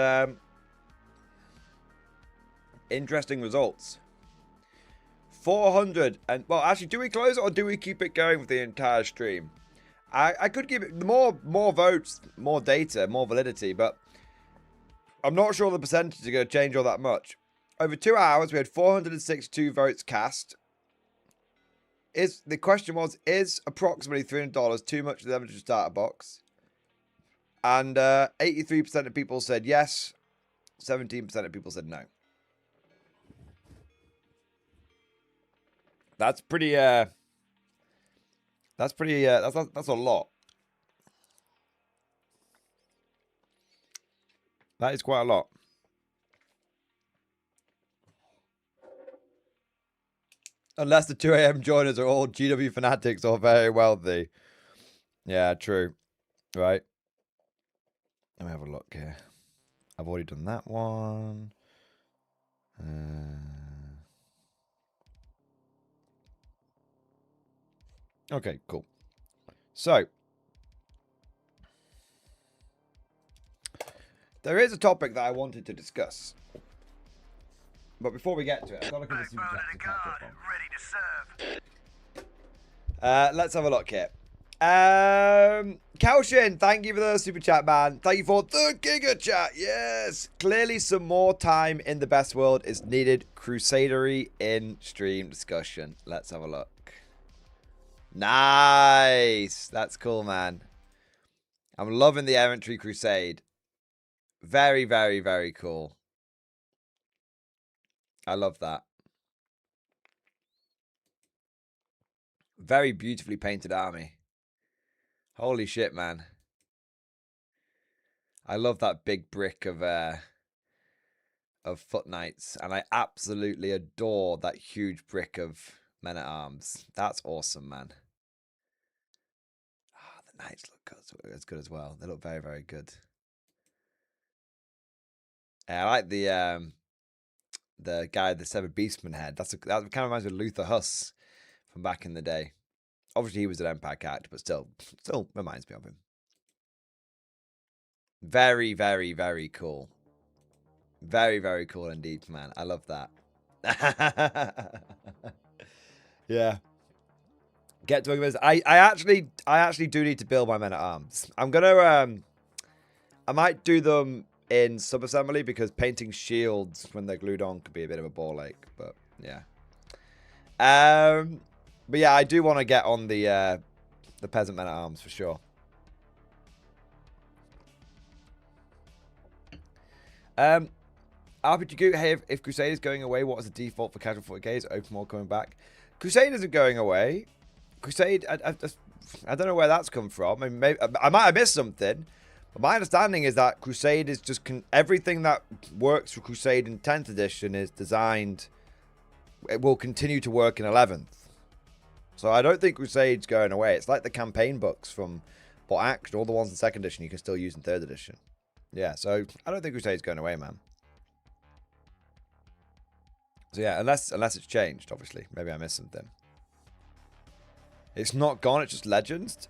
interesting results. 400 and well, actually, do we close it or do we keep it going for the entire stream? I could give it more votes, more data, more validity, but I'm not sure the percentage are going to change all that much. Over 2 hours, we had 462 votes cast. The question was, is approximately $300 too much for the average starter box? And 83% of people said yes. 17% of people said no. That's pretty. That's a lot. That is quite a lot. Unless the 2 a.m. joiners are all GW fanatics or very wealthy. Yeah, true. Right. Let me have a look here. I've already done that one. Okay, cool. So, there is a topic that I wanted to discuss. But before we get to it, I've got to look at the super chat to catch up on. Let's have a look here. Kelshin, thank you for the super chat, man. Thank you for the giga chat. Yes. Clearly some more time in the best world is needed. Crusadery in stream discussion. Let's have a look. Nice. That's cool, man. I'm loving the Errantry Crusade. Very, very, very cool. I love that. Very beautifully painted army. Holy shit, man. I love that big brick of foot knights, and I absolutely adore that huge brick of men at arms. That's awesome, man. Ah, the knights look good. It's good as well. They look very, very good. Yeah, I like the guy, the severed beastman head. That kind of reminds me of Luther Huss from back in the day. Obviously, he was an Empire character, but still reminds me of him. Very, very, very cool. Very, very cool indeed, man. I love that. Yeah. Get to I actually do need to build my men at arms. I'm gonna I might do them in sub-assembly because painting shields when they're glued on could be a bit of a ball ache, but yeah. But yeah, I do want to get on the peasant men at arms for sure. RPG Goot, hey, if Crusade is going away, what is the default for casual 40k? Is open world coming back? Crusade isn't going away. Crusade, I don't know where that's come from. I mean, maybe, I might have missed something. But my understanding is that Crusade is just... everything that works for Crusade in 10th edition is designed... it will continue to work in 11th. So I don't think Crusade's going away. It's like the campaign books from Act, all the ones in 2nd edition you can still use in 3rd edition. Yeah, so I don't think Crusade's going away, man. So yeah, unless it's changed, obviously. Maybe I missed something. It's not gone, it's just Legends?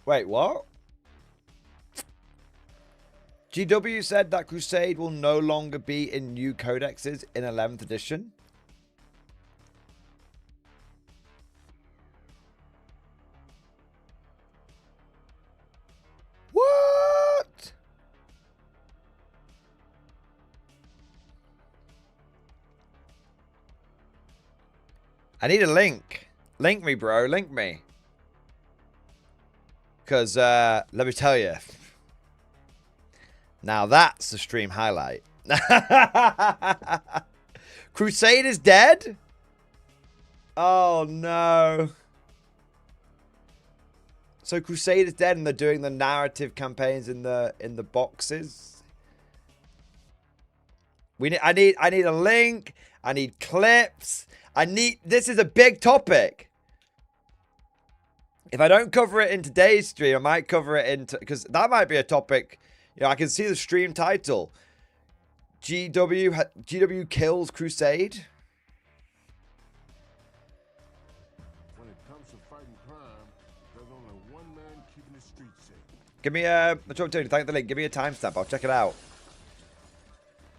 Wait, what? GW said that Crusade will no longer be in new codexes in 11th edition. What? I need a link. Link me, bro. Link me. Because, let me tell you. Now that's a stream highlight. Crusade is dead? Oh, no. So Crusade is dead and they're doing the narrative campaigns in the boxes? I need a link. I need clips. This is a big topic. If I don't cover it in today's stream, I might cover it into... because that might be a topic... you know, I can see the stream title. GW kills Crusade. When it comes to fighting crime, there's only one man keeping the streets safe. Give me a... Tony, thank the link. Give me a timestamp. I'll check it out.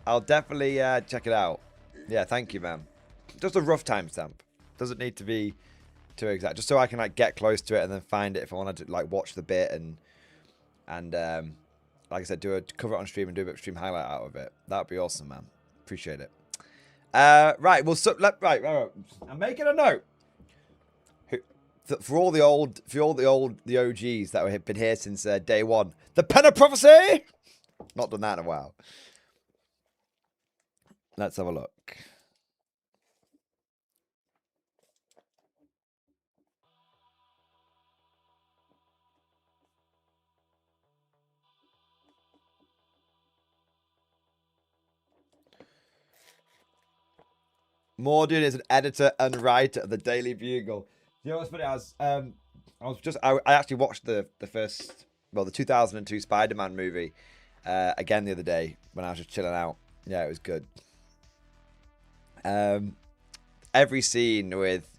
I'll definitely check it out. Yeah, thank you, man. Just a rough timestamp. Doesn't need to be too exact. Just so I can like get close to it and then find it if I want to like watch the bit and like I said, cover it on stream and do a bit of stream highlight out of it. That would be awesome, man. Appreciate it. Right, well, right. I'm making a note for all the OGs that have been here since day one. The Pen of Prophecy. Not done that in a while. Let's have a look. Mordian is an editor and writer of the Daily Bugle. You know what's funny? I actually watched the 2002 Spider-Man movie again the other day when I was just chilling out. Yeah, it was good. Every scene with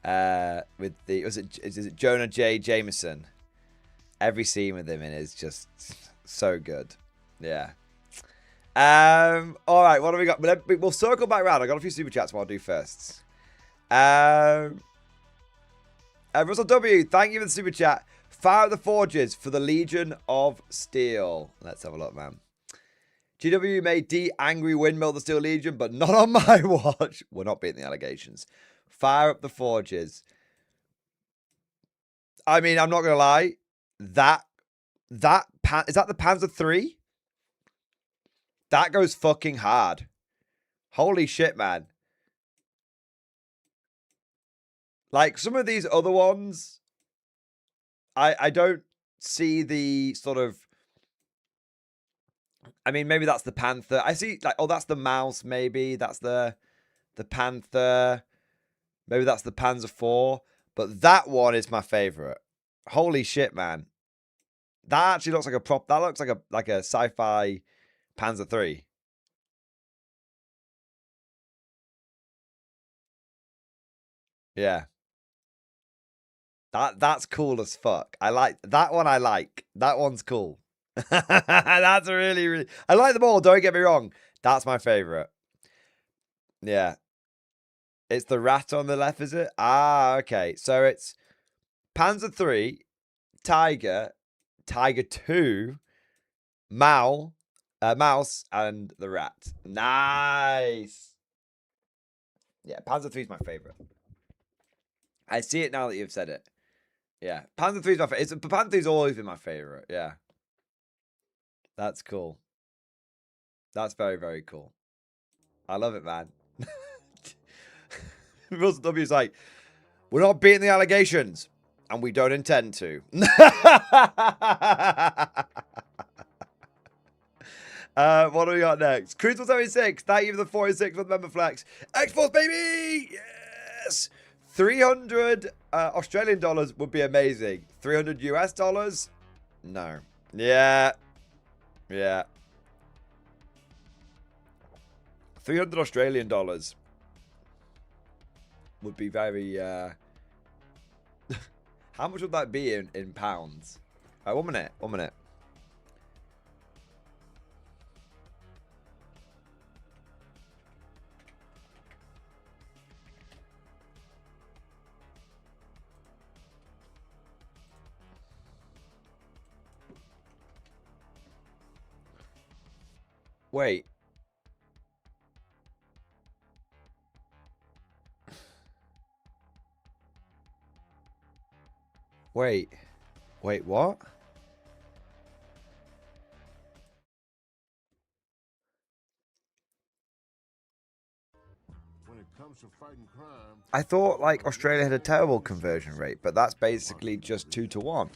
is it Jonah J. Jameson? Every scene with him in is just so good. Yeah. All right, what have we got? We'll circle back around. I got a few super chats. What I'll do first. Russell W, thank you for the super chat. Fire at the Forges for the Legion of Steel. Let's have a look, man. GW may de-angry windmill the Steel Legion, but not on my watch. We're not beating the allegations. Fire up the Forges. I mean, I'm not gonna lie. Is that the Panzer III? That goes fucking hard. Holy shit, man. Like, some of these other ones, I don't see the sort of... I mean, maybe that's the Panther. I see, like, oh, that's the Mouse, maybe. That's the Panther. Maybe that's the Panzer IV. But that one is my favorite. Holy shit, man. That actually looks like a prop. That looks like a sci-fi Panzer III. Yeah. That's cool as fuck. I like that one. I like that one's cool. That's really. I like them all. Don't get me wrong. That's my favorite. Yeah, it's the rat on the left, is it? Ah, okay. So it's Panzer III, Tiger, Tiger 2, Mouse, and the rat. Nice. Yeah, Panzer III is my favorite. I see it now that you've said it. Yeah, Panzer III is my favorite. Panzer III's always been my favorite. Yeah, that's cool. That's very, very cool. I love it, man. Wilson W's like, we're not beating the allegations, and we don't intend to. What do we got next? Crucible 76. Thank you for the 46 with member flex. X-Force, baby! Yes! 300 Australian dollars would be amazing. 300 US dollars? No. Yeah. Yeah. 300 Australian dollars would be very... How much would that be in pounds? 1 minute. 1 minute. Wait. Wait. Wait, what? When it comes to fighting crime, I thought, like, Australia had a terrible conversion rate, but that's basically just 2 to 1.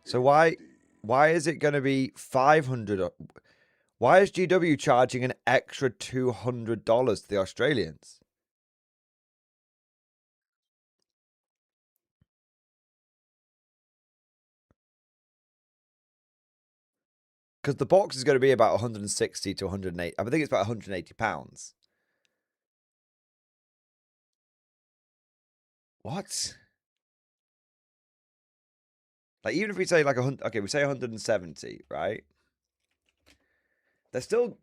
So why is it going to be 500? Why is GW charging an extra $200 to the Australians? Because the box is going to be about 160 to 180. I think it's about 180 pounds. What? Like, even if we say like 100, okay, we say 170, right? They're still,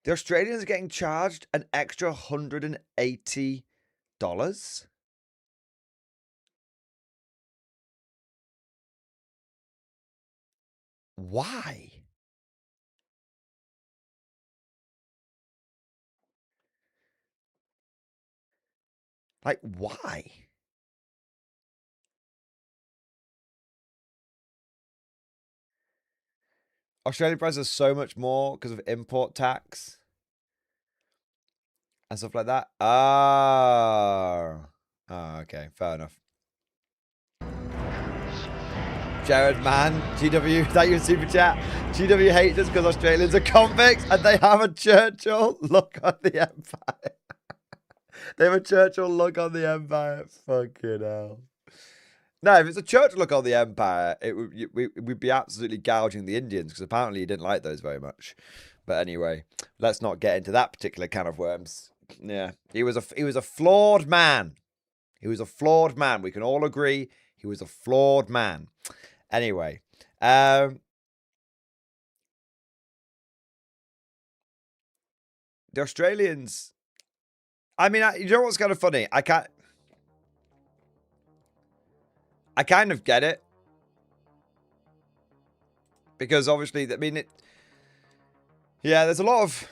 the Australians are getting charged an extra $180. Why? Like, why? Australian prices are so much more because of import tax and stuff like that. Oh, okay, fair enough. Jared, man, GW, thank you for super chat. GW hates us because Australians are convicts and they have a Churchill look on the empire. They have a Churchill look on the empire. Fucking hell. No, if it's a Churchill look on the empire, we'd be absolutely gouging the Indians because apparently he didn't like those very much. But anyway, let's not get into that particular can of worms. Yeah, he was a flawed man. He was a flawed man. We can all agree he was a flawed man. Anyway, the Australians. I mean, you know what's kind of funny? I kind of get it. Because obviously, I mean, yeah, there's a lot of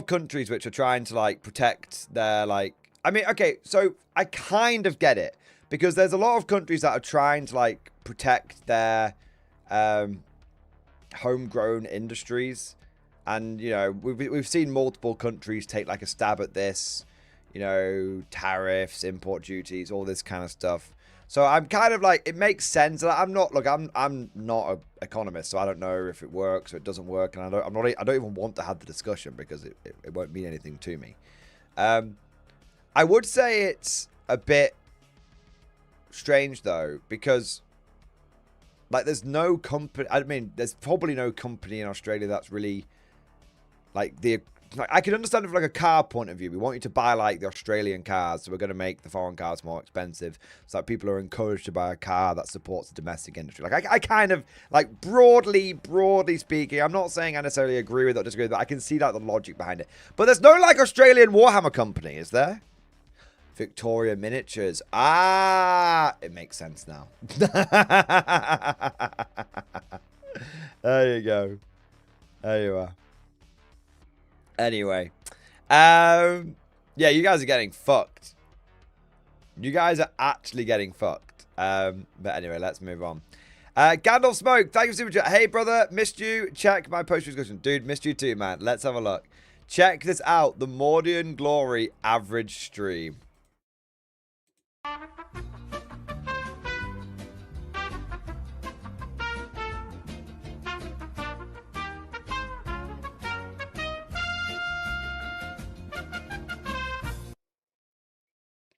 countries which are trying to, like, protect their, like, I mean, okay, so I kind of get it. Because there's a lot of countries that are trying to, like, protect their homegrown industries. And, you know, we've seen multiple countries take, like, a stab at this. You know, tariffs, import duties, all this kind of stuff. So I'm kind of like, it makes sense. I'm not an economist, so I don't know if it works or it doesn't work, and I don't even want to have the discussion because it won't mean anything to me. I would say it's a bit strange though, because like there's no company. I mean, there's probably no company in Australia that's really like like, I can understand it from like a car point of view. We want you to buy like the Australian cars, so we're going to make the foreign cars more expensive, so that people are encouraged to buy a car that supports the domestic industry. Like I kind of like broadly speaking, I'm not saying I necessarily agree with it or disagree with it, but I can see like the logic behind it. But there's no like Australian Warhammer company, is there? Victoria Miniatures. Ah, it makes sense now. There you go. There you are. Anyway, yeah, you guys are getting fucked. You guys are actually getting fucked. But anyway, let's move on. Gandalf Smoke, thank you for super chat. Hey, brother, missed you. Check my post discussion. Dude, missed you too, man. Let's have a look. Check this out. The Mordian Glory average stream.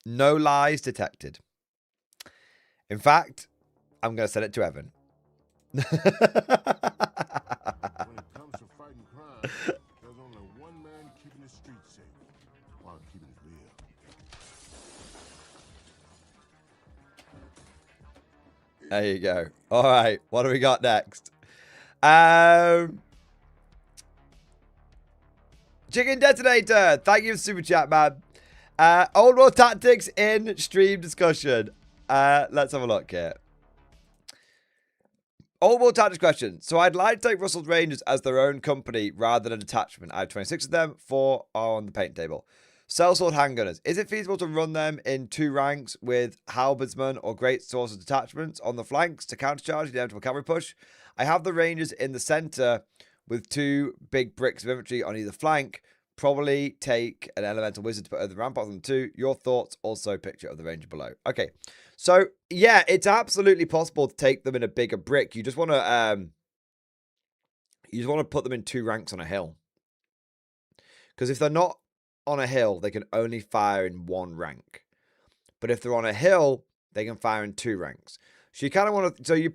No lies detected. In fact, I'm going to send it to Evan. When it comes to fighting crime, there's only one man keeping the streets safe while keeping it real. There you go. All right, what do we got next? Chicken Detonator, thank you for super chat, man. Old World Tactics in stream discussion. Let's have a look here. Old World Tactics question. So I'd like to take Russell's Rangers as their own company rather than a detachment. I have 26 of them. 4 are on the paint table. Sellsword handgunners. Is it feasible to run them in 2 ranks with halberdsmen or great sources detachments on the flanks to countercharge the inevitable cavalry push? I have the Rangers in the center with 2 big bricks of infantry on either flank. Probably take an elemental wizard to put over the ramparts on them too. Your thoughts? Also, picture of the ranger below. Okay, so yeah, it's absolutely possible to take them in a bigger brick. You just want to put them in 2 ranks on a hill, because if they're not on a hill, they can only fire in 1 rank. But if they're on a hill, they can fire in 2 ranks. So you kind of want to. So you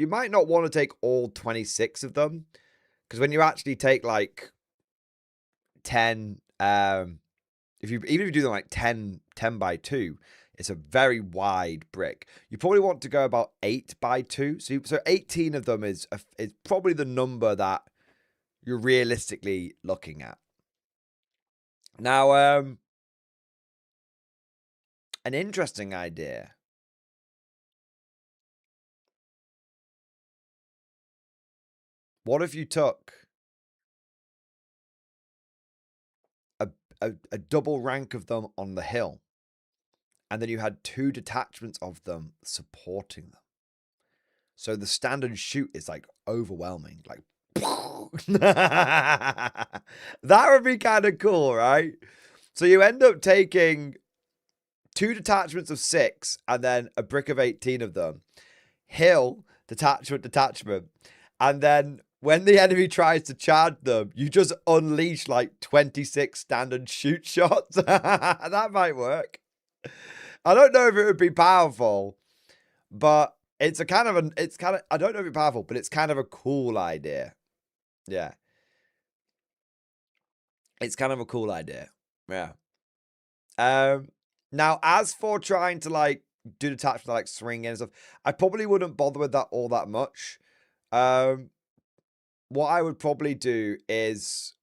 might not want to take all 26 of them, because when you actually take like 10, even if you do them like 10 by 2, it's a very wide brick. You probably want to go about 8 by 2. So 18 of them is probably the number that you're realistically looking at. Now, an interesting idea. What if you took a double rank of them on the hill, and then you had 2 detachments of them supporting them? So the standard shoot is like overwhelming, like that would be kind of cool, right? So you end up taking 2 detachments of 6 and then a brick of 18 of them, hill, detachment, and then when the enemy tries to charge them, you just unleash like 26 standard shoot shots. That might work. I don't know if it would be powerful, but I don't know if it's powerful, but it's kind of a cool idea. Yeah. It's kind of a cool idea. Yeah. Now, as for trying to like do detachment, like swing in and stuff, I probably wouldn't bother with that all that much. What I would probably do is,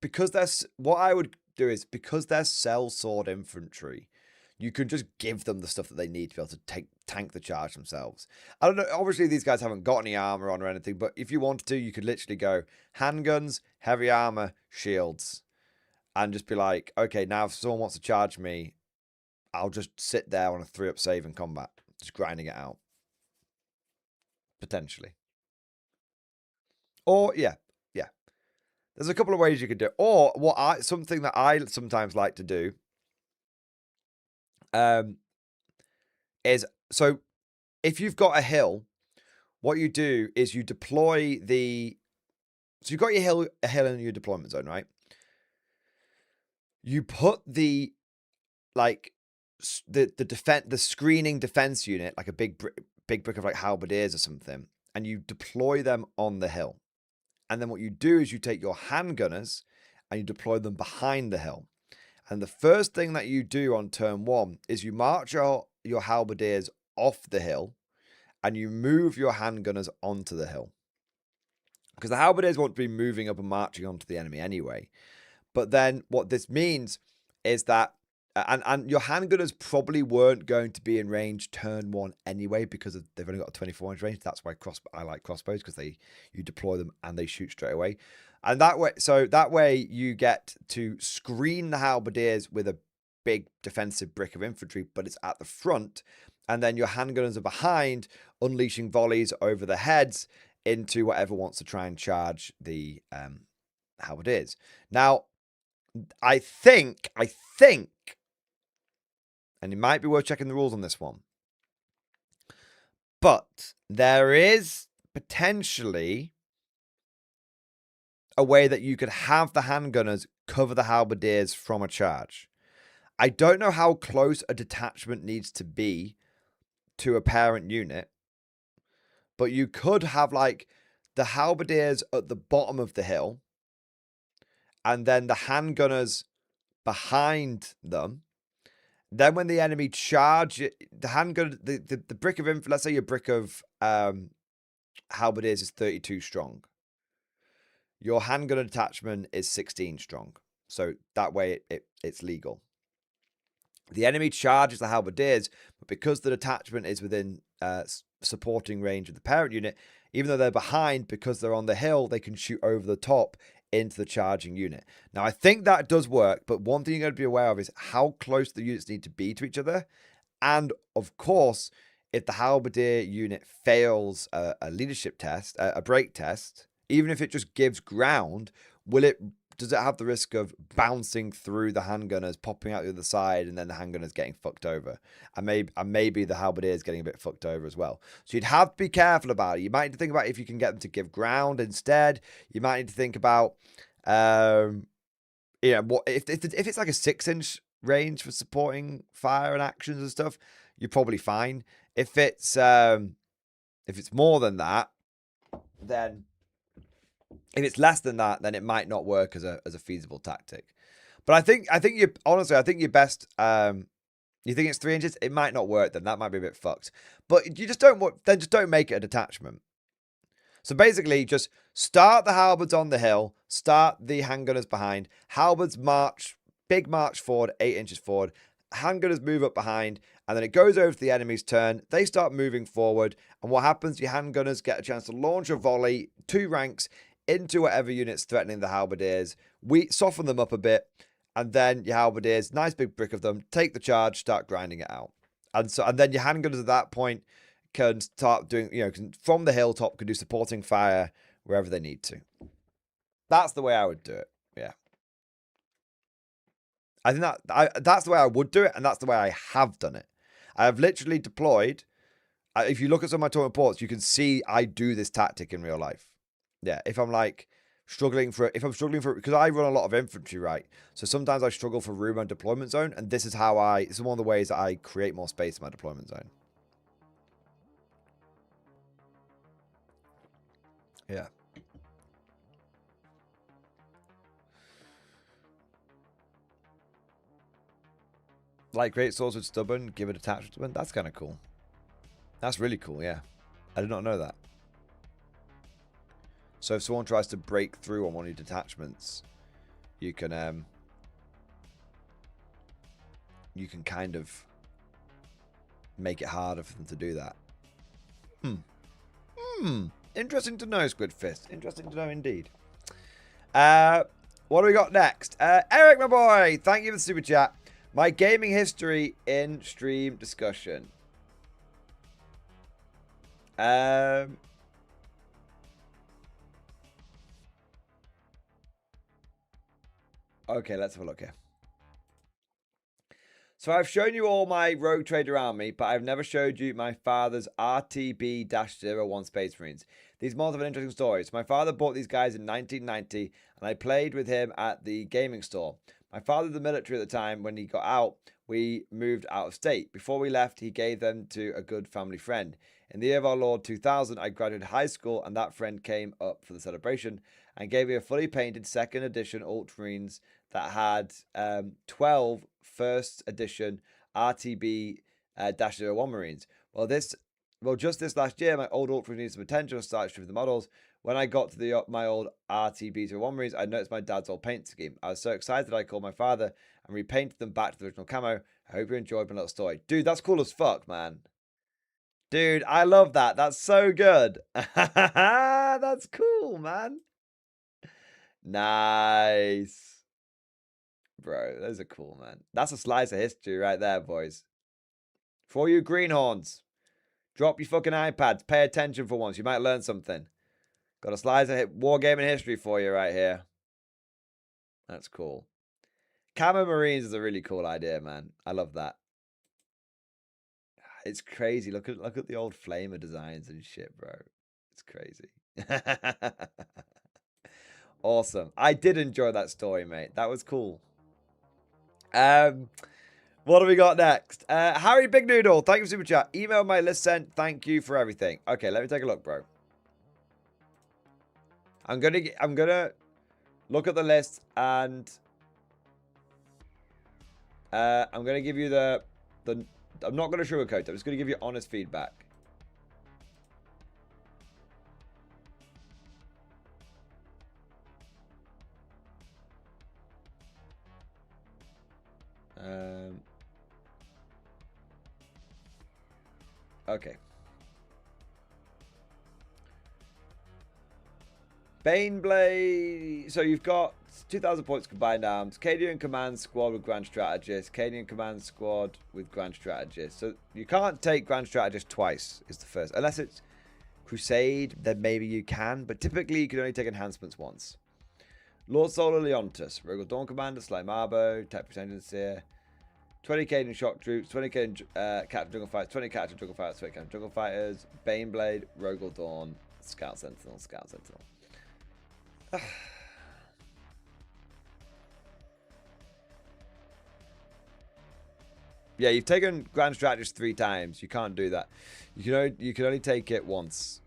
because they're sellsword infantry, you can just give them the stuff that they need to be able to tank the charge themselves. I don't know. Obviously, these guys haven't got any armor on or anything, but if you wanted to, you could literally go handguns, heavy armor, shields, and just be like, okay, now if someone wants to charge me, I'll just sit there on a 3-up save in combat, just grinding it out. Potentially. Or, yeah. There's a couple of ways you could do it. Or something that I sometimes like to do is, so if you've got a hill, what you do is you deploy so you've got a hill in your deployment zone, right? You put the screening defense unit, like a big brick of like halberdiers or something, and you deploy them on the hill. And then what you do is you take your handgunners and you deploy them behind the hill. And the first thing that you do on turn 1 is you march your halberdiers off the hill and you move your handgunners onto the hill. Because the halberdiers won't be moving up and marching onto the enemy anyway. But then what this means is that, and your handgunners probably weren't going to be in range turn 1 anyway, because they've only got a 24 inch range. That's why I like crossbows, because you deploy them and they shoot straight away. And that way you get to screen the halberdiers with a big defensive brick of infantry, but it's at the front, and then your handgunners are behind, unleashing volleys over the heads into whatever wants to try and charge the halberdiers. Now, I think, and it might be worth checking the rules on this one, but there is potentially a way that you could have the handgunners cover the halberdiers from a charge. I don't know how close a detachment needs to be to a parent unit, but you could have like the halberdiers at the bottom of the hill and then the handgunners behind them. Then when the enemy charge, the handgun, the brick of infantry, let's say your brick of halberdiers is 32 strong. Your handgun detachment is 16 strong. So that way it's legal. The enemy charges the halberdiers, but because the detachment is within supporting range of the parent unit, even though they're behind, because they're on the hill, they can shoot over the top into the charging unit. Now, I think that does work, but one thing you're going to be aware of is how close the units need to be to each other. And, of course, if the halberdier unit fails a leadership test, a break test, even if it just gives ground, does it have the risk of bouncing through the handgunners, popping out the other side, and then the handgunners getting fucked over? And maybe the halberdiers getting a bit fucked over as well. So you'd have to be careful about it. You might need to think about if you can get them to give ground instead. You might need to think about, what if it's like a 6-inch range for supporting fire and actions and stuff, you're probably fine. If it's more than that, then. If it's less than that, then it might not work as a feasible tactic. But I think your best. You think it's 3 inches? It might not work. Then that might be a bit fucked. But you just don't make it a detachment. So basically, just start the halberds on the hill, start the handgunners behind. Halberds march, big march forward, 8 inches forward. Handgunners move up behind, and then it goes over to the enemy's turn. They start moving forward, and what happens? Your handgunners get a chance to launch a volley, 2 ranks, into whatever unit's threatening the halberdiers. We soften them up a bit, and then your halberdiers, nice big brick of them, take the charge, start grinding it out. And then your handgunners at that point can start doing, from the hilltop, can do supporting fire wherever they need to. That's the way I would do it. Yeah. I think that's the way I would do it, and that's the way I have done it. I have literally deployed. If you look at some of my tournament reports, you can see I do this tactic in real life. Yeah, if I'm struggling for, because I run a lot of infantry, right? So sometimes I struggle for room and deployment zone, and this is one of the ways that I create more space in my deployment zone. Yeah. Like great swords with stubborn, give it attachment. That's kind of cool. That's really cool, yeah. I did not know that. So if someone tries to break through on one of your detachments, you can kind of make it harder for them to do that. Interesting to know, Squid Fist. Interesting to know indeed. What do we got next? Eric, my boy, thank you for the super chat. My gaming history in stream discussion. Okay, let's have a look here. So I've shown you all my Rogue Trader army, but I've never showed you my father's RTB-01 Space Marines. These mods have an interesting story. So my father bought these guys in 1990, and I played with him at the gaming store. My father was in the military at the time. When he got out, we moved out of state. Before we left, he gave them to a good family friend. In the year of our Lord 2000, I graduated high school, and that friend came up for the celebration. and gave me a fully painted 2nd edition Ultramarines that had 12 first edition RTB-01 Marines. Well, just this last year, my old Ultramarines potential started stripping the models. When I got to my old RTB-01 Marines, I noticed my dad's old paint scheme. I was so excited I called my father and repainted them back to the original camo. I hope you enjoyed my little story. Dude, that's cool as fuck, man. Dude, I love that. That's so good. That's cool, man. Nice. Bro, those are cool, man. That's a slice of history right there, boys. For you greenhorns, drop your fucking iPads. Pay attention for once. You might learn something. Got a slice of wargaming history for you right here. That's cool. Camo Marines is a really cool idea, man. I love that. It's crazy. Look at the old flamer designs and shit, bro. It's crazy. Awesome. I did enjoy that story, mate. That was cool. What do we got next? Harry Big Noodle, thank you for super chat. Email my list sent. Thank you for everything. Okay, let me take a look, bro. I'm gonna look at the list and I'm gonna give you the I'm not gonna sugarcoat it. I'm just gonna give you honest feedback. Okay. Baneblade. So you've got 2,000 points combined arms. Cadian Command Squad with Grand Strategist. Cadian Command Squad with Grand Strategist. So you can't take Grand Strategist twice, is the first. Unless it's Crusade, then maybe you can. But typically you can only take enhancements once. Lord Solar Leontus. Rogal Dawn Commander. Slime Arbo. Tech Pretendency. 20 Cadian Shock Troops. 20 Cadian Captain Jungle Fighters. 20 Captain Jungle Fighters. 20 Captain Jungle Fighters. Baneblade. Rogal Dawn. Scout Sentinel. Scout Sentinel. Yeah, you've taken Grand Strategist 3 times. You can't do that. You can only take it once.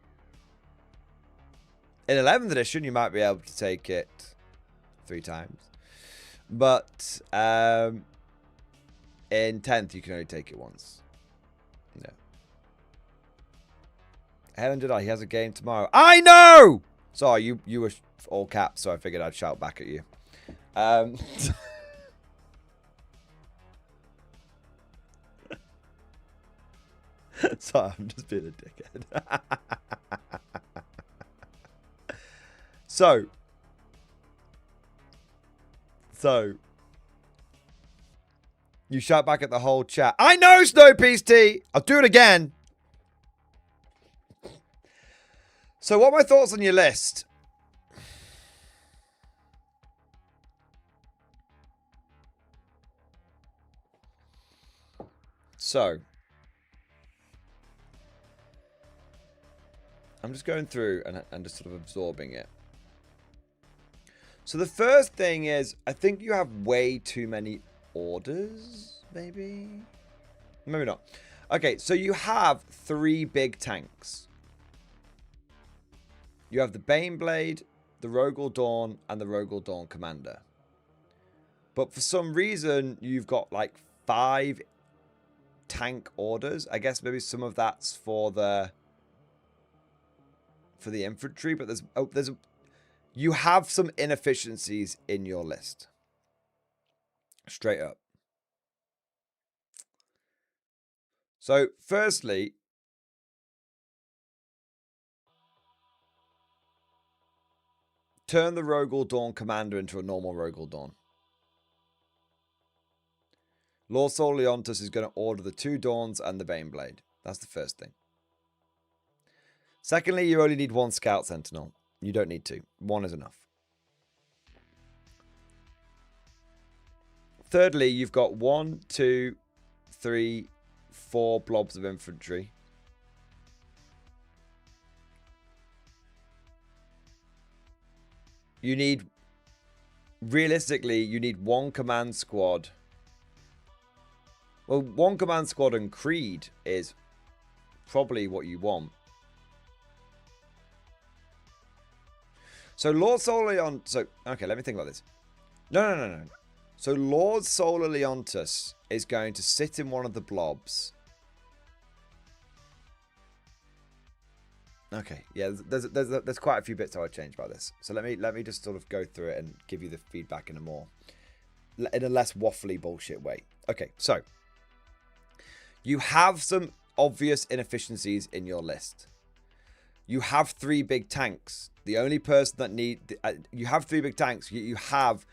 In 11th edition, you might be able to take it 3 times. But in 10th, you can only take it once. No. Helen did I? He has a game tomorrow. I know! Sorry, you were all caps, so I figured I'd shout back at you. Sorry, I'm just being a dickhead. So, you shout back at the whole chat. I know, Snowpiece T! I'll do it again. So, what are my thoughts on your list? So, I'm just going through and just sort of absorbing it. So the first thing is, I think you have way too many orders, maybe? Maybe not. Okay, so you have 3 big tanks. You have the Baneblade, the Rogal Dawn, and the Rogal Dawn Commander. But for some reason, you've got like 5 tank orders. I guess maybe some of that's for the infantry, but you have some inefficiencies in your list. Straight up. So, firstly, turn the Rogal Dawn Commander into a normal Rogal Dawn. Lord Sol Leontus is going to order the 2 Dawns and the Baneblade. That's the first thing. Secondly, you only need 1 Scout Sentinel. You don't need 2. 1 is enough. Thirdly, you've got 1, 2, 3, 4 blobs of infantry. You need, realistically, you need 1 command squad. Well, 1 command squad and Creed is probably what you want. So Lord Solar Leon... So, okay, let me think about this. No. So Lord Solar Leontus is going to sit in one of the blobs. Okay, yeah, there's quite a few bits I would change about this. So let me just sort of go through it and give you the feedback in a less waffly bullshit way. Okay, so you have some obvious inefficiencies in your list. You have 3 big tanks. The only person that you have 3 big tanks. You have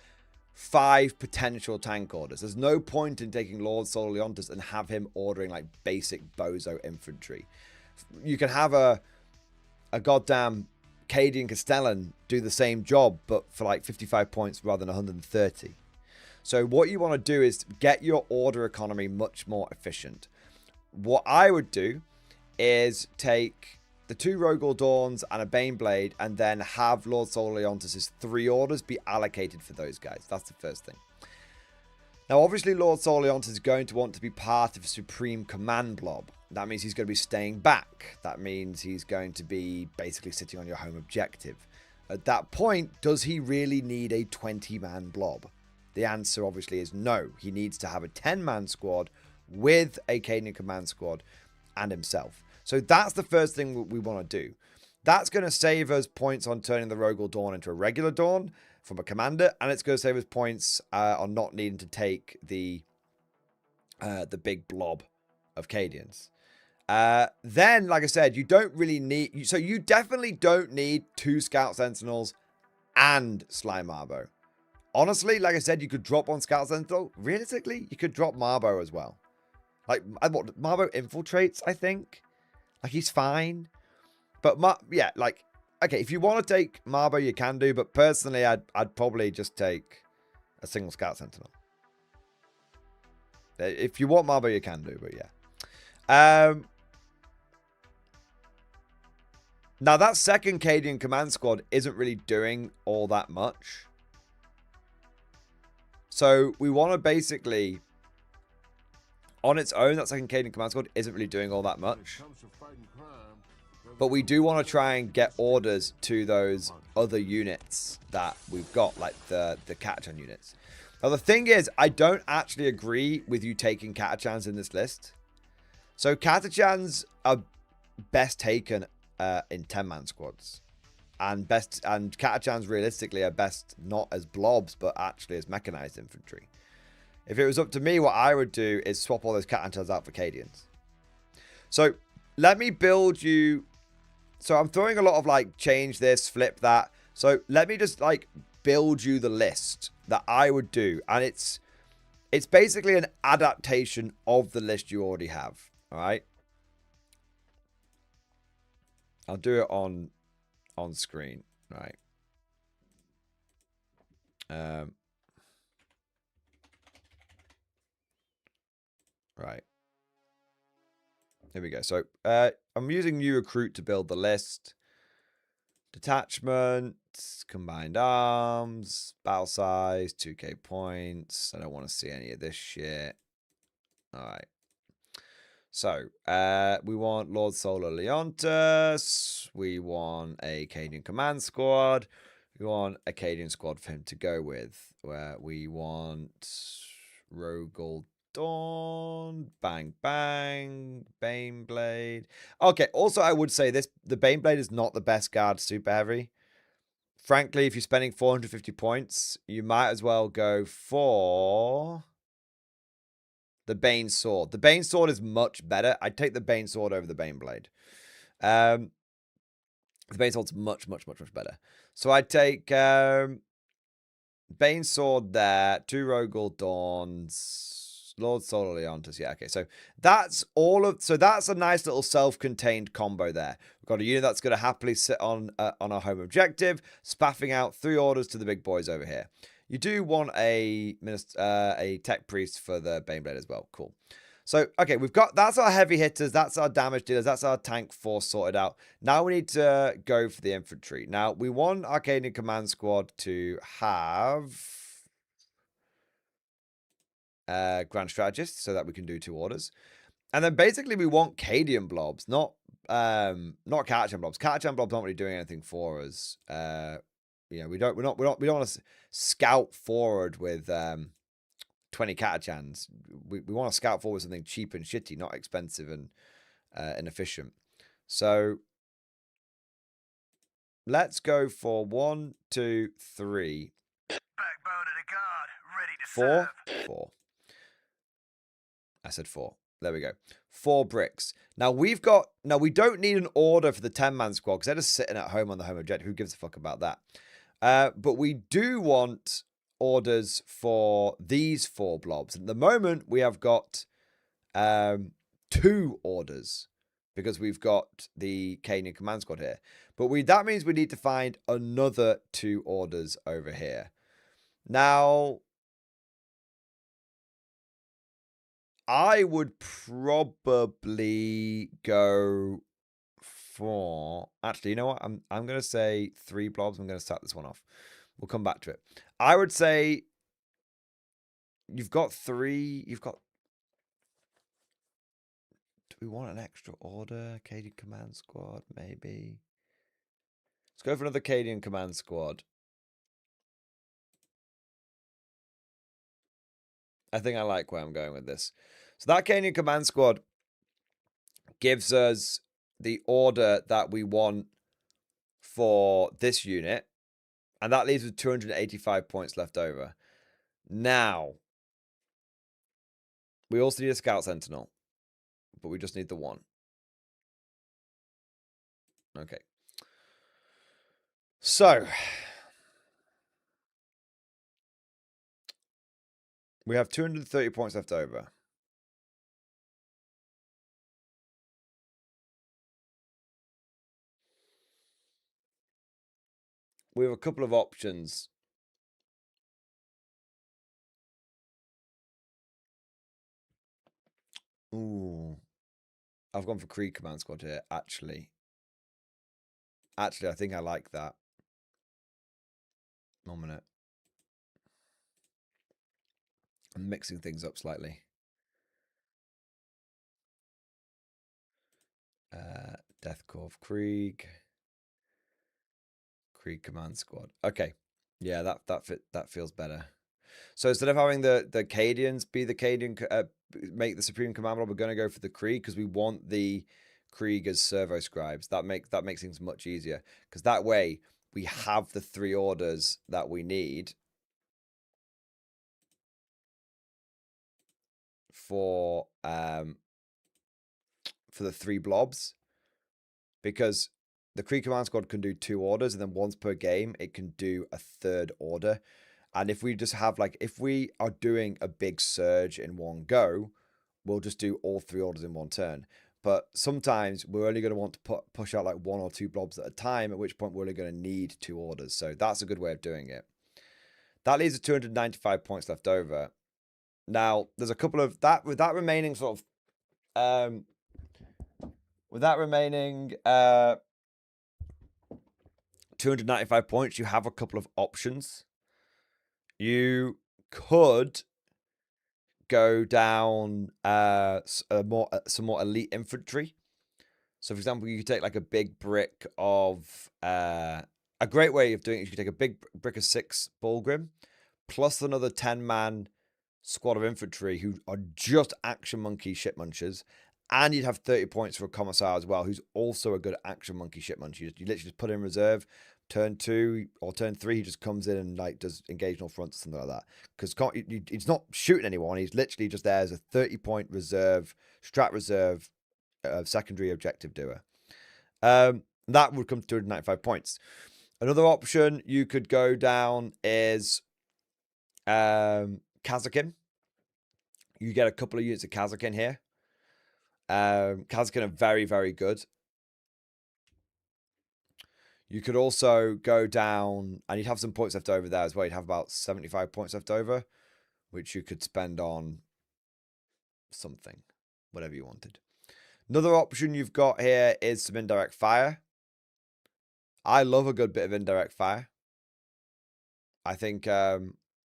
5 potential tank orders. There's no point in taking Lord Solar Leontus and have him ordering like basic bozo infantry. You can have a goddamn Cadian Castellan do the same job, but for like 55 points rather than 130. So what you want to do is get your order economy much more efficient. What I would do is take the 2 Rogel Dawns and a Baneblade, and then have Lord Solar Leontus' 3 orders be allocated for those guys. That's the first thing. Now, obviously, Lord Solar Leontus is going to want to be part of a Supreme Command blob. That means he's going to be staying back. That means he's going to be basically sitting on your home objective. At that point, does he really need a 20-man blob? The answer, obviously, is no. He needs to have a 10-man squad with a Cadian Command squad and himself. So that's the first thing we want to do. That's going to save us points on turning the Rogel Dawn into a regular Dawn from a commander, and it's going to save us points on not needing to take the big blob of Cadians. Then, like I said, you don't really need... So you definitely don't need 2 Scout Sentinels and Slime Marbo. Honestly, like I said, you could drop on Scout Sentinel. Realistically, you could drop Marbo as well. Like, what, Marbo infiltrates, I think. Like, he's fine. But, yeah, like, okay, if you want to take Marbo, you can do. But personally, I'd probably just take a single Scout Sentinel. If you want Marbo, you can do, but yeah. Now, that second Cadian Command Squad isn't really doing all that much. So, we want to basically... On its own, that second Cadian Command Squad isn't really doing all that much. But we do want to try and get orders to those other units that we've got, like the Catachan units. Now, the thing is, I don't actually agree with you taking Catachans in this list. So, Catachans are best taken in 10-man squads. And Catachans, realistically, are best not as blobs, but actually as mechanized infantry. If it was up to me, what I would do is swap all those Catachans out for Cadians. So, let me build you... So, I'm throwing a lot of, like, change this, flip that. So, let me just, like, build you the list that I would do. And it's basically an adaptation of the list you already have. All right? I'll do it on screen. Right. Right. Here we go. So I'm using new recruit to build the list. Detachment, combined arms, battle size, 2k points. I don't want to see any of this shit. All right. So we want Lord Solar Leontus. We want a Cadian Command Squad. We want a Cadian squad for him to go with. Where we want Rogel Dawn, Bang Bang, Baneblade. Okay, also I would say this, the Baneblade is not the best guard super heavy. Frankly, if you're spending 450 points, you might as well go for the Bane Sword. The Bane Sword is much better. I'd take the Bane Sword over the Baneblade. The Bane Sword's much better. So I'd take Bane Sword there, 2 Rogel Dawns, Lord Solar Leontus. Yeah, okay. So that's that's a nice little self-contained combo there. We've got a unit that's going to happily sit on our home objective, spaffing out 3 orders to the big boys over here. You do want a tech priest for the Baneblade as well. Cool. So, okay, that's our heavy hitters, that's our damage dealers, that's our tank force sorted out. Now we need to go for the infantry. Now, we want our Cadian Command Squad to have Grand Strategist so that we can do 2 orders. And then basically we want Cadian blobs, not Catachan blobs. Catachan blobs aren't really doing anything for us. You know, we don't want to scout forward with 20 Catachans. We want to scout forward with something cheap and shitty, not expensive and inefficient. So let's go for 1, 2, 3. Backbone of the guard, ready to 4. serve. 4. I said 4. There we go. 4 bricks. Now we don't need an order for the 10-man squad because they're just sitting at home on the home objective. Who gives a fuck about that? But we do want orders for these 4 blobs. At the moment, we have got 2 orders because we've got the Canadian command squad here. But that means we need to find another 2 orders over here. Now, I would probably go for... Actually, you know what? I'm going to say 3 blobs. I'm going to start this one off. We'll come back to it. I would say you've got 3. You've got... Do we want an extra order? Acadian Command Squad, maybe. Let's go for another Acadian Command Squad. I think I like where I'm going with this. So that Acadian Command Squad gives us the order that we want for this unit. And that leaves with 285 points left over. Now, we also need a Scout Sentinel. But we just need the 1. Okay. So, we have 230 points left over. We have a couple of options. Ooh. I've gone for Krieg Command Squad here, actually. Actually, I think I like that. 1 minute. I'm mixing things up slightly. Death Corps of Krieg. Krieg Command Squad. Okay. Yeah, that feels better. So instead of having the Cadians be the Cadian, make the Supreme Command Blob, we're going to go for the Krieg because we want the Krieg as servo scribes. That makes things much easier because that way we have the 3 orders that we need for the 3 blobs, because the Krieg Command Squad can do 2 orders, and then once per game it can do a 3rd order. And if we just have, like, if we are doing a big surge in one go, we'll just do all 3 orders in one turn. But sometimes we're only going to want to push out like 1 or 2 blobs at a time, at which point we're only going to need 2 orders. So that's a good way of doing it. That leaves us 295 points left over. Now, there's a couple of that with that remaining sort of 295 points, you have a couple of options. You could go down some more elite infantry. So, for example, you could take like a big brick of a great way of doing it is you could take a big brick of 6 Bullgrim plus another 10-man squad of infantry who are just action monkey shit munchers, and you'd have 30 points for a commissar as well, who's also a good action monkey shit muncher. You literally just put in reserve. Turn 2 or turn 3, he just comes in and like does engage no fronts or something like that. Because he's not shooting anyone. He's literally just there as a 30-point reserve, strat reserve, secondary objective doer. That would come to 295 points. Another option you could go down is Kazakin. You get a couple of units of Kazakin here. Kazakin are very, very good. You could also go down, and you'd have some points left over there as well. You'd have about 75 points left over, which you could spend on something, whatever you wanted. Another option you've got here is some indirect fire. I love a good bit of indirect fire. I think, a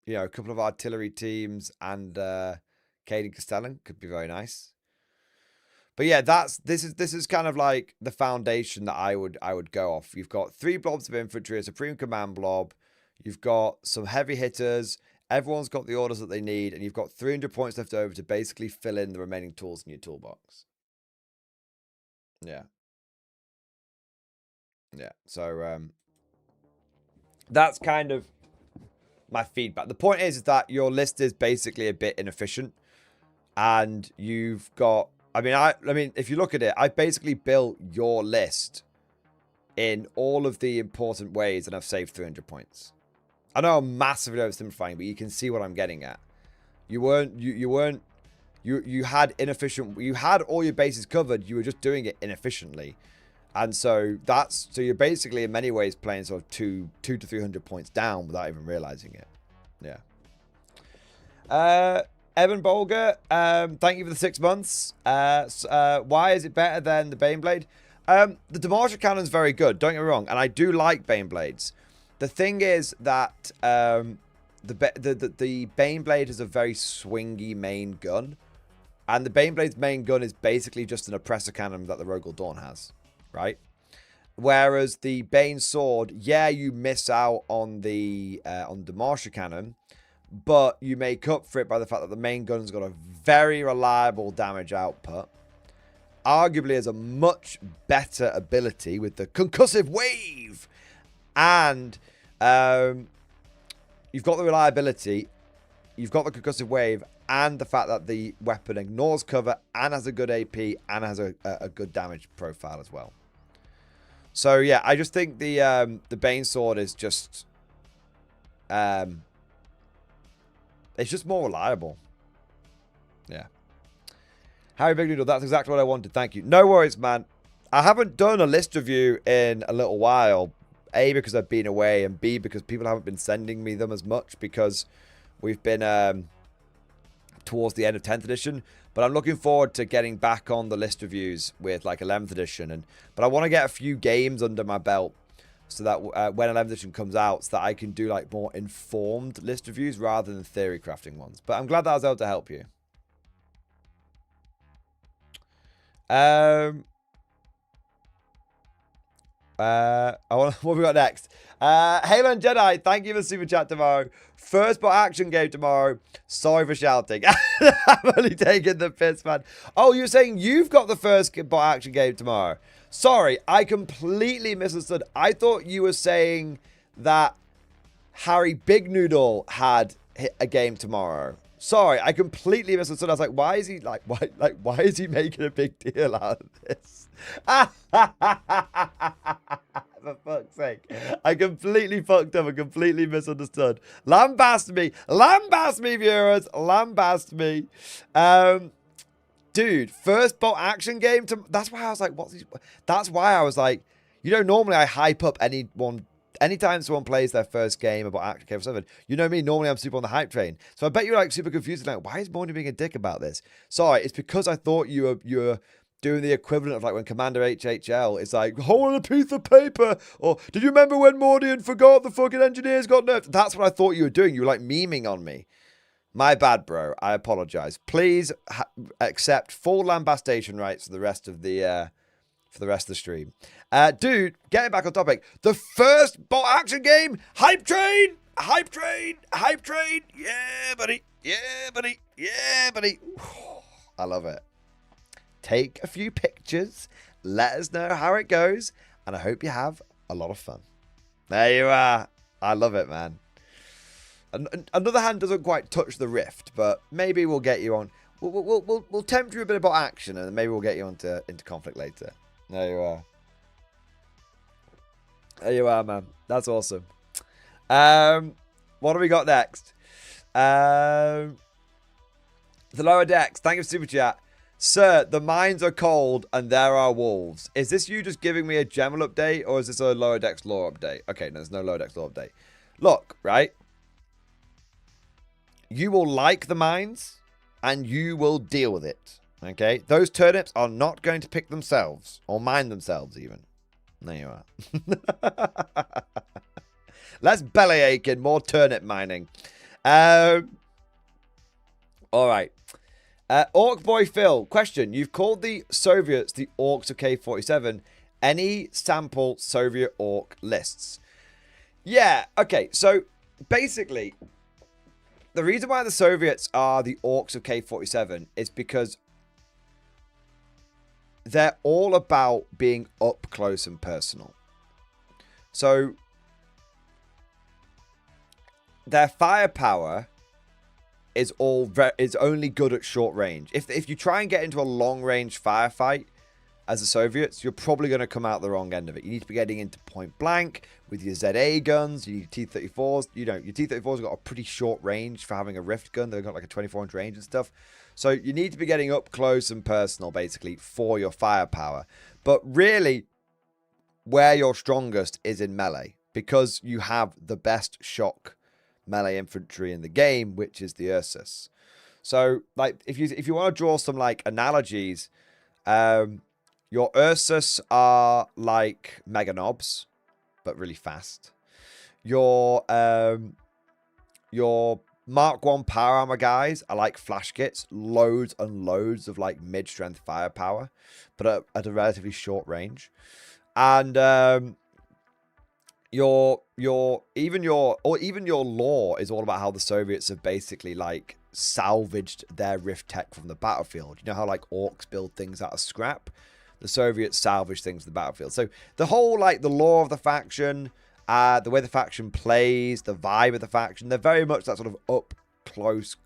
couple of artillery teams and Caden Castellan could be very nice. But yeah, this is kind of like the foundation that I would go off. You've got 3 blobs of infantry, a supreme command blob. You've got some heavy hitters. Everyone's got the orders that they need, and you've got 300 points left over to basically fill in the remaining tools in your toolbox. Yeah. Yeah. So that's kind of my feedback. The point is that your list is basically a bit inefficient, and you've got. I mean, if you look at it, I've basically built your list in all of the important ways, and I've saved 300 points. I know I'm massively oversimplifying, but you can see what I'm getting at. You had inefficient. You had all your bases covered. You were just doing it inefficiently, and so you're basically in many ways playing sort of 200 to 300 points down without even realizing it. Yeah. Evan Bolger, thank you for the 6 months. Why is it better than the Baneblade? The Demolisher Cannon is very good, don't get me wrong, and I do like Baneblades. The thing is that the Baneblade is a very swingy main gun, and the Baneblade's main gun is basically just an oppressor cannon that the Rogal Dawn has, right? Whereas the Bane Sword, yeah, you miss out on the Demolisher Cannon, but you make up for it by the fact that the main gun's got a very reliable damage output. Arguably has a much better ability with the concussive wave. And you've got the reliability, you've got the concussive wave, and the fact that the weapon ignores cover and has a good AP and has a good damage profile as well. So yeah, I just think the Bane Sword is just it's just more reliable. Yeah. Harry Big Noodle, that's exactly what I wanted. Thank you. No worries, man. I haven't done a list review in a little while. A, because I've been away, and B, because people haven't been sending me them as much because we've been towards the end of 10th edition. But I'm looking forward to getting back on the list reviews with like 11th edition. But I want to get a few games under my belt so that when 11th edition comes out, so that I can do like more informed list reviews rather than theory crafting ones. But I'm glad that I was able to help you. What have we got next? Halen Jedi, thank you for super chat tomorrow. First bot action game tomorrow. Sorry for shouting. I'm only taking the piss, man. Oh, you're saying you've got the first bot action game tomorrow. Sorry, I completely misunderstood. I thought you were saying that Harry Big Noodle had a game tomorrow. Sorry, I completely misunderstood. I was like, why is he why is he making a big deal out of this? For fuck's sake. I completely fucked up and completely misunderstood. Lambast me, viewers. Lambast me. Dude, first bot action game. That's why I was like, that's why I was like, you know, normally I hype up anytime someone plays their first game about Action Cave 7, you know me, normally I'm super on the hype train. So I bet you're like super confused, like, why is Morty being a dick about this? Sorry, it's because I thought you were doing the equivalent of like when Commander HHL is like, hold a piece of paper, or did you remember when Mordian forgot the fucking engineers got nerfed? That's what I thought you were doing. You were like memeing on me. My bad, bro. I apologize. Please accept full lambastation rights for the rest of the stream. Dude, getting back on topic. The first bot action game, hype train. Yeah, buddy. I love it. Take a few pictures. Let us know how it goes. And I hope you have a lot of fun. There you are. I love it, man. Another hand doesn't quite touch the rift, but maybe we'll get you on. We'll tempt you a bit about action, and maybe we'll get you into conflict later. There you are. There you are, man. That's awesome. What do we got next? The lower decks. Thank you for super chat. Sir, the mines are cold and there are wolves. Is this you just giving me a general update, or is this a lower decks lore update? Okay, no, there's no lower decks lore update. Look, right? You will like the mines, and you will deal with it. Okay? Those turnips are not going to pick themselves, or mine themselves even. There you are. Less bellyaching, more turnip mining. All right. Orc Boy Phil, question. You've called the Soviets the Orcs of K-47. Any sample Soviet Orc lists? Yeah, okay. So, basically, the reason why the Soviets are the Orcs of K-47 is because they're all about being up close and personal. So, their firepower is only good at short range. If you try and get into a long range firefight as the Soviets, you're probably going to come out the wrong end of it. You need to be getting into point blank with your ZA guns. You need T-34s. You know, your T-34s have got a pretty short range for having a rift gun. They've got like a 24-inch range and stuff. So you need to be getting up close and personal, basically, for your firepower. But really, where you're strongest is in melee, because you have the best shock melee infantry in the game, which is the Ursus. So, like, if you want to draw some like analogies, your Ursus are like Mega Knobs, but really fast. Your Mark 1 power armor guys are like flash kits, loads and loads of like mid-strength firepower, but at a relatively short range. And your lore is all about how the Soviets have basically like salvaged their rift tech from the battlefield. You know how like orcs build things out of scrap? The Soviets salvage things from the battlefield. So the whole like the lore of the faction, the way the faction plays, the vibe of the faction, they're very much that sort of up close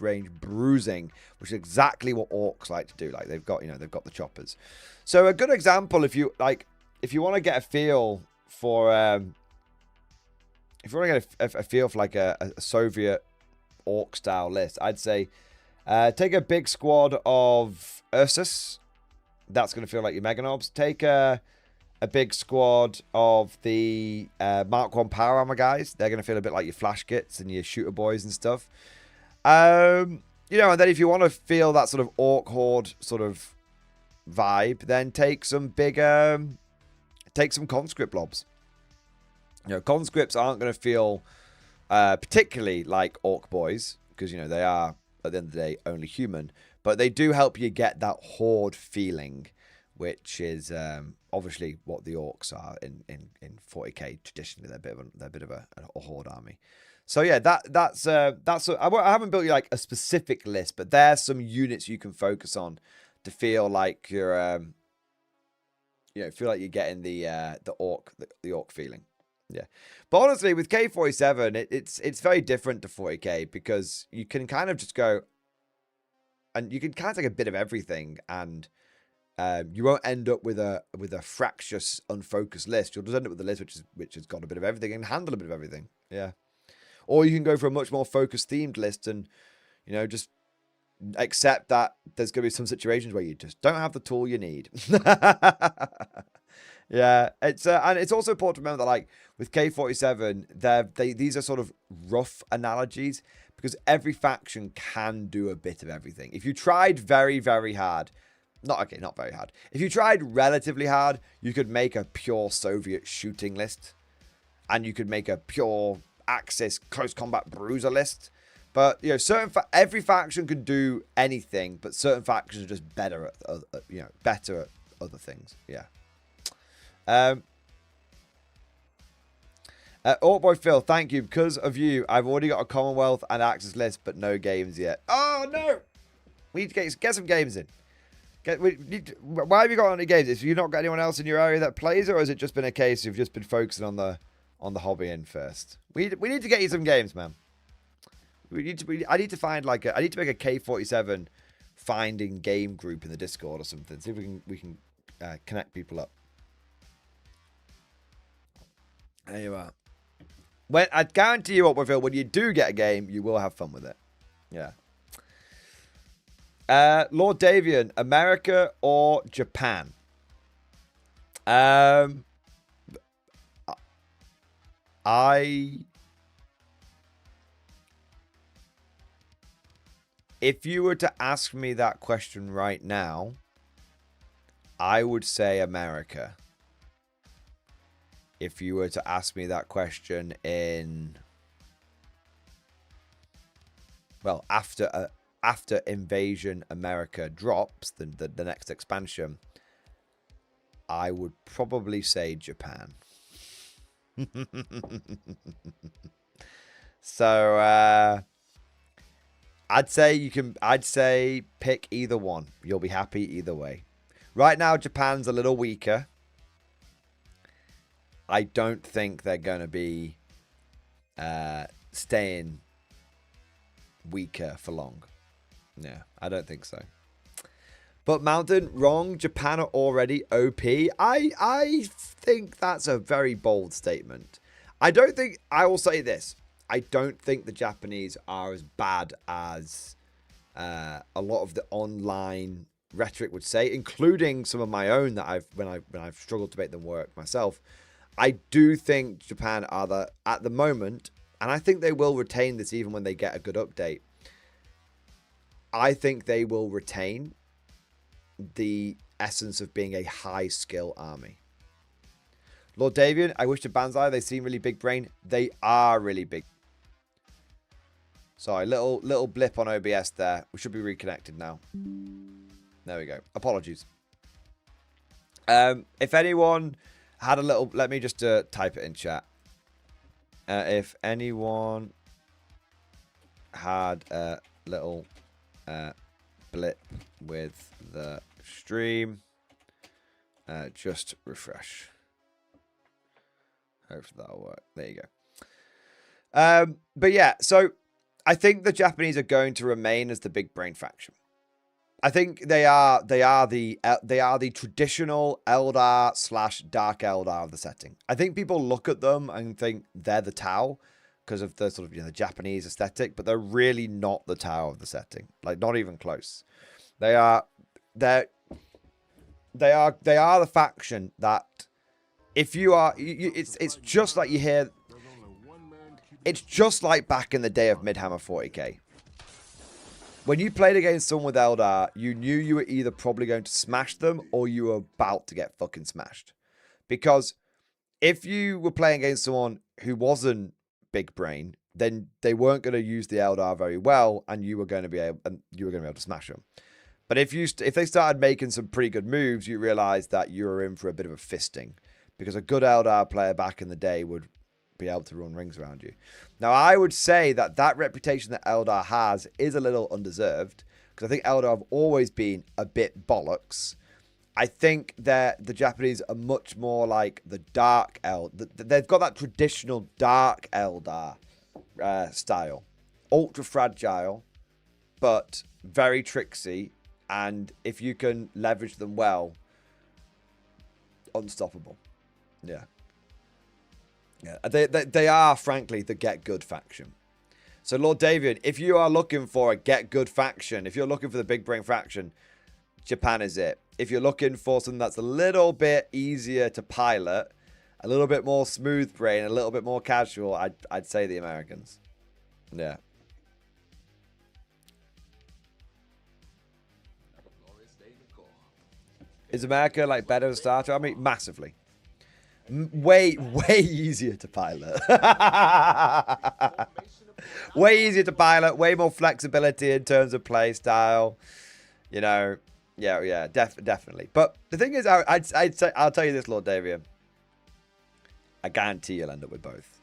range bruising, which is exactly what orcs like to do. Like they've got the choppers. So a good example, if you want to get a feel for like a Soviet orc style list, I'd say take a big squad of Ursus. That's going to feel like your Mega Knobs. Take a big squad of the Mark 1 power armor guys. They're going to feel a bit like your flash kits and your shooter boys and stuff. And then if you want to feel that sort of orc horde sort of vibe, then take some conscript blobs. Conscripts aren't going to feel particularly like orc boys, because they are at the end of the day only human, but they do help you get that horde feeling, which is obviously what the orcs are in 40k. Traditionally, they're a bit of a horde army. So yeah, I haven't built you like a specific list, but there's some units you can focus on to feel like you're feel like you're getting the orc feeling. Yeah, but honestly, with K47, it's very different to 40k, because you can kind of just go and you can kind of take a bit of everything, and you won't end up with a fractious, unfocused list. You'll just end up with a list which has got a bit of everything and handle a bit of everything. Yeah, or you can go for a much more focused, themed list, and just accept that there's going to be some situations where you just don't have the tool you need. Yeah, and it's also important to remember that, like, with K47, these are sort of rough analogies, because every faction can do a bit of everything. If you tried very, very hard, not very hard. If you tried relatively hard, you could make a pure Soviet shooting list, and you could make a pure Axis close combat bruiser list. But every faction can do anything, but certain factions are just better at other things. Yeah. Orc Boy Phil, thank you. Because of you, I've already got a Commonwealth and Axis list, but no games yet. Oh no! We need to get some games in. Why have you got any games? Have you not got anyone else in your area that plays, or has it just been a case you've just been focusing on the hobby in first? We need to get you some games, man. I need to make a K47 finding game group in the Discord or something. See if we can connect people up. There you are. I guarantee you what, when you do get a game, you will have fun with it. Yeah. Lord Davian, America or Japan? If you were to ask me that question right now, I would say America. If you were to ask me that question after after Invasion America drops, the next expansion, I would probably say Japan. So I'd say pick either one. You'll be happy either way. Right now, Japan's a little weaker. I don't think they're going to be staying weaker for long. Yeah, I don't think so. But Mountain, wrong. Japan are already OP. I think that's a very bold statement. I will say this. I don't think the Japanese are as bad as a lot of the online rhetoric would say, including some of my own that when I've struggled to make them work myself. I do think Japan are at the moment, and I think they will retain this even when they get a good update. I think they will retain the essence of being a high skill army. Lord Davian, I wish to Banzai, they seem really big brain. They are really big. Sorry, little blip on OBS there. We should be reconnected now. There we go. Apologies. If anyone had a little... Let me just type it in chat. If anyone had a little blip with the stream, just refresh. Hopefully that'll work. There you go. But yeah, so I think the Japanese are going to remain as the big brain faction. I think they are the traditional Eldar / Dark Eldar of the setting. I think people look at them and think they're the Tau because of the sort of the Japanese aesthetic, but they're really not the Tau of the setting. Like, not even close. They are the faction that if you are, it's just like you hear. It's just like back in the day of Midhammer 40k. When you played against someone with Eldar, you knew you were either probably going to smash them or you were about to get fucking smashed. Because if you were playing against someone who wasn't big brain, then they weren't going to use the Eldar very well, and you were going to be able to smash them. But if they started making some pretty good moves, you realized that you were in for a bit of a fisting, because a good Eldar player back in the day would be able to run rings around you. Now, I would say that reputation that Eldar has is a little undeserved, because I think Eldar have always been a bit bollocks. I think that the Japanese are much more like the Dark Eldar. They've got that traditional Dark Eldar style. Ultra fragile, but very tricksy, and if you can leverage them well, unstoppable. Yeah. Yeah, they are, frankly, the Get Good faction. So, Lord David, if you are looking for a Get Good faction, if you're looking for the big brain faction, Japan is it. If you're looking for something that's a little bit easier to pilot, a little bit more smooth brain, a little bit more casual, I'd say the Americans. Yeah. Is America like better as a starter? I mean, massively. Way easier to pilot. Way easier to pilot. Way more flexibility in terms of play style. You know, yeah, definitely. But the thing is, I'd say, I'll tell you this, Lord Davian. I guarantee you'll end up with both.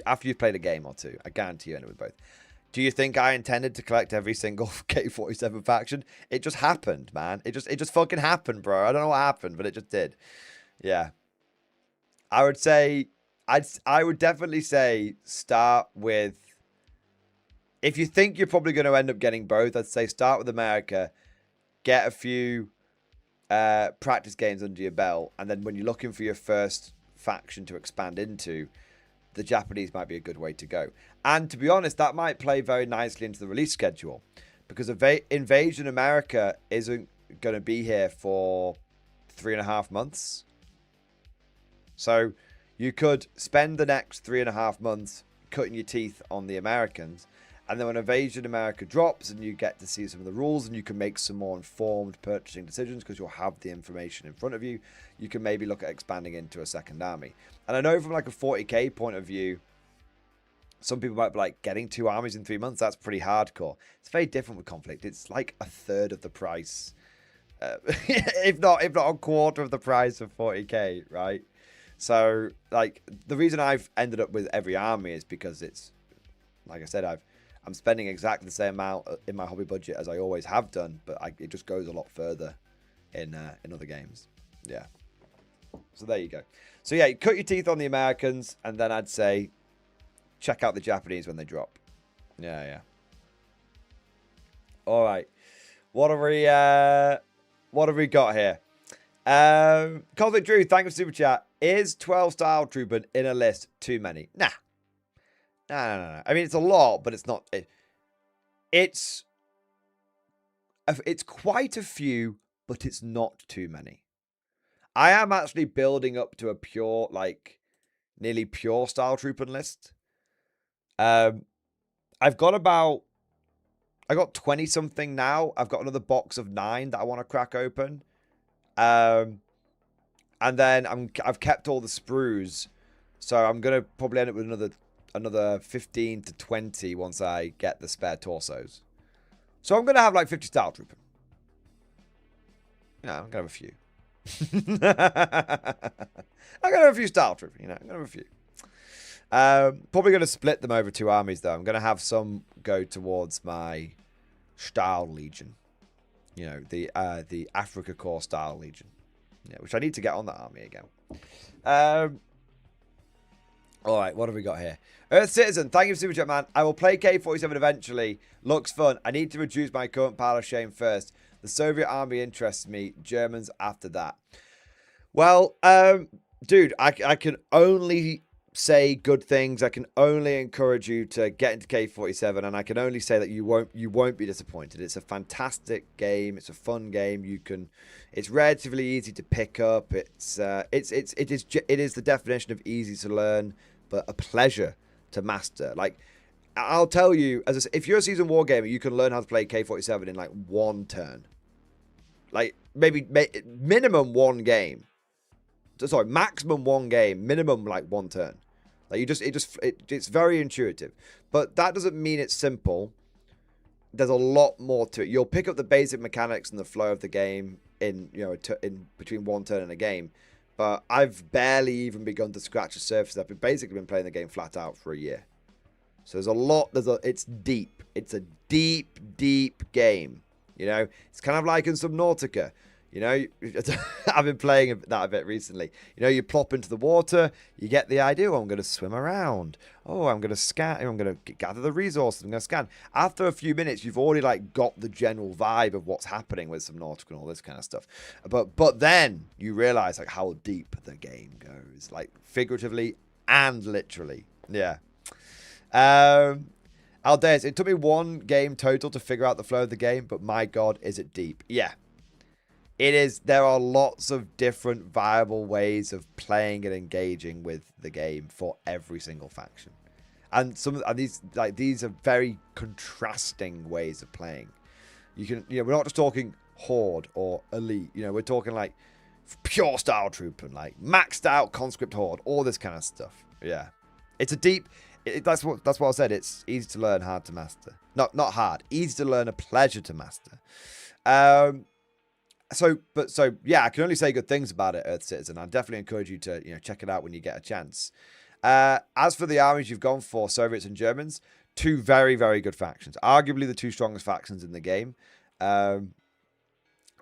After you've played a game or two, I guarantee you end up with both. Do you think I intended to collect every single K47 faction? It just happened, man. It just fucking happened, bro. I don't know what happened, but it just did. Yeah. I would say, I would definitely say start with, if you think you're probably going to end up getting both, I'd say start with America, get a few practice games under your belt, and then when you're looking for your first faction to expand into, the Japanese might be a good way to go. And to be honest, that might play very nicely into the release schedule, because Invasion America isn't going to be here for 3.5 months. So you could spend the next 3.5 months cutting your teeth on the Americans, and then when Invasion America drops and you get to see some of the rules and you can make some more informed purchasing decisions because you'll have the information in front of you, you can maybe look at expanding into a second army. And I know from like a 40k point of view, some people might be like, getting 2 armies in 3 months, that's pretty hardcore. It's very different with Conflict. It's like a third of the price. If not a quarter of the price of 40k, right? So, like, the reason I've ended up with every army is because it's, like I said, I'm spending exactly the same amount in my hobby budget as I always have done, but it just goes a lot further in other games. Yeah. So there you go. So yeah, you cut your teeth on the Americans, and then I'd say check out the Japanese when they drop. Yeah, yeah. All right. What have we got here? Conflict Drew, thank you for super chat. Is 12 Style Trooper in a list too many? Nah. No. I mean, it's a lot, but it's not. It's quite a few, but it's not too many. I am actually building up to a pure, like, nearly pure Style Trooper list. I got 20 something now. I've got another box of 9 that I want to crack open. And then I've kept all the sprues, so I'm gonna probably end up with another 15 to 20 once I get the spare torsos. So I'm gonna have like 50 Style Trooper. You know, I'm gonna have a few. I'm gonna have a few Style Trooper. You know, I'm gonna have a few. Probably gonna split them over 2 armies though. I'm gonna have some go towards my Style Legion. You know, the Africa Corps Style Legion. Yeah, which I need to get on that army again. All right, what have we got here? Earth Citizen, thank you for super chat, man. I will play K-47 eventually. Looks fun. I need to reduce my current pile of shame first. The Soviet army interests me. Germans after that. Well, dude, I can only say good things. I can only encourage you to get into K-47, and I can only say that you won't be disappointed. It's a fantastic game. It's a fun game. It's relatively easy to pick up. It is the definition of easy to learn, but a pleasure to master. Like, I'll tell you, if you're a seasoned war gamer, you can learn how to play K-47 in like 1 turn. Like, maybe minimum 1 game. Sorry, maximum 1 game, minimum like 1 turn. Like, it's very intuitive, but that doesn't mean it's simple. There's a lot more to it. You'll pick up the basic mechanics and the flow of the game in between 1 turn and a game, but I've barely even begun to scratch the surface. I've basically been playing the game flat out for a year. So there's a lot. It's deep. It's a deep, deep game. You know, it's kind of like in Subnautica. You know, I've been playing that a bit recently. You know, you plop into the water, you get the idea, oh, I'm going to swim around. Oh, I'm going to scan. I'm going to gather the resources. I'm going to scan. After a few minutes, you've already like got the general vibe of what's happening with Subnautica and all this kind of stuff. But then you realize like how deep the game goes, like figuratively and literally. Yeah. Aldeus, it took me 1 game total to figure out the flow of the game, but my God, is it deep? Yeah. It is. There are lots of different viable ways of playing and engaging with the game for every single faction, and these are very contrasting ways of playing. We're not just talking Horde or Elite. You know, we're talking like pure Style Troop and like maxed out Conscript Horde, all this kind of stuff. Yeah, it's a deep. That's what I said. It's easy to learn, hard to master. Not hard. Easy to learn, a pleasure to master. So yeah, I can only say good things about it, Earth Citizen. I definitely encourage you to check it out when you get a chance. As for the armies you've gone for, Soviets and Germans, 2 very, very good factions. Arguably the 2 strongest factions in the game. I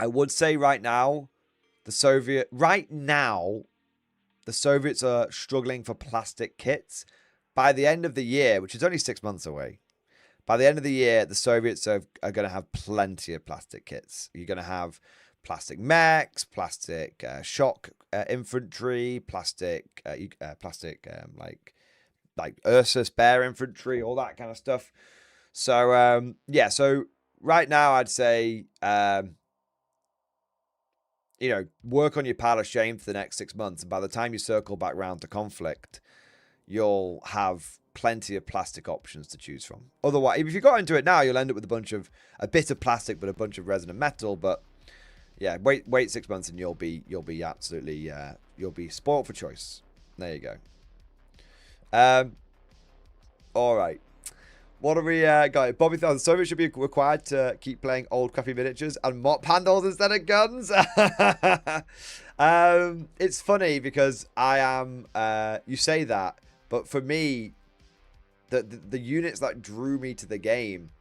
would say right now the Soviets are struggling for plastic kits. By the end of the year, which is only 6 months away, by the end of the year, the Soviets are going to have plenty of plastic kits. You're going to have plastic mechs, plastic shock infantry, plastic like Ursus bear infantry, all that kind of stuff. So yeah, so right now I'd say work on your pile of shame for the next 6 months, and by the time you circle back round to conflict, you'll have plenty of plastic options to choose from. Otherwise, if you got into it now, you'll end up with a bit of plastic, but a bunch of resonant metal. But yeah, wait 6 months and you'll be absolutely you'll be spoiled for choice. There you go. All right. What do we got? Bobby Thorne, Soviet should be required to keep playing old crappy miniatures and mop handles instead of guns. It's funny because I am, you say that, but for me, the units that drew me to the game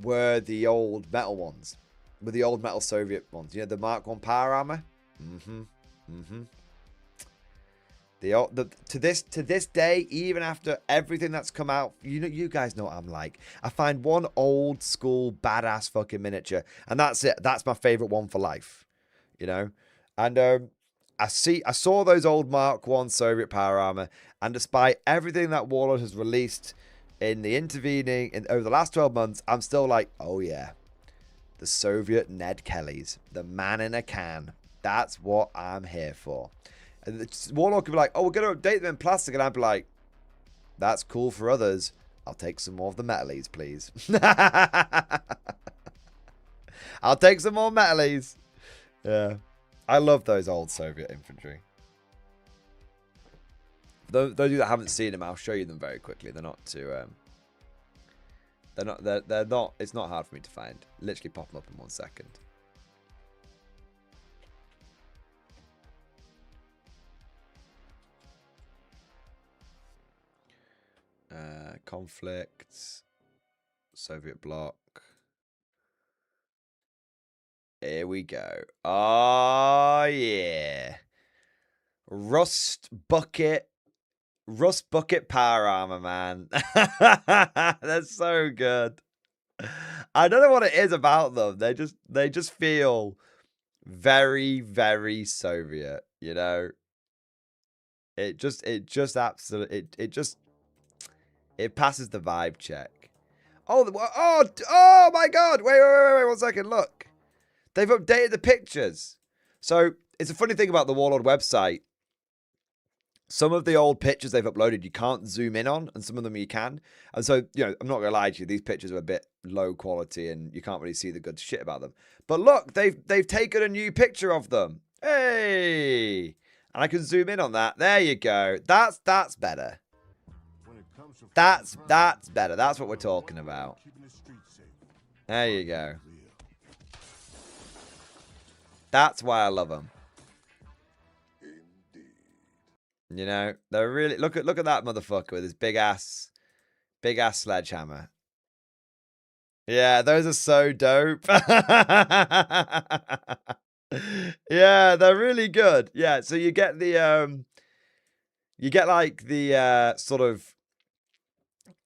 were the old metal ones, were the old metal Soviet ones. You know, the Mark 1 power armor. To this day, even after everything that's come out, you guys know what I'm like. I find one old school badass fucking miniature, and that's it. That's my favorite one for life, you know. And I saw those old Mark 1 Soviet power armor, and despite everything that Warlord has released in the over the last 12 months, I'm still like, oh yeah, the Soviet Ned Kellys, the man in a can. That's what I'm here for. And the Warlord could be like, oh, we're going to update them in plastic. And I'd be like, that's cool for others. I'll take some more of the metalies, please. I'll take some more metalies. Yeah. I love those old Soviet infantry. Those of you that haven't seen them, I'll show you them very quickly. They're not too... They're not... It's not hard for me to find. Literally pop them up in 1 second. Conflict, Soviet bloc. Here we go. Oh yeah, rust bucket power armor, man. That's so good. I don't know what it is about them. They just feel very, very Soviet. You know, it just absolutely it passes the vibe check. Oh my God. Wait, 1 second. Look. They've updated the pictures. So it's a funny thing about the Warlord website. Some of the old pictures they've uploaded, you can't zoom in on, and some of them you can. And so, you know, I'm not going to lie to you. These pictures are a bit low quality, and you can't really see the good shit about them. But look, they've taken a new picture of them. Hey. And I can zoom in on that. There you go. That's better. That's better. That's what we're talking about. There you go. That's why I love them. You know, they're really look at that motherfucker with his big ass sledgehammer. Yeah, those are so dope. Yeah, they're really good. Yeah, so you get the like the sort of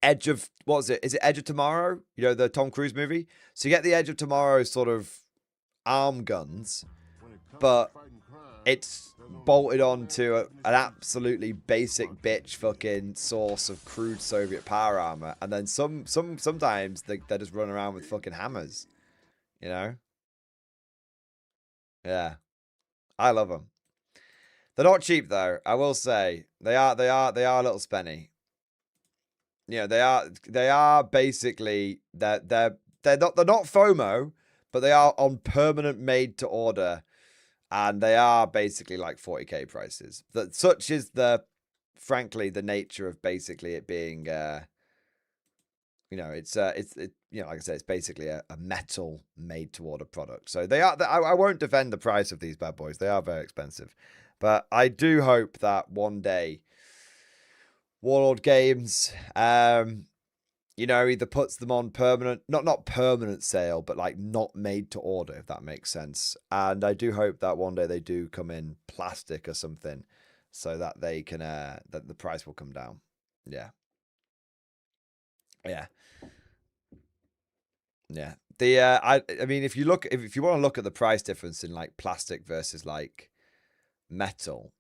Edge of, what is it? Is it Edge of Tomorrow? You know, the Tom Cruise movie? So you get the Edge of Tomorrow sort of arm guns, but it's bolted onto an absolutely basic bitch fucking source of crude Soviet power armor. And then sometimes they just run around with fucking hammers, you know? Yeah. I love them. They're not cheap though. I will say they are a little spenny. You know, they are basically they're not FOMO, but they are on permanent made to order, and they are basically like 40k prices. That such is frankly the nature of basically it being you know, it's you know, like I said, it's basically a metal made to order product. So they are I won't defend the price of these bad boys. They are very expensive. But I do hope that one day Warlord Games, you know, either puts them on permanent, not permanent sale, but like not made to order, if that makes sense. And I do hope that one day they do come in plastic or something, so that they can, that the price will come down. Yeah. Yeah. Yeah. The I mean, if you want to look at the price difference in like plastic versus like metal,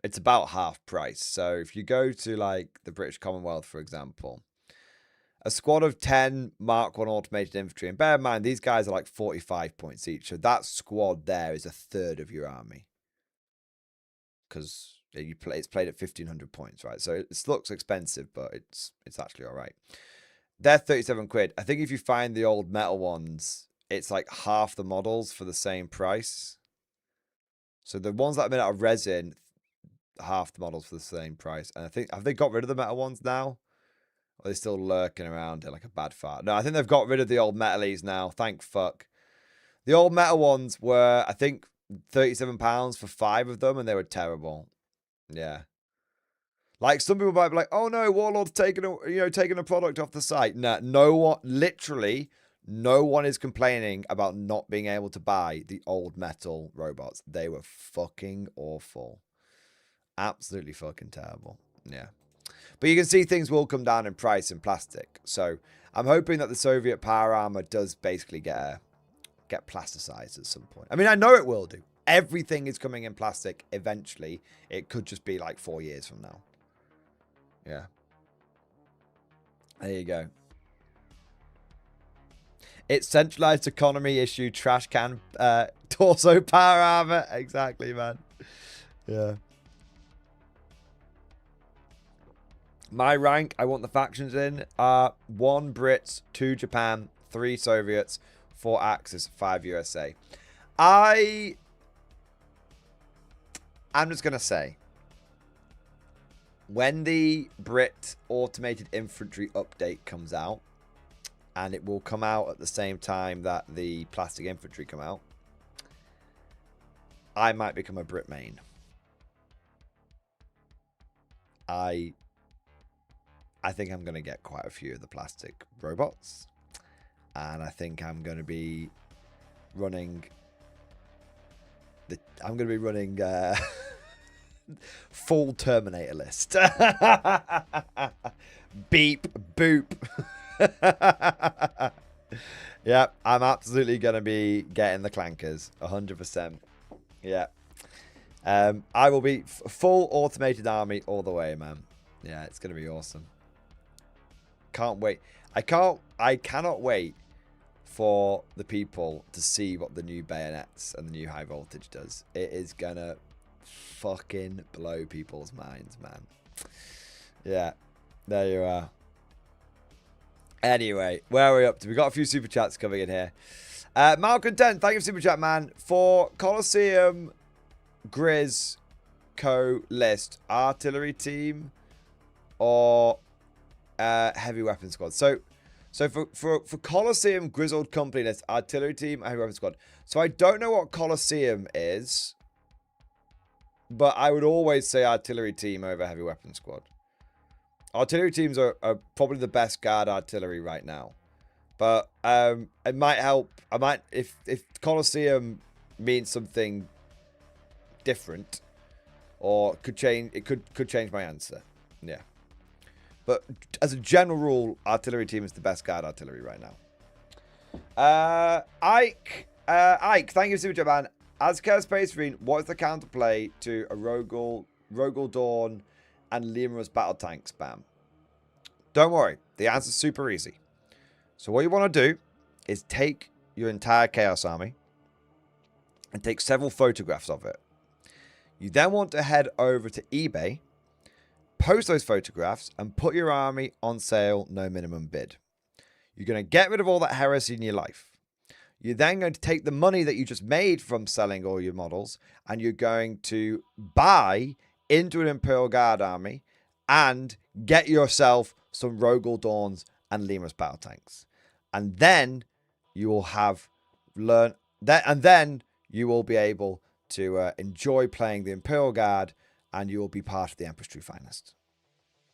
it's about half price. So if you go to like the British Commonwealth, for example, a squad of 10 Mark 1 automated infantry, and bear in mind, these guys are like 45 points each. So that squad there is a third of your army. Because it's played at 1,500 points, right? So it looks expensive, but it's actually all right. They're 37 quid. I think if you find the old metal ones, it's like half the models for the same price. So the ones that are made out of resin half the models for the same price. And I think, have they got rid of the metal ones now? Or are they still lurking around it like a bad fart? No, I think they've got rid of the old metalies now. Thank fuck. The old metal ones were, I think, £37 for 5 of them, and they were terrible. Yeah. Like, some people might be like, oh no, Warlord's taking a product off the site. Nah, no one, literally, no one is complaining about not being able to buy the old metal robots. They were fucking awful. Absolutely fucking terrible. Yeah. But you can see things will come down in price in plastic. So I'm hoping that the Soviet power armor does basically get plasticized at some point. I mean, I know it will do. Everything is coming in plastic eventually. It could just be like 4 years from now. Yeah. There you go. It's centralized economy issue, trash can, torso power armor. Exactly, man. Yeah. My rank, I want the factions in, 1 Brits, 2 Japan, 3 Soviets, 4 Axis, 5 USA. I'm just going to say, when the Brit automated infantry update comes out, and it will come out at the same time that the plastic infantry come out, I might become a Brit main. I think I'm going to get quite a few of the plastic robots. And I think I'm going to be running... full Terminator list. Beep, boop. Yeah, I'm absolutely going to be getting the clankers. 100%. Yeah. I will be full automated army all the way, man. Yeah, it's going to be awesome. Can't wait. I cannot wait for the people to see what the new bayonets and the new high voltage does. It is going to fucking blow people's minds, man. Yeah, there you are. Anyway, where are we up to? We got a few super chats coming in here. Malcontent, thank you for super chat, man. For Colosseum Grizz Co list, artillery team or heavy weapon squad. So for Colosseum Grizzled Company list, artillery team, heavy weapon squad. So I don't know what Colosseum is, but I would always say artillery team over heavy weapon squad. Artillery teams are probably the best guard artillery right now. But it might help. If Colosseum means something different, or could change, it could change my answer. Yeah. But as a general rule, artillery team is the best guard artillery right now. Ike, thank you, Super Japan. As Chaos Space Marine, what is the counterplay to a Rogel Dawn and Lemurus battle tank spam? Don't worry, the answer's super easy. So what you want to do is take your entire Chaos Army and take several photographs of it. You then want to head over to eBay, post those photographs, and put your army on sale, no minimum bid. You're going to get rid of all that heresy in your life. You're then going to take the money that you just made from selling all your models, and you're going to buy into an Imperial Guard army and get yourself some Rogel Dawns and Lemurus battle tanks. And then you will have learned that, and then you will be able to enjoy playing the Imperial Guard, and you will be part of the Emperor's True Finest.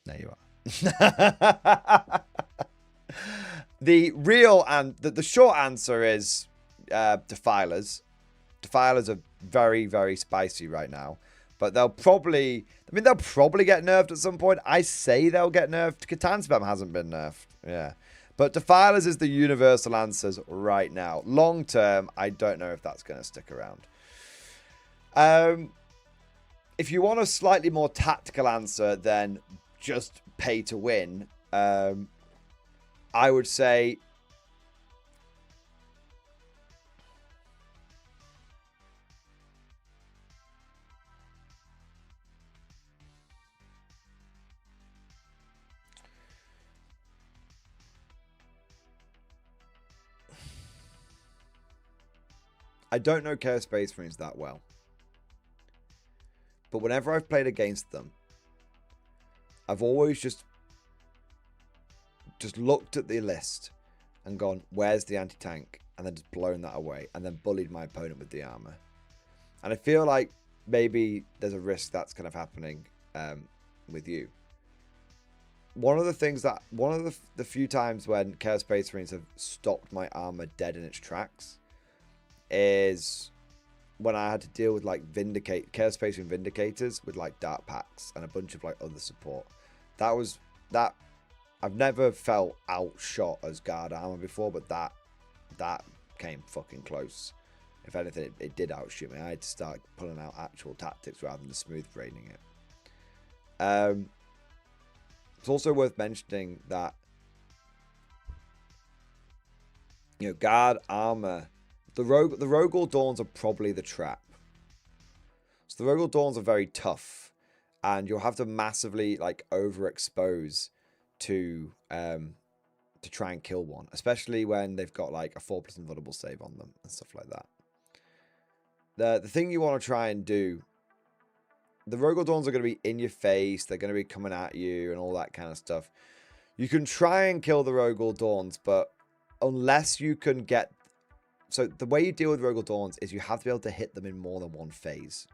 There you are. The real and the short answer is Defilers. Defilers are very, very spicy right now, but they'll probably get nerfed at some point. I say they'll get nerfed. Catan Spam hasn't been nerfed. Yeah. But Defilers is the universal answers right now. Long term, I don't know if that's going to stick around. If you want a slightly more tactical answer than just pay to win, I would say I don't know Chaos Space Marines that well. But whenever I've played against them, I've always just looked at the list and gone, where's the anti-tank? And then just blown that away and then bullied my opponent with the armor. And I feel like maybe there's a risk that's kind of happening with you. One of the few times when Chaos Space Marines have stopped my armor dead in its tracks is when I had to deal with like Chaos Space Marine Vindicators with like Dark Packs and a bunch of like other support. I've never felt outshot as guard armor before, but that came fucking close. If anything, it did outshoot me. I had to start pulling out actual tactics rather than smooth braining it. It's also worth mentioning that, you know, guard armor, the Rogol Dawns are probably the trap. So the Rogol Dawns are very tough, and you'll have to massively like overexpose to try and kill one, especially when they've got like a 4+ invulnerable save on them and stuff like that. The thing you want to try and do, the Rogol Dawns are going to be in your face, they're going to be coming at you and all that kind of stuff. You can try and kill the Rogol Dawns, but unless you can get... So the way you deal with Rogol Dawns is you have to be able to hit them in more than one phase.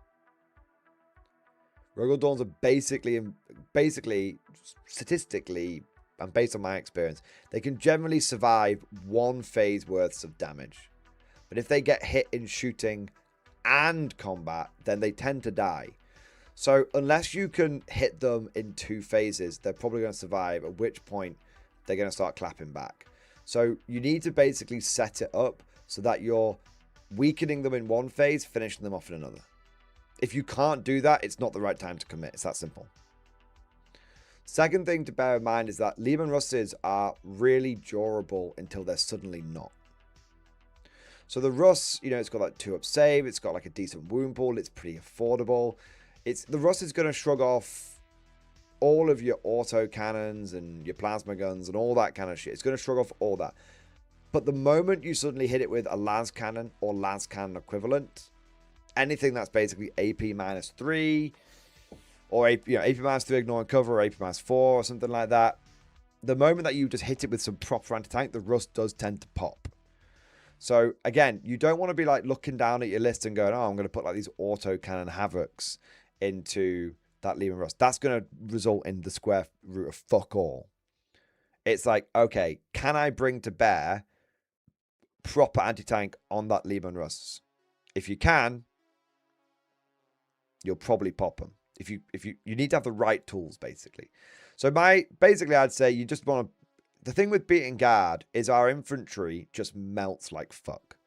Rogol Dawns are basically, statistically, and based on my experience, they can generally survive one phase worth of damage. But if they get hit in shooting and combat, then they tend to die. So unless you can hit them in 2 phases, they're probably going to survive, at which point they're going to start clapping back. So you need to basically set it up so that you're weakening them in one phase, finishing them off in another. If you can't do that, it's not the right time to commit. It's that simple. Second thing to bear in mind is that Leman Russes are really durable until they're suddenly not. So the Russ, you know, it's got like 2-up save, it's got like a decent wound pool, it's pretty affordable. The Russ is going to shrug off all of your auto cannons and your plasma guns and all that kind of shit. It's going to shrug off all that. But the moment you suddenly hit it with a lance cannon or lance cannon equivalent, anything that's basically AP -3 or AP -3 ignoring cover or AP -4 or something like that, the moment that you just hit it with some proper anti-tank, the Rust does tend to pop. So again, you don't want to be like looking down at your list and going, oh, I'm going to put like these auto cannon havocs into that Leman Russ. That's going to result in the square root of fuck all. It's like, okay, can I bring to bear proper anti-tank on that Leman Russ? If you can, you'll probably pop them. If you need to have the right tools, basically. So I'd say you just want to... The thing with beating guard is our infantry just melts like fuck.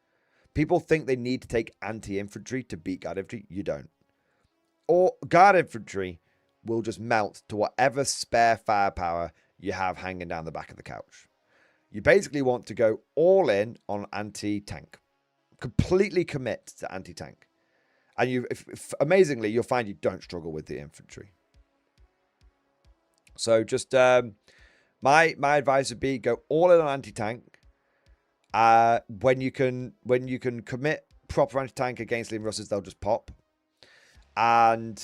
People think they need to take anti-infantry to beat guard infantry. You don't. Or guard infantry will just melt to whatever spare firepower you have hanging down the back of the couch. You basically want to go all in on anti-tank. Completely commit to anti-tank. And amazingly, you'll find you don't struggle with the infantry. So just... My advice would be go all in on anti-tank. When you can commit proper anti-tank against Leman Russes, they'll just pop. And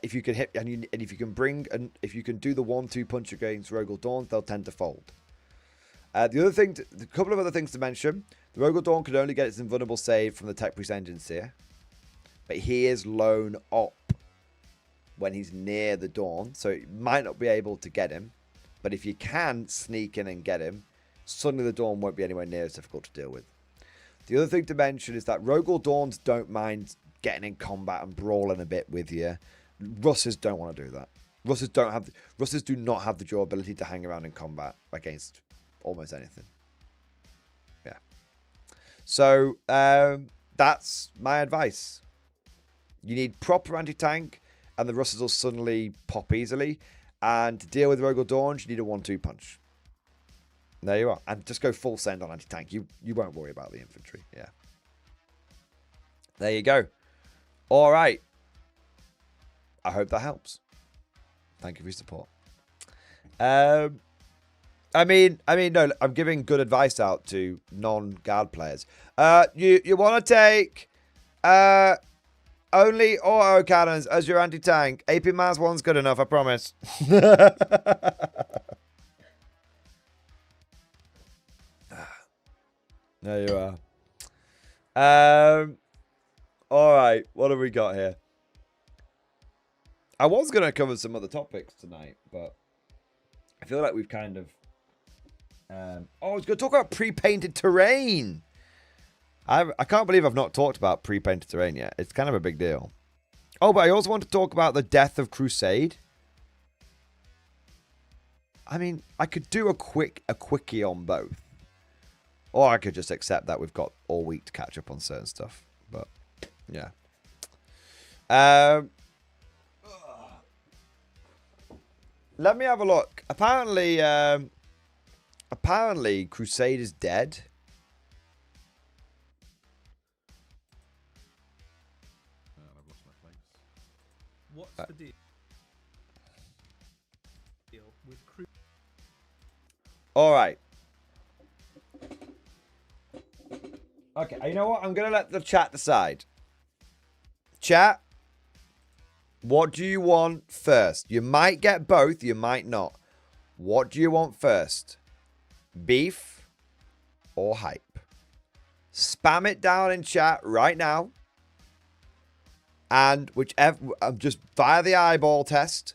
if you can hit if you can do the 1-2 punch against Rogol Dawn, they'll tend to fold. A couple of other things to mention: the Rogol Dawn could only get its invulnerable save from the Tech Priest Engine Seer, but he is lone op when he's near the Dawn, so it might not be able to get him. But if you can sneak in and get him, suddenly the Dawn won't be anywhere near as difficult to deal with. The other thing to mention is that Rogol Dawns don't mind getting in combat and brawling a bit with you. Russes don't want to do that. Russes do not have the durability to hang around in combat against almost anything. Yeah. So that's my advice. You need proper anti-tank, and the Russes will suddenly pop easily. And to deal with Rogol Dawns, you need a 1-2 punch. There you are. And just go full send on anti-tank. You won't worry about the infantry. Yeah. There you go. All right. I hope that helps. Thank you for your support. No, I'm giving good advice out to non-guard players. You want to take a only auto cannons as your anti-tank. AP Maz 1's good enough, I promise. There you are. All right, what have we got here? I was going to cover some other topics tonight, but I feel like we've kind of... I was going to talk about pre-painted terrain. I can't believe I've not talked about pre-painted terrain yet. It's kind of a big deal. Oh, but I also want to talk about the death of Crusade. I mean, I could do a quickie on both. Or I could just accept that we've got all week to catch up on certain stuff. But, yeah. Let me have a look. Apparently, Crusade is dead. I've lost my place. What's the deal with Crusade? All right. Okay, you know what? I'm going to let the chat decide. Chat, what do you want first? You might get both, you might not. What do you want first? Beef or hype? Spam it down in chat right now. And whichever, just via the eyeball test,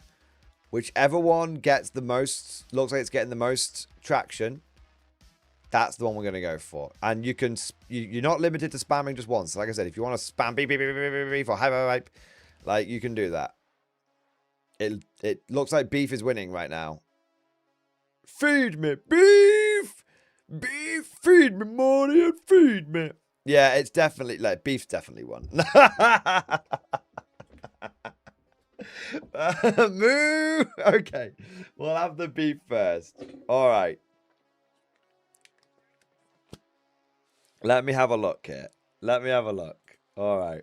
whichever one gets the most, looks like it's getting the most traction, that's the one we're going to go for. And you can, you're not limited to spamming just once. Like I said, if you want to spam beep, beep, beep, beep, beep, beep, or hype, hype, hype, like, you can do that. It looks like beef is winning right now. Feed me, beef! Beef, feed me, Morty, and feed me. Yeah, it's definitely, like, beef's definitely won. Moo! Okay, we'll have the beef first. All right. Let me have a look here. Let me have a look. All right.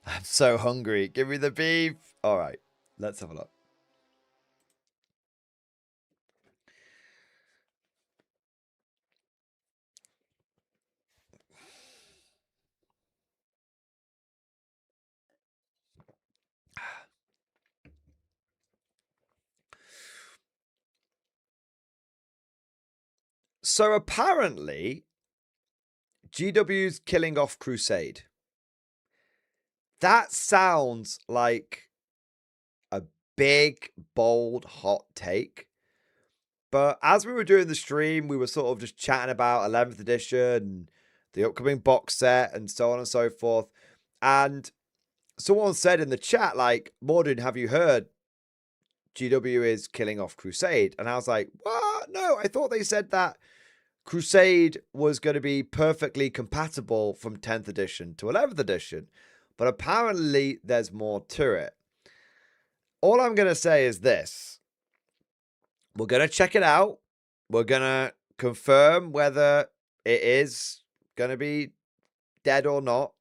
I'm so hungry. Give me the beef. All right. Let's have a look. So apparently, GW's killing off Crusade. That sounds like a big, bold, hot take. But as we were doing the stream, we were sort of just chatting about 11th edition and the upcoming box set and so on and so forth. And someone said in the chat, like, Morden, have you heard GW is killing off Crusade? And I was like, what? No, I thought they said that Crusade was going to be perfectly compatible from 10th edition to 11th edition. But apparently there's more to it. All I'm going to say is this. We're going to check it out. We're going to confirm whether it is going to be dead or not.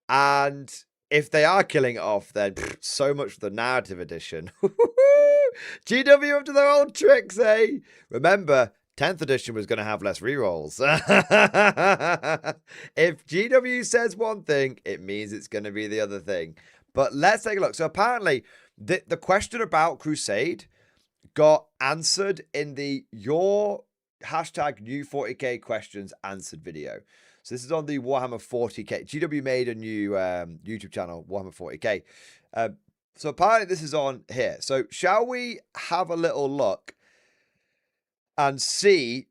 And if they are killing it off, then so much for the narrative edition. GW up to their old tricks, eh? Remember, 10th edition was going to have less rerolls. If GW says one thing, it means it's going to be the other thing. But let's take a look. So apparently, the question about Crusade got answered in the your hashtag new 40k questions answered video. So this is on the Warhammer 40k. GW made a new YouTube channel, Warhammer 40k. So apparently this is on here. So shall we have a little look and see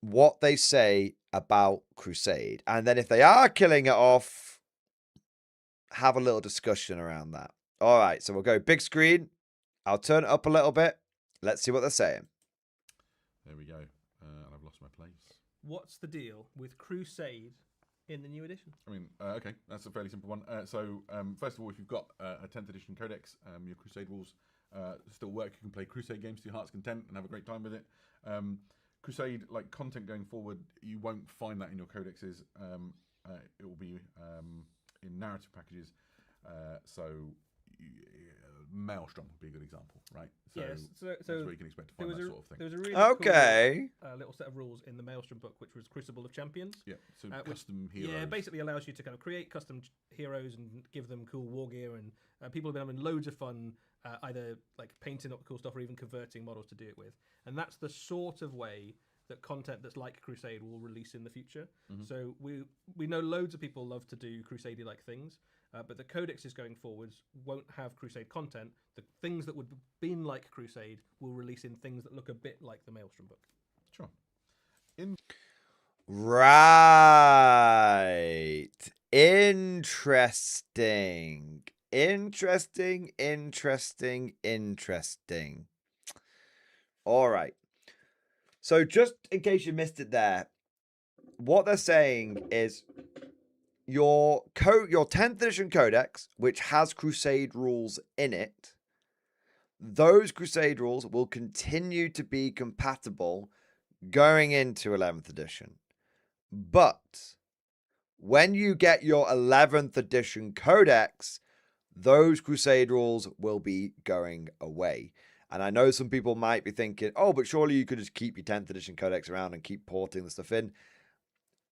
what they say about Crusade? And then if they are killing it off, have a little discussion around that. All right, so we'll go big screen. I'll turn it up a little bit. Let's see what they're saying. There we go. I've lost my place. What's the deal with Crusade in the new edition? I mean, okay, that's a fairly simple one. First of all, if you've got a 10th edition codex, your Crusade rules still work. You can play Crusade games to your heart's content and have a great time with it. Crusade, like content going forward, you won't find that in your codexes. It will be in narrative packages. So Maelstrom would be a good example, right? So Yes. So that's where you can expect to find that sort of thing. there was a really Okay. cool little set of rules in the Maelstrom book, which was Crucible of Champions. Yeah, so which- custom heroes. Yeah, basically allows you to kind of create custom heroes and give them cool war gear, and people have been having loads of fun either like painting up cool stuff or even converting models to do it with. And that's the sort of way that content that's like Crusade will release in the future. So we know loads of people love to do Crusade like things, but the codexes going forwards won't have Crusade content. The things that would have been like Crusade will release in things that look a bit like the Maelstrom book. Sure. Right. Interesting. Interesting. All right. So just in case you missed it there, what they're saying is your 10th edition codex, which has Crusade rules in it, those Crusade rules will continue to be compatible going into 11th edition. But when you get your 11th edition codex, those Crusade rules will be going away. And I know some people might be thinking, oh, but surely you could just keep your 10th edition codex around and keep porting the stuff in.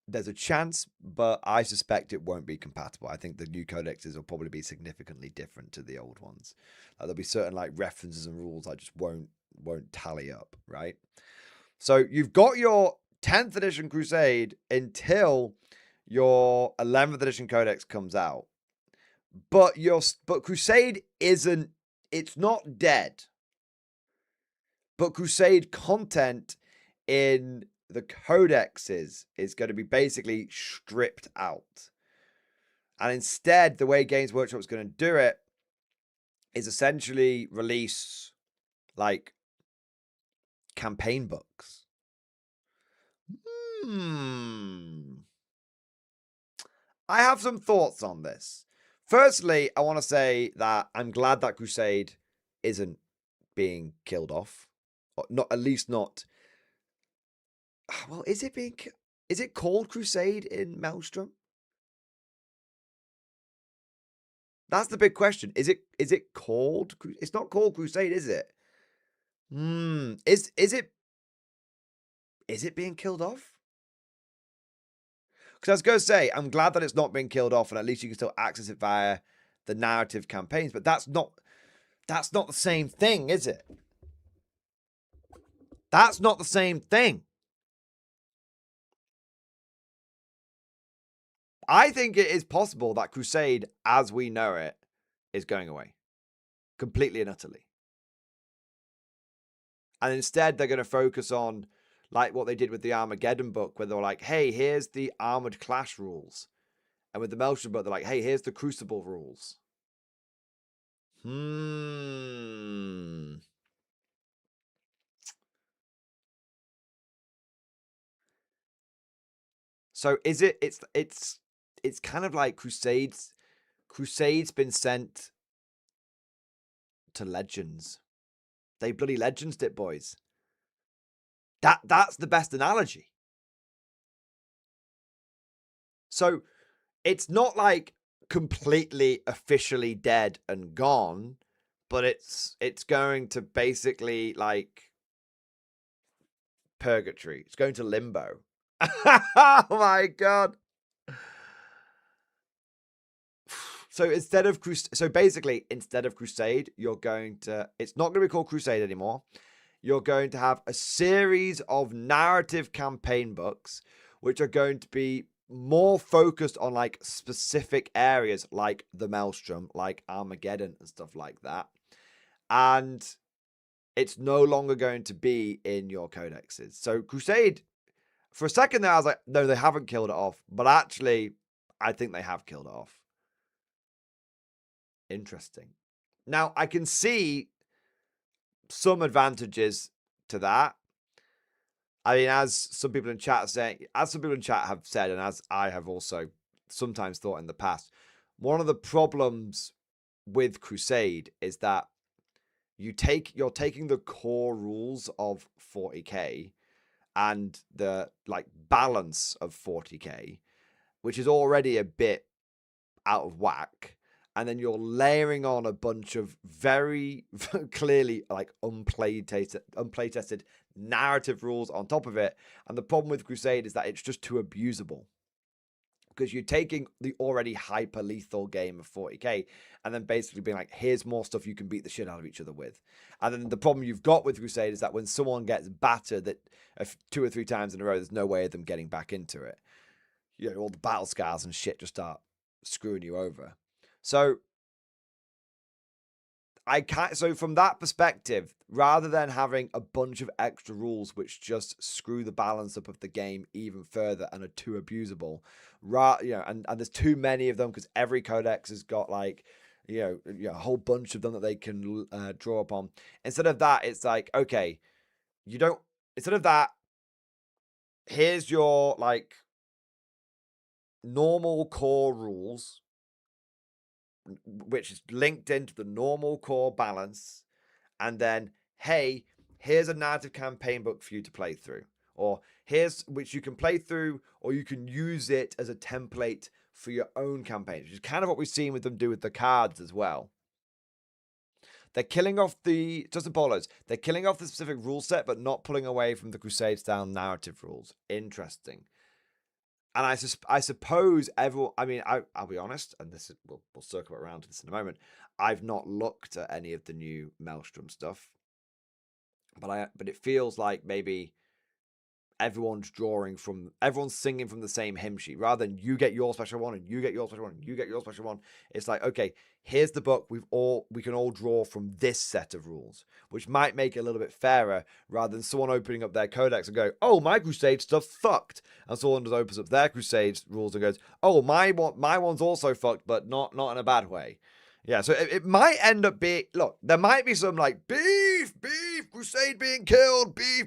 There's a chance, but I suspect it won't be compatible. I think the new codexes will probably be significantly different to the old ones. There'll be certain like references and rules that just won't tally up, right? So you've got your 10th edition Crusade until your 11th edition codex comes out. But Crusade it's not dead. But Crusade content in the codexes is going to be basically stripped out. And instead, the way Games Workshop is going to do it is essentially release like campaign books. I have some thoughts on this. Firstly, I want to say that I'm glad that Crusade isn't being killed off. Or not, at least not. Well, is it called Crusade in Maelstrom? That's the big question. Is it called? It's not called Crusade, is it? Is it being killed off? Because I was going to say, I'm glad that it's not being killed off, and at least you can still access it via the narrative campaigns. But that's not the same thing, is it? That's not the same thing. I think it is possible that Crusade, as we know it, is going away. Completely and utterly. And instead, they're going to focus on, like what they did with the Armageddon book, where they're like, hey, here's the Armored Clash rules. And with the Maelstrom book, they're like, hey, here's the Crucible rules. So is it? It's kind of like Crusade's been sent to Legends. They bloody Legends it, boys. That's the best analogy. So it's not like completely officially dead and gone, but it's going to basically like purgatory. It's going to limbo. Oh my god. So instead of Crusade, you're going to, it's not going to be called Crusade anymore. You're going to have a series of narrative campaign books, which are going to be more focused on like specific areas like the Maelstrom, like Armageddon and stuff like that. And it's no longer going to be in your codexes. So Crusade, for a second there, I was like, no, they haven't killed it off. But actually, I think they have killed it off. Interesting. Now, I can see some advantages to that. I mean, as some people in chat have said, and as I have also sometimes thought in the past, one of the problems with Crusade is that you're taking the core rules of 40k and the like balance of 40k, which is already a bit out of whack, and then you're layering on a bunch of very clearly like unplay tested narrative rules on top of it. And the problem with Crusade is that it's just too abusable, because you're taking the already hyper lethal game of 40k and then basically being like, here's more stuff you can beat the shit out of each other with. And then the problem you've got with Crusade is that when someone gets battered that 2 or 3 times in a row, there's no way of them getting back into it. You know, all the battle scars and shit just start screwing you over. So so from that perspective, rather than having a bunch of extra rules which just screw the balance up of the game even further and are too abusable, and there's too many of them because every codex has got like, a whole bunch of them that they can draw upon. Instead of that, it's like, okay, instead of that, here's your like normal core rules, which is linked into the normal core balance, and then, hey, here's a narrative campaign book for you to play through, or here's which you can play through, or you can use it as a template for your own campaign, which is kind of what we've seen with them do with the cards as well. They're killing off just the bolos. They're killing off the specific rule set, but not pulling away from the Crusade style narrative rules. Interesting. And I suppose everyone, I mean, I'll be honest, and this is, we'll circle around to this in a moment. I've not looked at any of the new Maelstrom stuff, but it feels like maybe everyone's singing from the same hymn sheet, rather than you get your special one and you get your special one and you get your special one. It's like, okay, here's the book. We can all draw from this set of rules, which might make it a little bit fairer, rather than someone opening up their codex and go, oh, my Crusade stuff fucked, and someone just opens up their Crusade rules and goes, oh, my one's also fucked, but not in a bad way. Yeah, so it might end up being, look, there might be some like beef, Crusade being killed, beef.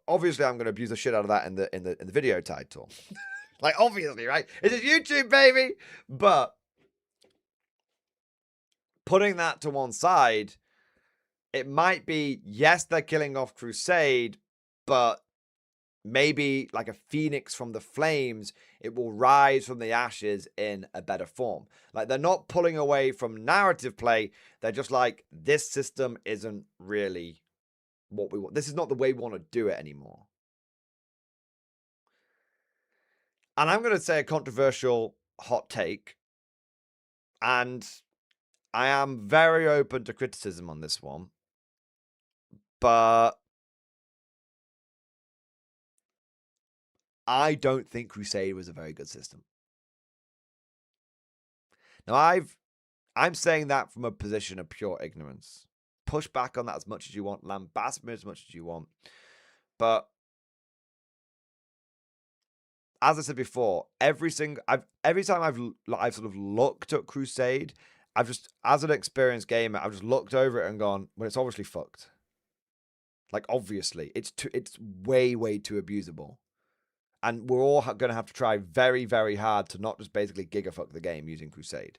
Obviously I'm going to abuse the shit out of that in the video title. Like, obviously, right? It is YouTube, baby. But putting that to one side, it might be, yes, they're killing off Crusade, but maybe like a phoenix from the flames, it will rise from the ashes in a better form. Like, they're not pulling away from narrative play. They're just like, this system isn't really what we want. This is not the way we want to do it anymore. And I'm going to say a controversial hot take, and I am very open to criticism on this one, but I don't think Crusade was a very good system. Now, I'm saying that from a position of pure ignorance. Push back on that as much as you want, lambast me as much as you want. But as I said before, every time I've sort of looked at Crusade, I've just, as an experienced gamer, I've just looked over it and gone, well, it's obviously fucked. Like, obviously, it's way, way too abusable. And we're all going to have to try very, very hard to not just basically gigafuck the game using Crusade.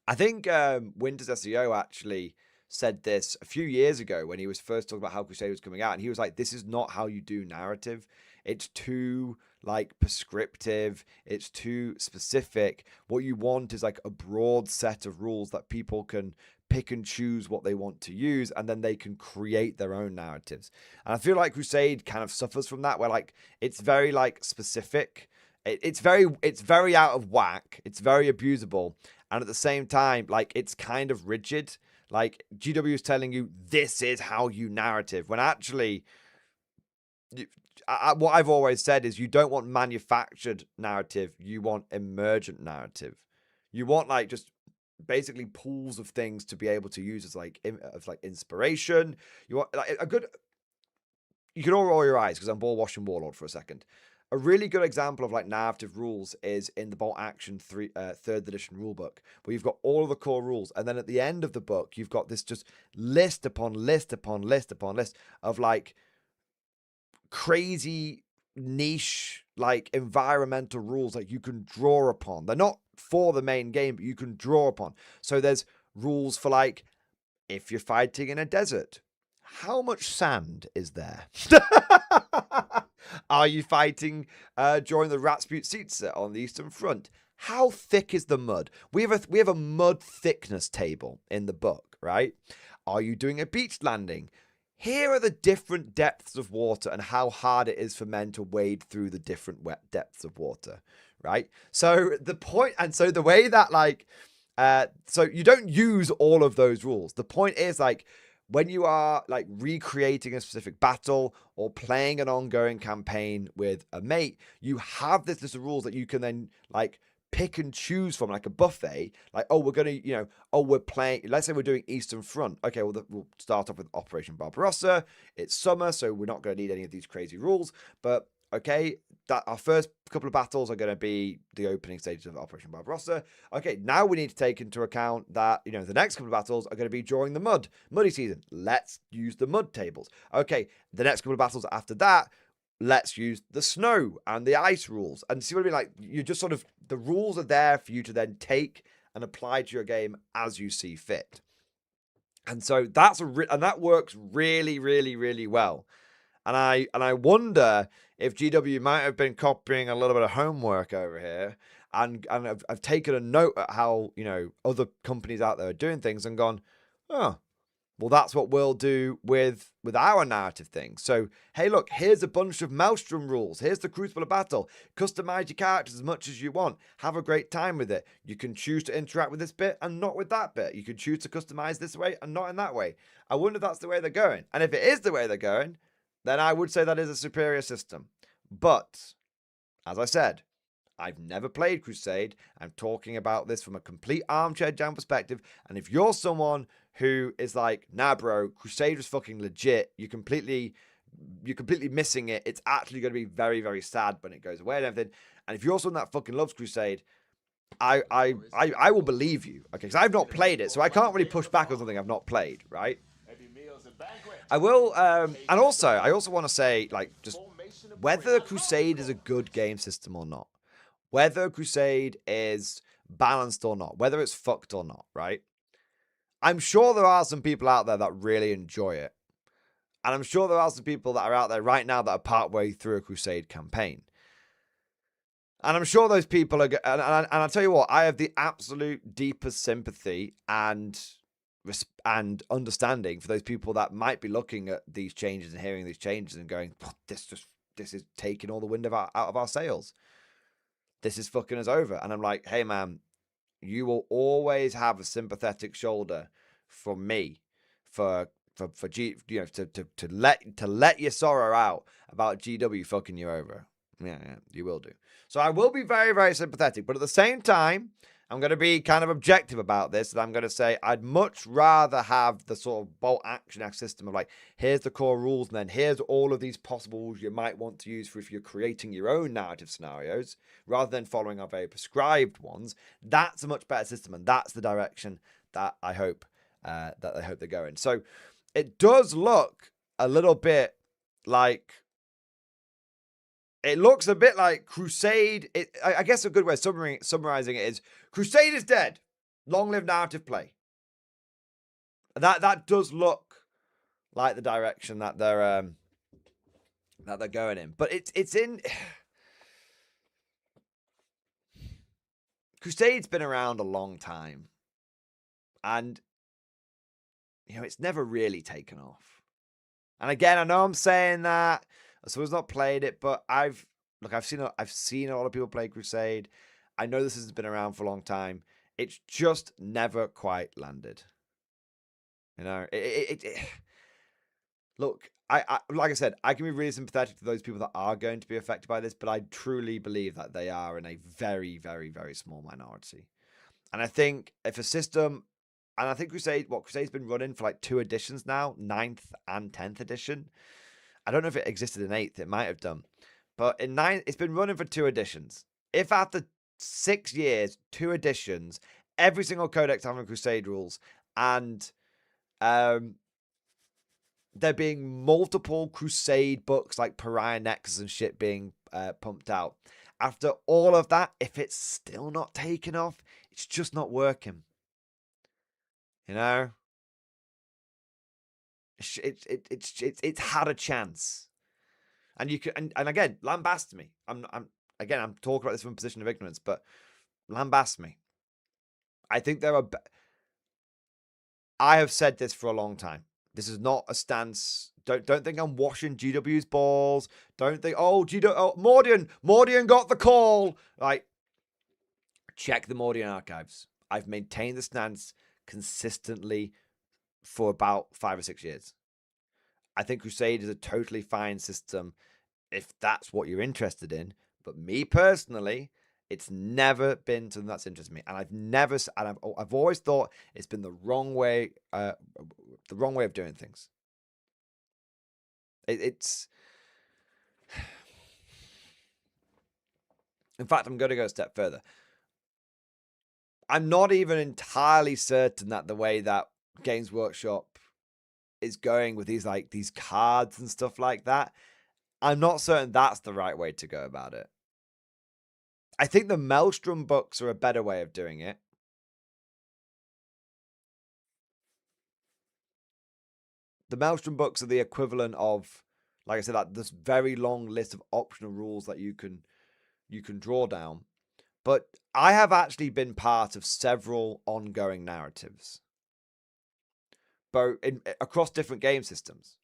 I think Winter's SEO actually said this a few years ago when he was first talking about how Crusade was coming out. And he was like, this is not how you do narrative. It's too, like, prescriptive. It's too specific. What you want is, like, a broad set of rules that people can pick and choose what they want to use, and then they can create their own narratives. And I feel like Crusade kind of suffers from that, where, like, it's very, like, specific. It's very out of whack. It's very abusable. And at the same time, like, it's kind of rigid. Like, GW is telling you, this is how you narrative. When actually, what I've always said is, you don't want manufactured narrative. You want emergent narrative. You want, like, just basically pools of things to be able to use as, like, inspiration. You want, like, you can all roll your eyes because I'm ball washing Warlord for a second. A really good example of, like, narrative rules is in the Bolt Action 3rd edition rulebook, where you've got all of the core rules, and then at the end of the book, you've got this just list upon list upon list upon list of, like, crazy niche, like, environmental rules that you can draw upon. They're not for the main game, but you can draw upon. So there's rules for, like, if you're fighting in a desert, how much sand is there? Are you fighting during the Ratsputsitsa on the Eastern Front? How thick is the mud? We have a mud thickness table in the book, right? Are you doing a beach landing? Here are the different depths of water and how hard it is for men to wade through the different wet depths of water, right? So the point, and so the way that like, so you don't use all of those rules. The point is like, when you are like recreating a specific battle or playing an ongoing campaign with a mate, you have this list of rules that you can then like pick and choose from, like a buffet. Like, oh, we're going to, we're playing, let's say we're doing Eastern Front. Okay, well, we'll start off with Operation Barbarossa. It's summer, so we're not going to need any of these crazy rules. But, okay, that our first couple of battles are going to be the opening stages of Operation Barbarossa. Okay, now we need to take into account that, the next couple of battles are going to be during the muddy season. Let's use the mud tables. Okay, the next couple of battles after that, let's use the snow and the ice rules. And see what I mean? Like, you just sort of, the rules are there for you to then take and apply to your game as you see fit. And so and that works really, really, really well. And I wonder if GW might have been copying a little bit of homework over here and I've taken a note at how, other companies out there are doing things and gone, oh, well, that's what we'll do with our narrative thing. So, hey, look, here's a bunch of Maelstrom rules. Here's the Crucible of Battle. Customize your characters as much as you want. Have a great time with it. You can choose to interact with this bit and not with that bit. You can choose to customize this way and not in that way. I wonder if that's the way they're going. And if it is the way they're going, then I would say that is a superior system. But, as I said, I've never played Crusade. I'm talking about this from a complete armchair jam perspective. And if you're someone who is like, nah, bro, Crusade was fucking legit, you're completely missing it. It's actually going to be very, very sad when it goes away and everything. And if you're someone that fucking loves Crusade, I will believe you. Okay, because I've not played it, so I can't really push back on something I've not played, right? I will, and also, I also want to say, like, just whether Crusade is a good game system or not, whether Crusade is balanced or not, whether it's fucked or not, right? I'm sure there are some people out there that really enjoy it. And I'm sure there are some people that are out there right now that are partway through a Crusade campaign. And I'm sure those people are, and I'll tell you what, I have the absolute deepest sympathy and understanding for those people that might be looking at these changes and hearing these changes and going, this is taking all the wind out of our sails. This is fucking us over. And I'm like, hey man, you will always have a sympathetic shoulder from me for to let your sorrow out about GW fucking you over. Yeah, you will do. So I will be very, very sympathetic, but at the same time, I'm going to be kind of objective about this, and I'm going to say I'd much rather have the sort of bolt action system of like, here's the core rules, and then here's all of these possible rules you might want to use for if you're creating your own narrative scenarios, rather than following our very prescribed ones. That's a much better system, and that's the direction that I hope they're going. So it does look a little bit like. It looks a bit like Crusade. I guess a good way of summarizing it is Crusade is dead. Long live narrative play. That does look like the direction that they're going in. But it's in. Crusade's been around a long time, and it's never really taken off. And again, I know I'm saying that. Someone's not played it, but I've seen a lot of people play Crusade. I know this has been around for a long time. It's just never quite landed. Look, I like I said, I can be really sympathetic to those people that are going to be affected by this, but I truly believe that they are in a very, very, very small minority. And I think if a system, and I think Crusade's been running for like 2 editions now, 9th and 10th edition. I don't know if it existed in 8th. It might have done. But in 9th, it's been running for 2 editions. If after 6 years, 2 editions, every single codex having Crusade rules, and there being multiple Crusade books like Pariah Nexus and shit being pumped out, after all of that, if it's still not taking off, it's just not working. It's had a chance. And you can, and again, lambast me. I'm talking about this from a position of ignorance, but lambast me. I think I have said this for a long time. This is not a stance. Don't think I'm washing GW's balls. Don't think, Mordian got the call. Like, check the Mordian archives. I've maintained the stance consistently for about 5 or 6 years. I think Crusade is a totally fine system if that's what you're interested in. But me personally, it's never been something that's interested me, and I've always thought it's been the wrong way of doing things. It's, in fact, I'm going to go a step further. I'm not even entirely certain that the way that Games Workshop is going with these cards and stuff like that, I'm not certain that's the right way to go about it. I think the Maelstrom books are a better way of doing it. The Maelstrom books are the equivalent of, like I said, that this very long list of optional rules that you can draw down. But I have actually been part of several ongoing narratives, both across different game systems.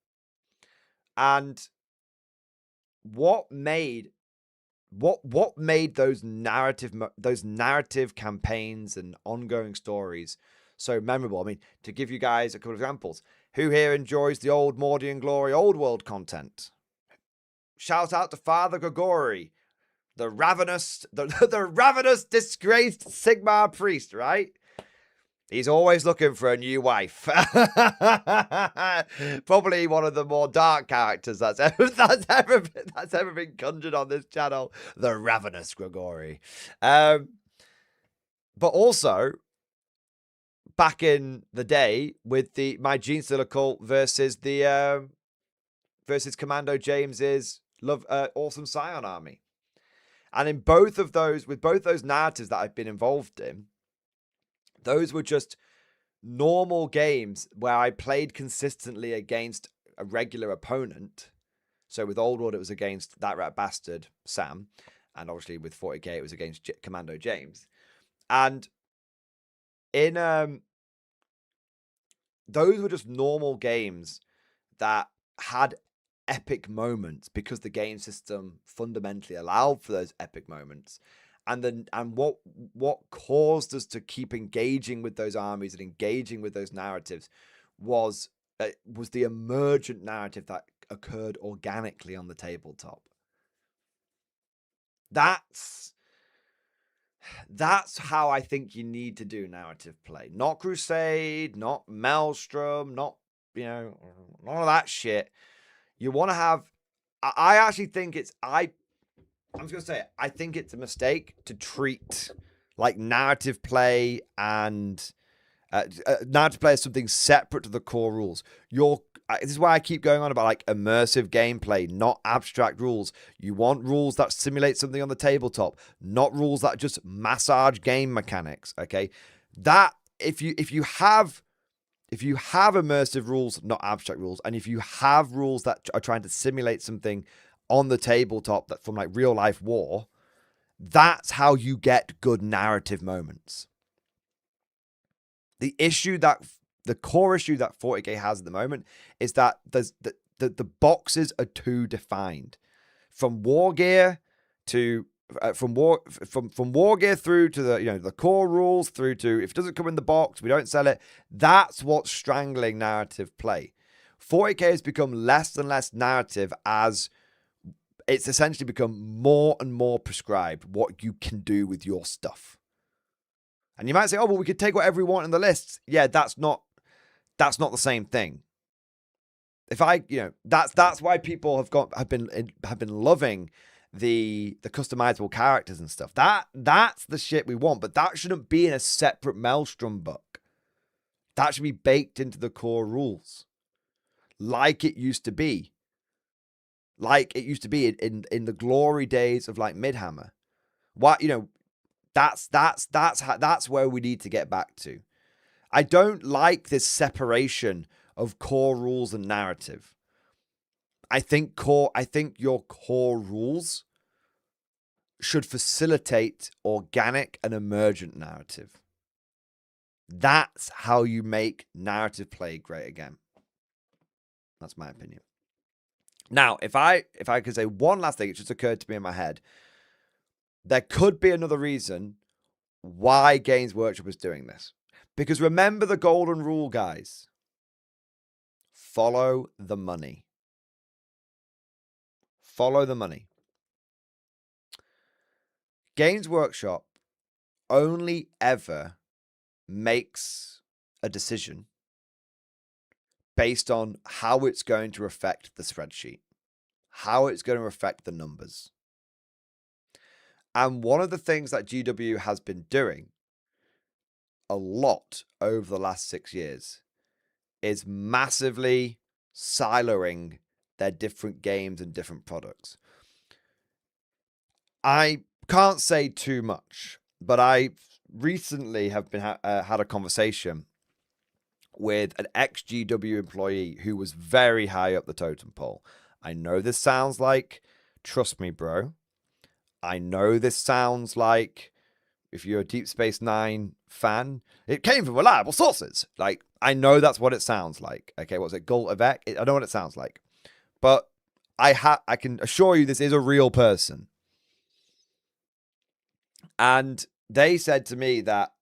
And what made those narrative campaigns and ongoing stories so memorable? I mean, to give you guys a couple of examples, who here enjoys the old Mordian Glory old world content? Shout out to Father Gregory, the ravenous disgraced Sigmar priest, right? He's always looking for a new wife. Probably one of the more dark characters that's ever been conjured on this channel. The ravenous Gregory. But also, back in the day with my Gene Stealer cult versus versus Commando James's awesome Scion army. And in both of those narratives that I've been involved in, those were just normal games where I played consistently against a regular opponent. So with Old World, it was against that rat bastard, Sam. And obviously with 40k, it was against Commando James. And in those were just normal games that had epic moments because the game system fundamentally allowed for those epic moments. And what caused us to keep engaging with those armies and engaging with those narratives was the emergent narrative that occurred organically on the tabletop. That's how I think you need to do narrative play. Not Crusade, not Maelstrom, not, none of that shit. You want to have, I actually think I'm just going to say it. I think it's a mistake to treat like narrative play and narrative play as something separate to the core rules. This is why I keep going on about like immersive gameplay, not abstract rules. You want rules that simulate something on the tabletop, not rules that just massage game mechanics. Okay, that if you have immersive rules, not abstract rules, and if you have rules that are trying to simulate something on the tabletop that from like real life war, that's how you get good narrative moments. The core issue that 40k has at the moment is that the boxes are too defined. From war gear to from war gear through to the core rules, through to if it doesn't come in the box, we don't sell it. That's what's strangling narrative play. 40k has become less and less narrative as it's essentially become more and more prescribed what you can do with your stuff. And you might say, oh, well, we could take whatever we want in the lists. Yeah, that's not the same thing. That's why people have been loving the customizable characters and stuff. That's the shit we want, but that shouldn't be in a separate Maelstrom book. That should be baked into the core rules. Like it used to be. Like it used to be in the glory days of like Midhammer. That's where we need to get back to. I don't like this separation of core rules and narrative. I think your core rules should facilitate organic and emergent narrative. That's how you make narrative play great again. That's my opinion. Now, if I could say one last thing, it just occurred to me in my head. There could be another reason why Games Workshop is doing this. Because remember the golden rule, guys. Follow the money. Follow the money. Games Workshop only ever makes a decision based on how it's going to affect the spreadsheet, how it's going to affect the numbers. And one of the things that GW has been doing a lot over the last 6 years is massively siloing their different games and different products. I can't say too much, but I recently have been had a conversation with an ex-GW employee who was very high up the totem pole. I know this sounds like, trust me, bro. I know this sounds like, if you're a Deep Space Nine fan, it came from reliable sources. Like, I know that's what it sounds like. Okay, what's it? Gult Avec? I know what it sounds like. But I can assure you this is a real person. And they said to me that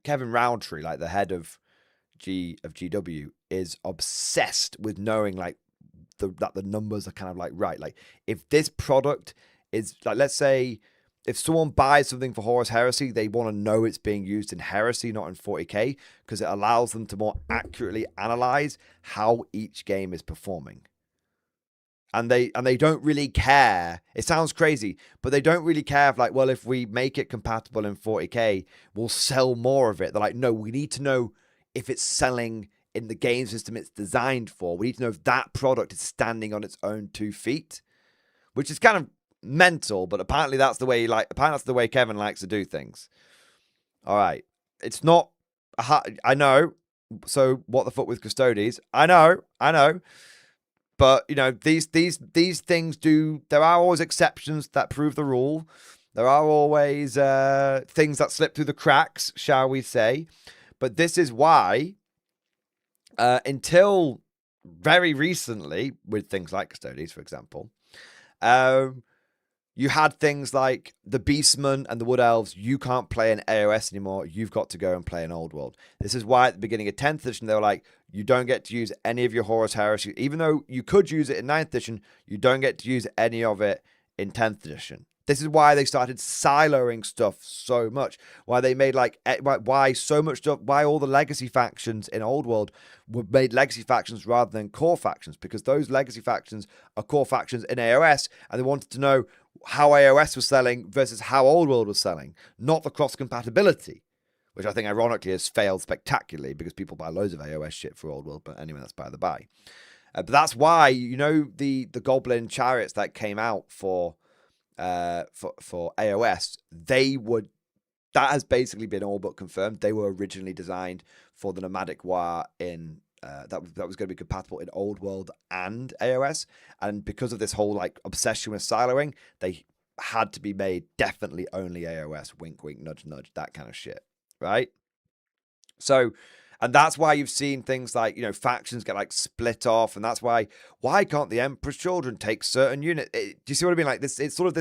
Kevin Roundtree, like the head of GW, is obsessed with knowing like that the numbers are kind of like right. Like if this product is like, let's say if someone buys something for Horus Heresy, they want to know it's being used in Heresy, not in 40k, because it allows them to more accurately analyze how each game is performing. And they don't really care. It sounds crazy, but they don't really care if like, well, if we make it compatible in 40k, we'll sell more of it. They're like, no, we need to know if it's selling in the game system it's designed for. We need to know if that product is standing on its own 2 feet, which is kind of mental, but apparently that's the way Kevin likes to do things. All right. It's not, I know. So what the fuck with Custodes? I know. But, you know, these things do, there are always exceptions that prove the rule. There are always things that slip through the cracks, shall we say. But this is why, until very recently, with things like Custodes, for example, you had things like the Beastmen and the Wood Elves. You can't play in AOS anymore. You've got to go and play in Old World. This is why at the beginning of 10th edition, they were like, you don't get to use any of your Horus Heresy. Even though you could use it in 9th edition, you don't get to use any of it in 10th edition. This is why they started siloing stuff so much. Why they made like, why so much stuff, why all the legacy factions in Old World were made legacy factions rather than core factions. Because those legacy factions are core factions in AOS, and they wanted to know how AOS was selling versus how Old World was selling, not the cross compatibility, which I think ironically has failed spectacularly because people buy loads of AOS shit for Old World. But anyway, that's by the by. But that's why, you know, the Goblin chariots that came out for AOS, that has basically been all but confirmed. They were originally designed for the nomadic war in that was going to be compatible in Old World and AOS, and because of this whole like obsession with siloing, they had to be made definitely only AOS. Wink, wink, nudge, nudge, that kind of shit, right? So, and that's why you've seen things like, you know, factions get like split off, and that's why can't the Emperor's Children take certain units? Do you see what I mean? Like this, it's sort of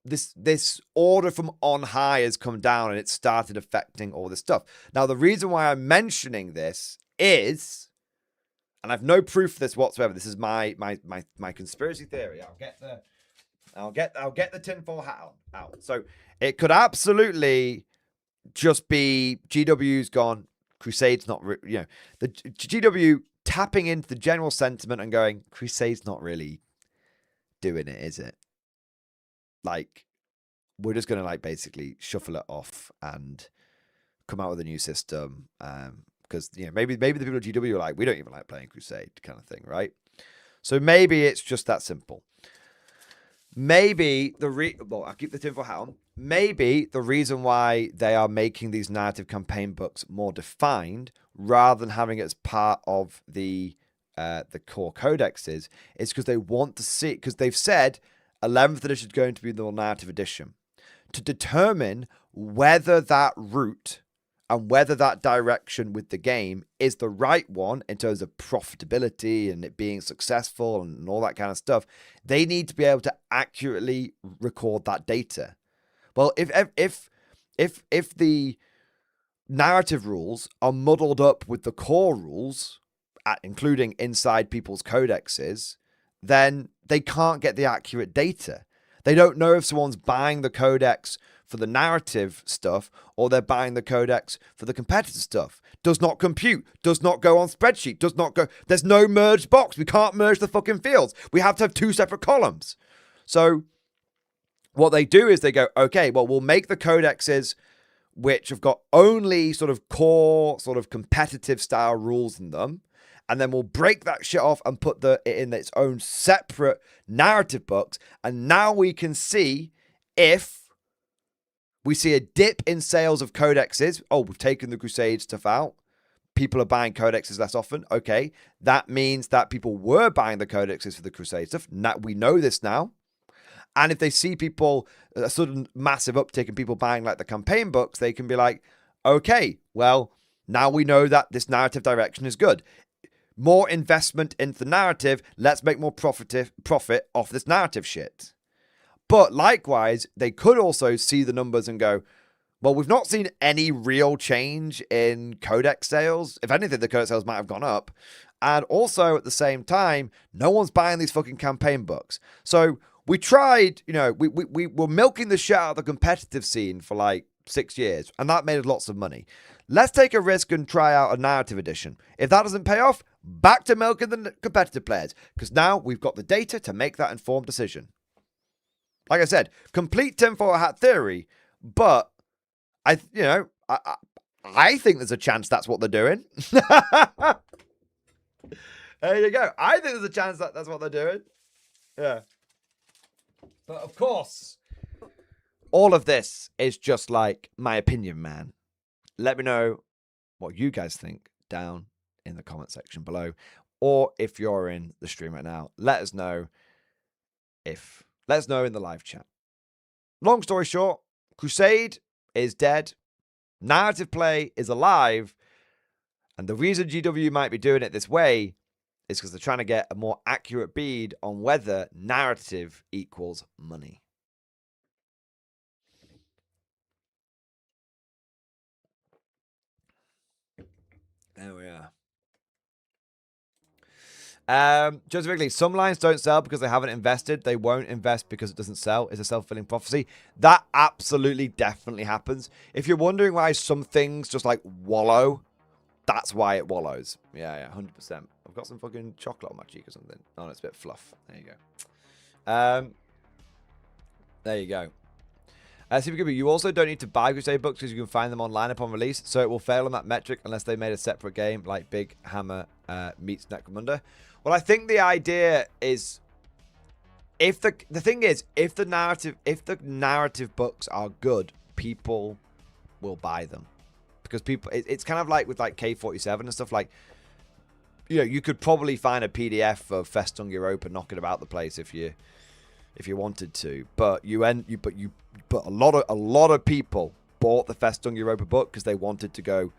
this order from on high has come down, and it started affecting all this stuff. Now, the reason why I'm mentioning this is, and I've no proof for this whatsoever. This is my conspiracy theory. I'll get the tinfoil hat out. So it could absolutely just be GW's gone. Crusade's not, the GW tapping into the general sentiment and going, Crusade's not really doing it, is it? Like, we're just going to like basically shuffle it off and come out with a new system. Because, you know, maybe the people at GW are like, we don't even like playing Crusade kind of thing, right? So maybe it's just that simple. Maybe I'll keep the tinfoil hat on. Maybe the reason why they are making these narrative campaign books more defined rather than having it as part of the the core codexes is because they want to see, because they've said 11th edition is going to be the narrative edition, to determine whether that route and whether that direction with the game is the right one in terms of profitability and it being successful and all that kind of stuff. They need to be able to accurately record that data. Well, if the narrative rules are muddled up with the core rules, including inside people's codexes, then they can't get the accurate data. They don't know if someone's buying the codex for the narrative stuff or they're buying the codex for the competitive stuff. Does not compute, does not go on spreadsheet, does not go. There's no merged box. We can't merge the fucking fields. We have to have 2 separate columns. So what they do is they go, okay, well, we'll make the codexes which have got only sort of core, sort of competitive style rules in them. And then we'll break that shit off and put it in its own separate narrative books. And now we can see if we see a dip in sales of codexes. Oh, we've taken the Crusade stuff out. People are buying codexes less often. Okay, that means that people were buying the codexes for the Crusade stuff. Now, we know this now. And if they see people, a sudden massive uptick in people buying like the campaign books, they can be like, okay, well, now we know that this narrative direction is good. More investment into the narrative. Let's make more profit off this narrative shit. But likewise, they could also see the numbers and go, well, we've not seen any real change in codex sales. If anything, the codex sales might have gone up. And also at the same time, no one's buying these fucking campaign books. So we tried, we were milking the shit out of the competitive scene for like 6 years, and that made us lots of money. Let's take a risk and try out a narrative edition. If that doesn't pay off, back to milking the competitive players, because now we've got the data to make that informed decision. Like I said, complete tinfoil hat theory, but I think there's a chance that's what they're doing. There you go. I think there's a chance that that's what they're doing. Yeah. But of course, all of this is just like my opinion, man. Let me know what you guys think down in the comment section below. Or if you're in the stream right now, let us know in the live chat. Long story short, Crusade is dead. Narrative play is alive. And the reason GW might be doing it this way is because they're trying to get a more accurate bead on whether narrative equals money. There we are. Joseph Wrigley, some lines don't sell because they haven't invested. They won't invest because it doesn't sell. It's a self-fulfilling prophecy. That absolutely definitely happens. If you're wondering why some things just like wallow, that's why it wallows. Yeah, 100%. I've got some fucking chocolate on my cheek or something. Oh, no, it's a bit fluff. There you go. There you go. Super Gibby, you also don't need to buy Crusade books because you can find them online upon release, so it will fail on that metric unless they made a separate game like Big Hammer meets Necromunda. Well, I think the idea is, if the thing is, if the narrative books are good, people will buy them. Because people, it's kind of like with like K47 and stuff, like, you could probably find a PDF of Festung Europa knocking about the place if you wanted to, but a lot of people bought the Festung Europa book because they wanted to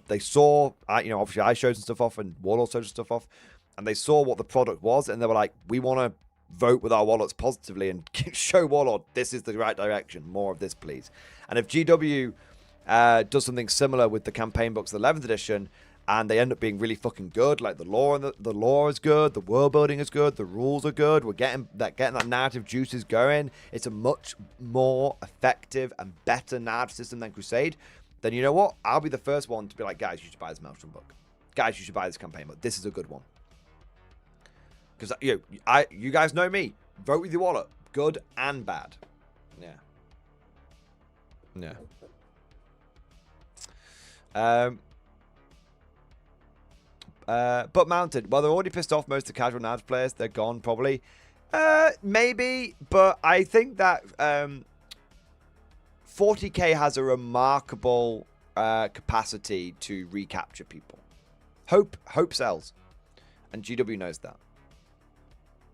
they saw, obviously I showed some stuff off and Warlord showed some stuff off, and they saw what the product was, and they were like, we want to vote with our wallets positively and show Warlord this is the right direction, more of this please. And if GW does something similar with the campaign books, the 11th edition, and they end up being really fucking good, like the lore is good, the world building is good, the rules are good, we're getting that narrative juices going, it's a much more effective and better narrative system than Crusade, then you know what? I'll be the first one to be like, guys, you should buy this Maelstrom book. Guys, you should buy this campaign book. This is a good one. Because you guys know me. Vote with your wallet. Good and bad. Yeah. But mounted. Well, they're already pissed off most of the casual narrative players. They're gone, probably. Maybe, but I think that 40k has a remarkable capacity to recapture people. Hope sells. And GW knows that.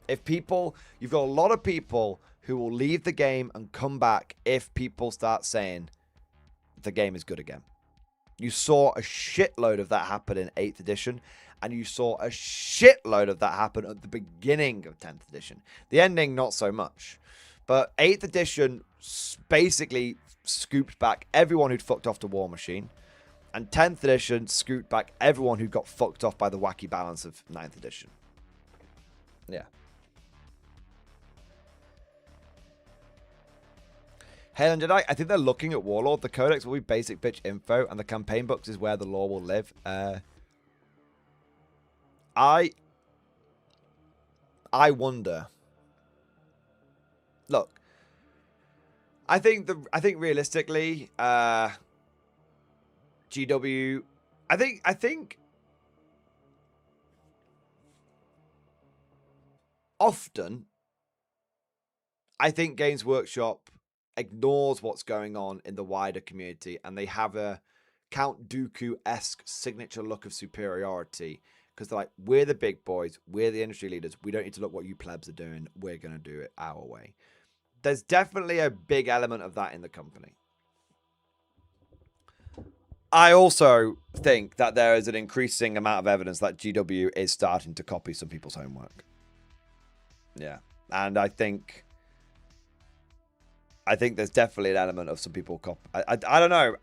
You've got a lot of people who will leave the game and come back if people start saying the game is good again. You saw a shitload of that happen in 8th edition, and you saw a shitload of that happen at the beginning of 10th edition. The ending, not so much. But 8th edition basically scooped back everyone who'd fucked off to War Machine, and 10th edition scooped back everyone who got fucked off by the wacky balance of 9th edition. Yeah. Helen, did I think they're looking at Warlord. The Codex will be basic bitch info, and the campaign books is where the lore will live. I wonder. Look, I think realistically, GW. I think often. I think Games Workshop ignores what's going on in the wider community, and they have a Count Dooku-esque signature look of superiority because they're like, we're the big boys, we're the industry leaders, we don't need to look what you plebs are doing, we're going to do it our way. There's definitely a big element of that in the company. I also think that there is an increasing amount of evidence that GW is starting to copy some people's homework. Yeah, and I think there's definitely an element of some people copy. I don't know.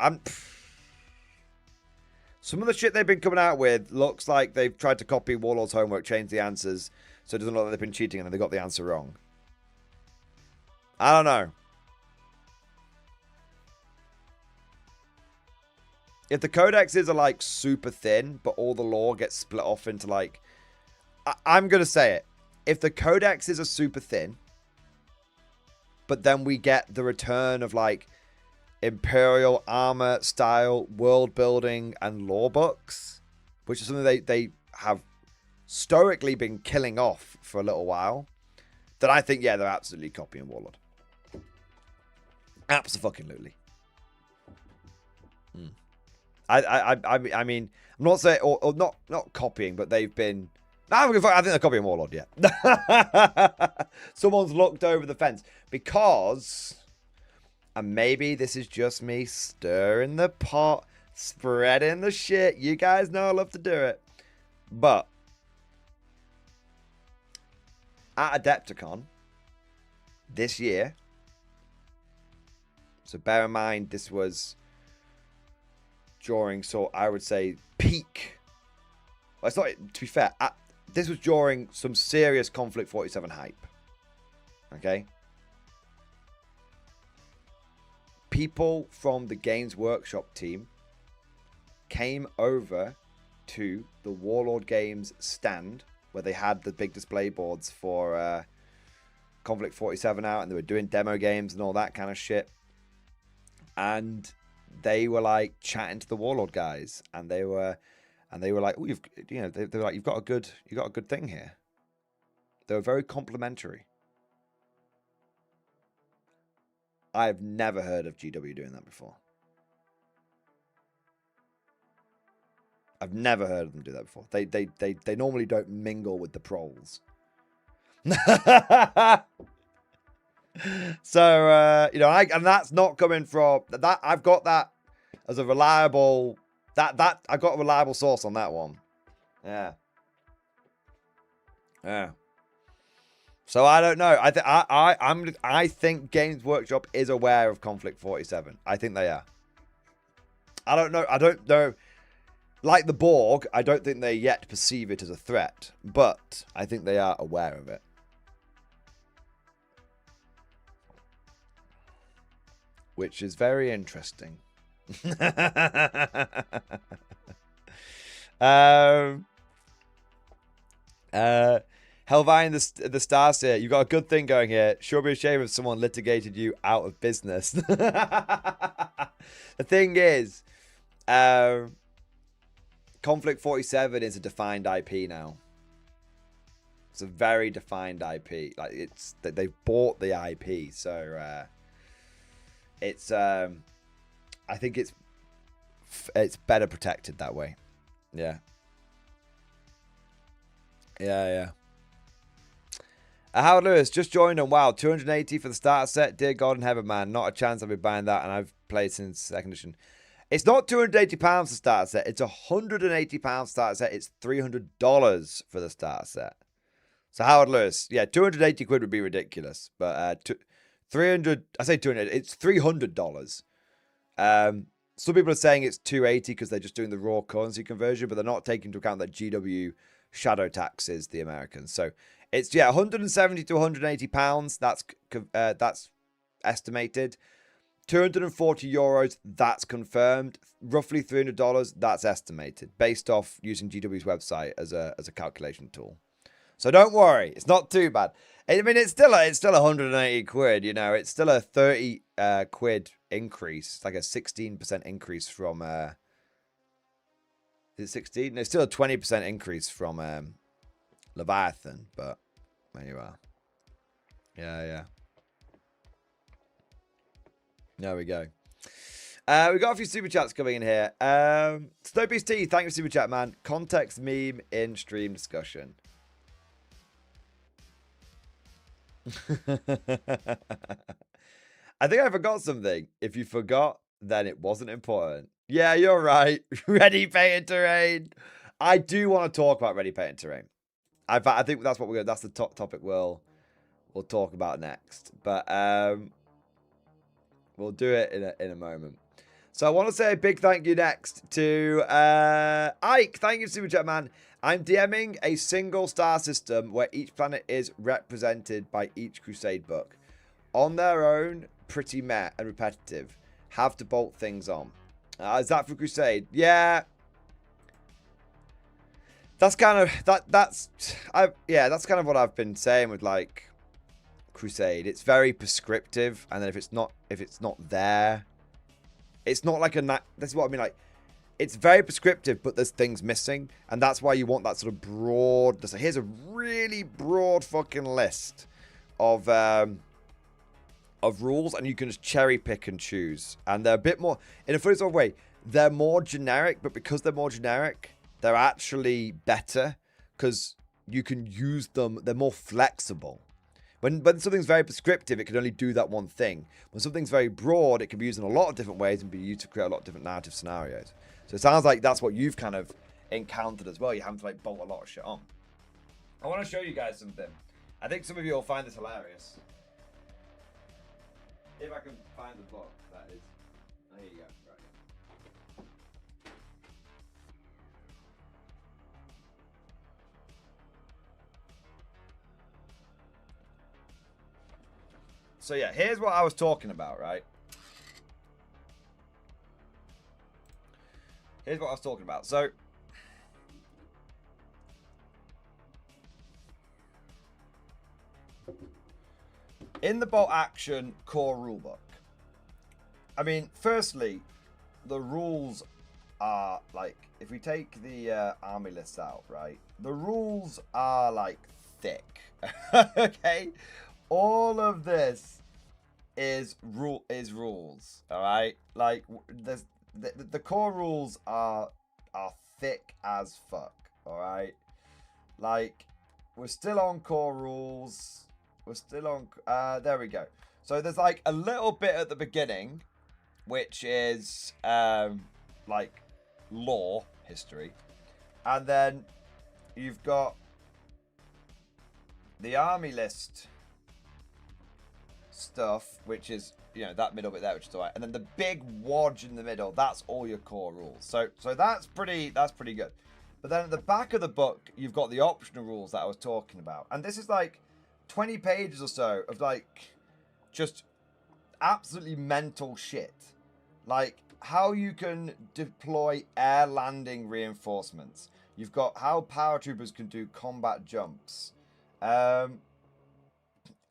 Some of the shit they've been coming out with looks like they've tried to copy Warlord's homework, change the answers, so it doesn't look like they've been cheating and then they got the answer wrong. I don't know. If the codexes are like super thin, but all the lore gets split off into like... I'm going to say it. If the codexes are super thin, but then we get the return of like Imperial armor style world building and lore books, which is something they have stoically been killing off for a little while, then I think, yeah, they're absolutely copying Warlord. Absolutely. I mean, I'm not saying, or not copying, but they've been... I think they're copying Warlord, yeah. Someone's looked over the fence. Because, and maybe this is just me stirring the pot, spreading the shit. You guys know I love to do it. But, at Adepticon, this year, so bear in mind this was during, so I would say, peak. Well, it's not, to be fair, this was during some serious Conflict 47 hype. Okay? People from the Games Workshop team came over to the Warlord Games stand where they had the big display boards for Conflict 47 out, and they were doing demo games and all that kind of shit. And they were like chatting to the Warlord guys, and they were like, "Oh, they were like, you've got a good thing here." They were very complimentary. I've never heard of GW doing that before. I've never heard of them do that before. They normally don't mingle with the proles. So and that's not coming from that. I've got that as a reliable. That I got a reliable source on that one. Yeah. So I don't know. I think Games Workshop is aware of Conflict 47. I think they are. I don't know. Like the Borg, I don't think they yet perceive it as a threat, but I think they are aware of it. Which is very interesting. Helvine the Starseer, you got a good thing going here. Sure be a shame if someone litigated you out of business. The thing is, Conflict 47 is a defined IP now. It's a very defined IP. Like it's that they've bought the IP, so it's I think it's better protected that way. Yeah. Yeah. Howard Lewis just joined on WoW. 280 for the starter set. Dear God in heaven, man. Not a chance I'll be buying that, and I've played since second edition. It's not £280 for starter set. It's £180 starter set. It's $300 for the starter set. So Howard Lewis, yeah, 280 quid would be ridiculous, but 300. I say 200. It's $300. Some people are saying it's 280 because they're just doing the raw currency conversion, but they're not taking into account that GW shadow taxes the Americans. So it's 170 to 180 pounds. That's estimated. 240 euros. That's confirmed. Roughly $300. That's estimated based off using GW's website as a calculation tool. So don't worry, it's not too bad. I mean, it's still 180 quid. You know, it's still a 30 quid increase. It's like a 16% increase from. Is it 16? No, it's still a 20% increase from Leviathan, but there you are. Yeah. There we go. We got a few super chats coming in here. Snowbeast T, thank you for super chat, man. Context meme in stream discussion. I think I forgot something. If you forgot, then it wasn't important. Yeah, you're right. Ready Painted Terrain. I do want to talk about Ready Painted Terrain. I think that's what that's the top topic we'll talk about next. But we'll do it in a moment. So I want to say a big thank you next to Ike. Thank you, Super Chat Man. I'm DMing a single star system where each planet is represented by each Crusade book. On their own, pretty meh and repetitive. Have to bolt things on. Is that for Crusade? Yeah. That's kind of that's kind of what I've been saying with like Crusade. It's very prescriptive, and then if it's not there, it's not like this is what I mean, like it's very prescriptive, but there's things missing, and that's why you want that sort of broad. Here's a really broad fucking list of rules, and you can just cherry pick and choose. And they're a bit more, in a funny sort of way, they're more generic, but because they're more generic, they're actually better because you can use them. They're more flexible. When something's very prescriptive, it can only do that one thing. When something's very broad, it can be used in a lot of different ways and be used to create a lot of different narrative scenarios. So it sounds like that's what you've kind of encountered as well. You have to like bolt a lot of shit on. I want to show you guys something. I think some of you will find this hilarious. If I can find the book, that is. There you go. Right. So yeah, here's what I was talking about, right? Here's what I was talking about. So in the bolt action core rulebook, I mean, firstly, the rules are like, if we take the army lists out, right? The rules are like thick. Okay, all of this is rules. All right, like there's the core rules are thick as fuck. All right, like we're still on core rules. We're still on. There we go. So there's like a little bit at the beginning, which is like lore history, and then you've got the army list stuff, which is, you know, that middle bit there, which is alright, and then the big wodge in the middle. That's all your core rules. So that's pretty good. But then at the back of the book, you've got the optional rules that I was talking about, and this is like 20 pages or so of like just absolutely mental shit, like how you can deploy air landing reinforcements. You've got how paratroopers can do combat jumps,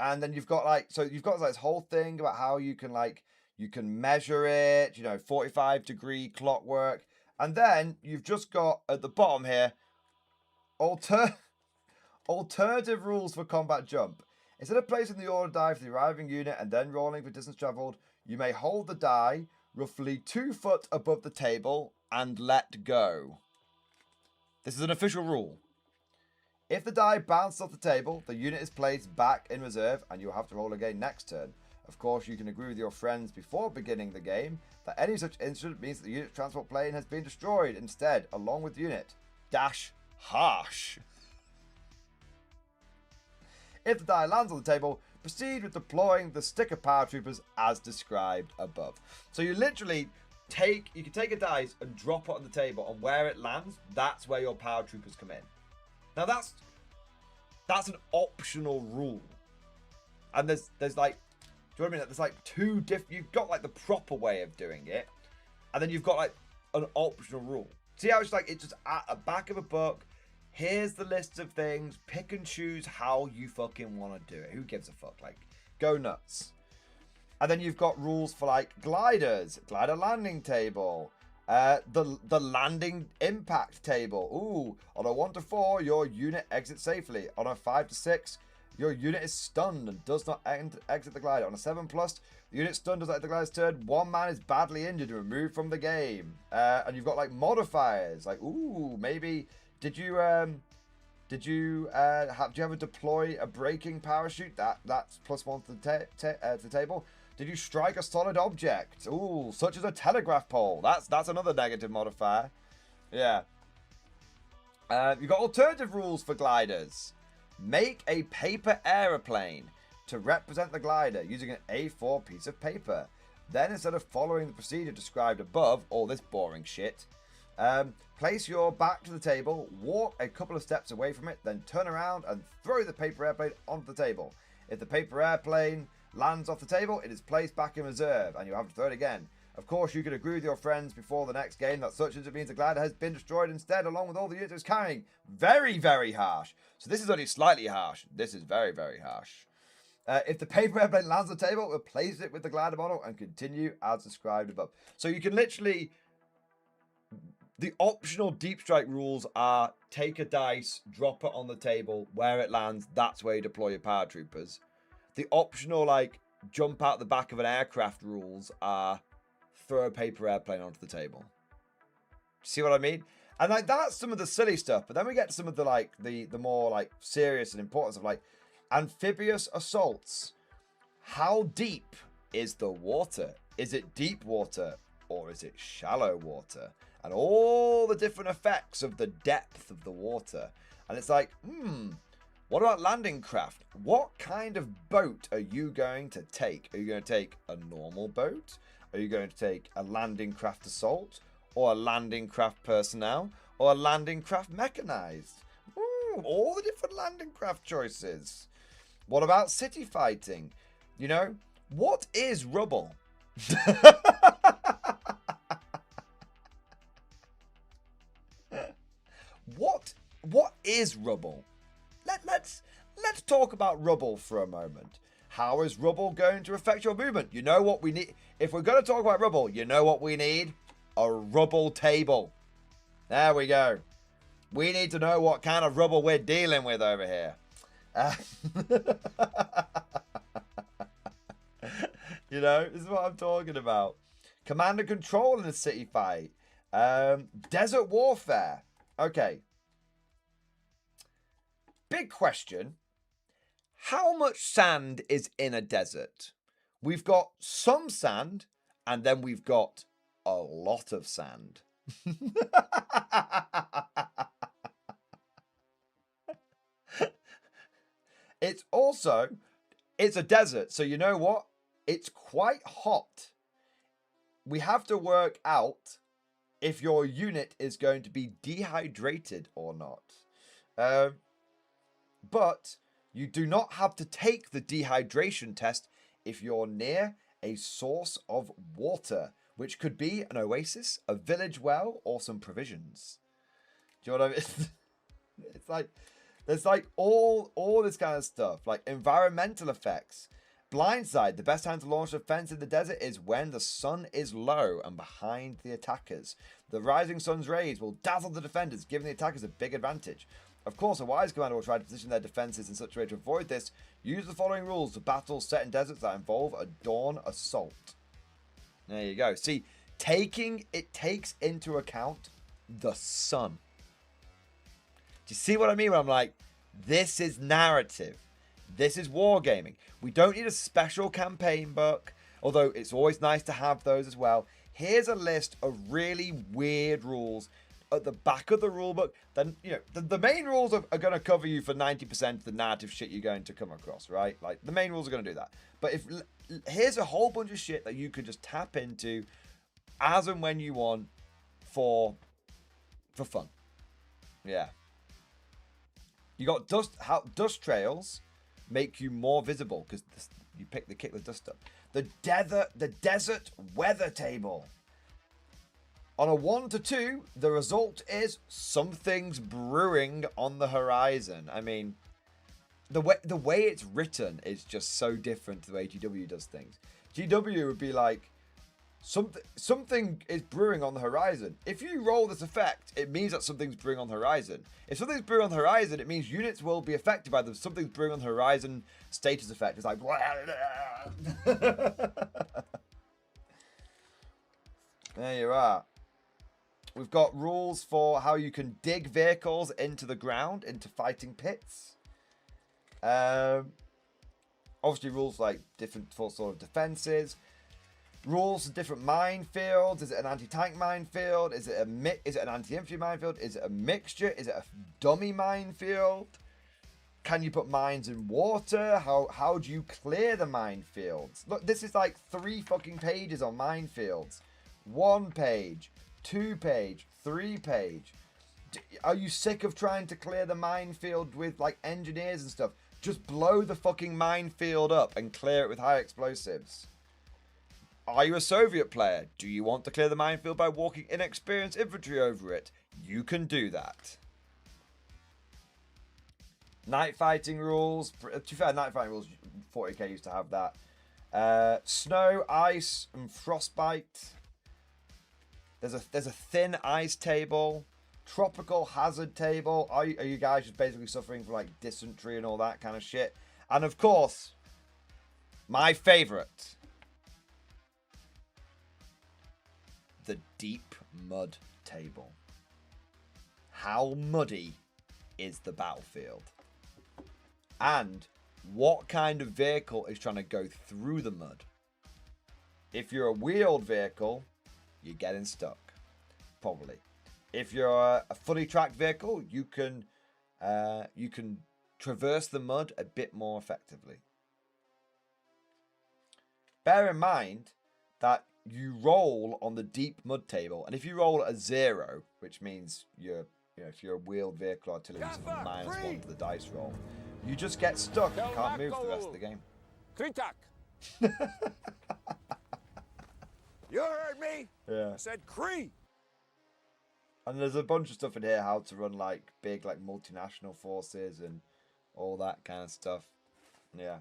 and then you've got like, so you've got like this whole thing about how you can measure it, you know, 45-degree clockwork, and then you've just got at the bottom here alternative rules for combat jump. Instead of placing the order die for the arriving unit and then rolling for distance traveled, you may hold the die roughly 2 foot above the table and let go. This is an official rule. If the die bounces off the table, the unit is placed back in reserve and you'll have to roll again next turn. Of course, you can agree with your friends before beginning the game that any such incident means that the unit transport plane has been destroyed instead, along with the unit. Dash harsh. If the die lands on the table, proceed with deploying the sticker paratroopers as described above. So you literally you can take a dice and drop it on the table, and where it lands, that's where your paratroopers come in. Now that's an optional rule. And there's like, do you know what I mean? There's like two different, you've got like the proper way of doing it, and then you've got like an optional rule. See how it's like, it's just at the back of a book. Here's the list of things. Pick and choose how you fucking want to do it. Who gives a fuck? Like, go nuts. And then you've got rules for like gliders, glider landing table, the landing impact table. Ooh, on a 1 to 4, your unit exits safely. On a 5 to 6, your unit is stunned and does not exit the glider. On a 7+, the unit stunned does not exit the glider's turn. One man is badly injured and removed from the game. And you've got like modifiers, like ooh, maybe. Do you have a deploy a braking parachute? That's +1 to the table. Did you strike a solid object? Ooh, such as a telegraph pole. That's another negative modifier. Yeah. You've got alternative rules for gliders. Make a paper aeroplane to represent the glider using an A4 piece of paper. Then, instead of following the procedure described above, all this boring shit, place your back to the table, walk a couple of steps away from it, then turn around and throw the paper airplane onto the table. If the paper airplane lands off the table, it is placed back in reserve, and you have to throw it again. Of course, you can agree with your friends before the next game that such incident means the glider has been destroyed instead, along with all the units it's carrying. Very, very harsh. So this is only slightly harsh. This is very, very harsh. If the paper airplane lands on the table, replace it with the glider model and continue as described above. So you can literally... The optional deep strike rules are take a dice, drop it on the table, where it lands, that's where you deploy your paratroopers. The optional, like, jump out the back of an aircraft rules are throw a paper airplane onto the table. See what I mean? And, like, that's some of the silly stuff. But then we get to some of the, like, the more, like, serious and important stuff, like amphibious assaults. How deep is the water? Is it deep water or is it shallow water? And all the different effects of the depth of the water. And it's like, what about landing craft? What kind of boat are you going to take? Are you going to take a normal boat? Are you going to take a landing craft assault? Or a landing craft personnel? Or a landing craft mechanized? All the different landing craft choices. What about city fighting? You know, what is rubble? What is rubble? Let's talk about rubble for a moment. How is rubble going to affect your movement? You know what we need? If we're going to talk about rubble, you know what we need? A rubble table. There we go. We need to know what kind of rubble we're dealing with over here. You know, this is what I'm talking about. Command and control in a city fight. Desert warfare. Okay. Big question. How much sand is in a desert? We've got some sand, and then we've got a lot of sand. It's a desert, so you know what? It's quite hot. We have to work out if your unit is going to be dehydrated or not. But you do not have to take the dehydration test if you're near a source of water, which could be an oasis, a village well, or some provisions. Do you know what I mean? It's like, there's like all this kind of stuff, like environmental effects. Blindside, the best time to launch a defense in the desert is when the sun is low and behind the attackers. The rising sun's rays will dazzle the defenders, giving the attackers a big advantage. Of course, a wise commander will try to position their defenses in such a way to avoid this. Use the following rules for battles set in deserts that involve a dawn assault. There you go. See, it takes into account the sun. Do you see what I mean when I'm like, This is narrative. This is wargaming. We don't need a special campaign book, although it's always nice to have those as well. Here's a list of really weird rules at the back of the rule book. Then, you know, the main rules are going to cover you for 90% of the narrative shit you're going to come across, right? Like, the main rules are going to do that. But here's a whole bunch of shit that you could just tap into as and when you want for fun. Yeah. You got dust trails make you more visible because you kick the dust up. The desert weather table. On a 1 to 2, the result is something's brewing on the horizon. I mean, the way it's written is just so different to the way GW does things. GW would be like, something is brewing on the horizon. If you roll this effect, it means that something's brewing on the horizon. If something's brewing on the horizon, it means units will be affected by the something's brewing on the horizon status effect. It's like, there you are. We've got rules for how you can dig vehicles into the ground, into fighting pits. Obviously, rules like different sort of defenses. Rules for different minefields. Is it an anti-tank minefield? Is it an anti-infantry minefield? Is it a mixture? Is it a dummy minefield? Can you put mines in water? How do you clear the minefields? Look, this is like 3 fucking pages on minefields. 1 page, 2 page, 3 page. Are you sick of trying to clear the minefield with like engineers and stuff? Just blow the fucking minefield up and clear it with high explosives. Are you a Soviet player? Do you want to clear the minefield by walking inexperienced infantry over it? You can do that. Night fighting rules. To be fair, night fighting rules, 40k used to have that. Snow, ice, and frostbite. There's a thin ice table. Tropical hazard table. Are you guys just basically suffering from like dysentery and all that kind of shit? And of course, my favorite. The deep mud table. How muddy is the battlefield? And what kind of vehicle is trying to go through the mud? If you're a wheeled vehicle, you're getting stuck. Probably. If you're a fully tracked vehicle, you can traverse the mud a bit more effectively. Bear in mind that you roll on the deep mud table, and if you roll a 0, which means if you're a wheeled vehicle artillery, it's a -1 to the dice roll. You just get stuck. You can't move for the rest of the game. Kritak. You heard me? Yeah. I said Cree. And there's a bunch of stuff in here, how to run like big like multinational forces and all that kind of stuff. Yeah.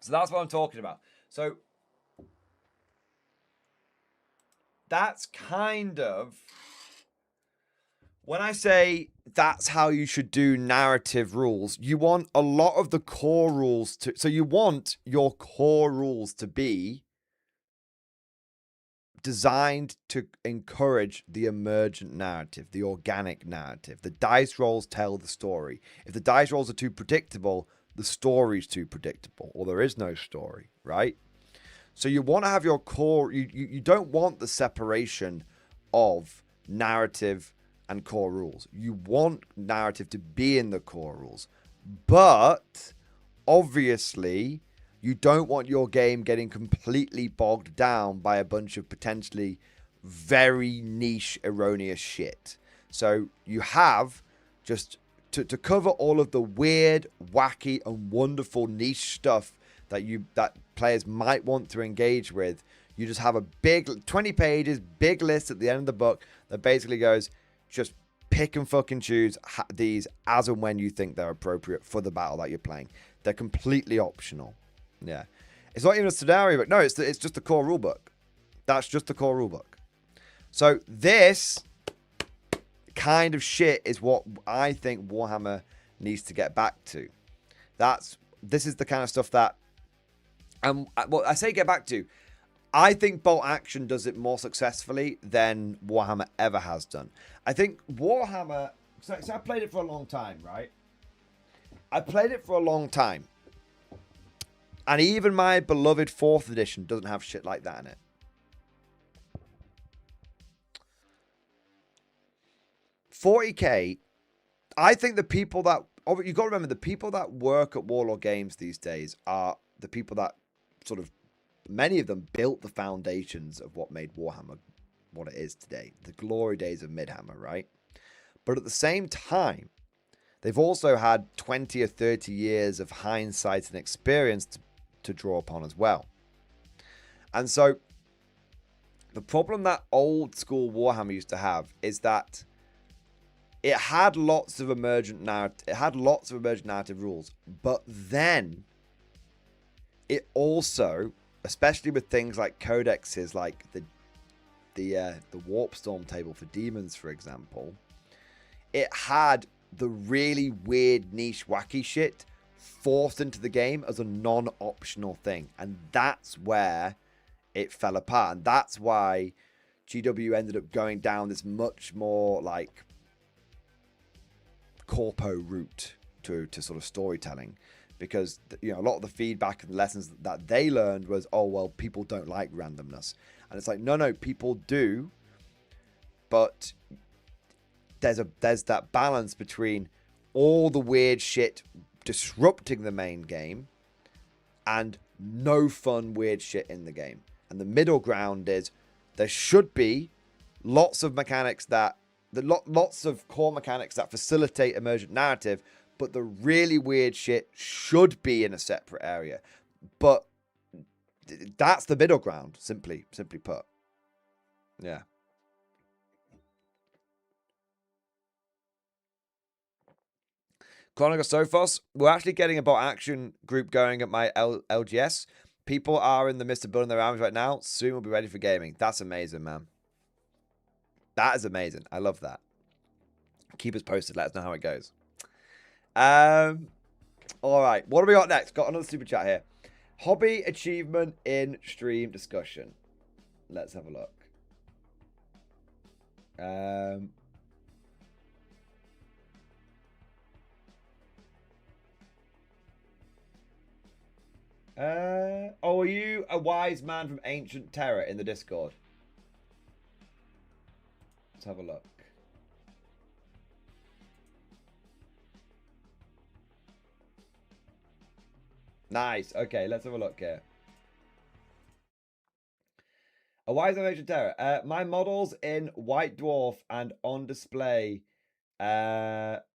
So that's what I'm talking about. So that's kind of, when I say that's how you should do narrative rules, you want a lot of the core rules to, so you want your core rules to be designed to encourage the emergent narrative, the organic narrative. The dice rolls tell the story. If the dice rolls are too predictable, the story's too predictable, or there is no story, right? So you want to have your core, you don't want the separation of narrative and core rules. You want narrative to be in the core rules. But obviously, you don't want your game getting completely bogged down by a bunch of potentially very niche, erroneous shit. So you have just to cover all of the weird, wacky, and wonderful niche stuff that players might want to engage with. You just have a big 20 pages, big list at the end of the book that basically goes, just pick and fucking choose these as and when you think they're appropriate for the battle that you're playing. They're completely optional. Yeah. It's not even a scenario book. No, it's just the core rulebook. That's just the core rulebook. So this kind of shit is what I think Warhammer needs to get back to. This is the kind of stuff that, well, I say get back to. I think Bolt Action does it more successfully than Warhammer ever has done. I think Warhammer, so I played it for a long time, right? I played it for a long time. And even my beloved 4th edition doesn't have shit like that in it. 40k, I think the people that... Oh, you've got to remember, the people that work at Warlord Games these days are the people that sort of... Many of them built the foundations of what made Warhammer what it is today. The glory days of Midhammer, right? But at the same time, they've also had 20 or 30 years of hindsight and experience to draw upon as well. And so the problem that old school Warhammer used to have is that it had lots of emergent narrative rules, but then it also, especially with things like codexes like the warp storm table for demons, for example, it had the really weird niche wacky shit forced into the game as a non-optional thing, and that's where it fell apart. And that's why GW ended up going down this much more like corpo route to sort of storytelling, because you know a lot of the feedback and lessons that they learned was, oh well, people don't like randomness. And it's like, no, people do, but there's that balance between all the weird shit disrupting the main game and no fun weird shit in the game. And the middle ground is there should be lots of mechanics lots of core mechanics that facilitate emergent narrative, but the really weird shit should be in a separate area. But that's the middle ground, simply put. Yeah. Chronicles Sophos, we're actually getting a bot action group going at my LGS. People are in the midst of building their armies right now. Soon we'll be ready for gaming. That's amazing, man. That is amazing. I love that. Keep us posted. Let us know how it goes. All right. What do we got next? Got another super chat here. Hobby achievement in stream discussion. Let's have a look. Oh, are you a wise man from Ancient Terror in the Discord? Let's have a look. Nice. Okay, let's have a look here. A wise man from Ancient Terror. My models in White Dwarf and on display at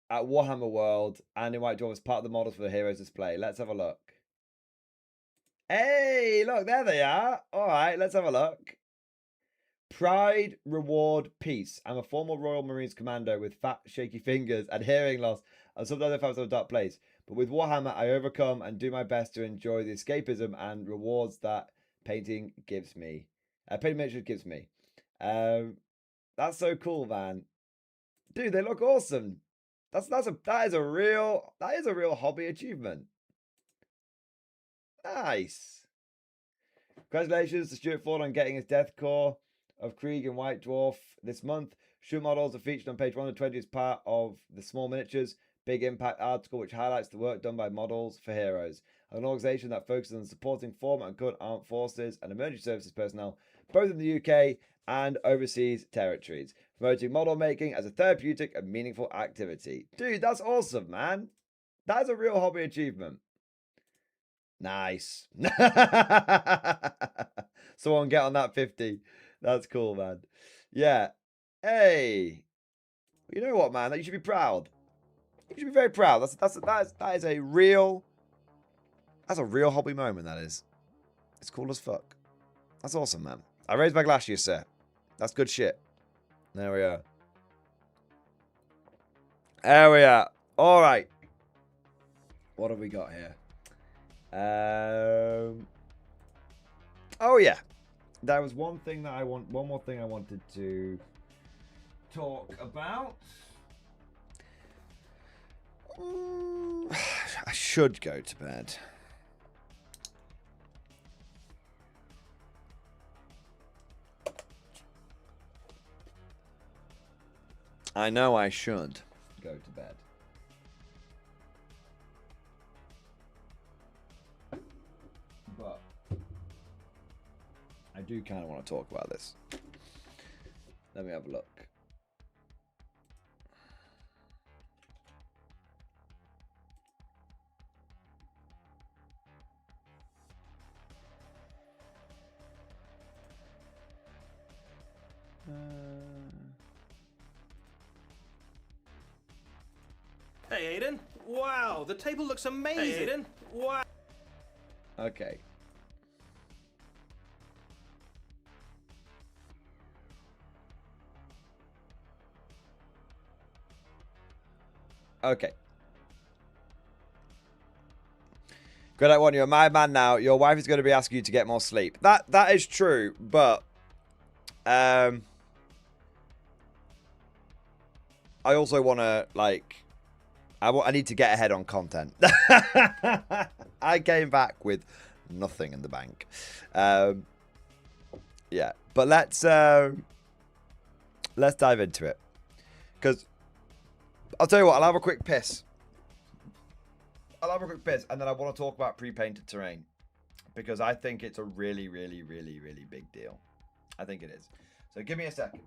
Warhammer World and in White Dwarf as part of the models for the Heroes display. Let's have a look. Hey, look, there they are. All right, let's have a look. Pride, reward, peace. I'm a former Royal Marines commando with fat, shaky fingers and hearing loss, and sometimes I find myself in a dark place. But with Warhammer, I overcome and do my best to enjoy the escapism and rewards that painting gives me. Painting miniatures gives me. That's so cool, man. Dude, they look awesome. That is a real hobby achievement. Nice. Congratulations to Stuart Ford on getting his death core of Krieg and White Dwarf this month. Shoe models are featured on page 120 as part of the Small Miniatures Big Impact article, which highlights the work done by Models for Heroes, an organisation that focuses on supporting former and current armed forces and emergency services personnel, both in the UK and overseas territories, promoting model making as a therapeutic and meaningful activity. Dude, that's awesome, man. That is a real hobby achievement. Nice. Someone get on that 50. That's cool, man. Yeah. Hey. You know what, man? You should be proud. You should be very proud. That is a real hobby moment, that is. It's cool as fuck. That's awesome, man. I raised my glass to you, sir. That's good shit. There we are. There we are. All right. What have we got here? Oh yeah, there was one more thing I wanted to talk about. I should go to bed. I know I should go to bed. I do kind of want to talk about this. Let me have a look. Hey, Aiden. Wow, the table looks amazing. Hey, Aiden. Wow. Okay. Okay. Good night, one. You're a married man now. Your wife is going to be asking you to get more sleep. That is true, but I also want to like. I need to get ahead on content. I came back with nothing in the bank. Yeah, but let's dive into it. Because I'll tell you what, I'll have a quick piss. And then I want to talk about pre-painted terrain. Because I think it's a really, really, really, really big deal. I think it is. So give me a second.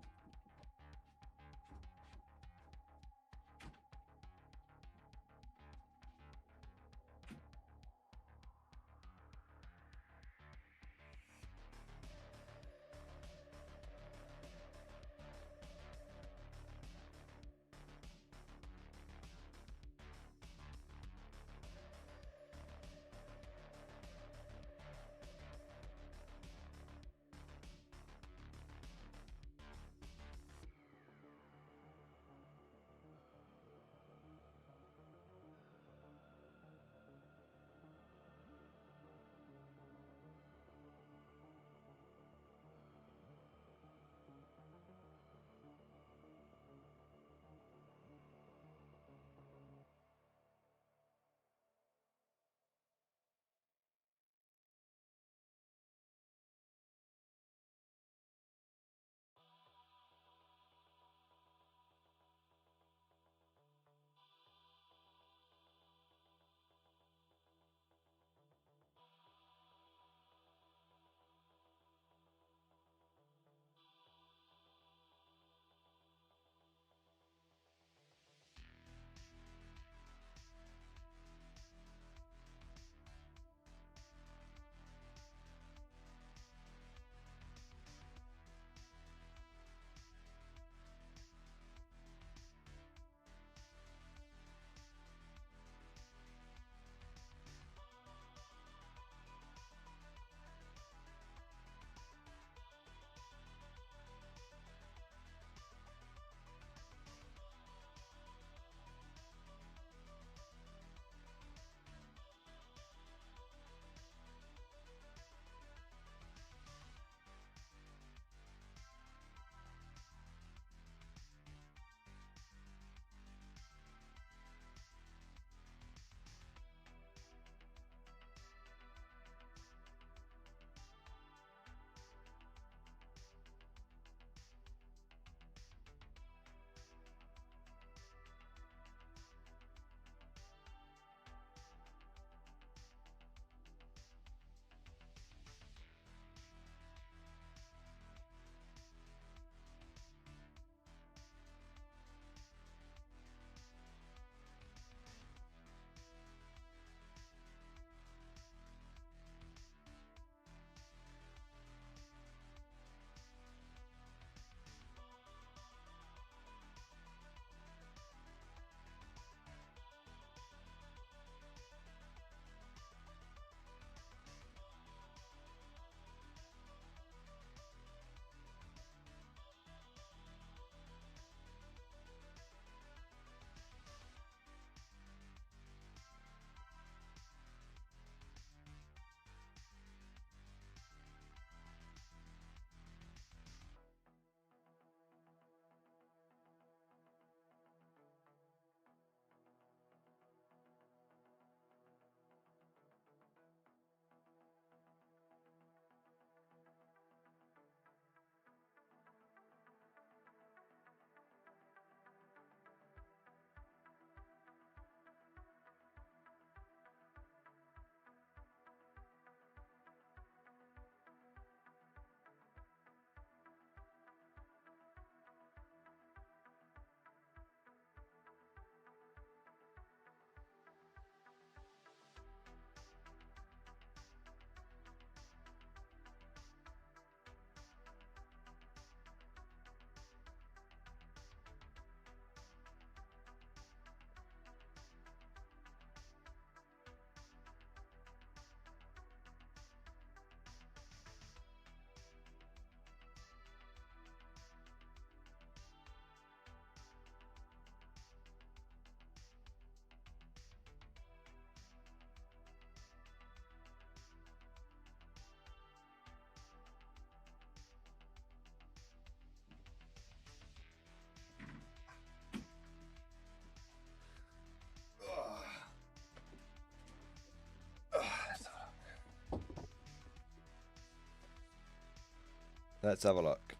Let's have a look.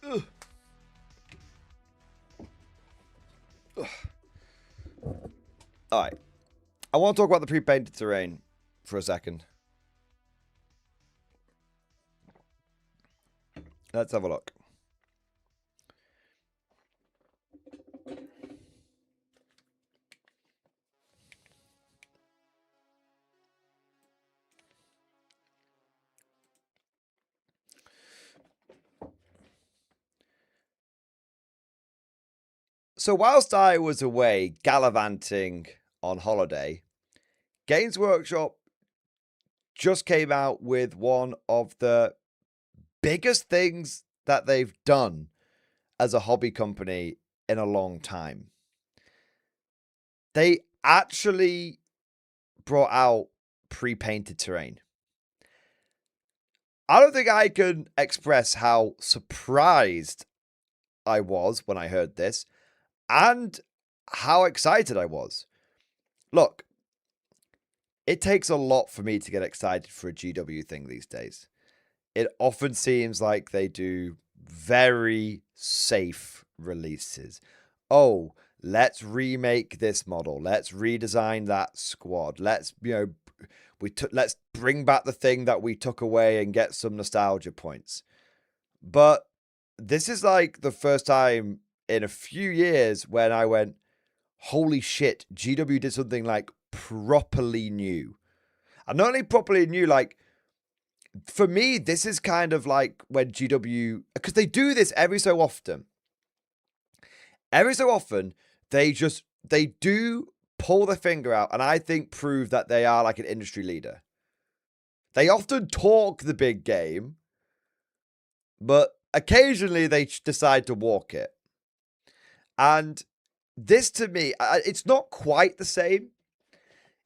Ugh. Ugh. All right. I want to talk about the pre-painted terrain for a second. Let's have a look. So whilst I was away gallivanting on holiday, Games Workshop just came out with one of the biggest things that they've done as a hobby company in a long time. They actually brought out pre-painted terrain. I don't think I can express how surprised I was when I heard this and how excited I was. Look, it takes a lot for me to get excited for a GW thing these days. It often seems like they do very safe releases. Oh, let's remake this model. Let's redesign that squad. Let's, let's bring back the thing that we took away and get some nostalgia points. But this is like the first time in a few years when I went, holy shit, GW did something like properly new. And not only properly new, like, for me, this is kind of like when GW, because they do this every so often. Every so often, they do pull their finger out and I think prove that they are like an industry leader. They often talk the big game, but occasionally they decide to walk it. And this to me, it's not quite the same.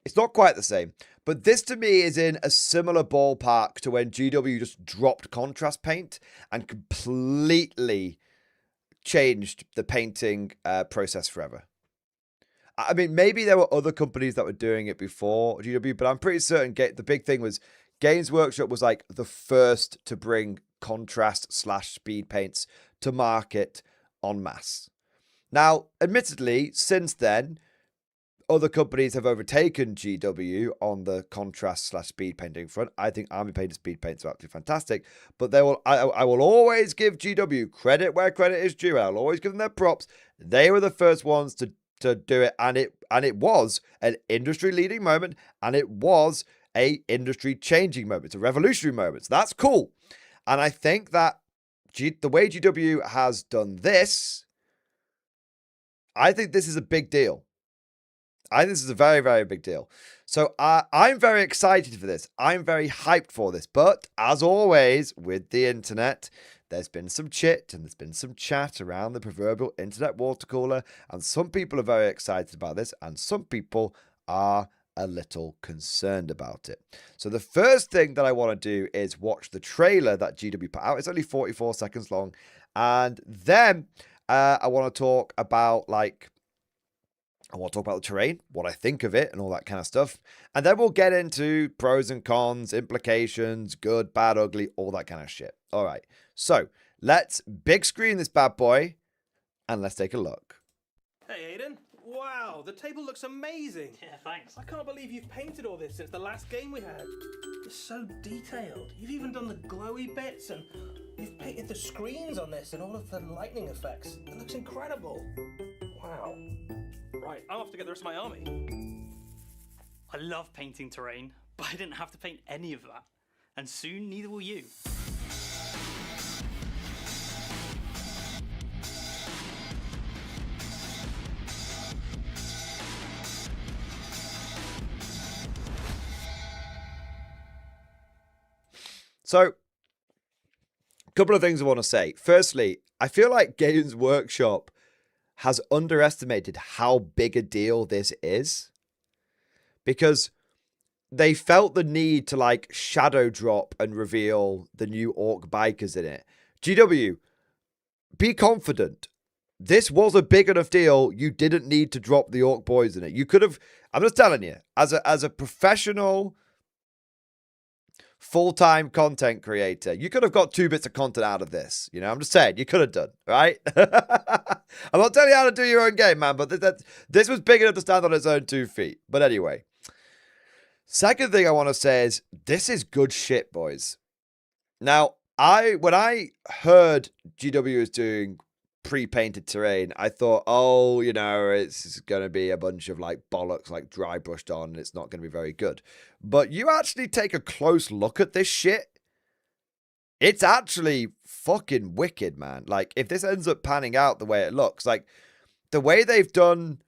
It's not quite the same. But this to me is in a similar ballpark to when GW just dropped contrast paint and completely changed the painting process forever. I mean, maybe there were other companies that were doing it before GW, but I'm pretty certain the big thing was Games Workshop was like the first to bring contrast/speed paints to market en masse. Now, admittedly, since then, other companies have overtaken GW on the contrast/speed painting front. I think Army Painter speed paints are absolutely fantastic, but I will always give GW credit where credit is due. I'll always give them their props. They were the first ones to do it, and it was an industry-leading moment, and it was a industry-changing moment. It's a revolutionary moment. So that's cool. And I think that the way GW has done this, I think this is a big deal. I think this is a very, very big deal. So I'm very excited for this. I'm very hyped for this. But as always with the internet, there's been some chit and there's been some chat around the proverbial internet water cooler. And some people are very excited about this and some people are a little concerned about it. So the first thing that I want to do is watch the trailer that GW put out. It's only 44 seconds long. And then I want to talk about the terrain, what I think of it, and all that kind of stuff. And then we'll get into pros and cons, implications, good, bad, ugly, all that kind of shit. All right. So let's big screen this bad boy and let's take a look. Hey, Aiden. Wow, the table looks amazing. Yeah, thanks. I can't believe you've painted all this since the last game we had. It's so detailed. You've even done the glowy bits and you've painted the screens on this and all of the lightning effects. It looks incredible. Wow. Right, I'm off to get the rest of my army. I love painting terrain, but I didn't have to paint any of that. And soon, neither will you. So, a couple of things I want to say. Firstly, I feel like Games Workshop has underestimated how big a deal this is, because they felt the need to shadow drop and reveal the new Orc bikers in it. GW, be confident. This was a big enough deal. You didn't need to drop the Orc boys in it. You could have, I'm just telling you, as a professional full-time content creator. You could have got 2 bits of content out of this. You know, I'm just saying, you could have done, right? I'm not telling you how to do your own game, man, but this was big enough to stand on its own 2 feet. But anyway, second thing I want to say is this is good shit, boys. Now, when I heard GW was doing pre-painted terrain, I thought, oh, you know, it's going to be a bunch of like bollocks, like dry brushed on, and it's not going to be very good. But you actually take a close look at this shit, it's actually fucking wicked, man. Like, if this ends up panning out the way it looks, like the way they've done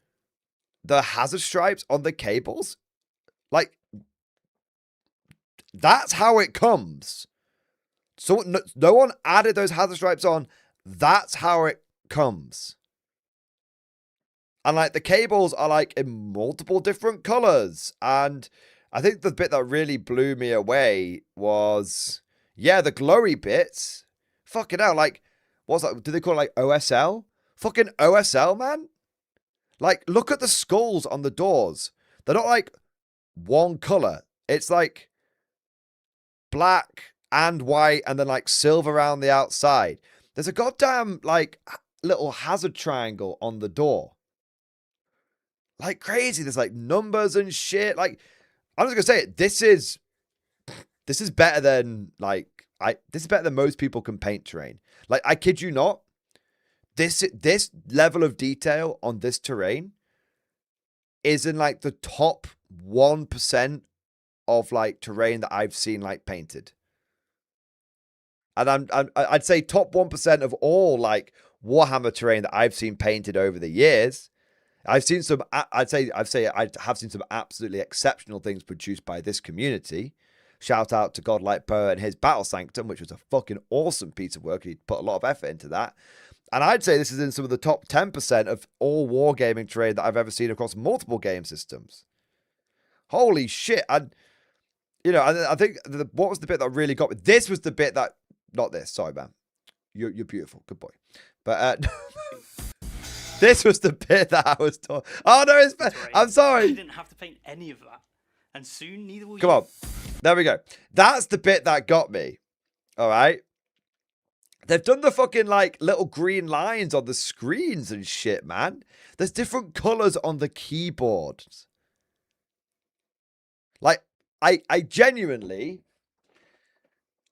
the hazard stripes on the cables, like that's how it comes. So no one added those hazard stripes on. That's how it comes. And like the cables are like in multiple different colors. And I think the bit that really blew me away was, yeah, the glowy bits. Fucking hell, like, what's that? Do they call it like OSL? Fucking OSL, man. Like, look at the skulls on the doors. They're not like one color. It's like black and white and then like silver around the outside. There's a goddamn like little hazard triangle on the door. Like crazy. There's like numbers and shit. Like, I'm just gonna say it. This is better than like this is better than most people can paint terrain. Like, I kid you not. This level of detail on this terrain is in like the top 1% of like terrain that I've seen like painted. And I'd say top 1% of all like Warhammer terrain that I've seen painted over the years. I've seen some, I have seen some absolutely exceptional things produced by this community. Shout out to Godlike Poe and his Battle Sanctum, which was a fucking awesome piece of work. He put a lot of effort into that. And I'd say this is in some of the top 10% of all wargaming terrain that I've ever seen across multiple game systems. Holy shit. And, you know, I think what was the bit that really got me? This was the bit that, not this, sorry, man. You're beautiful. Good boy. But, this was the bit that I was talking. Oh, no, it's I'm sorry. You didn't have to paint any of that. And soon, neither will you. Come on. There we go. That's the bit that got me. All right. They've done the fucking like little green lines on the screens and shit, man. There's different colors on the keyboards. Like, I genuinely,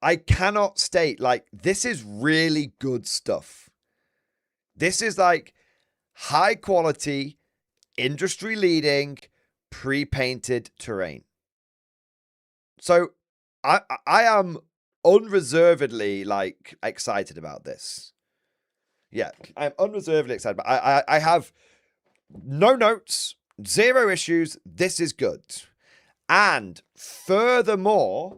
I cannot state, like, this is really good stuff. This is like high quality, industry leading, pre-painted terrain. So I am unreservedly like excited about this. Yeah, I'm unreservedly excited. But I have no notes, 0 issues. This is good. And furthermore,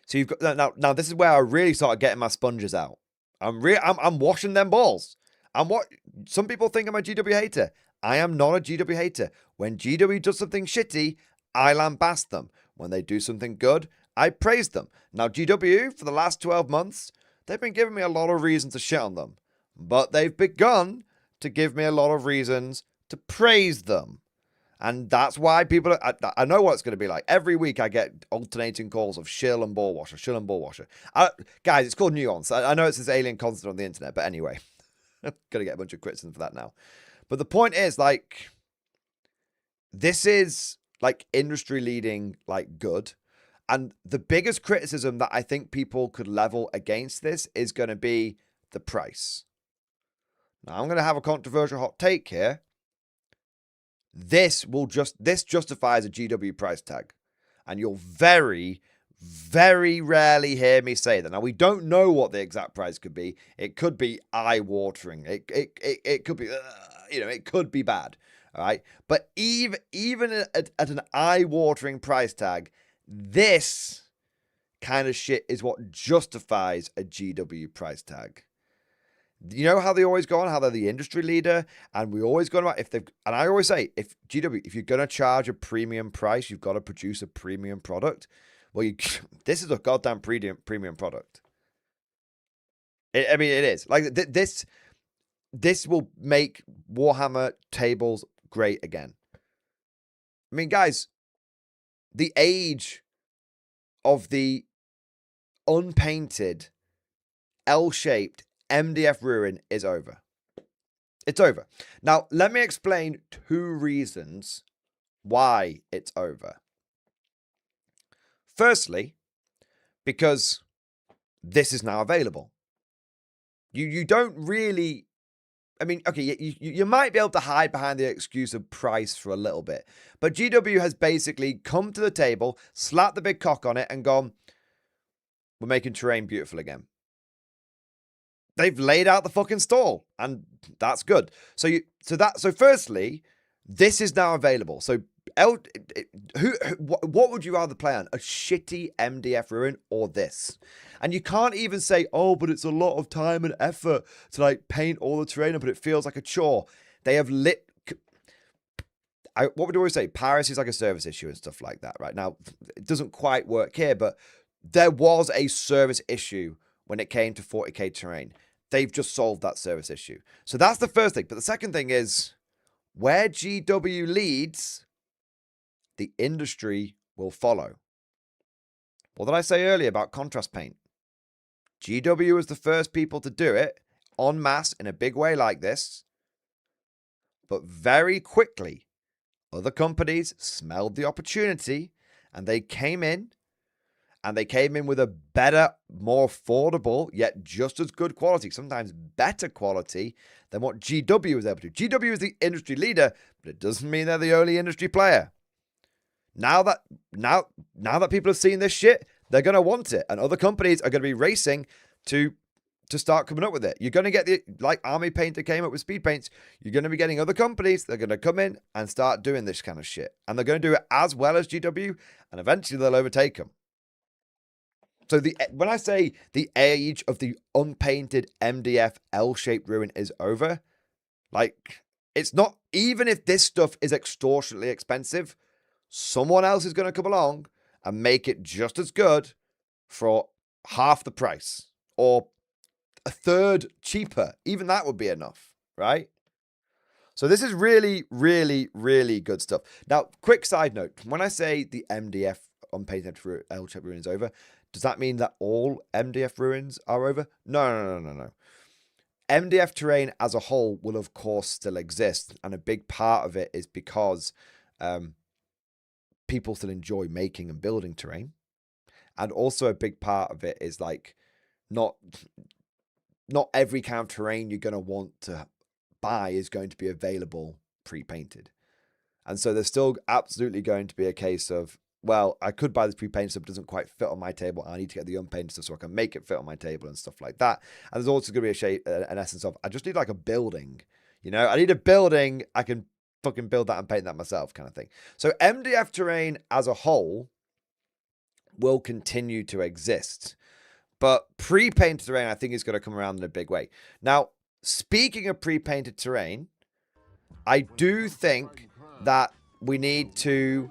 so you've got now this is where I really started getting my sponges out. I'm washing them balls. Some people think I'm a GW hater. I am not a GW hater. When GW does something shitty, I lambast them. When they do something good, I praise them. Now, GW, for the last 12 months, they've been giving me a lot of reasons to shit on them. But they've begun to give me a lot of reasons to praise them. And that's why people, I know what it's going to be like. Every week I get alternating calls of shill and ball washer, shill and ball washer. Guys, it's called nuance. I know it's this alien concept on the internet, but anyway. I'm going to get a bunch of criticism for that now. But the point is, like, this is, like, industry leading, like, good. And the biggest criticism that I think people could level against this is going to be the price. Now, I'm going to have a controversial hot take here. This justifies a GW price tag. And you'll very, very rarely hear me say that. Now, we don't know what the exact price could be. It could be eye-watering. It could be, you know, it could be bad. All right. But even at an eye-watering price tag, this kind of shit is what justifies a GW price tag. You know how they always go on, how they're the industry leader, and we always go on, and I always say, if you're going to charge a premium price, you've got to produce a premium product. Well, this is a goddamn premium product. I mean, it is. Like, this will make Warhammer tables great again. I mean, guys, the age of the unpainted, L-shaped MDF ruin is over. It's over. Now, let me explain 2 reasons why it's over. Firstly, because this is now available. You don't really... I mean, okay, you might be able to hide behind the excuse of price for a little bit. But GW has basically come to the table, slapped the big cock on it, and gone, we're making terrain beautiful again. They've laid out the fucking stall, and that's good. So firstly, this is now available. So what would you rather play on? A shitty MDF ruin or this? And you can't even say, oh, but it's a lot of time and effort to like paint all the terrain, but it feels like a chore. They have what would you always say? Piracy is like a service issue and stuff like that, right? Now, it doesn't quite work here, but there was a service issue when it came to 40k terrain. They've just solved that service issue. So that's the first thing. But the second thing is, where GW leads, the industry will follow. What did I say earlier about contrast paint? GW was the first people to do it en masse in a big way like this. But very quickly, other companies smelled the opportunity and they came in. And they came in with a better, more affordable, yet just as good quality, sometimes better quality than what GW was able to do. GW is the industry leader, but it doesn't mean they're the only industry player. Now that people have seen this shit, they're going to want it. And other companies are going to be racing to start coming up with it. You're going to get like Army Painter came up with speed paints. You're going to be getting other companies that are going to come in and start doing this kind of shit. And they're going to do it as well as GW, and eventually they'll overtake them. So when I say the age of the unpainted MDF L-shaped ruin is over, like, it's not, even if this stuff is extortionately expensive, someone else is going to come along and make it just as good for half the price or a third cheaper. Even that would be enough, right? So this is really, really, really good stuff. Now, quick side note. When I say the MDF unpainted L-shaped ruin is over, does that mean that all MDF ruins are over? No. MDF terrain as a whole will, of course, still exist. And a big part of it is because people still enjoy making and building terrain. And also a big part of it is like not every kind of terrain you're going to want to buy is going to be available pre-painted. And so there's still absolutely going to be a case of, well, I could buy this pre-painted stuff, but it doesn't quite fit on my table. I need to get the unpainted stuff so I can make it fit on my table and stuff like that. And there's also going to be an essence of, I just need like a building. You know, I need a building. I can fucking build that and paint that myself kind of thing. So MDF terrain as a whole will continue to exist. But pre-painted terrain, I think, is going to come around in a big way. Now, speaking of pre-painted terrain, I do think that we need to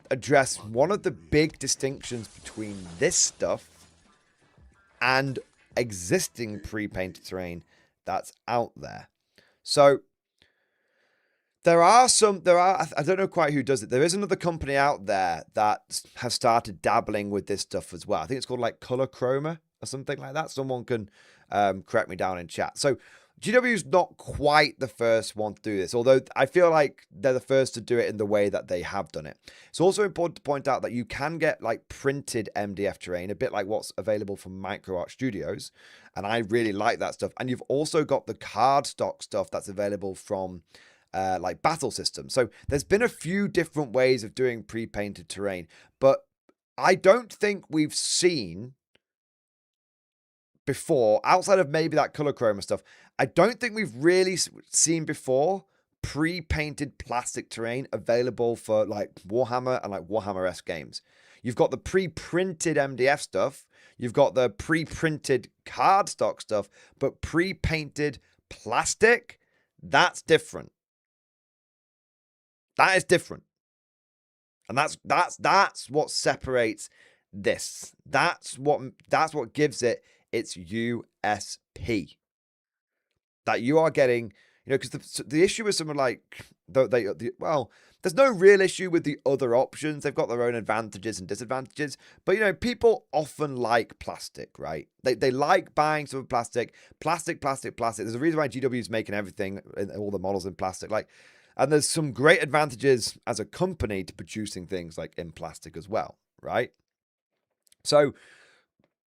address one of the big distinctions between this stuff and existing pre-painted terrain that's out there. So I don't know quite who does it. There is another company out there that has started dabbling with this stuff as well. I think it's called like Color Chroma or something like that. Someone can correct me down in chat. So GW is not quite the first one to do this, although I feel like they're the first to do it in the way that they have done it. It's also important to point out that you can get like printed MDF terrain, a bit like what's available from MicroArt Studios, and I really like that stuff. And you've also got the cardstock stuff that's available from like Battle Systems. So there's been a few different ways of doing pre-painted terrain, but I don't think we've seen before, outside of maybe that color chroma stuff, I don't think we've really seen before pre-painted plastic terrain available for like Warhammer and like Warhammer-esque games. You've got the pre-printed MDF stuff, you've got the pre-printed cardstock stuff, but pre-painted plastic, that's different. That is different. And that's what separates this. That's what gives it its USP. That you are getting, you know, because the issue with someone like well, there's no real issue with the other options. They've got their own advantages and disadvantages. But, you know, people often like plastic, right? They like buying some plastic. Plastic. There's a reason why GW is making everything, all the models in plastic. And there's some great advantages as a company to producing things like in plastic as well, right? So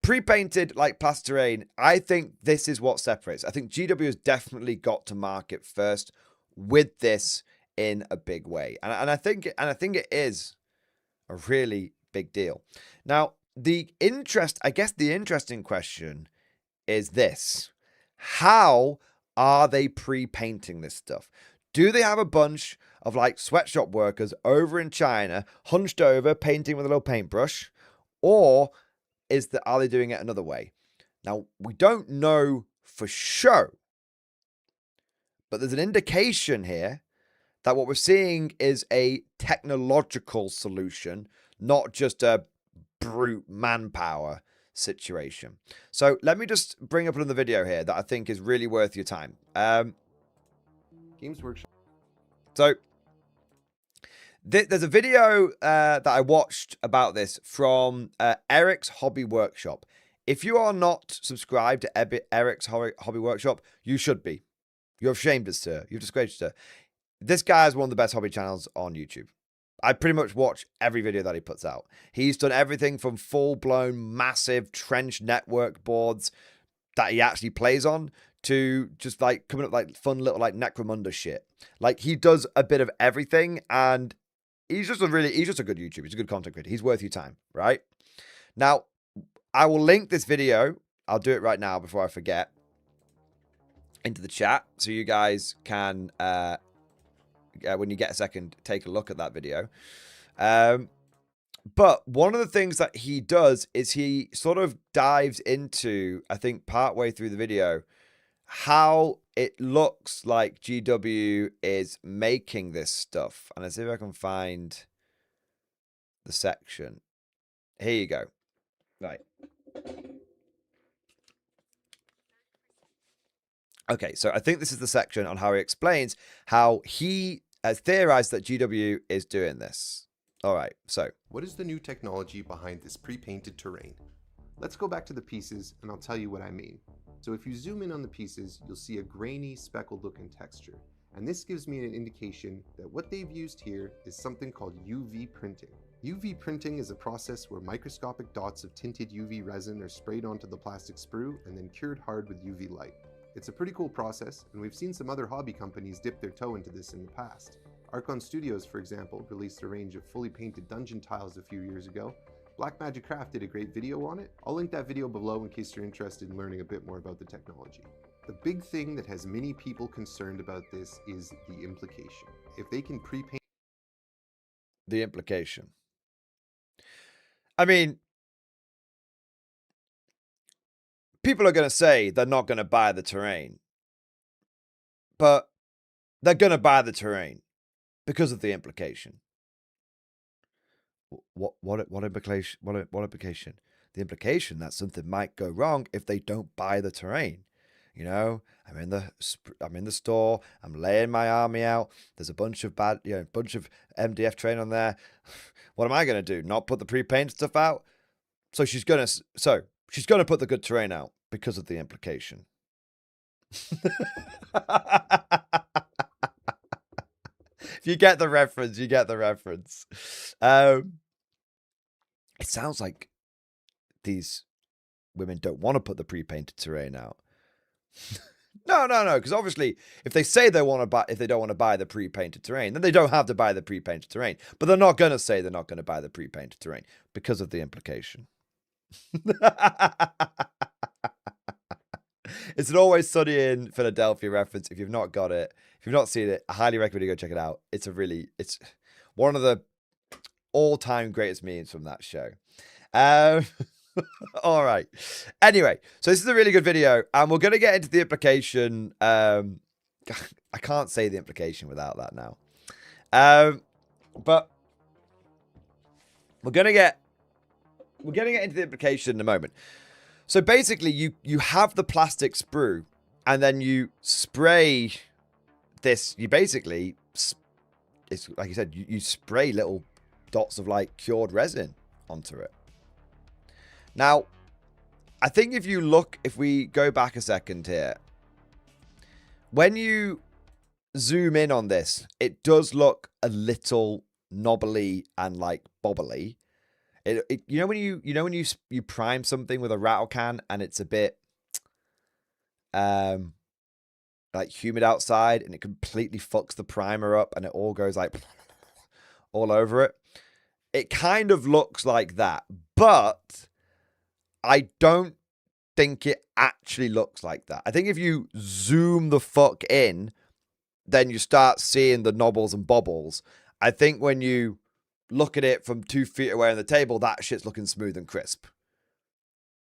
pre-painted like plasterrain, I think this is what separates. I think GW has definitely got to market first with this in a big way, and I think it is a really big deal. Now, the interesting question is this: how are they pre-painting this stuff? Do they have a bunch of like sweatshop workers over in China, hunched over, painting with a little paintbrush, or are they doing it another way? Now, we don't know for sure, but there's an indication here that what we're seeing is a technological solution, not just a brute manpower situation. So let me just bring up another video here that I think is really worth your time. Games Workshop. So there's a video that I watched about this from Eric's Hobby Workshop. If you are not subscribed to Eric's Hobby Workshop, you should be. You're ashamed, sir. You've disgraced, sir. This guy is one of the best hobby channels on YouTube. I pretty much watch every video that he puts out. He's done everything from full-blown, massive trench network boards that he actually plays on to just like coming up like fun little like Necromunda shit. Like he does a bit of everything, and he's just a good YouTuber. He's a good content creator. He's worth your time, right? Now, I will link this video. I'll do it right now before I forget into the chat so you guys can when you get a second, take a look at that video. But one of the things that he does is he sort of dives into, I think, partway through the video, how it looks like GW is making this stuff. And let's see if I can find the section. Here you go. Right. Okay, so I think this is the section on how he explains how he has theorized that GW is doing this. All right, so. What is the new technology behind this pre-painted terrain? Let's go back to the pieces and I'll tell you what I mean. So if you zoom in on the pieces, you'll see a grainy, speckled looking texture. And this gives me an indication that what they've used here is something called UV printing. UV printing is a process where microscopic dots of tinted UV resin are sprayed onto the plastic sprue and then cured hard with UV light. It's a pretty cool process, and we've seen some other hobby companies dip their toe into this in the past. Archon Studios, for example, released a range of fully painted dungeon tiles a few years ago. Blackmagic Craft did a great video on it. I'll link that video below in case you're interested in learning a bit more about the technology. The big thing that has many people concerned about this is the implication. If they can pre-paint... The implication. I mean, people are going to say they're not going to buy the terrain, but they're going to buy the terrain because of the implication. What implication? What implication? The implication that something might go wrong if they don't buy the terrain. You know, I'm in the store. I'm laying my army out. There's a bunch of bunch of MDF terrain on there. What am I going to do? Not put the pre-paint stuff out? So she's gonna put the good terrain out because of the implication. If you get the reference, you get the reference. It sounds like these women don't want to put the pre-painted terrain out. No, because obviously, if they say they want to buy, if they don't want to buy the pre-painted terrain, then they don't have to buy the pre-painted terrain. But they're not going to say they're not going to buy the pre-painted terrain because of the implication. It's an Always Sunny in Philadelphia reference. If you've not got it, if you've not seen it, I highly recommend you go check it out. It's one of the all-time greatest memes from that show. All right. Anyway, so this is a really good video, and we're going to get into the implication. I can't say the implication without that now. But we're going to get into the implication in a moment. So basically, you have the plastic sprue, and then you spray this. You basically it's like you said, you spray little dots of like cured resin onto it. Now, I think if we go back a second here, when you zoom in on this, it does look a little knobbly and like bobbly. You know when you prime something with a rattle can and it's a bit like humid outside and it completely fucks the primer up and it all goes like all over it. It kind of looks like that, but I don't think it actually looks like that. I think if you zoom the fuck in, then you start seeing the knobbles and bobbles. I think when you look at it from 2 feet away on the table, that shit's looking smooth and crisp.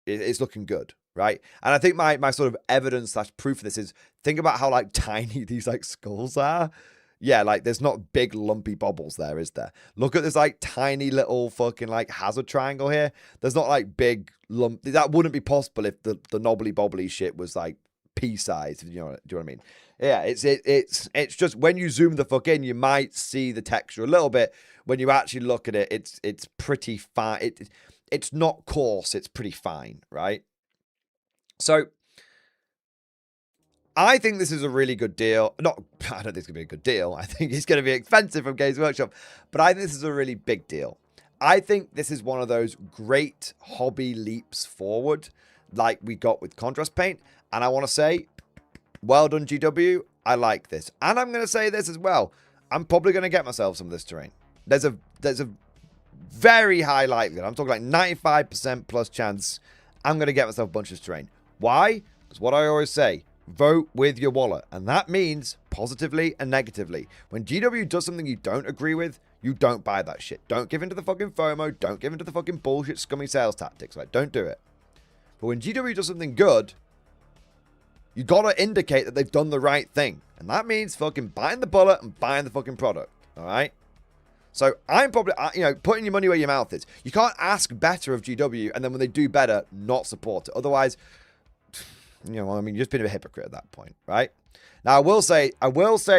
It's looking good, right? And I think my sort of evidence / proof of this is, think about how like tiny these like skulls are. Yeah, like there's not big lumpy bobbles there, is there? Look at this like tiny little fucking like hazard triangle here. There's not like big lump. That wouldn't be possible if the knobbly bobbly shit was like pea size. Do you know what I mean? Yeah, it's just when you zoom the fuck in, you might see the texture a little bit. When you actually look at it, it's pretty fine. It's not coarse. It's pretty fine, right? So I think this is a really good deal. I don't think it's going to be a good deal. I think it's going to be expensive from Games Workshop. But I think this is a really big deal. I think this is one of those great hobby leaps forward like we got with contrast paint. And I want to say, well done, GW. I like this. And I'm going to say this as well. I'm probably going to get myself some of this terrain. There's a very high likelihood. I'm talking like 95% plus chance I'm going to get myself a bunch of terrain. Why? Because what I always say, vote with your wallet. And that means positively and negatively. When GW does something you don't agree with, you don't buy that shit. Don't give into the fucking FOMO. Don't give into the fucking bullshit scummy sales tactics. Like, don't do it. But when GW does something good, you gotta indicate that they've done the right thing. And that means fucking buying the bullet and buying the fucking product. Alright? So I'm probably, putting your money where your mouth is. You can't ask better of GW and then when they do better, not support it. Otherwise, you're just being a hypocrite at that point, right? Now, I will say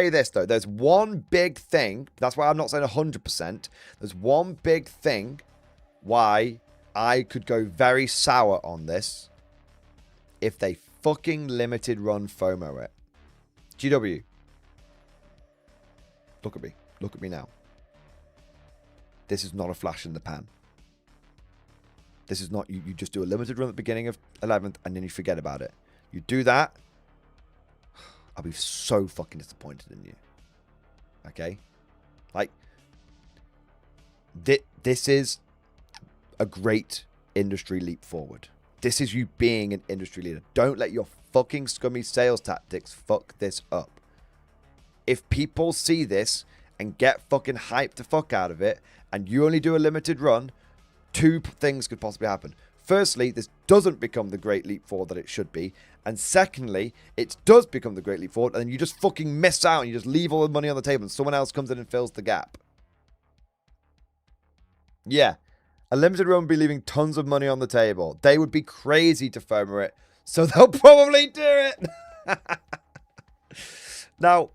this, though. There's one big thing. That's why I'm not saying 100%. There's one big thing why I could go very sour on this if they fucking limited run FOMO it. GW. Look at me. Look at me now. This is not a flash in the pan. This is not, you just do a limited run at the beginning of 11th and then you forget about it. You do that, I'll be so fucking disappointed in you. Okay? Like, this is a great industry leap forward. This is you being an industry leader. Don't let your fucking scummy sales tactics fuck this up. If people see this and get fucking hyped the fuck out of it, and you only do a limited run, 2 things could possibly happen. Firstly, this doesn't become the great leap forward that it should be. And secondly, it does become the great leap forward, and then you just fucking miss out and you just leave all the money on the table and someone else comes in and fills the gap. Yeah. A limited run would be leaving tons of money on the table. They would be crazy to FOMO it, so they'll probably do it. Now,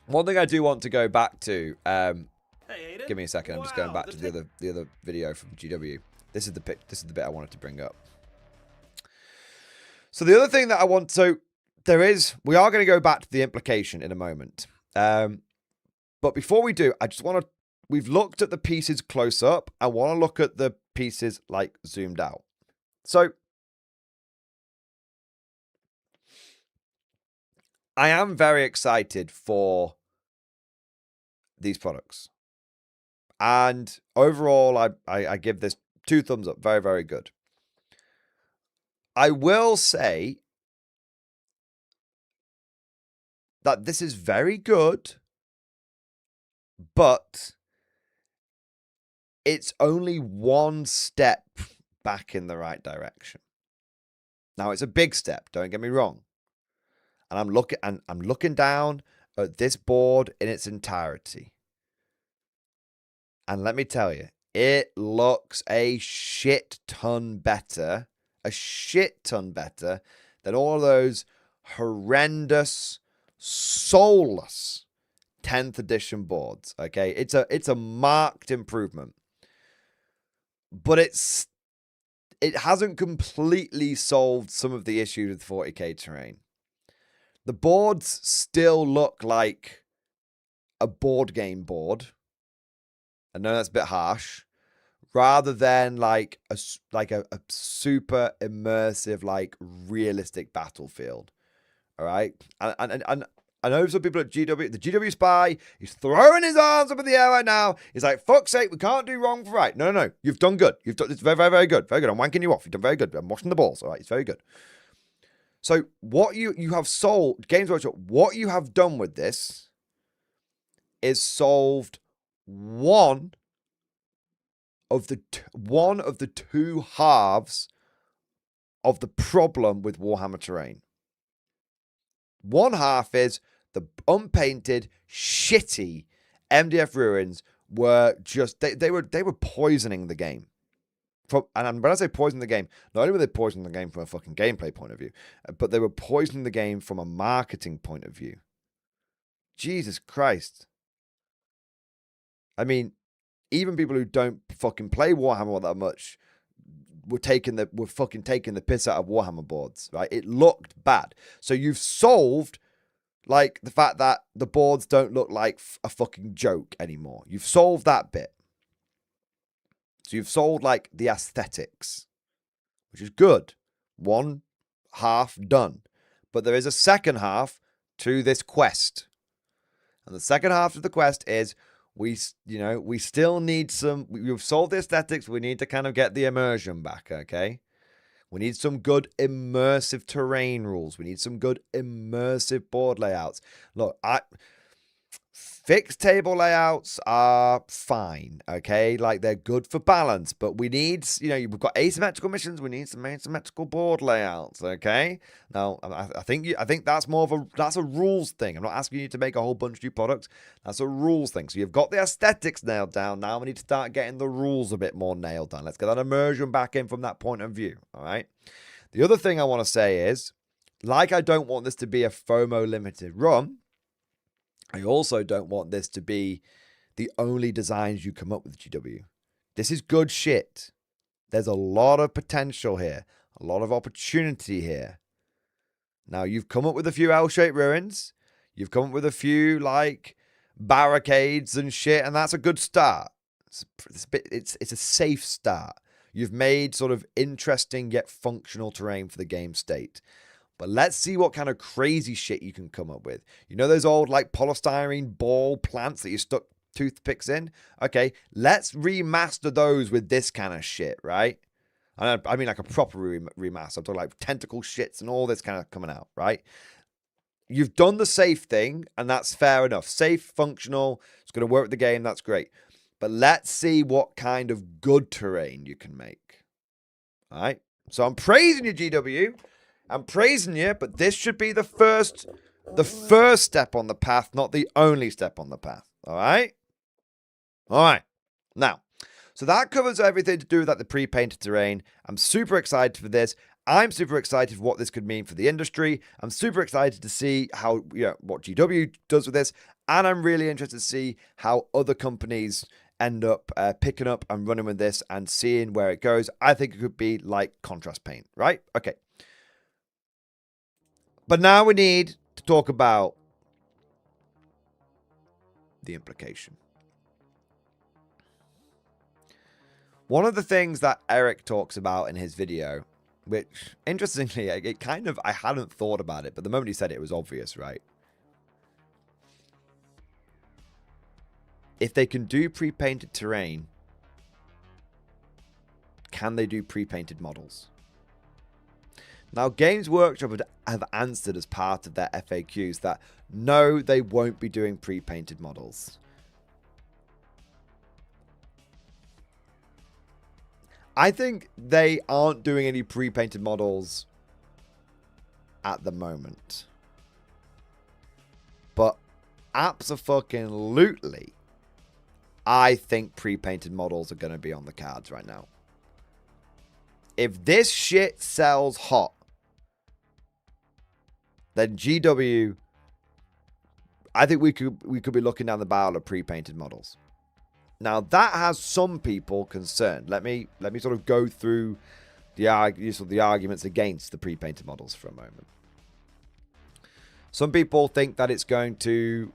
one thing I do want to go back to, Hey, Aiden. give me a second. I'm just going back to the other video from GW. This is the bit I wanted to bring up. So the other thing that I want, we are going to go back to the implication in a moment. But before we do, I just want to, we've looked at the pieces close up. I want to look at the pieces like zoomed out. So I am very excited for these products. And overall, I give this 2 thumbs up. Very, very good. I will say that this is very good, but it's only one step back in the right direction. Now, it's a big step, don't get me wrong. And I'm looking down at this board in its entirety. And let me tell you, it looks a shit ton better than all of those horrendous, soulless 10th edition boards. Okay, it's a marked improvement, but it hasn't completely solved some of the issues with 40k terrain. The boards still look like a board game board. I know that's a bit harsh. Rather than like a super immersive, like realistic battlefield. All right, and I know some people at GW, the GW spy, he's throwing his arms up in the air right now. He's like, fuck's sake, we can't do wrong for right. No, you've done good. It's very, very, very good. Very good. I'm wanking you off. You've done very good. I'm washing the balls. All right, it's very good. So what you have sold, Games Workshop, what you have done with this is solved one of the two halves of the problem with Warhammer terrain. One half is the unpainted, shitty MDF ruins were just they were poisoning the game. And when I say poisoning the game, not only were they poisoning the game from a fucking gameplay point of view, but they were poisoning the game from a marketing point of view. Jesus Christ. I mean, even people who don't fucking play Warhammer all that much were fucking taking the piss out of Warhammer boards, right? It looked bad. So you've solved like the fact that the boards don't look like a fucking joke anymore. You've solved that bit. So you've solved like the aesthetics, which is good. One half done. But there is a second half to this quest. And the second half of the quest is we still need we've solved the aesthetics. We need to kind of get the immersion back, okay? We need some good immersive terrain rules. We need some good immersive board layouts. Look, fixed table layouts are fine, okay? Like, they're good for balance, but we need, we've got asymmetrical missions. We need some asymmetrical board layouts, okay? Now, I think that's that's a rules thing. I'm not asking you to make a whole bunch of new products. That's a rules thing. So you've got the aesthetics nailed down. Now we need to start getting the rules a bit more nailed down. Let's get that immersion back in from that point of view, all right? The other thing I want to say is, like, I don't want this to be a FOMO limited run. I also don't want this to be the only designs you come up with, GW. This is good shit. There's a lot of potential here. A lot of opportunity here. Now, you've come up with a few L-shaped ruins. You've come up with a few, like, barricades and shit, and that's a good start. It's a safe start. You've made sort of interesting yet functional terrain for the game state. But let's see what kind of crazy shit you can come up with. You know those old, like, polystyrene ball plants that you stuck toothpicks in? Okay, let's remaster those with this kind of shit, right? I mean, like a proper remaster. I'm talking like tentacle shits and all this kind of coming out, right? You've done the safe thing, and that's fair enough. Safe, functional, it's going to work with the game, that's great. But let's see what kind of good terrain you can make. All right? So I'm praising you, GW. I'm praising you, but this should be the first step on the path, not the only step on the path. All right? All right. Now, so that covers everything to do with like the pre-painted terrain. I'm super excited for this. I'm super excited for what this could mean for the industry. I'm super excited to see how, what GW does with this. And I'm really interested to see how other companies end up picking up and running with this and seeing where it goes. I think it could be like contrast paint, right? Okay. But now we need to talk about the implication. One of the things that Eric talks about in his video, which, interestingly, I hadn't thought about it, but the moment he said it, it was obvious, right? If they can do pre-painted terrain, can they do pre-painted models? Now, Games Workshop have answered as part of their FAQs that no, they won't be doing pre-painted models. I think they aren't doing any pre-painted models at the moment. But abso-fucking-lutely, I think pre-painted models are going to be on the cards right now. If this shit sells hot, then GW, I think we could be looking down the barrel of pre-painted models. Now that has some people concerned. Let me sort of go through the arguments against the pre-painted models for a moment. Some people think that it's going to.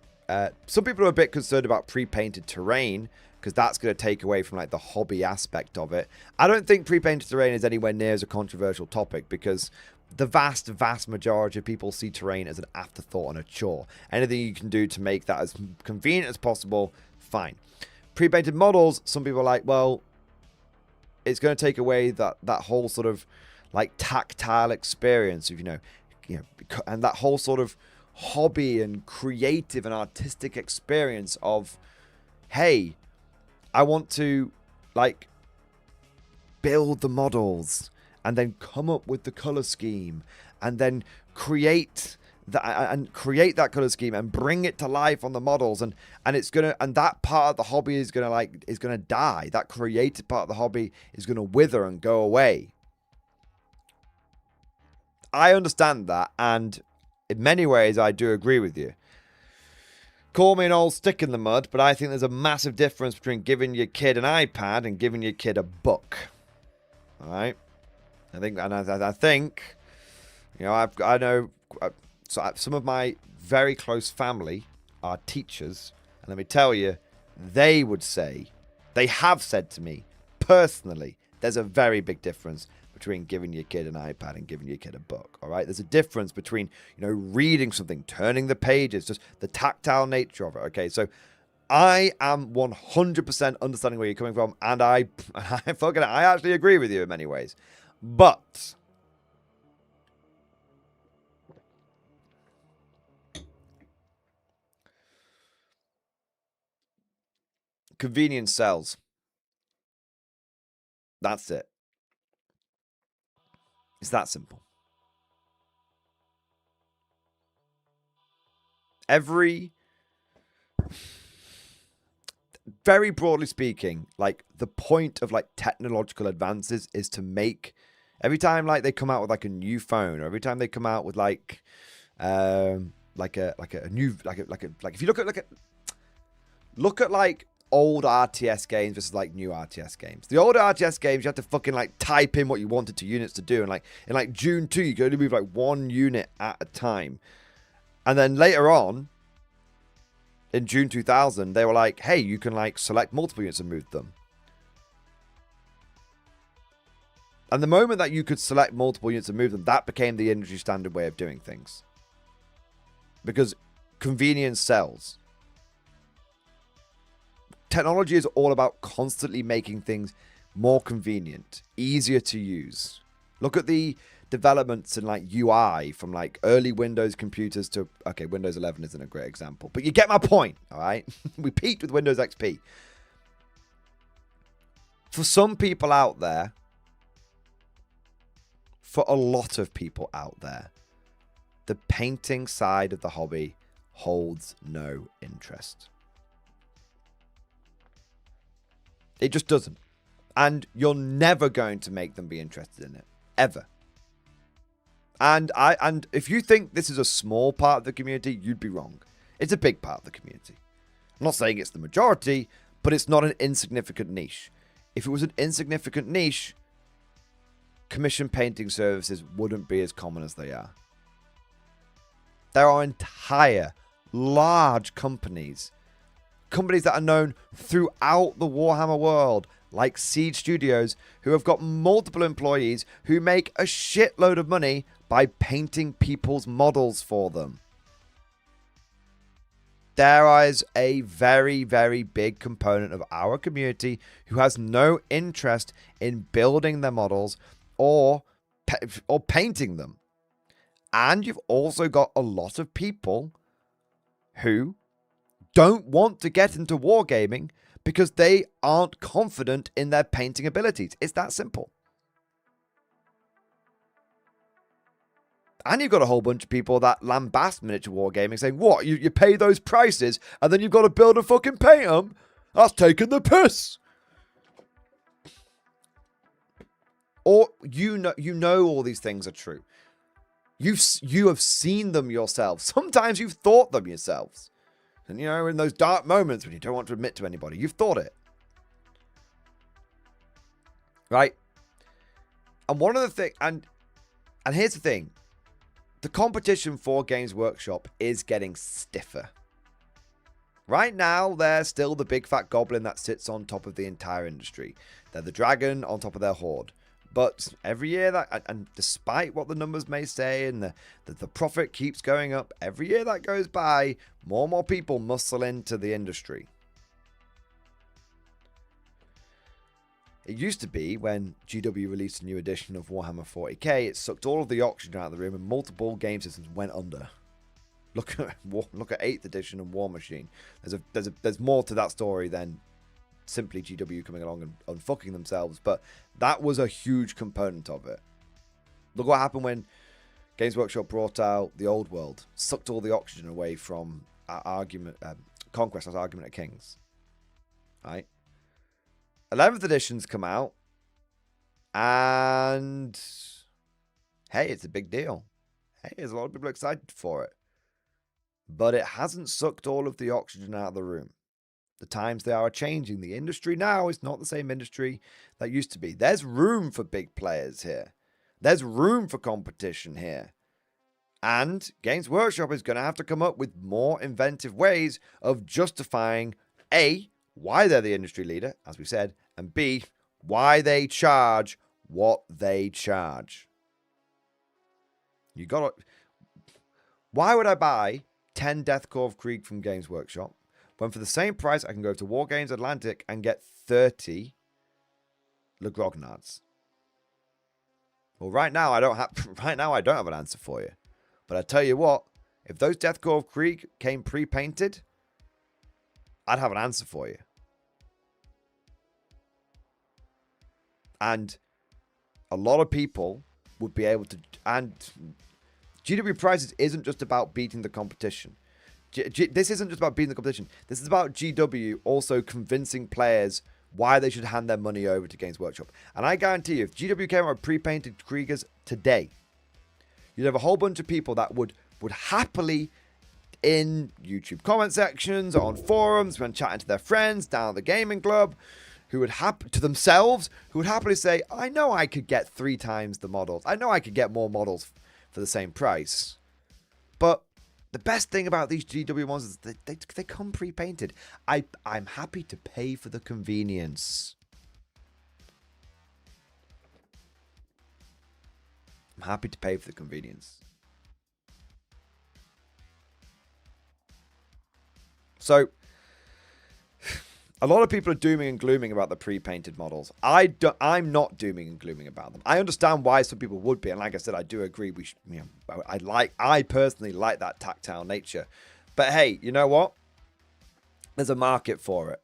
Some people are a bit concerned about pre-painted terrain because that's going to take away from like the hobby aspect of it. I don't think pre-painted terrain is anywhere near as a controversial topic because the vast majority of people see terrain as an afterthought and a chore. Anything you can do to make that as convenient as possible, fine. Pre-painted models, some people are like, well, it's going to take away that whole sort of like tactile experience of, you know, and that whole sort of hobby and creative and artistic experience of, hey, I want to like build the models and then come up with the color scheme and then create that color scheme and bring it to life on the models, and that part of the hobby is gonna die. That creative part of the hobby is gonna wither and go away. I understand that, and in many ways I do agree with you. Call me an old stick in the mud, but I think there's a massive difference between giving your kid an iPad and giving your kid a book. All right, I think, you know, I know. So some of my very close family are teachers, and let me tell you, they would say, they have said to me personally, there's a very big difference between giving your kid an iPad and giving your kid a book. All right, there's a difference between, you know, reading something, turning the pages, just the tactile nature of it. Okay, so I am 100% understanding where you're coming from, and I actually agree with you in many ways, but convenience sells. That's it. It's that simple. Very broadly speaking, like the point of like technological advances is to make, every time like they come out with like a new phone, or every time they come out with like if you look at like old RTS games versus like new RTS games. The older RTS games, you have to fucking like type in what you wanted to units to do, and like in like June 2, you could only move like one unit at a time. And then later on, in June 2000, they were like, hey, you can like select multiple units and move them. And the moment that you could select multiple units and move them, that became the industry standard way of doing things. Because convenience sells. Technology is all about constantly making things more convenient, easier to use. Look at the developments in like UI from like early Windows computers to, okay, Windows 11 isn't a great example, but you get my point, all right? We peaked with Windows XP. For some people out there, for a lot of people out there, the painting side of the hobby holds no interest. It just doesn't. And you're never going to make them be interested in it. Ever. And if you think this is a small part of the community, you'd be wrong. It's a big part of the community. I'm not saying it's the majority, but it's not an insignificant niche. If it was an insignificant niche, commission painting services wouldn't be as common as they are. There are entire, large companies that are known throughout the Warhammer world, like Siege Studios, who have got multiple employees who make a shitload of money by painting people's models for them. There is a very, very big component of our community who has no interest in building their models or painting them. And you've also got a lot of people who don't want to get into wargaming because they aren't confident in their painting abilities. It's that simple. And you've got a whole bunch of people that lambast miniature wargaming saying, what, you pay those prices and then you've got to build and fucking paint them? That's taking the piss. Or you know all these things are true. You have seen them yourselves. Sometimes you've thought them yourselves. And, you know, in those dark moments when you don't want to admit to anybody, you've thought it. Right? And one of the things, and here's the thing. The competition for Games Workshop is getting stiffer. Right now, they're still the big fat goblin that sits on top of the entire industry. They're the dragon on top of their horde. But every year, and despite what the numbers may say, and the profit keeps going up, every year that goes by, more and more people muscle into the industry. It used to be when GW released a new edition of Warhammer 40k, it sucked all of the oxygen out of the room and multiple game systems went under. Look at 8th edition and War Machine. There's more to that story than simply GW coming along and unfucking themselves, but that was a huge component of it. Look what happened when Games Workshop brought out the Old World, sucked all the oxygen away from Conquest as Argument of Kings. Right? 11th edition's come out, and hey, it's a big deal. Hey, there's a lot of people excited for it. But it hasn't sucked all of the oxygen out of the room. The times they are changing. The industry now is not the same industry that used to be. There's room for big players here. There's room for competition here. And Games Workshop is going to have to come up with more inventive ways of justifying A, why they're the industry leader, as we said, and B, why they charge what they charge. You got to... Why would I buy 10 Deathcore of Krieg from Games Workshop when for the same price I can go to War Games Atlantic and get 30 Le Grognards? Well, right now I don't have an answer for you. But I tell you what, if those Deathcore of Krieg came pre-painted, I'd have an answer for you. And a lot of people would be able to... And GW prices isn't just about beating the competition. This isn't just about beating the competition. This is about GW also convincing players why they should hand their money over to Games Workshop. And I guarantee you, if GW came out with pre-painted Kriegers today, you'd have a whole bunch of people that would happily, in YouTube comment sections, on forums, when chatting to their friends, down at the gaming club, who would happily say, I know I could get 3 times the models. I know I could get more models for the same price. But the best thing about these GW ones is they come pre-painted. I'm happy to pay for the convenience. I'm happy to pay for the convenience. So, a lot of people are dooming and glooming about the pre-painted models. I'm not dooming and glooming about them. I understand why some people would be, and like I said, I do agree. I personally like that tactile nature. But hey, you know what? There's a market for it,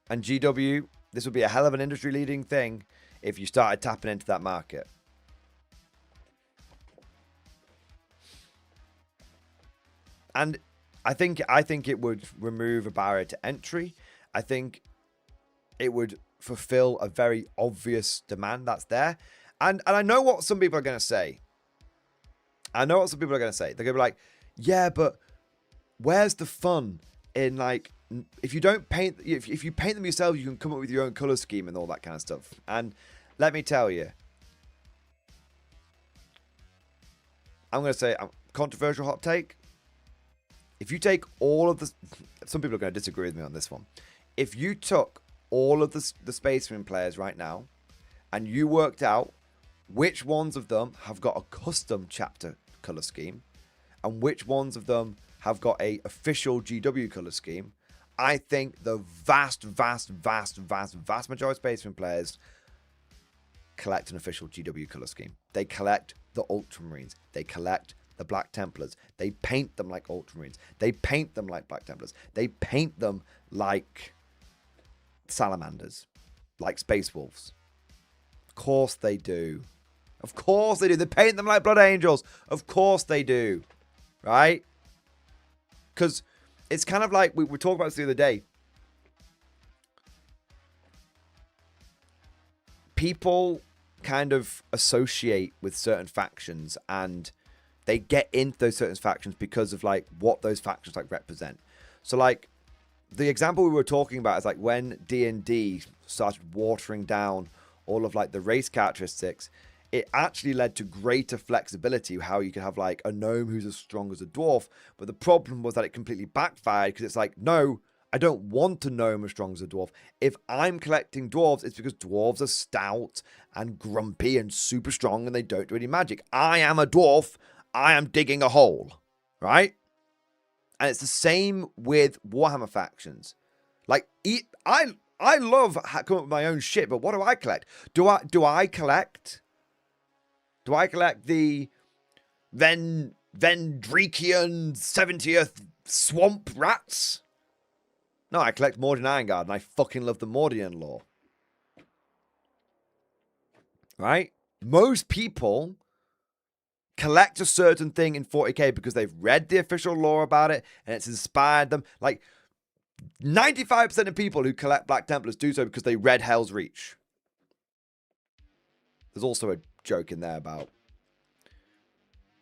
and GW, this would be a hell of an industry-leading thing if you started tapping into that market. And I think it would remove a barrier to entry. I think it would fulfill a very obvious demand that's there. And I know what some people are going to say. They're going to be like, yeah, but where's the fun in, like, if you don't paint, if you paint them yourself, you can come up with your own color scheme and all that kind of stuff. And let me tell you, I'm going to say a controversial hot take. If you take all of the... Some people are going to disagree with me on this one. If you took all of the Space Marine players right now and you worked out which ones of them have got a custom chapter color scheme and which ones of them have got a official GW color scheme, I think the vast majority of Space Marine players collect an official GW color scheme. They collect the Ultramarines. They collect the Black Templars. They paint them like Ultramarines. They paint them like Black Templars. They paint them like Salamanders, like Space Wolves. Of course they do. Of course they do. They paint them like Blood Angels. Of course they do. Right? Because it's kind of like, we were talking about this the other day. People kind of associate with certain factions and they get into those certain factions because of like what those factions like represent. So, like, the example we were talking about is, like, when D&D started watering down all of, like, the race characteristics, it actually led to greater flexibility, how you could have, like, a gnome who's as strong as a dwarf. But the problem was that it completely backfired, because it's like, no, I don't want a gnome as strong as a dwarf. If I'm collecting dwarves, it's because dwarves are stout and grumpy and super strong and they don't do any magic. I am a dwarf. I am digging a hole, right? And it's the same with Warhammer factions. Like, I love coming up with my own shit, but what do I collect? Do I collect the Vendrikian 70th swamp rats? No, I collect Mordian Ironguard, and I fucking love the Mordian lore. Right? Most people collect a certain thing in 40k because they've read the official lore about it, and it's inspired them. Like, 95% of people who collect Black Templars do so because they read Hell's Reach. There's also a joke in there about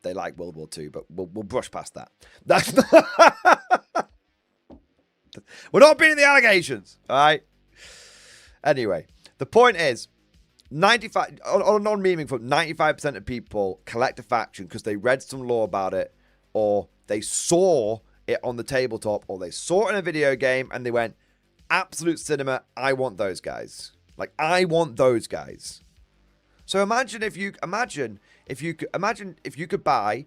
they like World War II, but we'll brush past that. That's we're not beating the allegations, all right? Anyway, the point is, 95 on a non-memeing front, 95% of people collect a faction because they read some lore about it, or they saw it on the tabletop, or they saw it in a video game and they went, absolute cinema, I want those guys. Like, I want those guys. So imagine if you could buy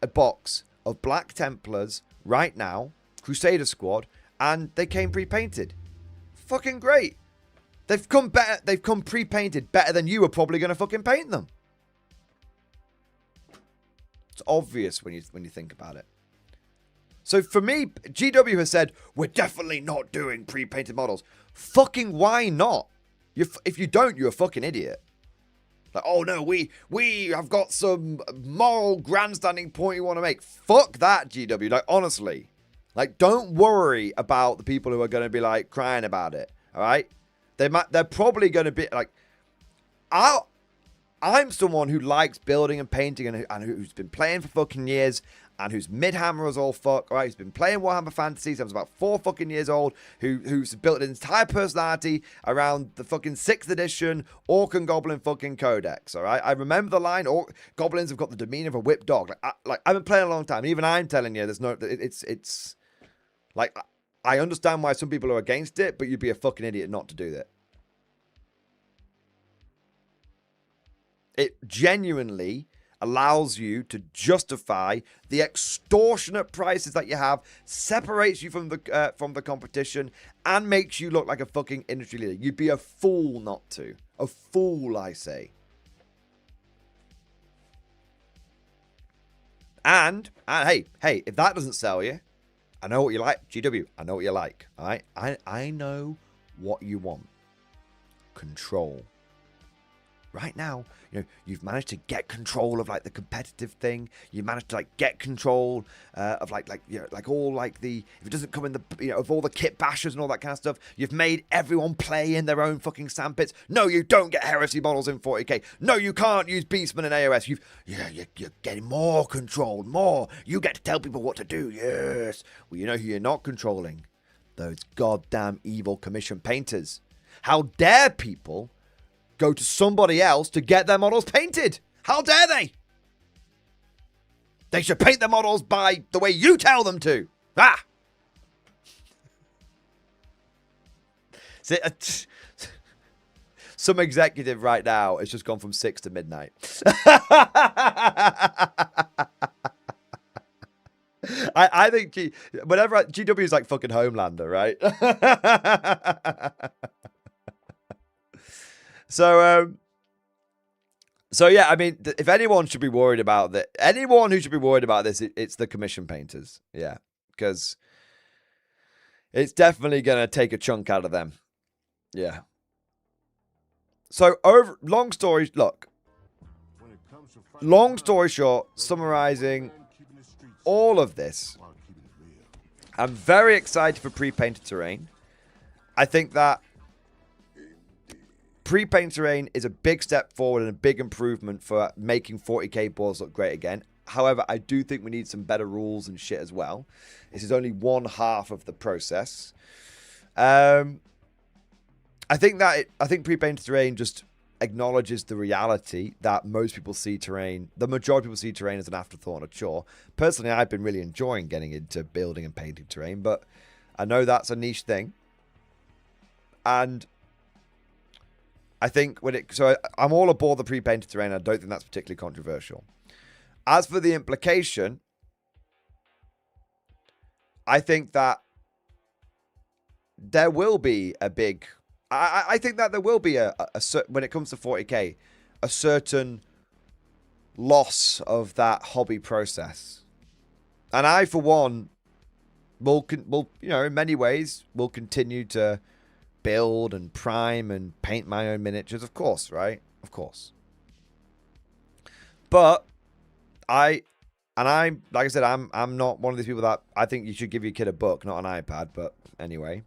a box of Black Templars right now, Crusader Squad, and they came pre-painted. Fucking great. They've come pre-painted better than you were probably going to fucking paint them. It's obvious when you think about it. So for me, GW has said, we're definitely not doing pre-painted models. Fucking why not? If you don't, you're a fucking idiot. Like, oh no, we have got some moral grandstanding point you want to make. Fuck that, GW. Like, honestly. Like, don't worry about the people who are going to be, like, crying about it. All right? They're probably going to be, like... I'm someone who likes building and painting and who's been playing for fucking years and whose mid-hammer is all fuck, right? Who's been playing Warhammer Fantasy since I was about 4 fucking years old, who's built an entire personality around the fucking 6th edition Orc and Goblin fucking Codex, all right? I remember the line, Goblins have got the demeanor of a whipped dog. I've been playing a long time. Even I'm telling you, it's like, I understand why some people are against it, but you'd be a fucking idiot not to do that. It genuinely allows you to justify the extortionate prices that you have, separates you from the competition, and makes you look like a fucking industry leader. You'd be a fool not to. A fool, I say. And hey, if that doesn't sell you, I know what you like. GW, I know what you like. All right? I know what you want. Control. Right now, you know, you've managed to get control of, like, the competitive thing. You've managed to, like, get control of like you know, like all, like, the, if it doesn't come in the, you know, of all the kit bashers and all that kind of stuff. You've made everyone play in their own fucking sandpits. No, you don't get heresy models in 40k. No, you can't use Beastmen in AOS. You're getting more control, more. You get to tell people what to do. Yes. Well, you know who you're not controlling? Those goddamn evil commission painters. How dare people go to somebody else to get their models painted? How dare they? They should paint their models by the way you tell them to. Ah! Some executive right now has just gone from 6 to midnight. I think GW is like fucking Homelander, right? So yeah, I mean, if anyone should be worried about that, anyone who should be worried about this, it's the commission painters. Yeah, because it's definitely going to take a chunk out of them. Yeah. So long story short, summarizing all of this, I'm very excited for pre-painted terrain. I think that pre-paint terrain is a big step forward and a big improvement for making 40k boards look great again. However, I do think we need some better rules and shit as well. This is only one half of the process. I think pre-painted terrain just acknowledges the reality that most people see terrain, the majority of people see terrain as an afterthought and a chore. Personally, I've been really enjoying getting into building and painting terrain, but I know that's a niche thing. And I think I'm all aboard the pre-painted terrain. I don't think that's particularly controversial. As for the implication, I think that there will be a big... I think that there will be when it comes to 40k, a certain loss of that hobby process. And I, for one, will in many ways, will continue to build and prime and paint my own miniatures, of course, right? Of course. But like I said, I'm not one of these people that I think you should give your kid a book, not an iPad, but anyway.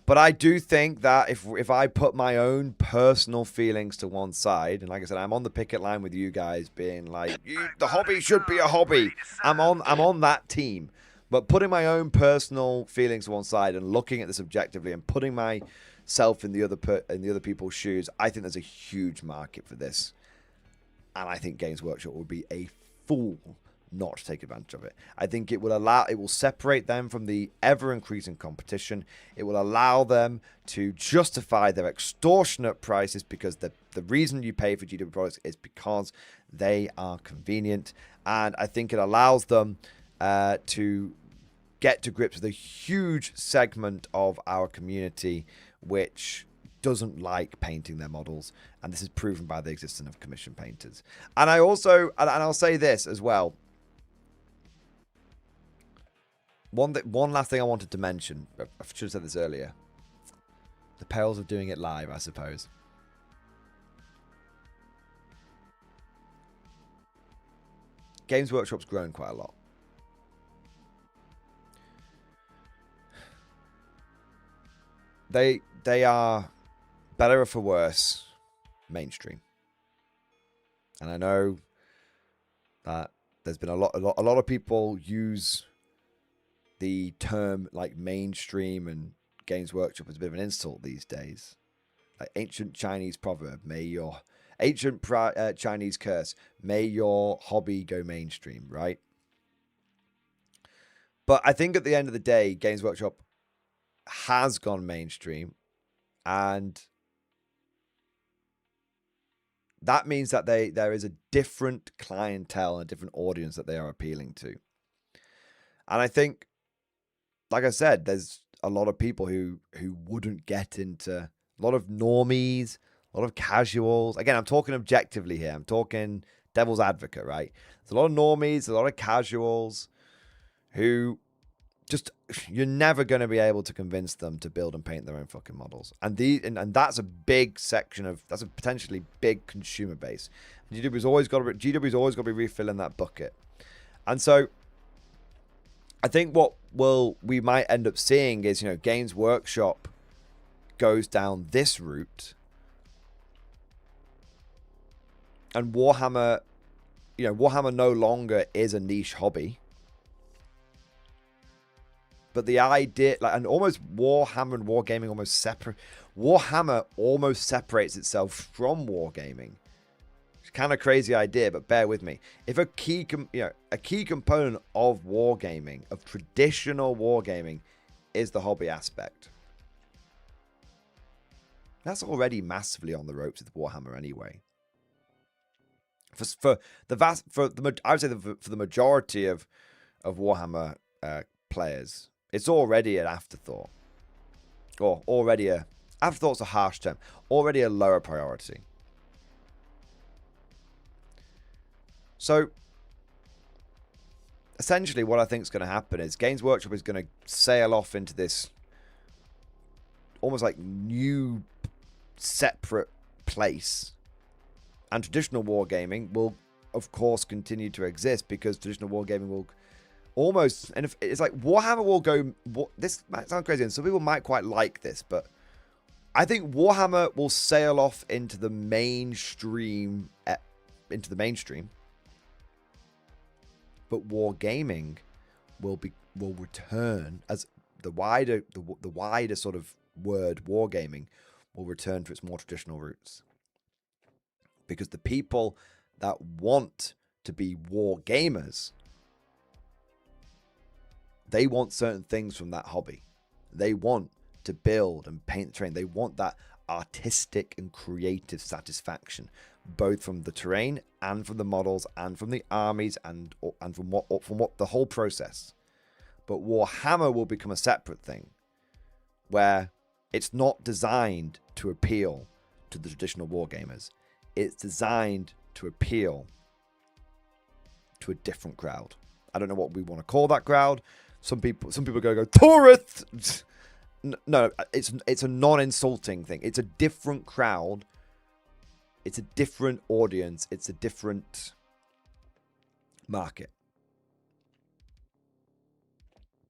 But I do think that if I put my own personal feelings to one side, and like I said, I'm on the picket line with you guys being like, the hobby should be a hobby. I'm on that team. But putting my own personal feelings to one side and looking at this objectively and putting myself in the other people's shoes, I think there's a huge market for this. And I think Games Workshop would be a fool not to take advantage of it. I think it will separate them from the ever-increasing competition. It will allow them to justify their extortionate prices, because the reason you pay for GW products is because they are convenient. And I think it allows them to get to grips with a huge segment of our community which doesn't like painting their models, and this is proven by the existence of commission painters. And I'll say this as well. One last thing I wanted to mention. I should have said this earlier. The perils of doing it live, I suppose. Games Workshop's grown quite a lot. They are, better or for worse, mainstream. And I know that there's been a lot of people use the term like mainstream and Games Workshop as a bit of an insult these days. Like ancient Chinese proverb, Chinese curse, may your hobby go mainstream, right? But I think at the end of the day, Games Workshop has gone mainstream, and that means that there is a different clientele and a different audience that they are appealing to. And I think, like I said, there's a lot of people who wouldn't get into, a lot of normies, a lot of casuals. Again, I'm talking objectively here. I'm talking devil's advocate, right? There's a lot of normies, a lot of casuals who just, you're never going to be able to convince them to build and paint their own fucking models. And that's a big section of, that's a potentially big consumer base. And GW's always got to be refilling that bucket. And so I think what we might end up seeing is, Games Workshop goes down this route, and Warhammer no longer is a niche hobby. But the idea, and almost Warhammer and Wargaming Warhammer almost separates itself from Wargaming. It's kind of crazy idea, but bear with me. If a key component of wargaming, of traditional wargaming, is the hobby aspect, that's already massively on the ropes with Warhammer anyway. For the majority of Warhammer players, it's already an afterthought, or afterthought's a harsh term. Already a lower priority. So, essentially what I think is going to happen is Games Workshop is going to sail off into this almost like new separate place. And traditional wargaming will, of course, continue to exist, because traditional wargaming will almost, and if it's like Warhammer will go, this might sound crazy and some people might quite like this, but I think Warhammer will sail off into the mainstream, but wargaming will return as the wider sort of word wargaming will return to its more traditional roots. Because the people that want to be war gamers, they want certain things from that hobby. They want to build and paint the terrain. They want that artistic and creative satisfaction, both from the terrain and from the models and from the armies and from what the whole process. But Warhammer will become a separate thing, where it's not designed to appeal to the traditional wargamers. It's designed to appeal to a different crowd. I don't know what we want to call that crowd. Some people go tourists. No, it's a non-insulting thing. It's a different crowd. It's a different audience. It's a different market.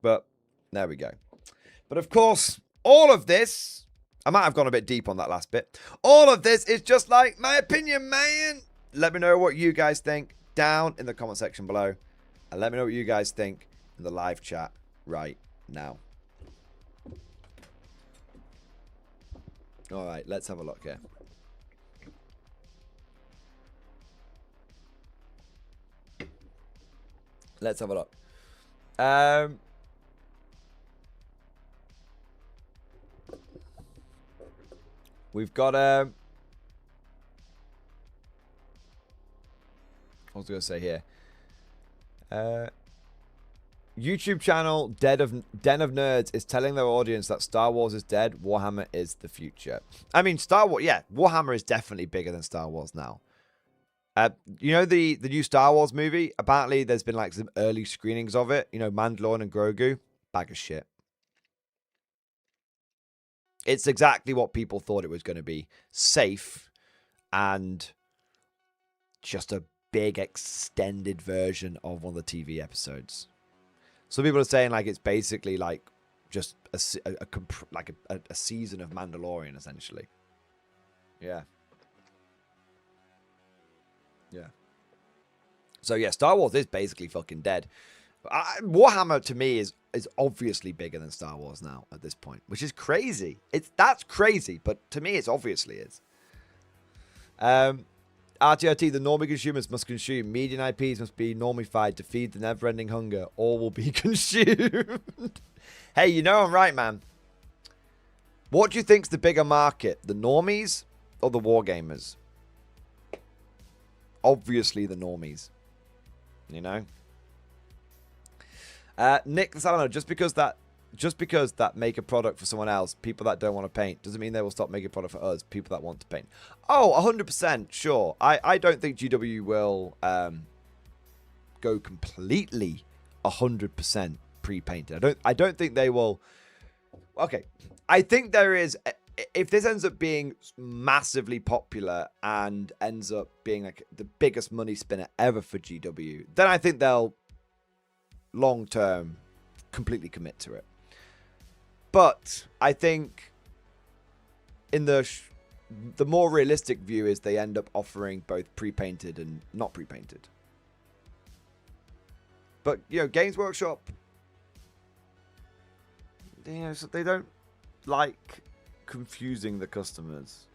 But there we go. But of course, all of this, I might have gone a bit deep on that last bit. All of this is just like my opinion, man. Let me know what you guys think down in the comment section below. And let me know what you guys think in the live chat right now. All right, let's have a look here. Let's have a look. We've got what was I going to say here? YouTube channel Den of Nerds is telling their audience that Star Wars is dead. Warhammer is the future. I mean, Star Wars, yeah, Warhammer is definitely bigger than Star Wars now. You know the new Star Wars movie? Apparently, there's been like some early screenings of it. You know, Mandalorian and Grogu, bag of shit. It's exactly what people thought it was going to be. Safe and just a big extended version of one of the TV episodes. Some people are saying like it's basically like just a season of Mandalorian essentially. Yeah. Yeah. So yeah, Star Wars is basically fucking dead. Warhammer to me is obviously bigger than Star Wars now at this point, which is crazy. That's crazy, but to me, it's obviously is. RTRT, the normie consumers must consume. Median IPs must be normified to feed the never-ending hunger. All will be consumed. Hey, you know I'm right, man. What do you think's the bigger market, the normies or the wargamers? Obviously, the normies. You know. Nick Salano, just because that make a product for someone else, people that don't want to paint, doesn't mean they will stop making a product for us, people that want to paint. Oh, 100%, sure. I don't think GW will go completely 100% pre-painted. I don't think they will. Okay, I think there is. If this ends up being massively popular and ends up being like the biggest money spinner ever for GW, then I think they'll long term completely commit to it. But I think in the more realistic view is they end up offering both pre-painted and not pre-painted. But you know, Games Workshop, you know, so they don't like confusing the customers.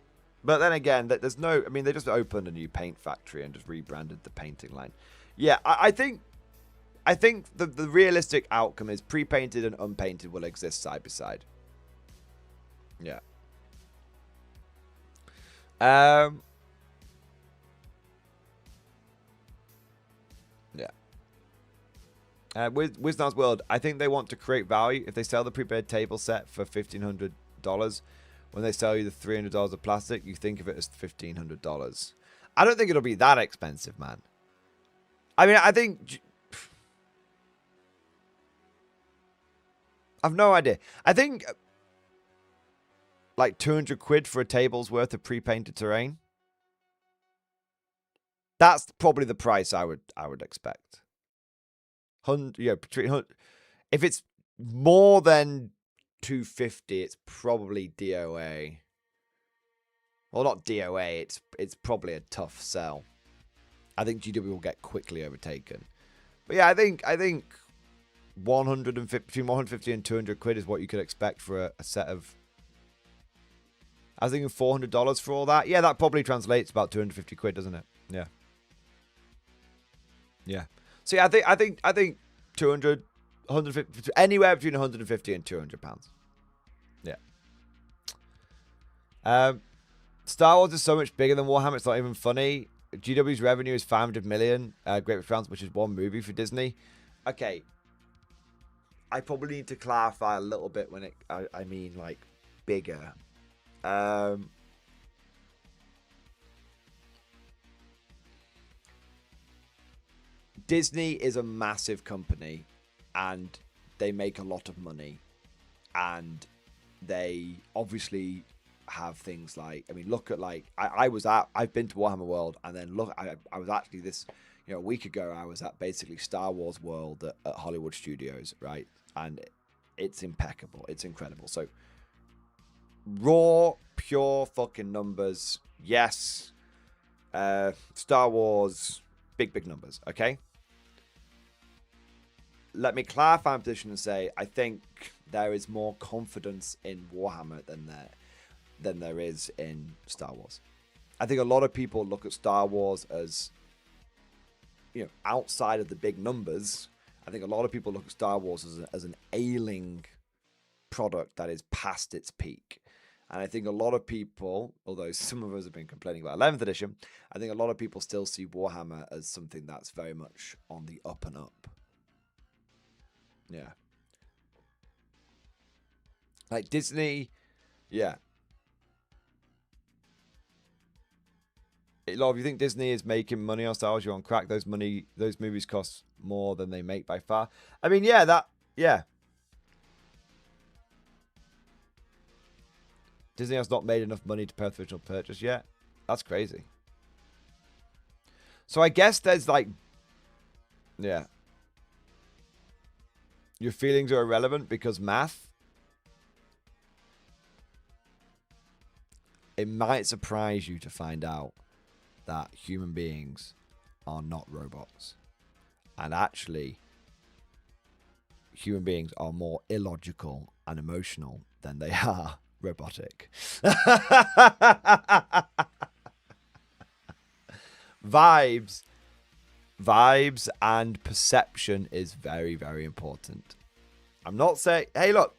But then again, there's no, I mean, they just opened a new paint factory and just rebranded the painting line. Yeah, I think the realistic outcome is pre-painted and unpainted will exist side by side. Yeah. Yeah. Wisnar's World, I think they want to create value. If they sell the prepared table set for $1,500, when they sell you the $300 of plastic, you think of it as $1,500. I don't think it'll be that expensive, man. I mean, I think... I've no idea. I think like 200 quid for a table's worth of pre-painted terrain. That's probably the price I would expect. 100, yeah, if it's more than 250, it's probably DOA. Well, not DOA. It's probably a tough sell. I think GW will get quickly overtaken. But yeah, I think 150 between 150 and 200 quid is what you could expect for a set of. I was thinking $400 for all that. Yeah, that probably translates about 250 quid, doesn't it? Yeah. Yeah. So yeah, I think 200, 150, anywhere between 150 and 200 pounds. Yeah. Star Wars is so much bigger than Warhammer. It's not even funny. GW's revenue is 500 million Great British pounds, which is one movie for Disney. Okay. I probably need to clarify a little bit when I mean like bigger. Disney is a massive company and they make a lot of money, and they obviously have things like, I mean, look at like I've been to Warhammer World, and then look, I was actually a week ago I was at basically Star Wars World at Hollywood Studios, right? And it's impeccable, it's incredible. So raw, pure fucking numbers, yes. Star Wars, big numbers, okay? Let me clarify my position and say I think there is more confidence in Warhammer than there is in Star Wars. I think a lot of people look at Star Wars as, outside of the big numbers. I think a lot of people look at Star Wars as an ailing product that is past its peak. And I think a lot of people, although some of us have been complaining about 11th edition, I think a lot of people still see Warhammer as something that's very much on the up and up. Yeah. Like Disney, yeah. A lot of you think Disney is making money on Star Wars, you're on crack. Those movies cost more than they make by far. I mean, yeah. Disney has not made enough money to pay for the original purchase yet. That's crazy. So I guess there's like, yeah. Your feelings are irrelevant because math. It might surprise you to find out that human beings are not robots. And actually, human beings are more illogical and emotional than they are robotic. Vibes and perception is very, very important. I'm not saying, hey look,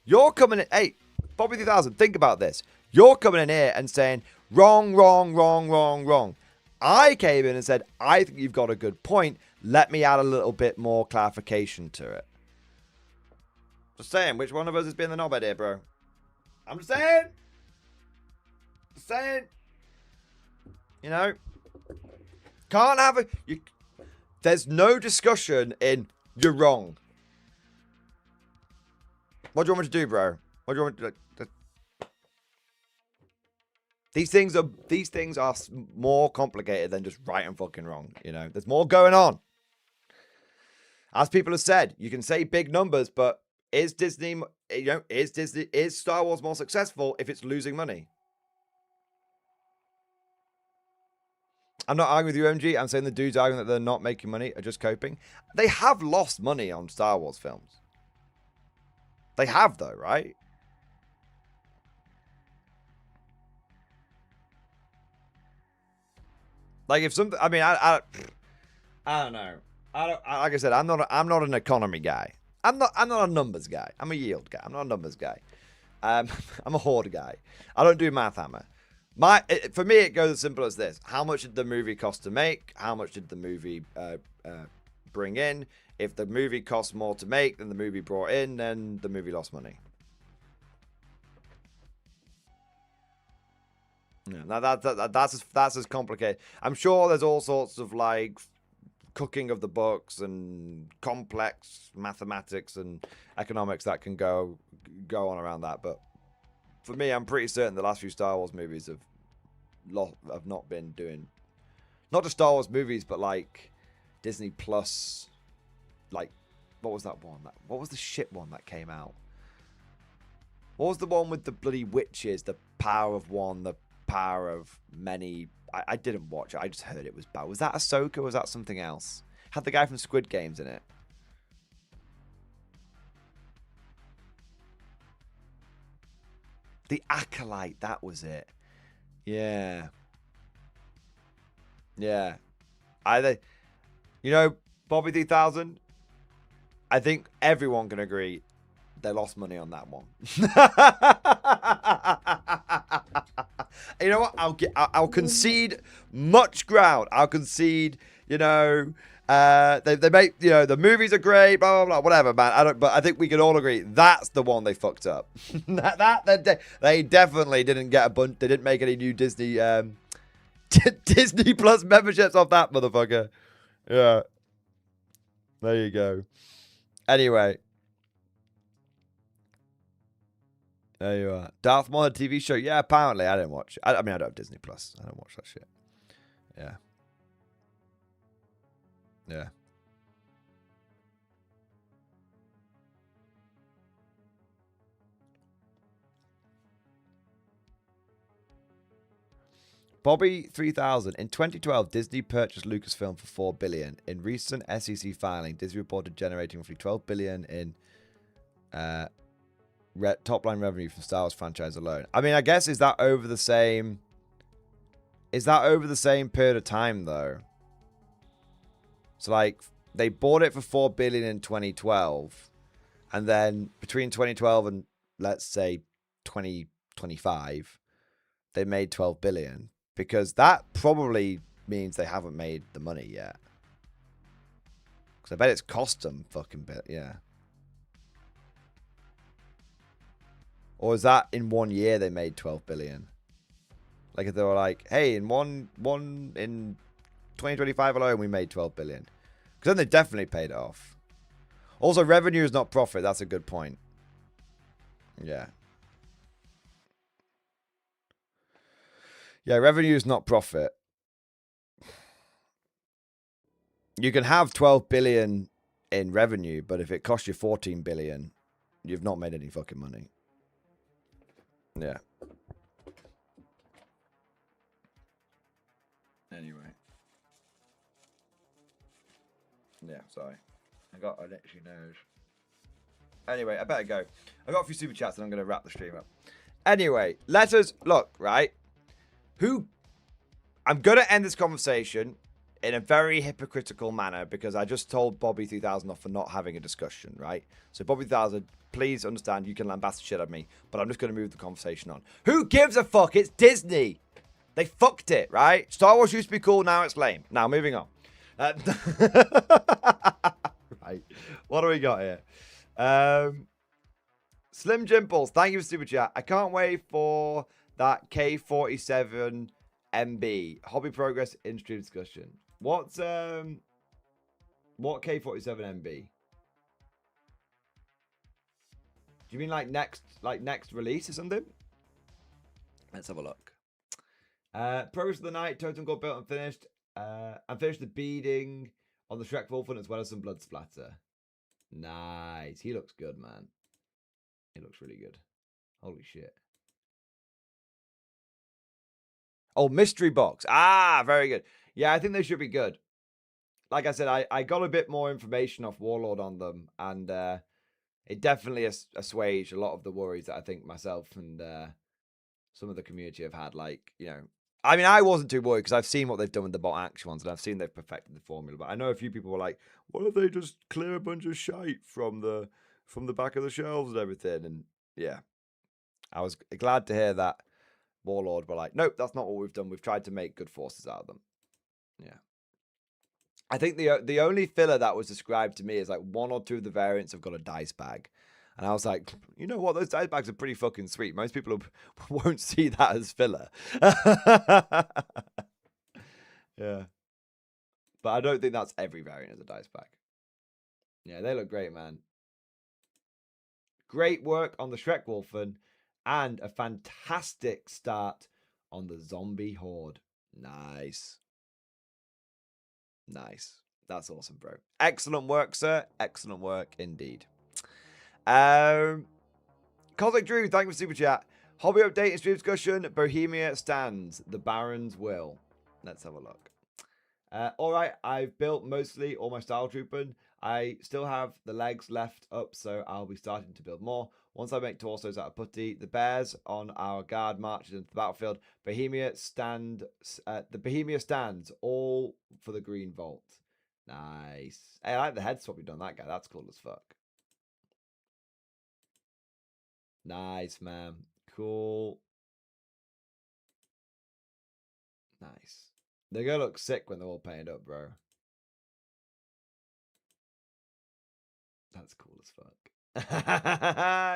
you're coming in, hey, Bobby 3000, think about this. You're coming in here and saying, wrong. I came in and said, I think you've got a good point. Let me add a little bit more clarification to it. Just saying, which one of us has been the knobhead here, bro? I'm just saying. Can't have there's no discussion in you're wrong. What do you want me to do, bro? What do you want me to do? These things are more complicated than just right and fucking wrong. There's more going on. As people have said, you can say big numbers, but is Star Wars more successful if it's losing money? I'm not arguing with you, MG. I'm saying the dudes arguing that they're not making money are just coping. They have lost money on Star Wars films. They have, though, right? Like if something, I mean, I don't know. Like I said, I'm not an economy guy. I'm not a numbers guy. I'm a yield guy. I'm not a numbers guy. I'm a hoard guy. I don't do math hammer. For me, it goes as simple as this: how much did the movie cost to make? How much did the movie bring in? If the movie cost more to make than the movie brought in, then the movie lost money. Yeah, now that's as complicated. I'm sure there's all sorts of like cooking of the books and complex mathematics and economics that can go on around that. But for me, I'm pretty certain the last few Star Wars movies have not been doing, not just Star Wars movies, but like Disney Plus. Like, what was that one? What was the shit one that came out? What was the one with the bloody witches? The power of one, the power of many. I didn't watch it. I just heard it was bad. Was that Ahsoka or was that something else? Had the guy from Squid Games in it. The Acolyte, that was it. Yeah. Yeah. You know, Bobby 3000, I think everyone can agree they lost money on that one. You know what? I'll concede much ground. I'll concede, you know, they make, you know, the movies are great, blah, blah, blah, whatever, man. But I think we can all agree that's the one they fucked up. They definitely didn't get a bunch. They didn't make any new Disney Disney Plus memberships off that motherfucker. Yeah. There you go. Anyway. There you are. Darth Maul TV show. Yeah, apparently. I didn't watch it. I mean, I don't have Disney Plus. I don't watch that shit. Yeah. Yeah. Bobby 3000. In 2012, Disney purchased Lucasfilm for $4 billion. In recent SEC filing, Disney reported generating roughly $12 billion in top-line revenue from Star Wars franchise alone. I mean, I guess is that over the same period of time though? So like they bought it for $4 billion in 2012, and then between 2012 and let's say 2025, they made $12 billion. Because that probably means they haven't made the money yet. Because I bet it's cost them fucking bit, yeah. Or is that in 1 year they made 12 billion? Like if they were like, hey, in in 2025 alone we made 12 billion. Because then they definitely paid it off. Also, revenue is not profit. That's a good point. Yeah. Yeah, revenue is not profit. You can have 12 billion in revenue, but if it costs you 14 billion, you've not made any fucking money. Yeah. Anyway. Yeah, sorry. I got an itchy nose. Anyway, I better go. I got a few super chats and I'm going to wrap the stream up. Anyway, let us look, right? I'm going to end this conversation in a very hypocritical manner because I just told Bobby 3000 off for not having a discussion, right? So Bobby 3000, please understand you can lambast the shit out of me, but I'm just going to move the conversation on. Who gives a fuck? It's Disney. They fucked it, right? Star Wars used to be cool, now it's lame. Now, moving on. Right. What do we got here? Slim Jimples, thank you for super chat. I can't wait for that K47 MB hobby progress in stream discussion. What K47 MB? Do you mean like next release or something? Let's have a look. Progress of the night, totem got built and finished. I finished the beading on the Shrek Wolfen as well as some blood splatter. Nice. He looks good, man. He looks really good. Holy shit. Oh, mystery box. Ah, very good. Yeah, I think they should be good. Like I said, I got a bit more information off Warlord on them, and it definitely assuaged a lot of the worries that I think myself and some of the community have had. Like, you know, I mean, I wasn't too worried because I've seen what they've done with the bot action ones, and I've seen they've perfected the formula. But I know a few people were like, "What if they just clear a bunch of shite from the back of the shelves and everything?" And yeah, I was glad to hear that Warlord were like, "Nope, that's not what we've done. We've tried to make good forces out of them." Yeah, I think the only filler that was described to me is like 1 or 2 of the variants have got a dice bag. And I was like, you know what? Those dice bags are pretty fucking sweet. Most people won't see that as filler. Yeah. But I don't think that's every variant as a dice bag. Yeah, they look great, man. Great work on the Shrek Wolfen. And a fantastic start on the zombie horde. Nice. Nice. That's awesome, bro. Excellent work, sir. Excellent work indeed. Cosmic Drew, thank you for super chat. Hobby update and stream discussion. Bohemia stands. The Baron's will. Let's have a look. All right, I've built mostly all my style trooping. I still have the legs left up, so I'll be starting to build more. Once I make torsos out of putty, the bears on our guard marches into the battlefield. Bohemia stands all for the green vault. Nice. Hey, I like the head swap you've done that guy. That's cool as fuck. Nice, man. Cool. Nice. They're gonna look sick when they're all painted up, bro. That's cool as fuck.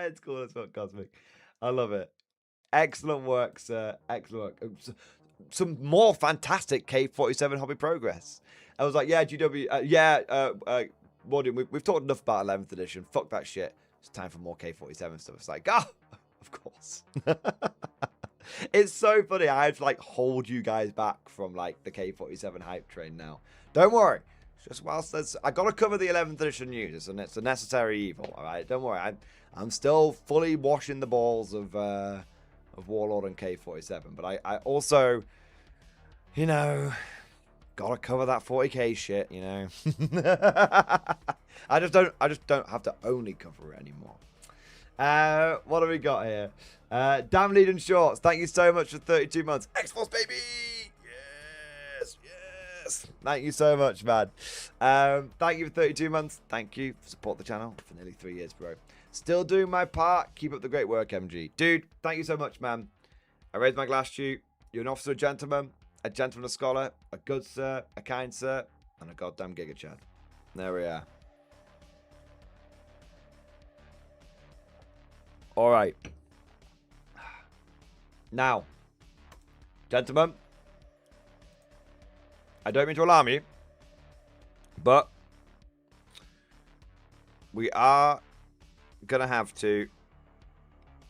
It's cool as fuck, Cosmic. I love it. Excellent work, sir. Excellent work. Some more fantastic K47 hobby progress. I was like, yeah, GW, Mordian, we've talked enough about 11th edition. Fuck that shit. It's time for more K47 stuff. It's like, of course. It's so funny. I have to like hold you guys back from like the K47 hype train now. Don't worry. Just whilst there's, I gotta cover the 11th edition news, and it's a necessary evil. All right, don't worry. I'm still fully washing the balls of Warlord and K47, but I also, you know, gotta cover that 40k shit. You know, I just don't have to only cover it anymore. What have we got here? Damn Leading Shorts, thank you so much for 32 months. X-Force, baby! Yes, yes! Thank you so much, man. Thank you for 32 months. Thank you for supporting the channel for nearly 3 years, bro. Still doing my part. Keep up the great work, MG. Dude, thank you so much, man. I raise my glass to you. You're an officer, a gentleman, a scholar, a good sir, a kind sir, and a goddamn giga chad. There we are. All right. Now, gentlemen, I don't mean to alarm you, but we are going to have to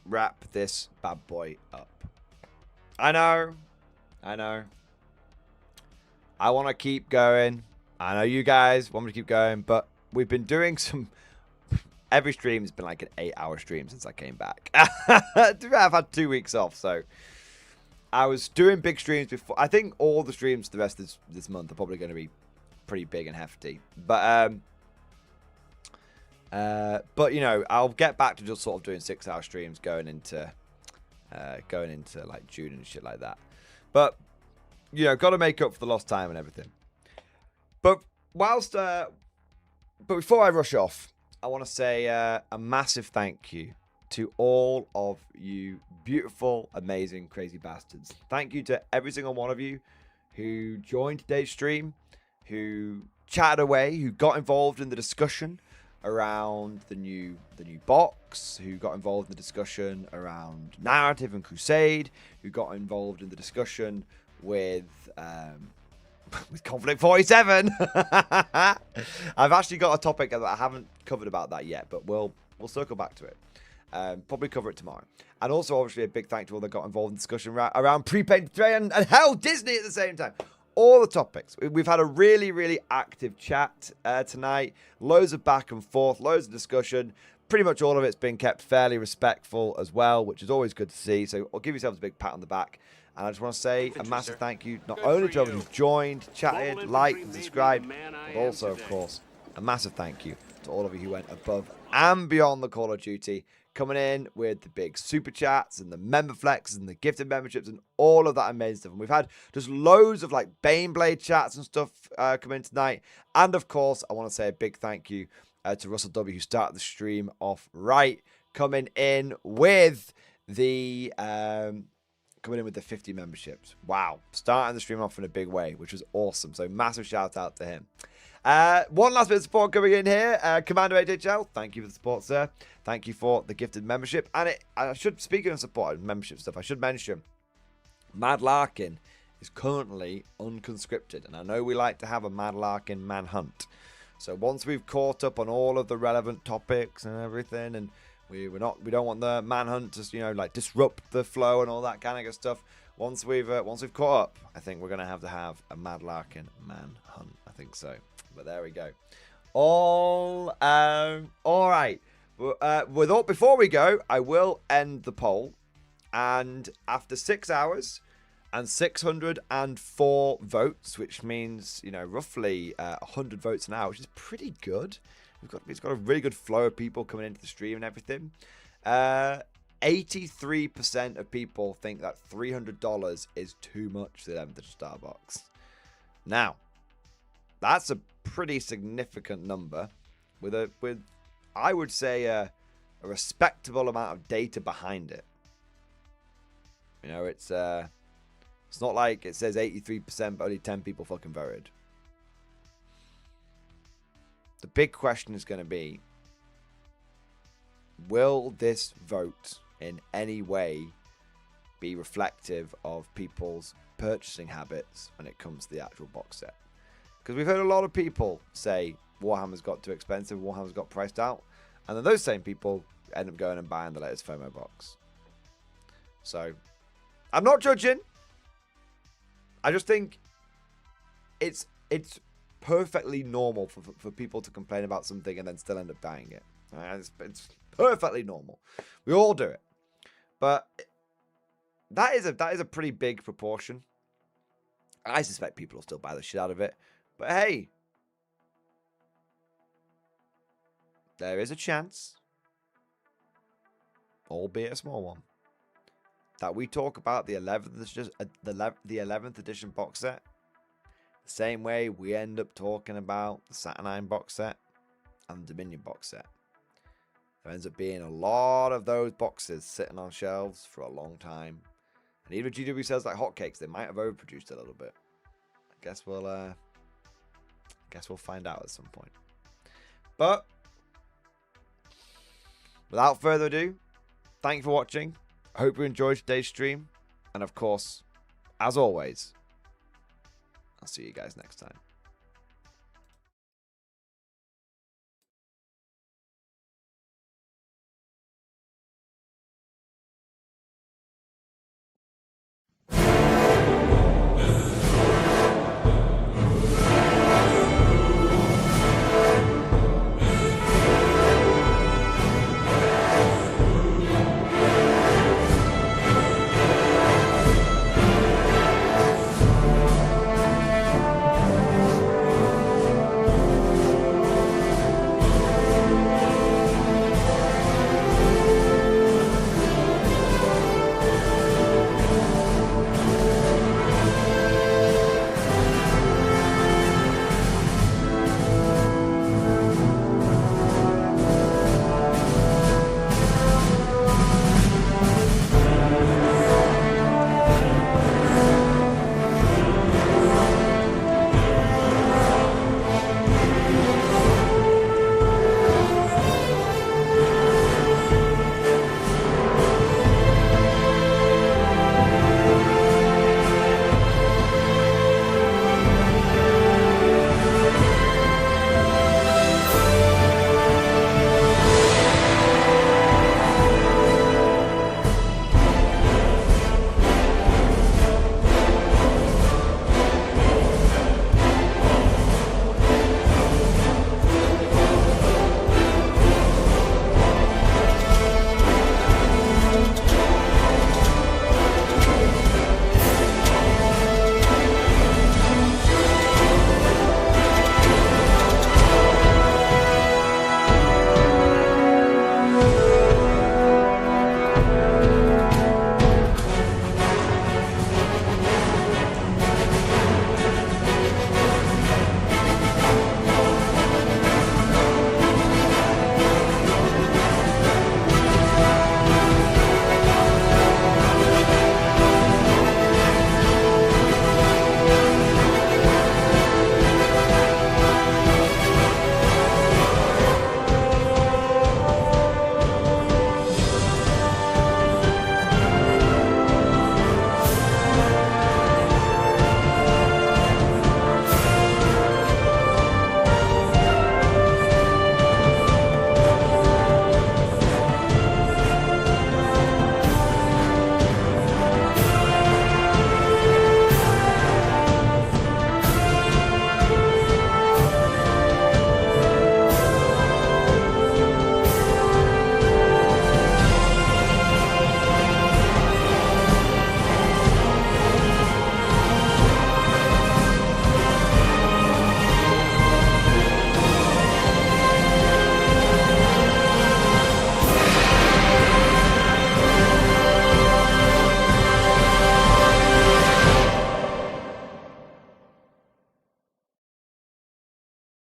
wrap this bad boy up. I know. I want to keep going. I know you guys want me to keep going, but we've been doing some... Every stream has been like an 8-hour stream since I came back. I've had 2 weeks off, so I was doing big streams before. I think all the streams the rest of this month are probably going to be pretty big and hefty. But you know, I'll get back to just sort of doing 6-hour streams going into like June and shit like that. But you know, got to make up for the lost time and everything. But before I rush off, I want to say a massive thank you to all of you beautiful, amazing, crazy bastards. Thank you to every single one of you who joined today's stream, who chatted away, who got involved in the discussion around the new box, who got involved in the discussion around narrative and crusade, who got involved in the discussion with Conflict 47. I've actually got a topic that I haven't covered about that yet, but we'll circle back to it. Probably cover it tomorrow. And also, obviously, a big thank you to all that got involved in discussion around pre-painted terrain and hell, Disney at the same time. All the topics. We've had a really, really active chat tonight. Loads of back and forth, loads of discussion. Pretty much all of it's been kept fairly respectful as well, which is always good to see. So I'll give yourselves a big pat on the back. And I just want to say a massive thank you, not only to everyone who joined, chatted, liked, and subscribed, but also, of course, a massive thank you to all of you who went above and beyond the Call of Duty, coming in with the big super chats and the member flexes and the gifted memberships and all of that amazing stuff. And we've had just loads of like Baneblade chats and stuff come in tonight. And of course, I want to say a big thank you to Russell W, who started the stream off right, coming in with the 50 memberships. Wow. Starting the stream off in a big way, which was awesome. So massive shout out to him. One last bit of support coming in here. Commander HHL, thank you for the support, sir. Thank you for the gifted membership. And speaking of support and membership stuff, I should mention Mad Larkin is currently unconscripted. And I know we like to have a Mad Larkin manhunt. So once we've caught up on all of the relevant topics and everything, and we don't want the manhunt to, you know, like disrupt the flow and all that kind of good stuff. Once we've caught up, I think we're gonna have to have a Mad Larkin manhunt. I think so. But there we go. All right. Before we go, I will end the poll, and after 6 hours and 604 votes, which means, you know, roughly 100 votes an hour, which is pretty good. It's got a really good flow of people coming into the stream and everything. 83% of people think that $300 is too much for the 11th edition Starbucks. Now, that's a pretty significant number with I would say a respectable amount of data behind it. You know, it's not like it says 83% but only 10 people fucking voted. The big question is going to be, will this vote in any way be reflective of people's purchasing habits when it comes to the actual box set? Because we've heard a lot of people say Warhammer's got too expensive, Warhammer's got priced out, and then those same people end up going and buying the latest FOMO box. So, I'm not judging. I just think it's perfectly normal for people to complain about something and then still end up buying it. It's perfectly normal. We all do it. But that is a pretty big proportion. I suspect people will still buy the shit out of it. But hey, there is a chance, albeit a small one, that we talk about the 11th edition box set the same way we end up talking about the Saturnine box set and the Dominion box set. There ends up being a lot of those boxes sitting on shelves for a long time. And even if GW sells like hotcakes, they might have overproduced a little bit. I guess we'll find out at some point. But without further ado, thank you for watching. I hope you enjoyed today's stream. And of course, as always, I'll see you guys next time.